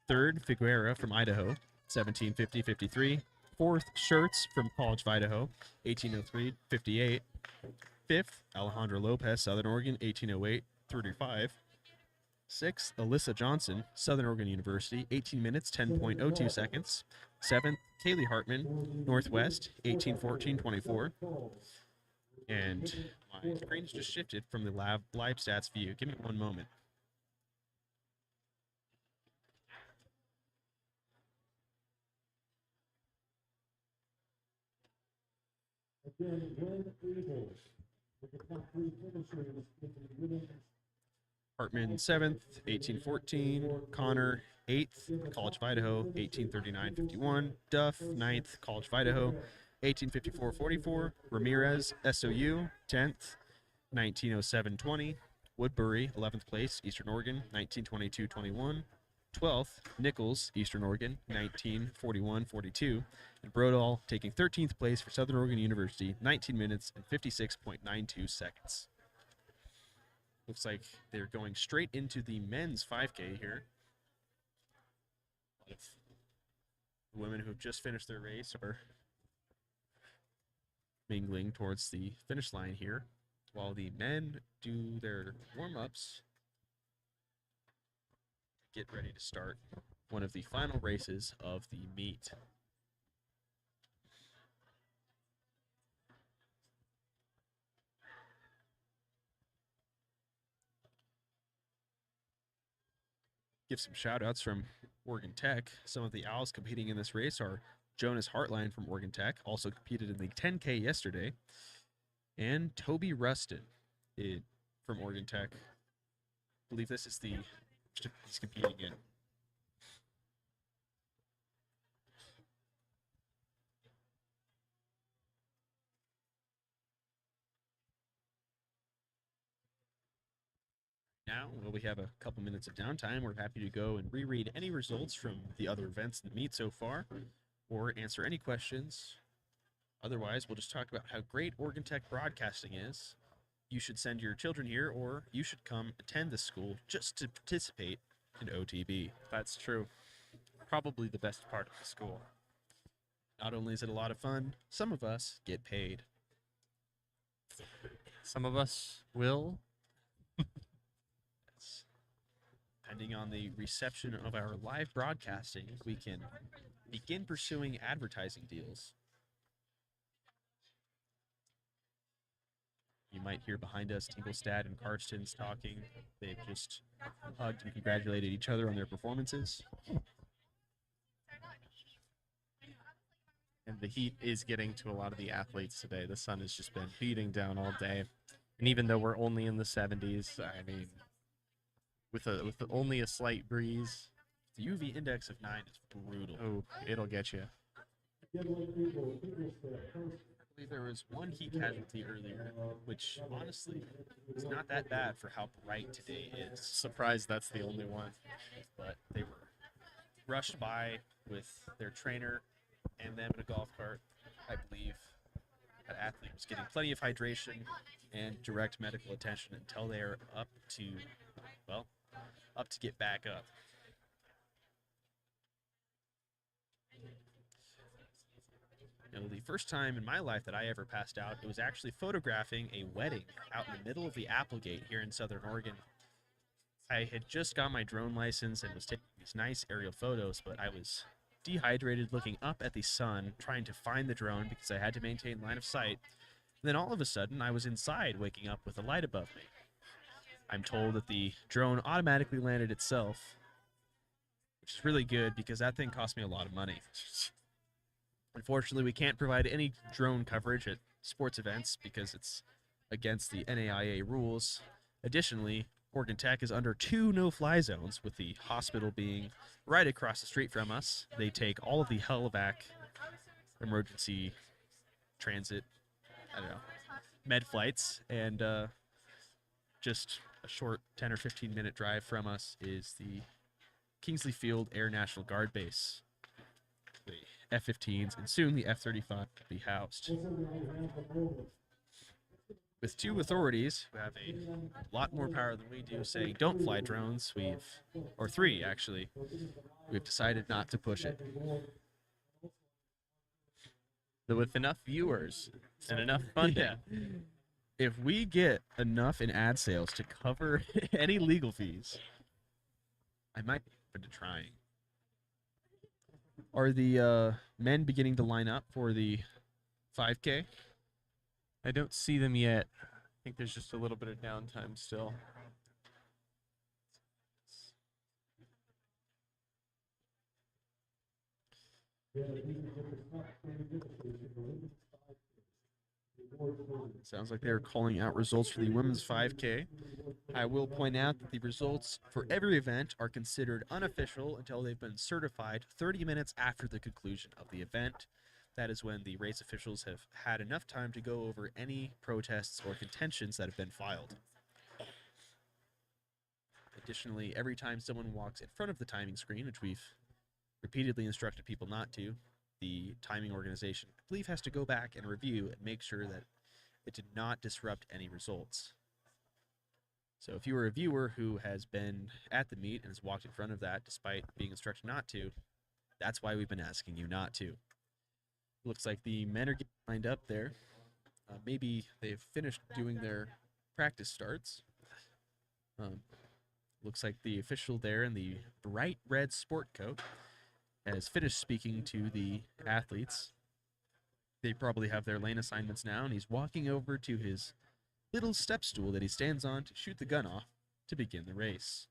B: Third, Figuera from Idaho, 17:50.53. Fourth, Schertz from College of Idaho, 18:03.58. Fifth, Alejandro Lopez, Southern Oregon, 18:08.35. Sixth, Alyssa Johnson, Southern Oregon University, 18 minutes, 10.02 seconds. Seventh, Kaylee Hartman, Northwest, 18:14.24. And my screen's just shifted from the live stats view. Give me one moment.
C: Again, Glenn Eagles with the top 3 finishers in the women's
B: Hartman 7th, 18:14. Connor 8th, College of Idaho, 18:39.51. Duff 9th, College of Idaho, 18:54.44. Ramirez, SOU 10th, 19:07.20. Woodbury 11th place, Eastern Oregon, 19:22.21. 12th, Nichols, Eastern Oregon, 19:41.42. And Brodall taking 13th place for Southern Oregon University, 19 minutes and 56.92 seconds. Looks like they're going straight into the men's 5K here. A lot of the women who have just finished their race are mingling towards the finish line here, while the men do their warm-ups, get ready to start one of the final races of the meet. give some shout outs from Oregon Tech. Some of the Owls competing in this race are Jonas Hartline from Oregon Tech, also competed in the 10K yesterday, and Toby Rustin from Oregon Tech. I believe this is the he's competing in. Now, while we have a couple minutes of downtime, we're happy to go and reread any results from the other events in the meet so far, or answer any questions. Otherwise, we'll just talk about how great Oregon Tech broadcasting is. You should send your children here, or you should come attend this school just to participate in OTB.
A: That's true. Probably the best part of the school.
B: Not only is it a lot of fun, some of us get paid.
A: Some of us will.
B: Depending on the reception of our live broadcasting, we can begin pursuing advertising deals. You might hear behind us Tinglestad and Karstens talking. They've just hugged and congratulated each other on their performances.
A: And the heat is getting to a lot of the athletes today. The sun has just been beating down all day. And even though we're only in the 70s, I mean, with only a slight breeze,
B: The UV index of 9 is brutal.
A: oh, it'll get you.
B: I believe there was one heat casualty earlier, which honestly is not that bad for how bright today is.
A: Surprised that's the only one.
B: But they were rushed by with their trainer and them in a golf cart. I believe that athlete was getting plenty of hydration and direct medical attention until they are up to get back up. You know, the first time in my life that I ever passed out, it was actually photographing a wedding out in the middle of the Applegate here in Southern Oregon. I had just got my drone license and was taking these nice aerial photos, but I was dehydrated, looking up at the sun, trying to find the drone because I had to maintain line of sight. And then all of a sudden, I was inside, waking up with a light above me. I'm told that the drone automatically landed itself, which is really good because that thing cost me a lot of money. Unfortunately, we can't provide any drone coverage at sports events because it's against the NAIA rules. Additionally, Oregon Tech is under 2 no-fly zones, with the hospital being right across the street from us. They take all of the Helivac emergency transit, med flights, and just a short 10 or 15 minute drive from us is the Kingsley Field Air National Guard Base. The F-15s and soon the F-35 will be housed. With 2 authorities who have a lot more power than we do saying don't fly drones, or 3 actually, we've decided not to push it.
A: With enough viewers and enough funding.
B: Yeah. If we get enough in ad sales to cover any legal fees, I might be open to trying. Are the men beginning to line up for the 5K?
A: I don't see them yet. I think there's just a little bit of downtime still.
B: Sounds like they're calling out results for the women's 5K. I will point out that the results for every event are considered unofficial until they've been certified 30 minutes after the conclusion of the event. That is when the race officials have had enough time to go over any protests or contentions that have been filed. Additionally, every time someone walks in front of the timing screen, which we've repeatedly instructed people not to, the timing organization, I believe, has to go back and review and make sure that it did not disrupt any results. So if you are a viewer who has been at the meet and has walked in front of that despite being instructed not to, that's why we've been asking you not to. Looks like the men are getting lined up there. Maybe they've finished doing their practice starts. Looks like the official there in the bright red sport coat has finished speaking to the athletes. They probably have their lane assignments now, and he's walking over to his little step stool that he stands on to shoot the gun off to begin the race.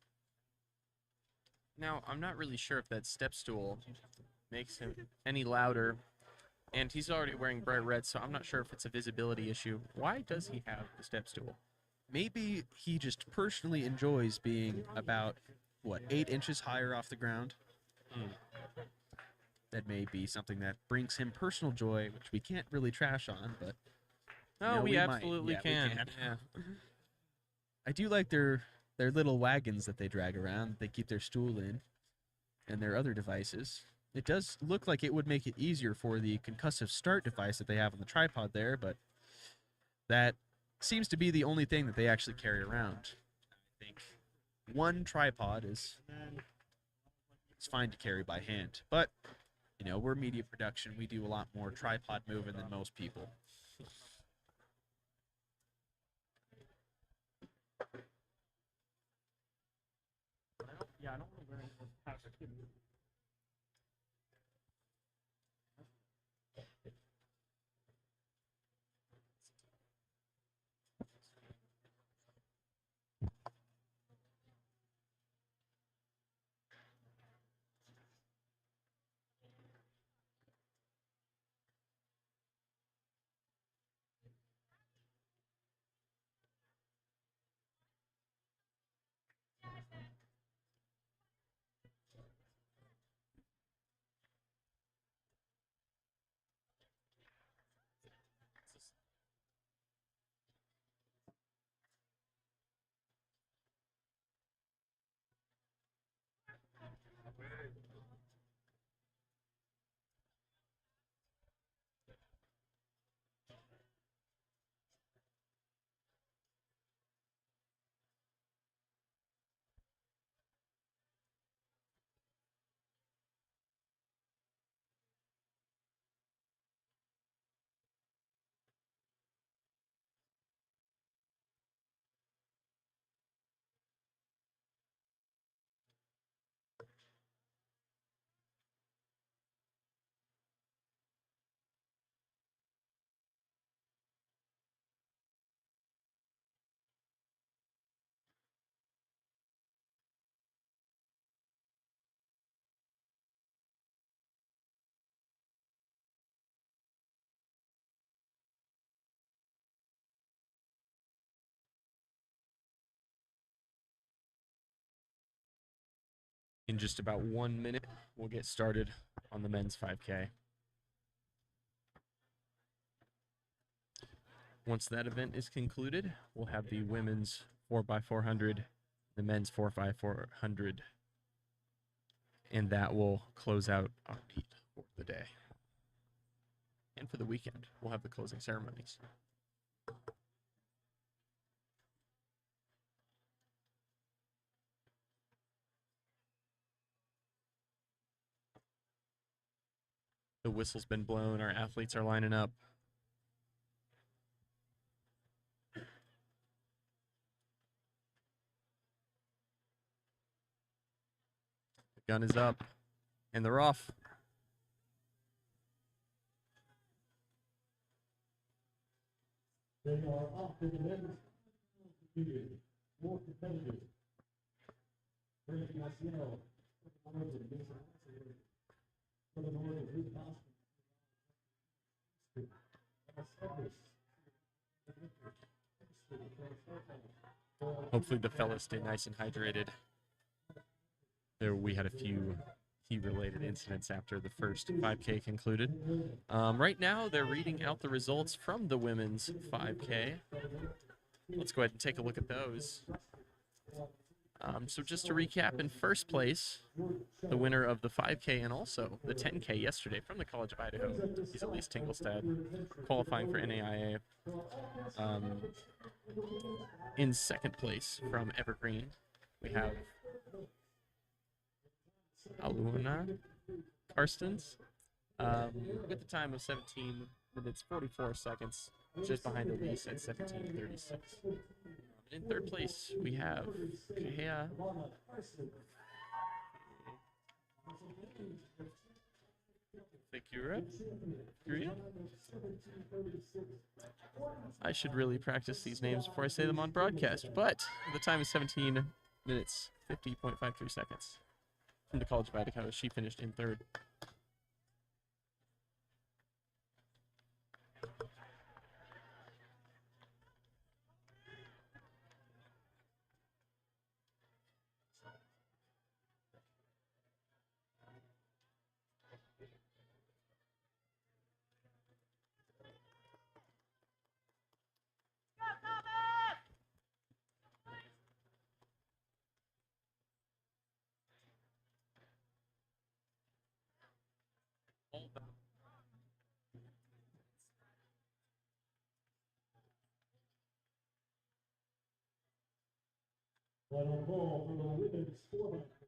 A: Now, I'm not really sure if that step stool makes him any louder, and he's already wearing bright red, so I'm not sure if it's a visibility issue. Why does he have the step stool?
B: Maybe he just personally enjoys being about, what, 8 inches higher off the ground? That may be something that brings him personal joy, which we can't really trash on, but
A: No,
B: know,
A: we
B: we might.
A: absolutely
B: Yeah, we
A: can.
B: can.
A: Yeah.
B: I do like their little wagons that they drag around. They keep their stool in, and their other devices. It does look like it would make it easier for the concussive start device that they have on the tripod there, but that seems to be the only thing that they actually carry around. I think one tripod is fine to carry by hand, but you know, we're media production. We do a lot more tripod moving than most people.
D: Yeah, I don't know where anyone has a kid.
A: In just about 1 minute, we'll get started on the men's 5K. Once that event is concluded, we'll have the women's 4x400, the men's 4x400, and that will close out our meet for the day. And for the weekend, we'll have the closing ceremonies. The whistle's been blown, our athletes are lining up. The gun is up, and they're off.
C: They are off to the men's period, more competitive. Brandon Marcial, for the Northern Blue Boston.
A: Hopefully the fellas stay nice and hydrated. We had a few heat-related incidents after the first 5K concluded. Right now, they're reading out the results from the women's 5K. Let's go ahead and take a look at those. So just to recap, in first place, the winner of the 5K and also the 10K yesterday from the College of Idaho, he's Elise Tingelstad, qualifying for NAIA. In second place from Evergreen, we have Aluna Karstens with the time of 17 minutes 44 seconds, just behind Elise at 17:36. In third place, we have Kahea Figura. I should really practice these names before I say them on broadcast, but the time is 17 minutes 50.53 seconds. from the College of Idaho. She finished in third.
C: Final call for the women's 4x4.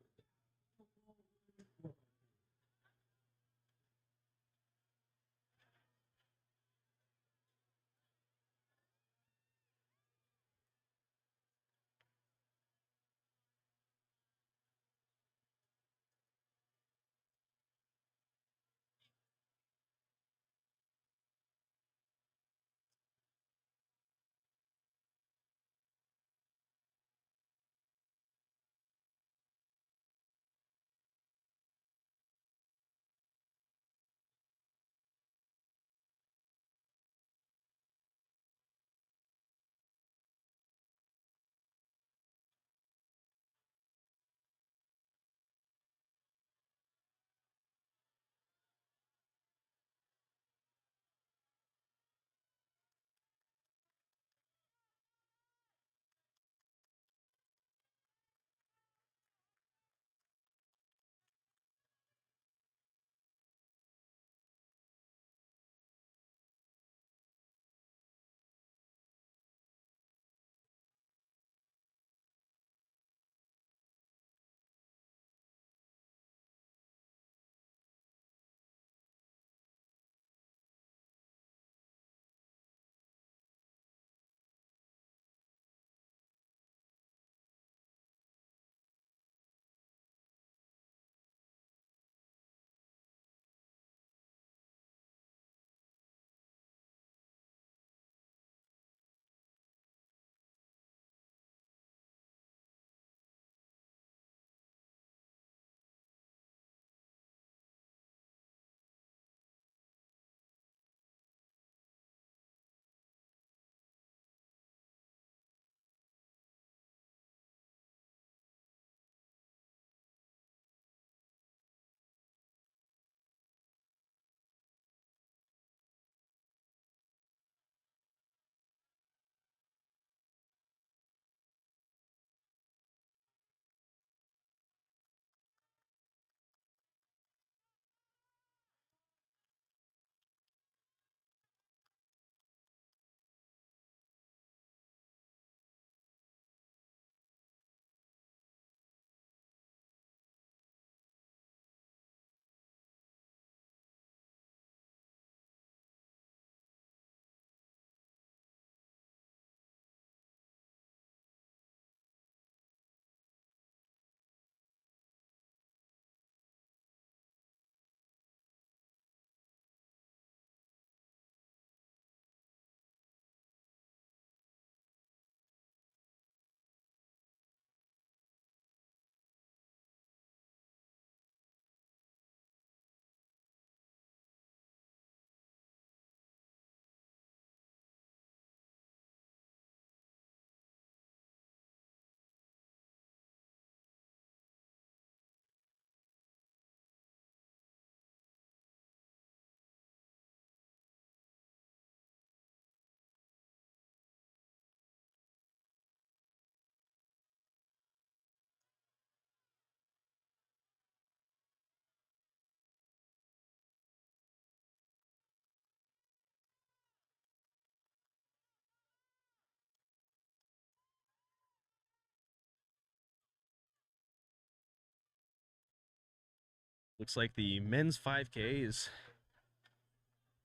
B: Looks like the men's 5K is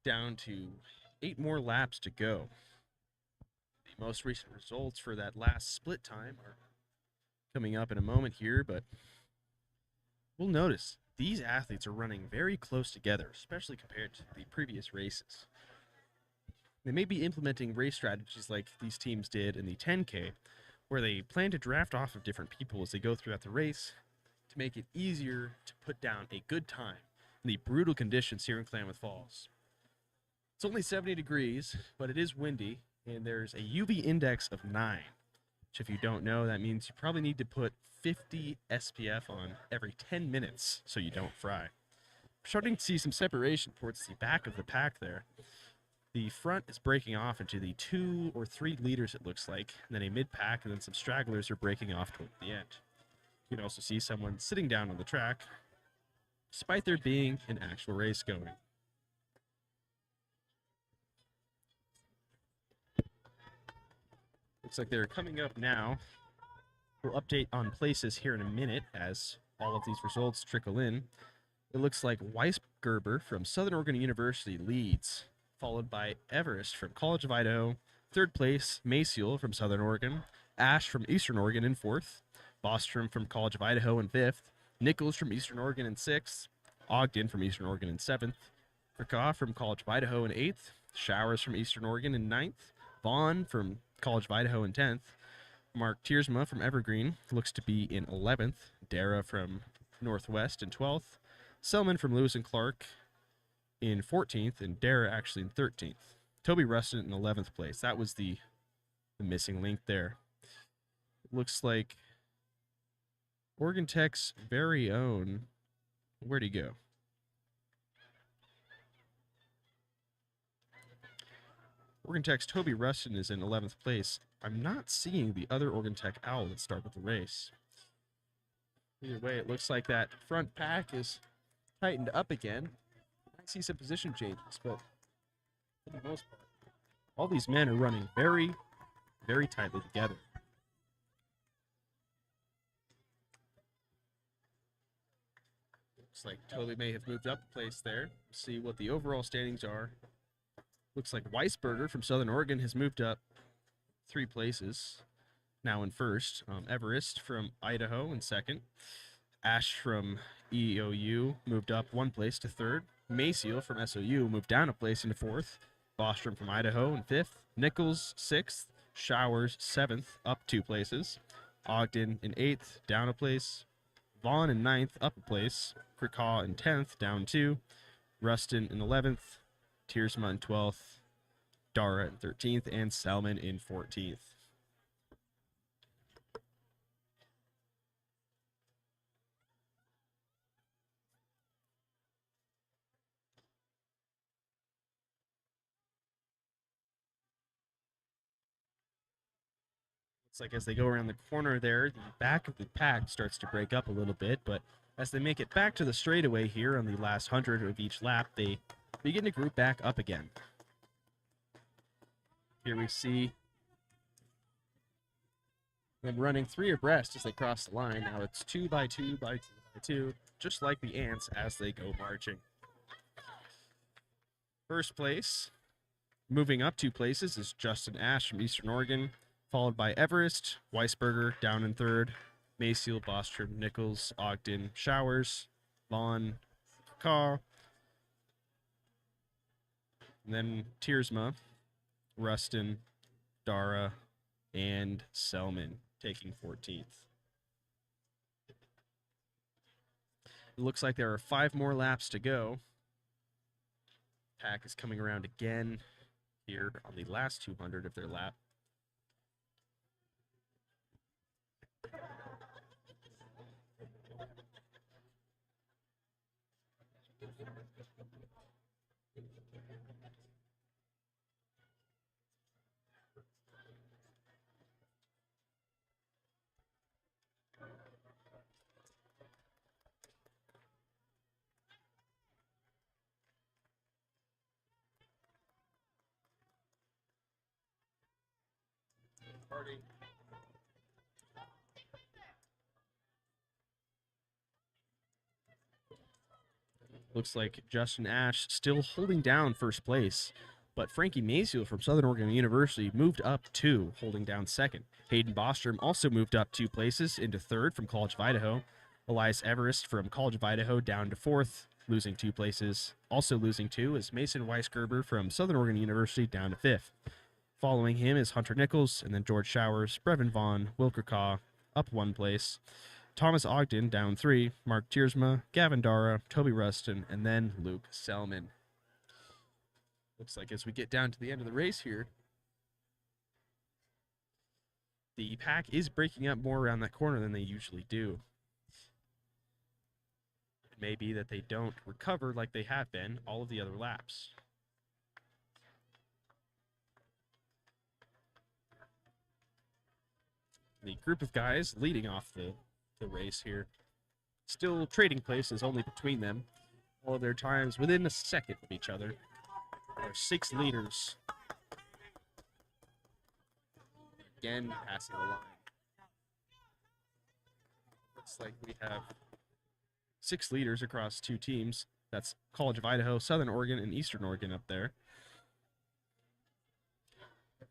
B: down to 8 more laps to go. The most recent results for that last split time are coming up in a moment here, but we'll notice these athletes are running very close together, especially compared to the previous races. They may be implementing race strategies like these teams did in the 10K, where they plan to draft off of different people as they go throughout the race to make it easier to put down a good time in the brutal conditions here in Klamath Falls. It's only 70 degrees, but it is windy, and there's a UV index of 9, which if you don't know, that means you probably need to put 50 SPF on every 10 minutes so you don't fry. We're starting to see some separation towards the back of the pack there. The front is breaking off into the 2 or 3 leaders, it looks like, and then a mid-pack, and then some stragglers are breaking off toward the end. You can also see someone sitting down on the track, despite there being an actual race going. Looks like they're coming up now. We'll update on places here in a minute as all of these results trickle in. It looks like Weisgerber from Southern Oregon University leads, followed by Everest from College of Idaho. Third place, Maciel from Southern Oregon. Ash from Eastern Oregon in fourth. Bostrom from College of Idaho in fifth. Nichols from Eastern Oregon in sixth. Ogden from Eastern Oregon in seventh. Fricka from College of Idaho in eighth. Showers from Eastern Oregon in ninth. Vaughn from College of Idaho in 10th. Mark Tiersma from Evergreen looks to be in 11th. Dara from Northwest in 12th. Selman from Lewis and Clark in 14th, and Dara actually in 13th. Toby Rustin in 11th place. That was the missing link there. Looks like Oregon Tech's very own. Where'd he go? Oregon Tech's Toby Rustin is in 11th place. I'm not seeing the other Oregon Tech owl that started the race. Either way, it looks like that front pack is tightened up again. I see some position changes, but for the most part, all these men are running very, very tightly together. Looks like Toby may have moved up a place there. See what the overall standings are. Looks like Weisberger from Southern Oregon has moved up 3 places, now in first. Everest from Idaho in second. Ash from EOU moved up 1 place to third. Maciel from SOU moved down a place into fourth. Bostrom from Idaho in fifth. Nichols 6th. Showers 7th, up 2 places. Ogden in 8th, down a place. Vaughn in 9th, up a place. Fricka in 10th, down 2. Rustin in 11th. Tiersma in 12th, Dara in 13th, and Selman in 14th. Looks like as they go around the corner there, the back of the pack starts to break up a little bit, but as they make it back to the straightaway here on the last 100 of each lap, they begin to group back up again. Here we see them running 3 abreast as they cross the line. Now it's 2 by 2 by 2 by 2, just like the ants as they go marching. First place, moving up 2 places, is Justin Ash from Eastern Oregon, followed by Everest, Weisberger down in third, Maciel, Bostrom, Nichols, Ogden, Showers, Vaughn, Carr, and then Tiersma, Rustin, Dara, and Selman taking 14th. It looks like there are 5 more laps to go. Pack is coming around again here on the last 200 of their lap. Looks like Justin Ash still holding down first place, but Frankie Maciel from Southern Oregon University moved up 2, holding down second. Hayden Bostrom also moved up 2 places into third from College of Idaho. Elias Everest from College of Idaho down to fourth, losing 2 places. Also losing 2 is Mason Weisgerber from Southern Oregon University down to fifth. Following him is Hunter Nichols, and then George Showers, Brevin Vaughn, Wilker Kaw up 1 place. Thomas Ogden down 3, Mark Tiersma, Gavin Dara, Toby Rustin, and then Luke Selman. Looks like as we get down to the end of the race here, the pack is breaking up more around that corner than they usually do. It may be that they don't recover like they have been all of the other laps. The group of guys leading off the race here, still trading places only between them. All of their times within a second of each other. Our 6 leaders again passing the line. Looks like we have 6 leaders across 2 teams. That's College of Idaho, Southern Oregon, and Eastern Oregon up there.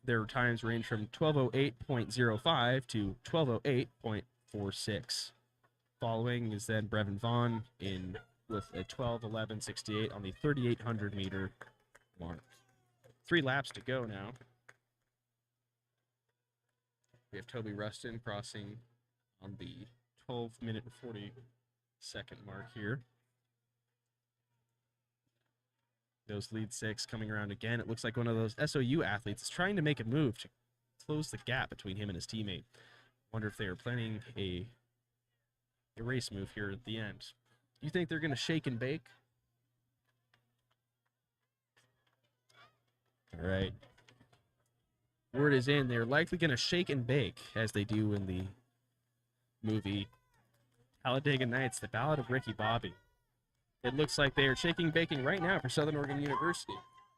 B: Their times range from 12:08.05 to 12:08.46. Following is then Brevin Vaughn with a 12:11.68 on the 3,800 meter mark. 3 laps to go now. We have Toby Rustin crossing on the 12-minute and 40-second mark here. Those lead 6 coming around again. It looks like one of those SOU athletes is trying to make a move to close the gap between him and his teammate. Wonder if they are planning a race move here at the end. You think they're going to shake and bake? All right. Word is in. They're likely going to shake and bake, as they do in the movie Talladega Nights, The Ballad of Ricky Bobby. It looks like they are shaking baking right now for Southern Oregon University.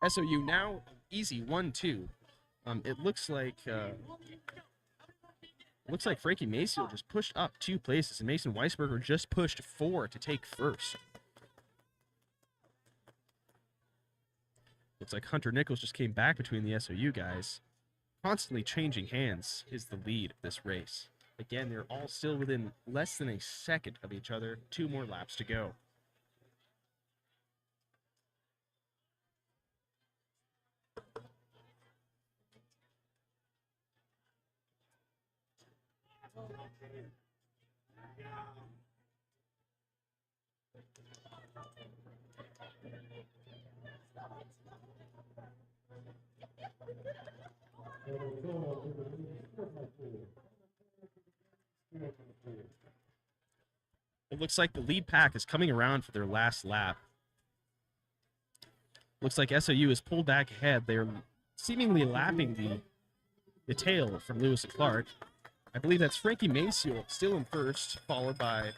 B: SOU now easy 1-2. It looks like Frankie Maciel just pushed up 2 places, and Mason Weisberger just pushed 4 to take first. Looks like Hunter Nichols just came back between the SOU guys. Constantly changing hands is the lead of this race. Again, they're all still within less than a second of each other. 2 more laps to go. It looks like the lead pack is coming around for their last lap. Looks like SOU is pulled back ahead. They're seemingly lapping the tail from Lewis and Clark. I believe that's Frankie Maciel still in first, followed by...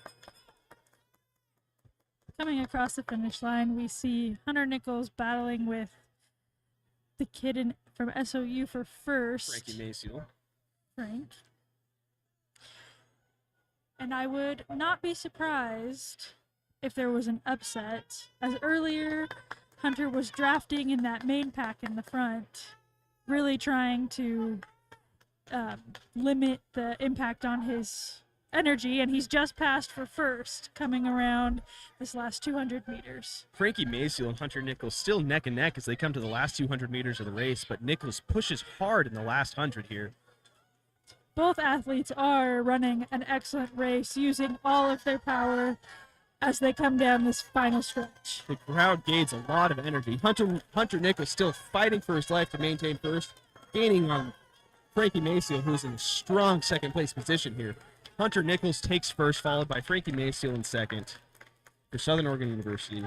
G: Coming across the finish line, we see Hunter Nichols battling with the kid from SOU for first.
B: Frankie Maciel.
G: Frank. And I would not be surprised if there was an upset, as earlier Hunter was drafting in that main pack in the front, really trying to limit the impact on his energy, and he's just passed for first coming around this last 200 meters.
B: Frankie Maciel and Hunter Nichols still neck and neck as they come to the last 200 meters of the race, but Nichols pushes hard in the last 100 here.
G: Both athletes are running an excellent race, using all of their power as they come down this final stretch.
B: The crowd gains a lot of energy. Hunter Nichols still fighting for his life to maintain first, gaining on Frankie Maciel, who's in a strong second place position here. Hunter Nichols takes first, followed by Frankie Maciel in second for Southern Oregon University.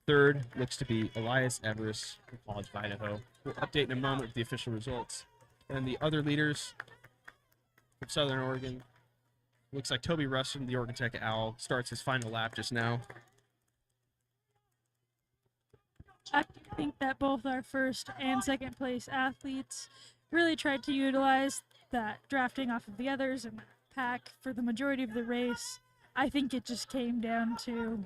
B: Third looks to be Elias Everest from College of Idaho. We'll update in a moment with the official results. And the other leaders from Southern Oregon, looks like Toby Rustin, the Oregon Tech Owl, starts his final lap just now.
G: I think that both our first and second place athletes really tried to utilize that drafting off of the others and pack for the majority of the race. I think it just came down to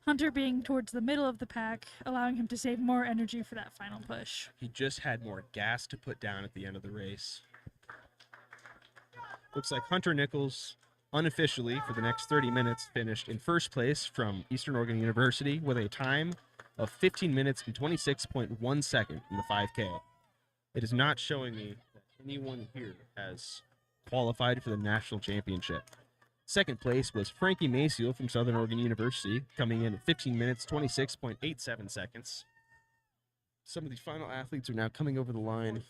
G: Hunter being towards the middle of the pack, allowing him to save more energy for that final push.
B: He just had more gas to put down at the end of the race. Looks like Hunter Nichols, unofficially for the next 30 minutes, finished in first place from Eastern Oregon University with a time of 15 minutes and 26.1 seconds in the 5K. It is not showing me that anyone here has qualified for the national championship. Second place was Frankie Maciel from Southern Oregon University, coming in at 15 minutes, 26.87 seconds. Some of the final athletes are now coming over the line.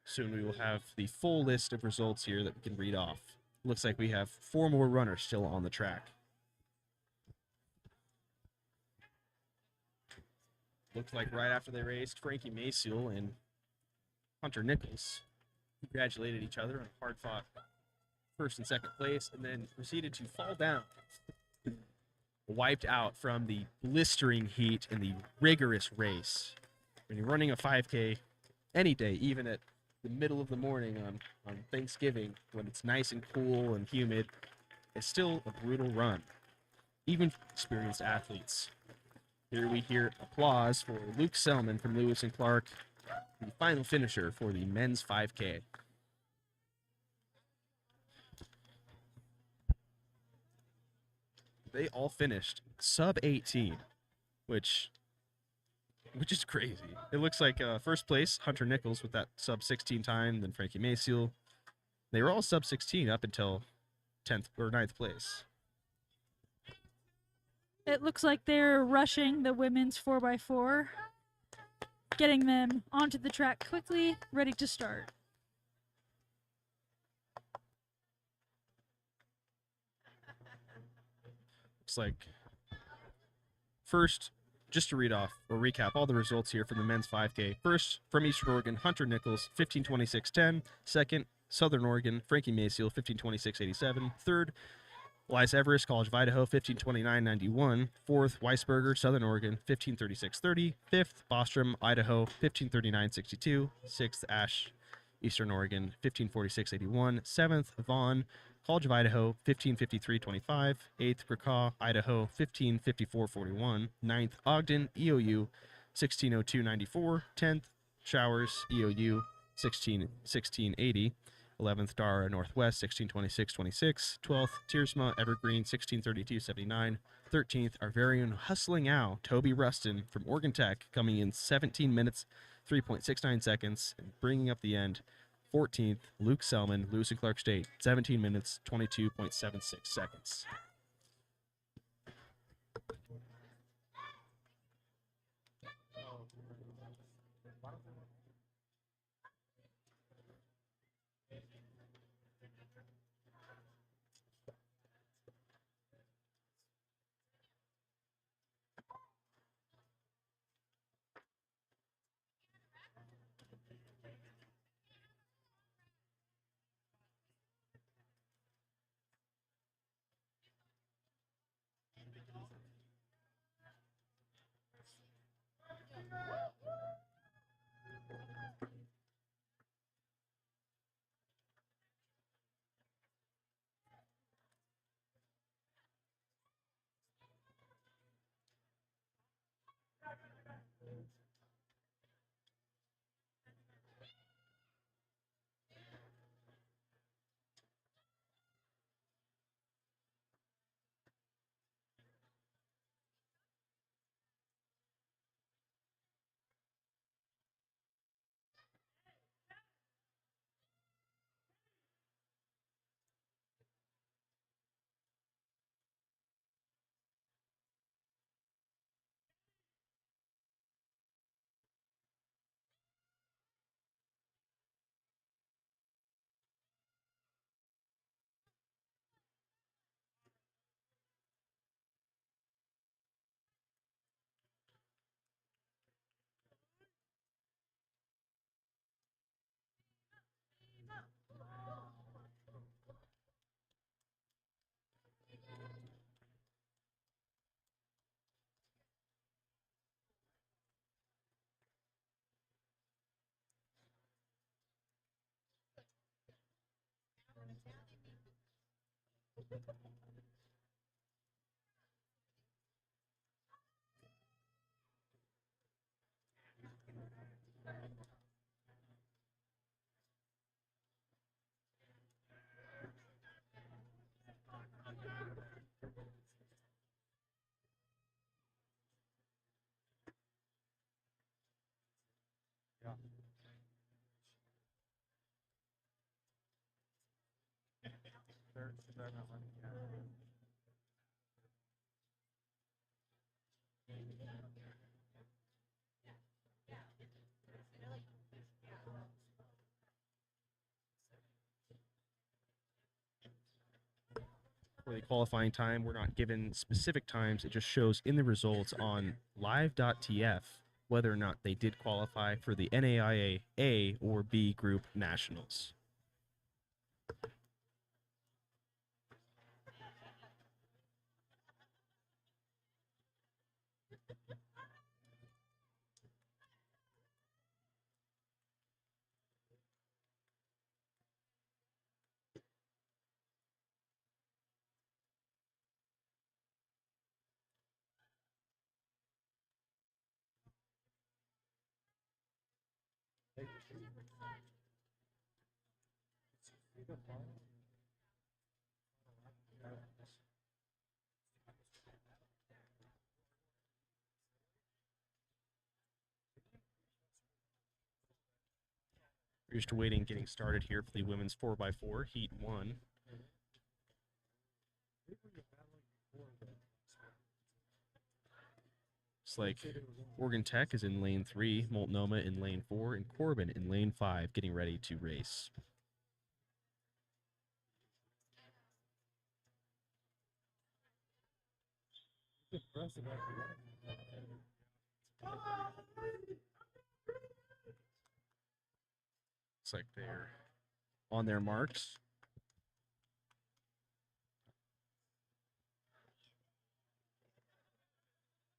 B: Soon we will have the full list of results here that we can read off. Looks like we have 4 more runners still on the track. Looks like right after they raced, Frankie Maciel and Hunter Nichols congratulated each other on hard-fought first and second place, and then proceeded to fall down, wiped out from the blistering heat in the rigorous race. When you're running a 5K any day, even at the middle of the morning on Thanksgiving, when it's nice and cool and humid, it's still a brutal run, even for experienced athletes. Here we hear applause for Luke Selman from Lewis and Clark, the final finisher for the men's 5K. They all finished sub 18, which is crazy. It looks like first place, Hunter Nichols with that sub 16 time, then Frankie Maciel. They were all sub 16 up until 10th or 9th place.
G: It looks like they're rushing the women's 4x4, getting them onto the track quickly, ready to start.
B: Looks like first, just to read off or recap all the results here for the men's 5K. First, from Eastern Oregon, Hunter Nichols, 15:26.10. Second, Southern Oregon, Frankie Maciel, 15:26.87. Third, Elias Everest, College of Idaho, 15:29.91. Fourth, Weisberger, Southern Oregon, 15:36.30. Fifth, Bostrom, Idaho, 15:39.62. Sixth, Ash, Eastern Oregon, 15:46.81. Seventh, Vaughn, College of Idaho, 15:53.25. Eighth, Gurkha, Idaho, 15:54.41. Ninth, Ogden, EOU, 16:02.94. 10th, Showers, EOU, 16:80. 11th, Dara Northwest, 16:26.26. 12th, Tiersma Evergreen, 16:32.79. 13th, our very own Hustling Owl, Toby Rustin from Oregon Tech, coming in 17 minutes, 3.69 seconds, and bringing up the end. 14th, Luke Selman, Lewis and Clark State, 17 minutes, 22.76 seconds.
D: they're not running yet.
B: For the qualifying time, we're not given specific times. It just shows in the results on live.tf whether or not they did qualify for the NAIA A or B group nationals. We're just waiting, getting started here for the women's 4x4, Heat 1. It's like Oregon Tech is in lane 3, Multnomah in lane 4, and Corbin in lane 5, getting ready to race. Looks like they're on their marks.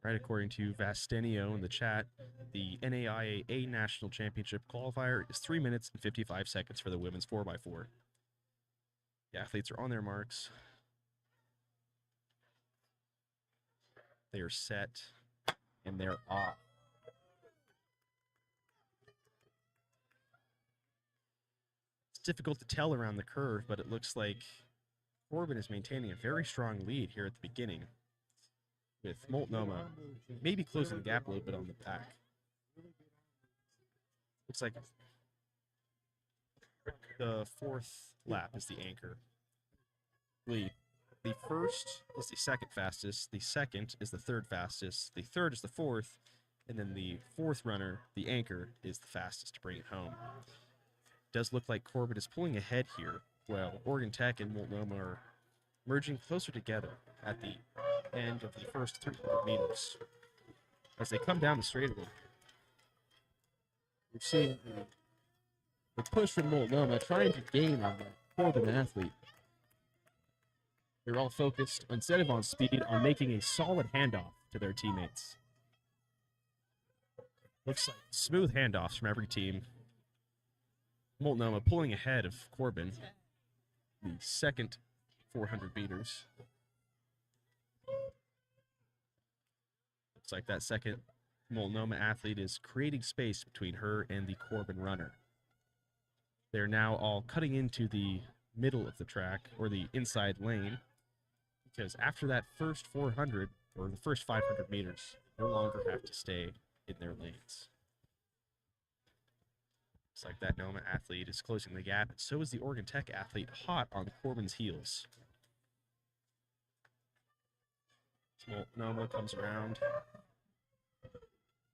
B: Right, according to Vastenio in the chat, the NAIA A National Championship qualifier is 3 minutes and 55 seconds for the women's 4x4. The athletes are on their marks. They are set, and they're off. It's difficult to tell around the curve, but it looks like Corbin is maintaining a very strong lead here at the beginning, with Multnomah maybe closing the gap a little bit on the back. Looks like the 4th lap is the anchor lead. The first is the second fastest, the second is the third fastest, the third is the fourth, and then the fourth runner, the anchor, is the fastest to bring it home. Does look like Corbin is pulling ahead here, while Oregon Tech and Multnomah are merging closer together at the end of the first 300 meters. As they come down the straightaway, we're seeing the push from Multnomah trying to gain on the Corbin athlete. They're all focused, instead of on speed, on making a solid handoff to their teammates. Looks like smooth handoffs from every team. Multnomah pulling ahead of Corbin, the second 400 meters. Looks like that second Multnomah athlete is creating space between her and the Corbin runner. They're now all cutting into the middle of the track, or the inside lane, because after that first 400, or the first 500 meters, no longer have to stay in their lanes. Looks like that Noma athlete is closing the gap, and so is the Oregon Tech athlete, hot on Corbin's heels. Noma comes around.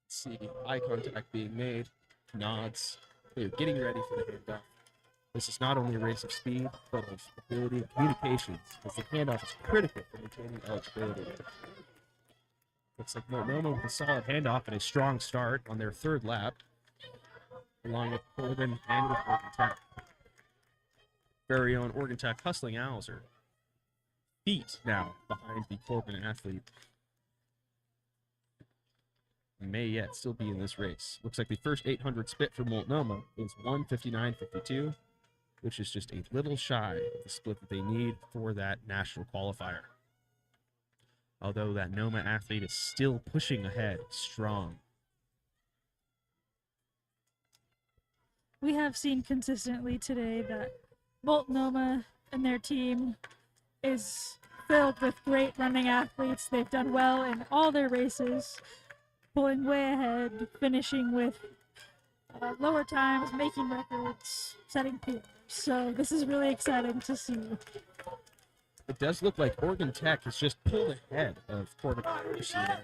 B: See eye contact being made, nods. They're getting ready for the handoff. This is not only a race of speed, but of ability and communications, as the handoff is critical for maintaining eligibility. Looks like Multnomah with a solid handoff and a strong start on their third lap, along with Corbin and with Oregon Tech. Very own Oregon Tech hustling owls are feet now behind the Corbin athlete. May yet still be in this race. Looks like the first 800 split for Multnomah is 1:59.52, which is just a little shy of the split that they need for that national qualifier. Although that Noma athlete is still pushing ahead strong.
G: We have seen consistently today that Multnomah and their team is filled with great running athletes. They've done well in all their races, pulling way ahead, finishing with lower times, making records, setting PRs. So this is really exciting to see.
B: It does look like Oregon Tech has just pulled ahead of Corbin University there,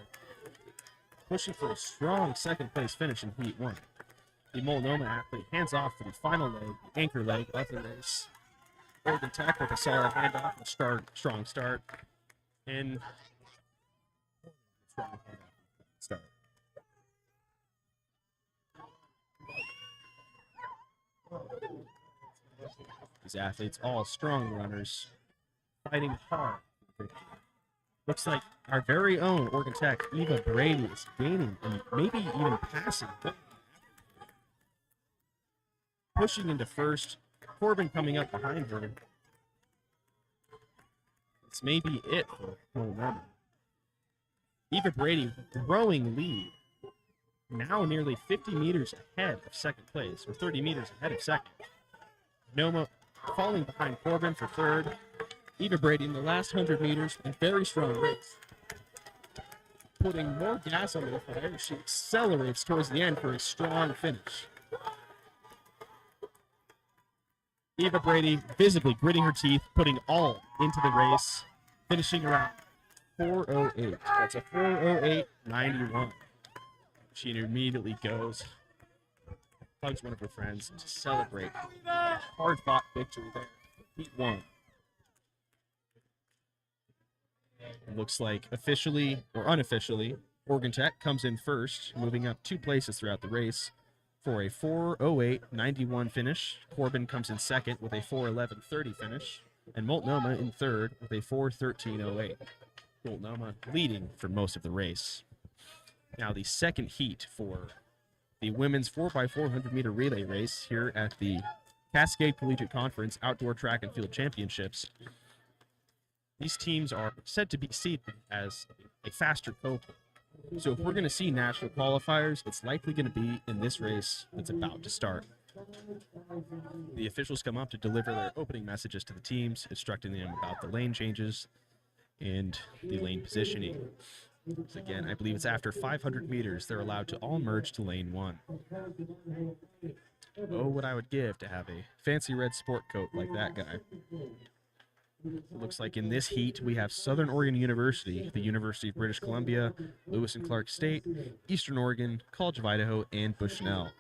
B: pushing for a strong second place finish in Heat 1. The Multnomah athlete hands off for the final leg, the anchor leg of the race. Oregon Tech with a solid handoff, a strong start, and strong handoff start. These athletes, all strong runners, fighting hard. Looks like our very own Oregon Tech, Eva Brady, is gaining and maybe even passing. Pushing into first, Corbin coming up behind her. This may be it for Multnomah. Eva Brady growing lead, now nearly 50 meters ahead of second place, or 30 meters ahead of second. Noma falling behind Corbin for third. Eva Brady in the last 100 meters, a very strong race. Putting more gas on the fire, she accelerates towards the end for a strong finish. Eva Brady visibly gritting her teeth, putting all into the race, finishing around 4:08. That's a 4:08.91. She immediately goes, hugs one of her friends to celebrate a hard-fought victory there. Heat 1. It looks like officially or unofficially, Oregon Tech comes in first, moving up 2 places throughout the race for a 4:08.91 finish. Corbin comes in second with a 4:11.30 finish, and Multnomah in third with a 4:13.08. Multnomah leading for most of the race. Now the second heat for the women's 4x400 meter relay race here at the Cascade Collegiate Conference Outdoor Track and Field Championships. These teams are said to be seeded as a faster cohort. So if we're going to see national qualifiers, it's likely going to be in this race that's about to start. The officials come up to deliver their opening messages to the teams, instructing them about the lane changes and the lane positioning. So again, I believe it's after 500 meters, they're allowed to all merge to lane 1. Oh, what I would give to have a fancy red sport coat like that guy. It looks like in this heat, we have Southern Oregon University, the University of British Columbia, Lewis and Clark State, Eastern Oregon, College of Idaho, and Bushnell.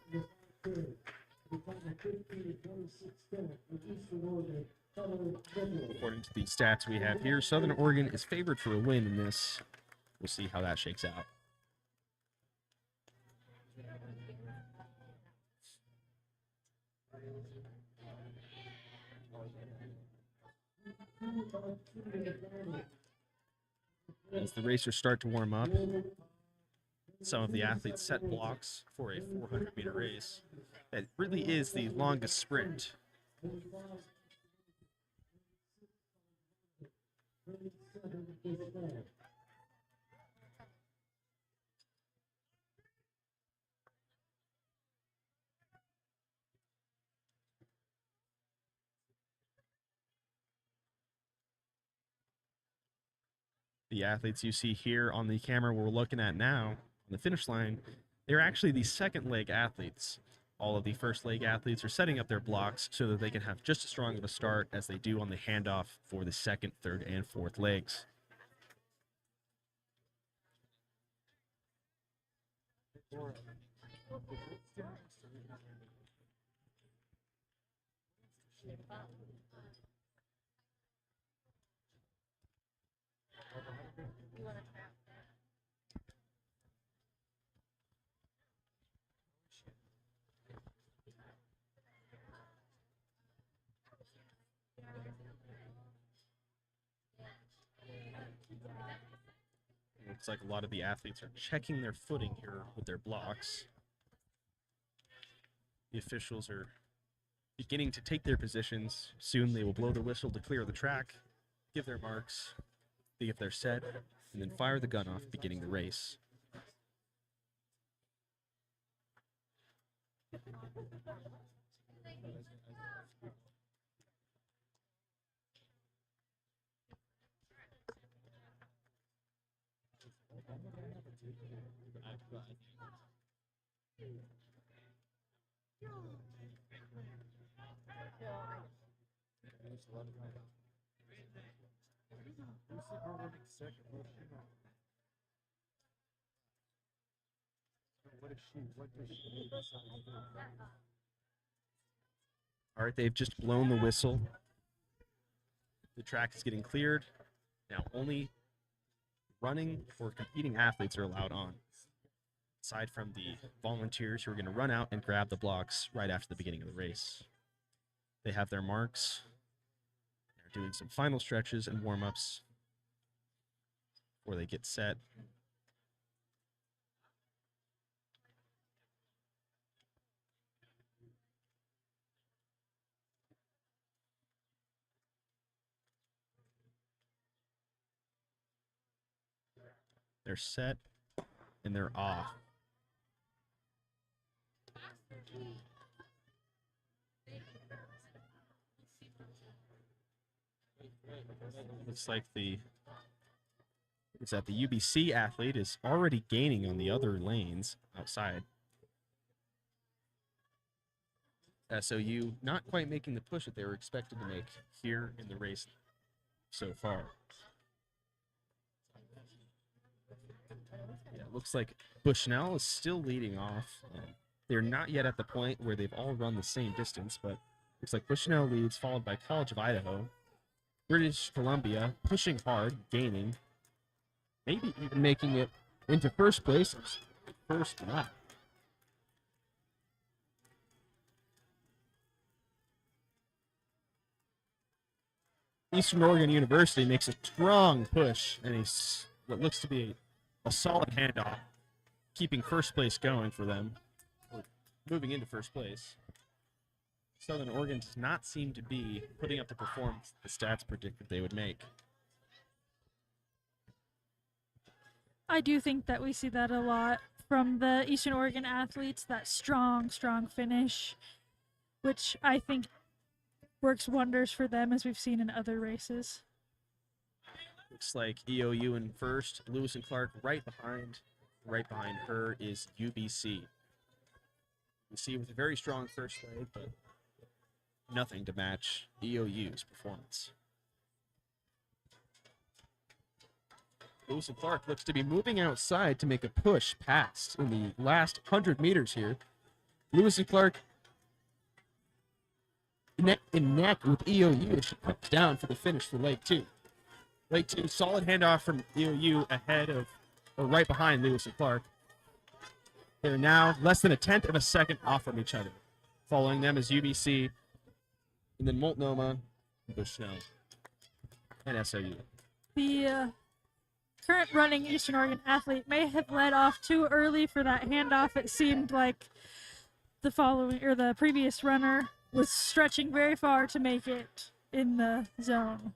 B: According to the stats we have here, Southern Oregon is favored for a win in this. We'll see how that shakes out. As the racers start to warm up, some of the athletes set blocks for a 400-meter race. That really is the longest sprint. The athletes you see here on the camera we're looking at now on the finish line, they're actually the second leg athletes. All of the first leg athletes are setting up their blocks so that they can have just as strong of a start as they do on the handoff for the second, third, and fourth legs. Looks like a lot of the athletes are checking their footing here with their blocks. The officials are beginning to take their positions. Soon they will blow the whistle to clear the track, give their marks, see if they're set, and then fire the gun off, beginning the race.
D: What does she need besides that?
B: All right, they've just blown the whistle. The track is getting cleared. Now only running or competing athletes are allowed on, aside from the volunteers who are going to run out and grab the blocks right after the beginning of the race. They have their marks. They're doing some final stretches and warm-ups before they get set. They're set and they're off. Looks like the UBC athlete is already gaining on the other lanes outside. SOU not quite making the push that they were expected to make here in the race so far. Yeah, it looks like Bushnell is still leading off. They're not yet at the point where they've all run the same distance, but looks like Bushnell leads, followed by College of Idaho. British Columbia pushing hard, gaining, maybe even making it into first place first lap. Eastern Oregon University makes a strong push and what looks to be a solid handoff, keeping first place going for them, or moving into first place. Southern Oregon does not seem to be putting up the performance the stats predicted they would make.
G: I do think that we see that a lot from the Eastern Oregon athletes, that strong finish, which I think works wonders for them, as we've seen in other races.
B: Looks like EOU in first, Lewis and Clark right behind. Right behind her is UBC. UBC with a very strong first leg, but nothing to match EOU's performance. Lewis and Clark looks to be moving outside to make a push past in the last 100 meters here. Lewis and Clark neck and neck with EOU as she comes down for the finish for leg two. Leg two, solid handoff from EOU ahead of, or right behind Lewis and Clark. They're now less than a tenth of a second off from each other. Following them is UBC, and then Multnomah, Bushnell, and SOU.
G: The current running Eastern Oregon athlete may have led off too early for that handoff. It seemed like the previous runner was stretching very far to make it in the zone.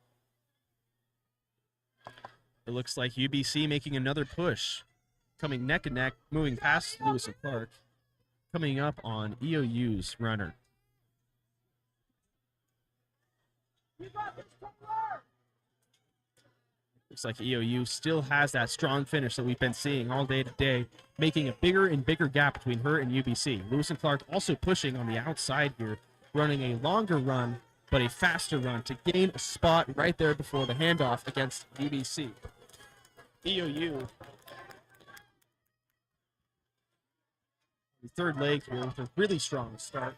B: It looks like UBC making another push, coming neck and neck, moving past Lewis and Clark, coming up on EOU's runner. Looks like EOU still has that strong finish that we've been seeing all day today, making a bigger and bigger gap between her and UBC. Lewis and Clark also pushing on the outside here, running a longer run, but a faster run to gain a spot right there before the handoff against UBC. EOU, the third leg here with a really strong start.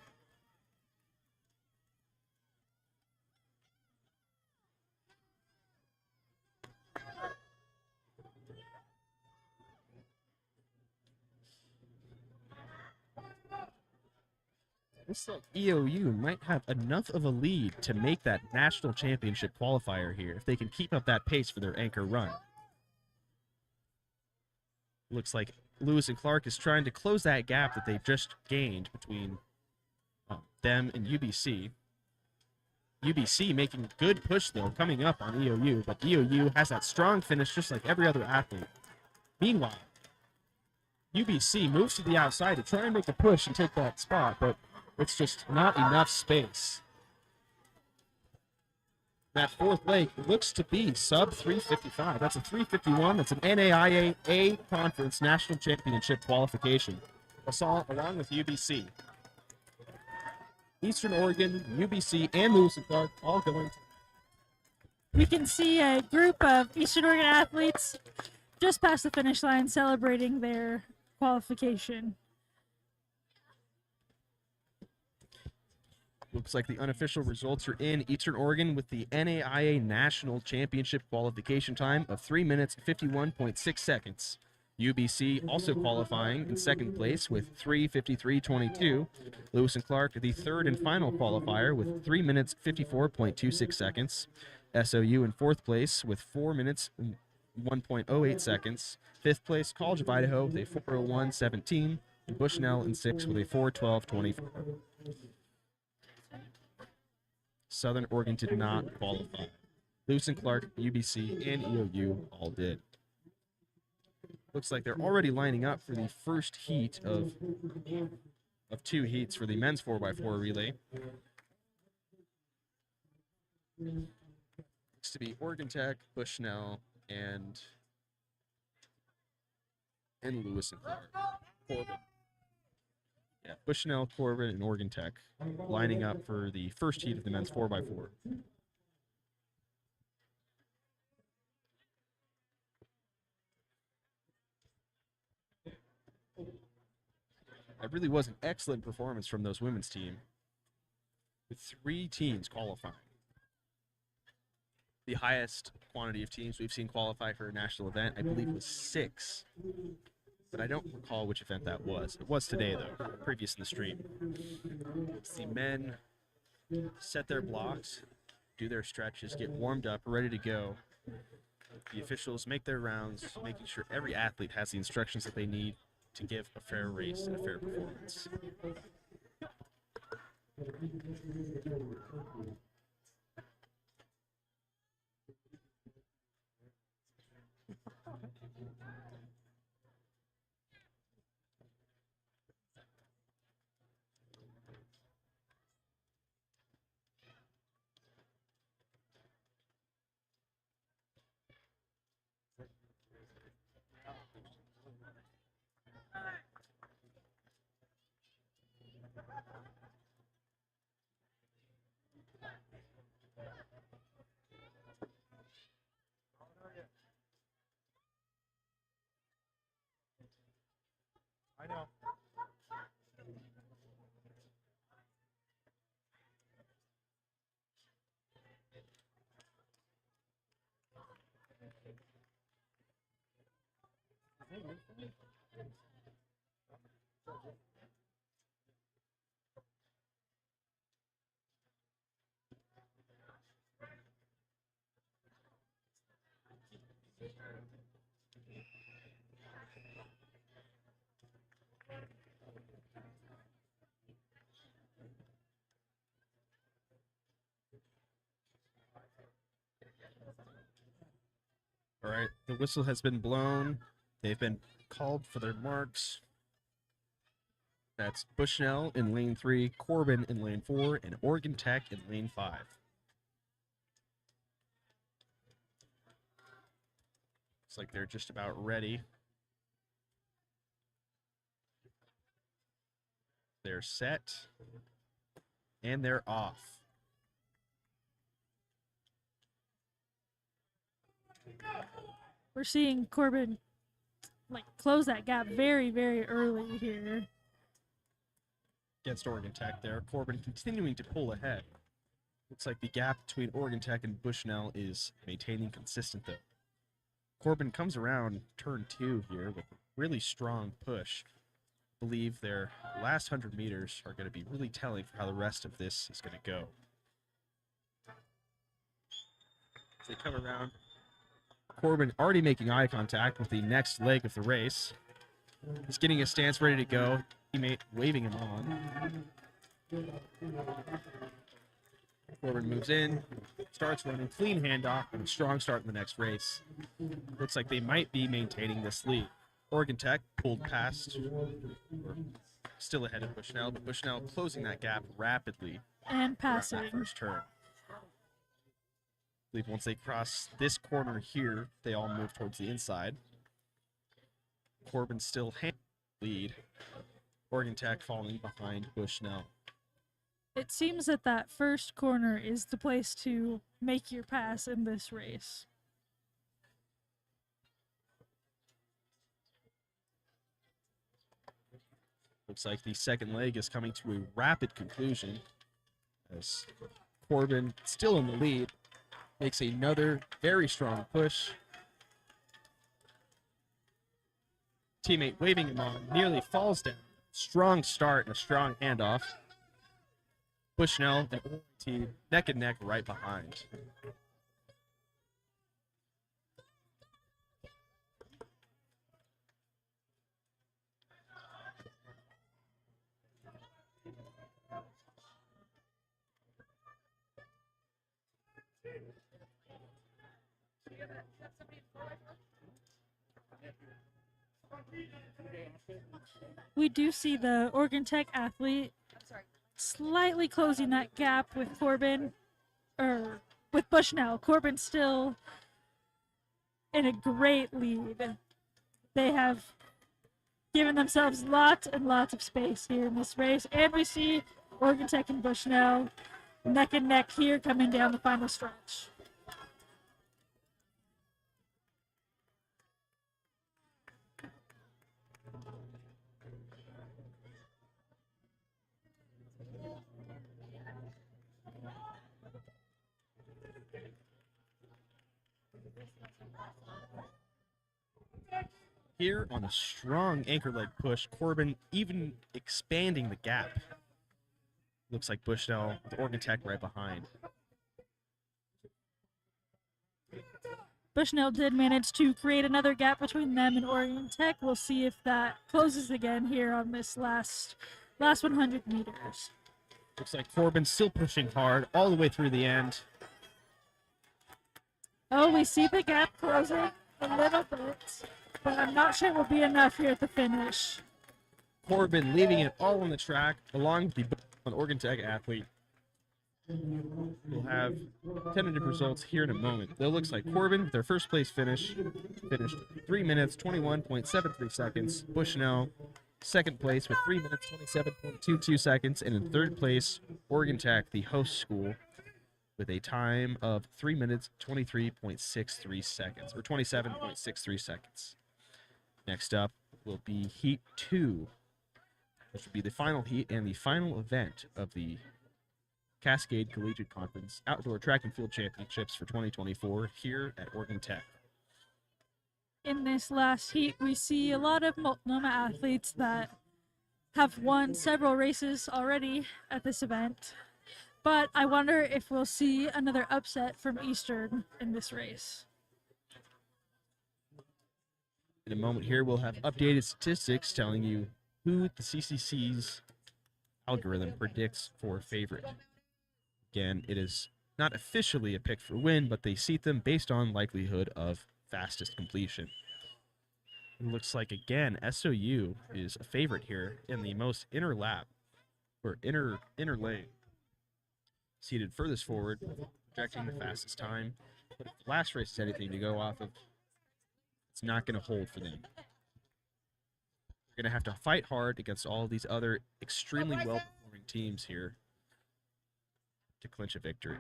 B: Looks like EOU might have enough of a lead to make that national championship qualifier here if they can keep up that pace for their anchor run. Looks like Lewis and Clark is trying to close that gap that they've just gained between them and UBC. UBC making a good push, though, coming up on EOU, but EOU has that strong finish just like every other athlete. Meanwhile, UBC moves to the outside to try and make a push and take that spot, but it's just not enough space. That fourth leg looks to be sub 355. That's a 351. That's an NAIA A Conference National Championship qualification. Along with UBC. Eastern Oregon, UBC, and Lewis and Clark all going.
G: We can see a group of Eastern Oregon athletes just past the finish line celebrating their qualification.
B: Looks like the unofficial results are in. Eastern Oregon with the NAIA National Championship qualification time of 3 minutes 51.6 seconds. UBC also qualifying in second place with 3:53.22. Lewis and Clark, the third and final qualifier with 3 minutes 54.26 seconds. SOU in fourth place with 4 minutes 1.08 seconds. Fifth place, College of Idaho with a 4:01.17. And Bushnell in sixth with a 4:12.24. Southern Oregon did not qualify. Lewis and Clark, UBC, and EOU all did. Looks like they're already lining up for the first heat of 2 heats for the men's 4x4 relay. Looks to be Oregon Tech, Bushnell, and Lewis and Clark. Corbin. Yeah, Bushnell, Corbin, and Oregon Tech lining up for the first heat of the men's 4x4. It really was an excellent performance from those women's team, with 3 teams qualifying. The highest quantity of teams we've seen qualify for a national event, I believe, was 6. But I don't recall which event that was. It was today, though, previous in the stream. The men set their blocks, do their stretches, get warmed up, ready to go. The officials make their rounds, making sure every athlete has the instructions that they need to give a fair race and a fair performance.
D: I know.
B: All right, the whistle has been blown. They've been called for their marks. That's Bushnell in lane 3, Corbin in lane 4, and Oregon Tech in lane 5. Looks like they're just about ready. They're set, and they're off.
G: We're seeing Corbin close that gap very, very early here.
B: Against Oregon Tech there. Corbin continuing to pull ahead. Looks like the gap between Oregon Tech and Bushnell is maintaining consistent, though. Corbin comes around turn 2 here with a really strong push. I believe their last 100 meters are going to be really telling for how the rest of this is going to go. As they come around, Corbin already making eye contact with the next leg of the race. He's getting his stance ready to go. Teammate waving him on. Corbin moves in, starts running, clean handoff, and a strong start in the next race. Looks like they might be maintaining this lead. Oregon Tech pulled past, or still ahead of Bushnell, but Bushnell closing that gap rapidly
G: And
B: around
G: passing.
B: that first turn. I believe once they cross this corner here, they all move towards the inside. Corbin still hand lead. Oregon Tech falling behind Bushnell.
G: It seems that that first corner is the place to make your pass in this race.
B: Looks like the second leg is coming to a rapid conclusion as Corbin, still in the lead, makes another very strong push. Teammate waving him on, nearly falls down. Strong start and a strong handoff. Bushnell and Orty neck and neck right behind.
G: We do see the Oregon Tech athlete slightly closing that gap with Corbin, or with Bushnell. Corbin still in a great lead. They have given themselves lots and lots of space here in this race, and we see Oregon Tech and Bushnell neck and neck here coming down the final stretch.
B: Here on a strong anchor leg push, Corbin even expanding the gap. Looks like Bushnell with Oregon Tech right behind.
G: Bushnell did manage to create another gap between them and Oregon Tech. We'll see if that closes again here on this last 100 meters.
B: Looks like Corbin still pushing hard all the way through the end.
G: Oh, we see the gap closing a little bit, but I'm not sure it will be enough here at the finish.
B: Corbin leaving it all on the track along with the Oregon Tech athlete. We'll have tentative results here in a moment. It looks like Corbin, with their first place finish, finished 3 minutes, 21.73 seconds. Bushnell, second place with 3 minutes, 27.22 seconds. And in third place, Oregon Tech, the host school, with a time of 3 minutes, 23.63 seconds, or 27.63 seconds. Next up will be Heat 2, which will be the final heat and the final event of the Cascade Collegiate Conference Outdoor Track and Field Championships for 2024 here at Oregon Tech.
G: In this last heat, we see a lot of Multnomah athletes that have won several races already at this event, but I wonder if we'll see another upset from Eastern in this race.
B: In a moment here, we'll have updated statistics telling you who the CCC's algorithm predicts for favorite. Again, it is not officially a pick for win, but they seat them based on likelihood of fastest completion. It looks like, again, SOU is a favorite here in the most inner lap, or inner lane. Seated furthest forward, projecting the fastest time. But if the last race is anything to go off of, it's not going to hold for them. They're going to have to fight hard against all these other extremely well-performing teams here to clinch a victory.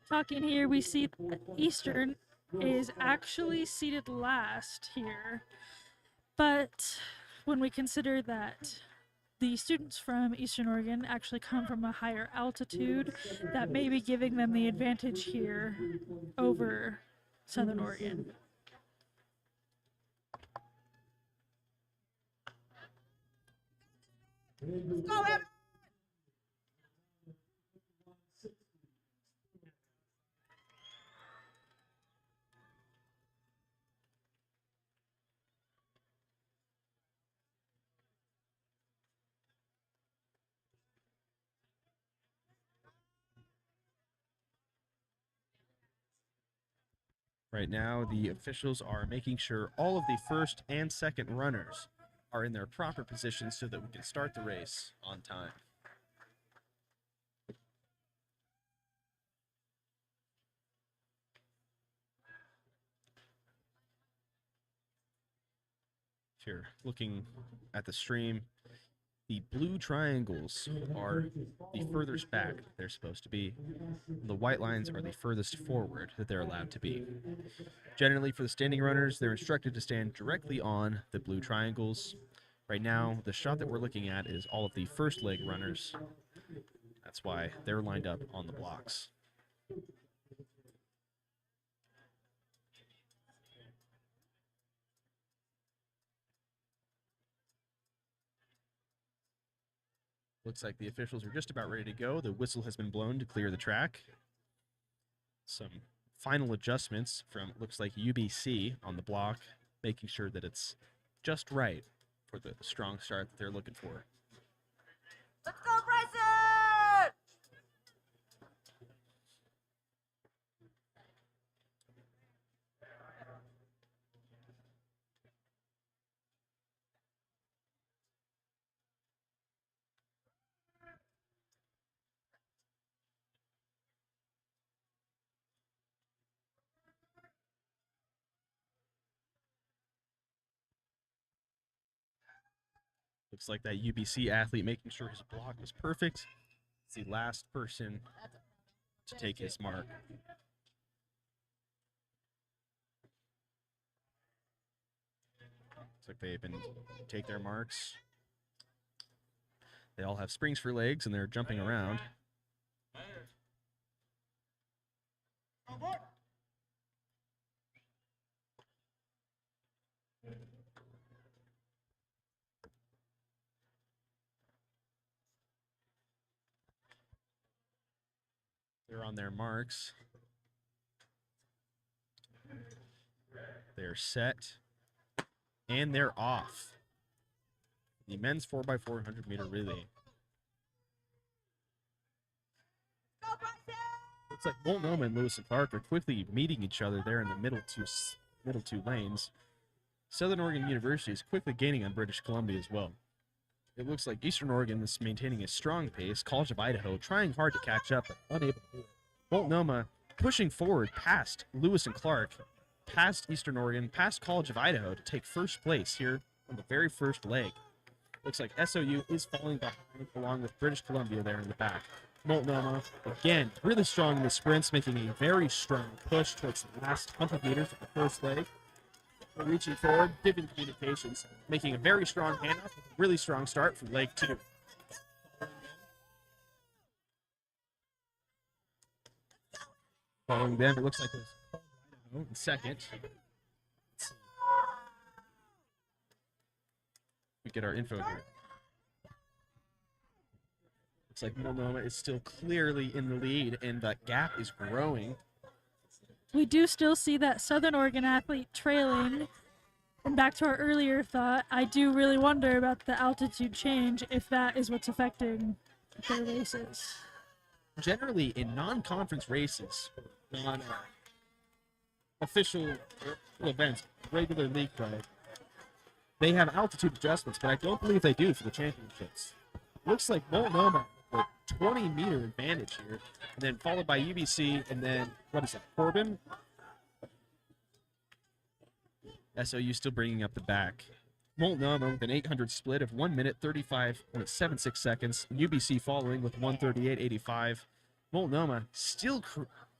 G: Talking here, we see Eastern is actually seated last here, but when we consider that the students from Eastern Oregon actually come from a higher altitude, that may be giving them the advantage here over Southern Oregon.
F: Let's go, Evan.
B: Right now, the officials are making sure all of the first and second runners are in their proper positions so that we can start the race on time. If you're looking at the stream, the blue triangles are the furthest back that they're supposed to be. The white lines are the furthest forward that they're allowed to be. Generally, for the standing runners, they're instructed to stand directly on the blue triangles. Right now, the shot that we're looking at is all of the first leg runners. That's why they're lined up on the blocks. Looks like the officials are just about ready to go. The whistle has been blown to clear the track. Some final adjustments from, looks like, UBC on the block, making sure that it's just right for the strong start that they're looking for.
H: Let's go, Bryson!
B: Looks like that UBC athlete making sure his block was perfect. It's the last person to take his mark. Looks like they've been take their marks. They all have springs for legs and they're jumping around. They're on their marks. They're set. And they're off. The men's 4x400 meter relay. Looks like Multnomah and Lewis and Clark are quickly meeting each other there in the middle two lanes. Southern Oregon University is quickly gaining on British Columbia as well. It looks like Eastern Oregon is maintaining a strong pace. College of Idaho trying hard to catch up, but unable to do it. Multnomah pushing forward past Lewis and Clark, past Eastern Oregon, past College of Idaho to take first place here on the very first leg. Looks like SOU is falling behind along with British Columbia there in the back. Multnomah, again, really strong in the sprints, making a very strong push towards the last 100 meters of the first leg. They're reaching forward, giving communications, making a very strong handoff with a really strong start from leg 2. Following them, it looks like there's Idaho in second. We get our info here. Looks like Multnomah is still clearly in the lead, and that gap is growing.
G: We do still see that Southern Oregon athlete trailing. And back to our earlier thought, I do really wonder about the altitude change, if that is what's affecting their races.
B: Generally, in non-conference races, non-official events, regular league play, they have altitude adjustments, but I don't believe they do for the championships. Looks like Multnomah with a 20-meter advantage here, and then followed by UBC, and then, what is it, Corbin? SOU still bringing up the back. Multnomah with an 800 split of 1 minute 35.76 seconds. UBC following with 138.85. Multnomah still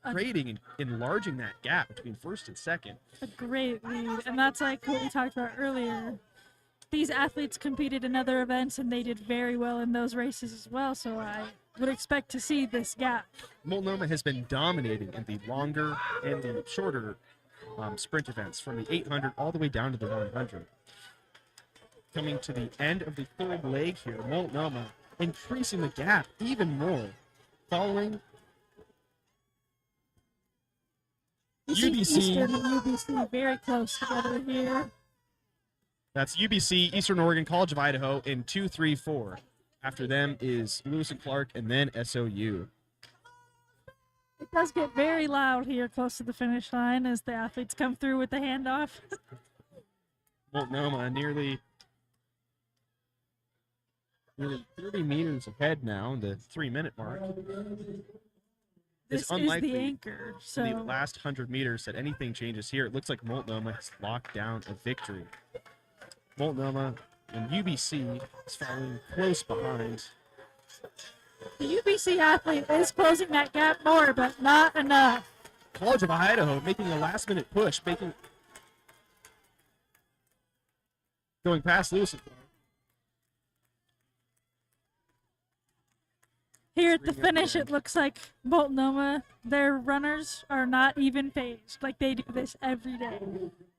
B: creating and enlarging that gap between first and second.
G: A great lead, and that's like what we talked about earlier. These athletes competed in other events, and they did very well in those races as well, so I would expect to see this gap.
B: Multnomah has been dominating in the longer and the shorter sprint events, from the 800 all the way down to the 100. Coming to the end of the third leg here, Multnomah increasing the gap even more, following UBC.
G: Eastern and UBC very close together here.
B: That's UBC, Eastern Oregon, College of Idaho in 2, 3, 4. After them is Lewis and Clark, and then SOU.
G: It does get very loud here close to the finish line as the athletes come through with the handoff.
B: Multnomah nearly 30 meters ahead now, the 3-minute mark.
G: This
B: It's
G: is
B: unlikely
G: the anchor,
B: in the
G: so
B: last 100 meters that anything changes here. It looks like Multnomah has locked down a victory. Multnomah and UBC is following close behind.
G: the UBC athlete is closing that gap more, but not enough.
B: College of Idaho making a last-minute push, going past Lewis.
G: Here at the
B: Bring up
G: finish,
B: the
G: it looks like Multnomah, their runners are not even phased. Like they do this every day.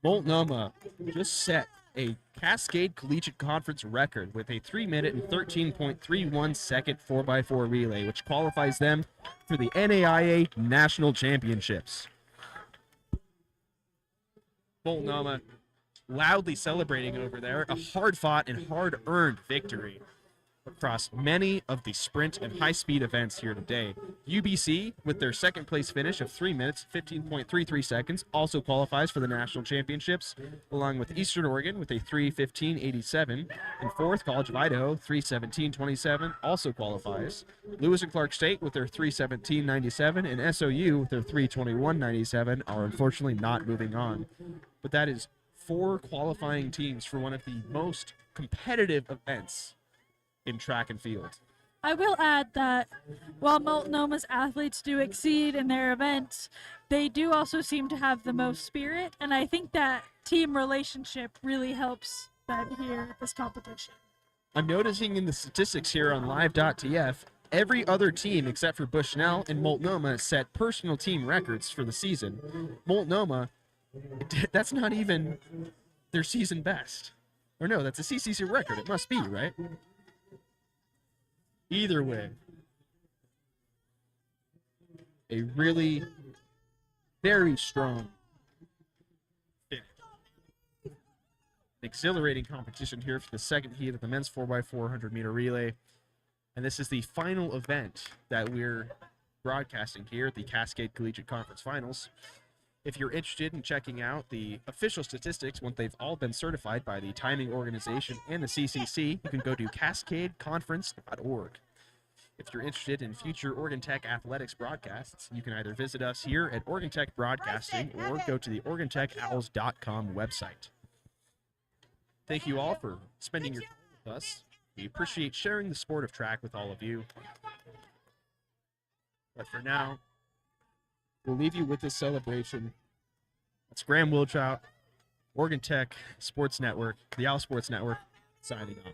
B: Multnomah just set a Cascade Collegiate Conference record with a 3-minute and 13.31 second 4x4 relay, which qualifies them for the NAIA National Championships. Multnomah loudly celebrating over there, a hard-fought and hard-earned victory across many of the sprint and high-speed events here today. UBC, with their second place finish of 3 minutes, 15.33 seconds, also qualifies for the national championships, along with Eastern Oregon with a 3:15.87, and fourth, College of Idaho, 3:17.27, also qualifies. Lewis and Clark State with their 3:17.97, and SOU with their 3:21.97 are unfortunately not moving on. But that is 4 qualifying teams for one of the most competitive events in track and field.
G: I will add that while Multnomah's athletes do exceed in their events, they do also seem to have the most spirit, and I think that team relationship really helps them here at this competition.
B: I'm noticing in the statistics here on live.tf, every other team except for Bushnell and Multnomah set personal team records for the season. Multnomah, that's not even their season best. Or no, that's a CCC record. It must be, right? Either way, a really very strong, exhilarating competition here for the second heat of the men's 4x400 meter relay. And this is the final event that we're broadcasting here at the Cascade Collegiate Conference Finals. If you're interested in checking out the official statistics, once they've all been certified by the timing organization and the CCC, you can go to cascadeconference.org. If you're interested in future Oregon Tech athletics broadcasts, you can either visit us here at Oregon Tech Broadcasting or go to the OregonTechOwls.com website. Thank you all for spending your time with us. We appreciate sharing the sport of track with all of you. But for now, we'll leave you with this celebration. That's Graham Wiltrout, Oregon Tech Sports Network, the Owl Sports Network, signing off.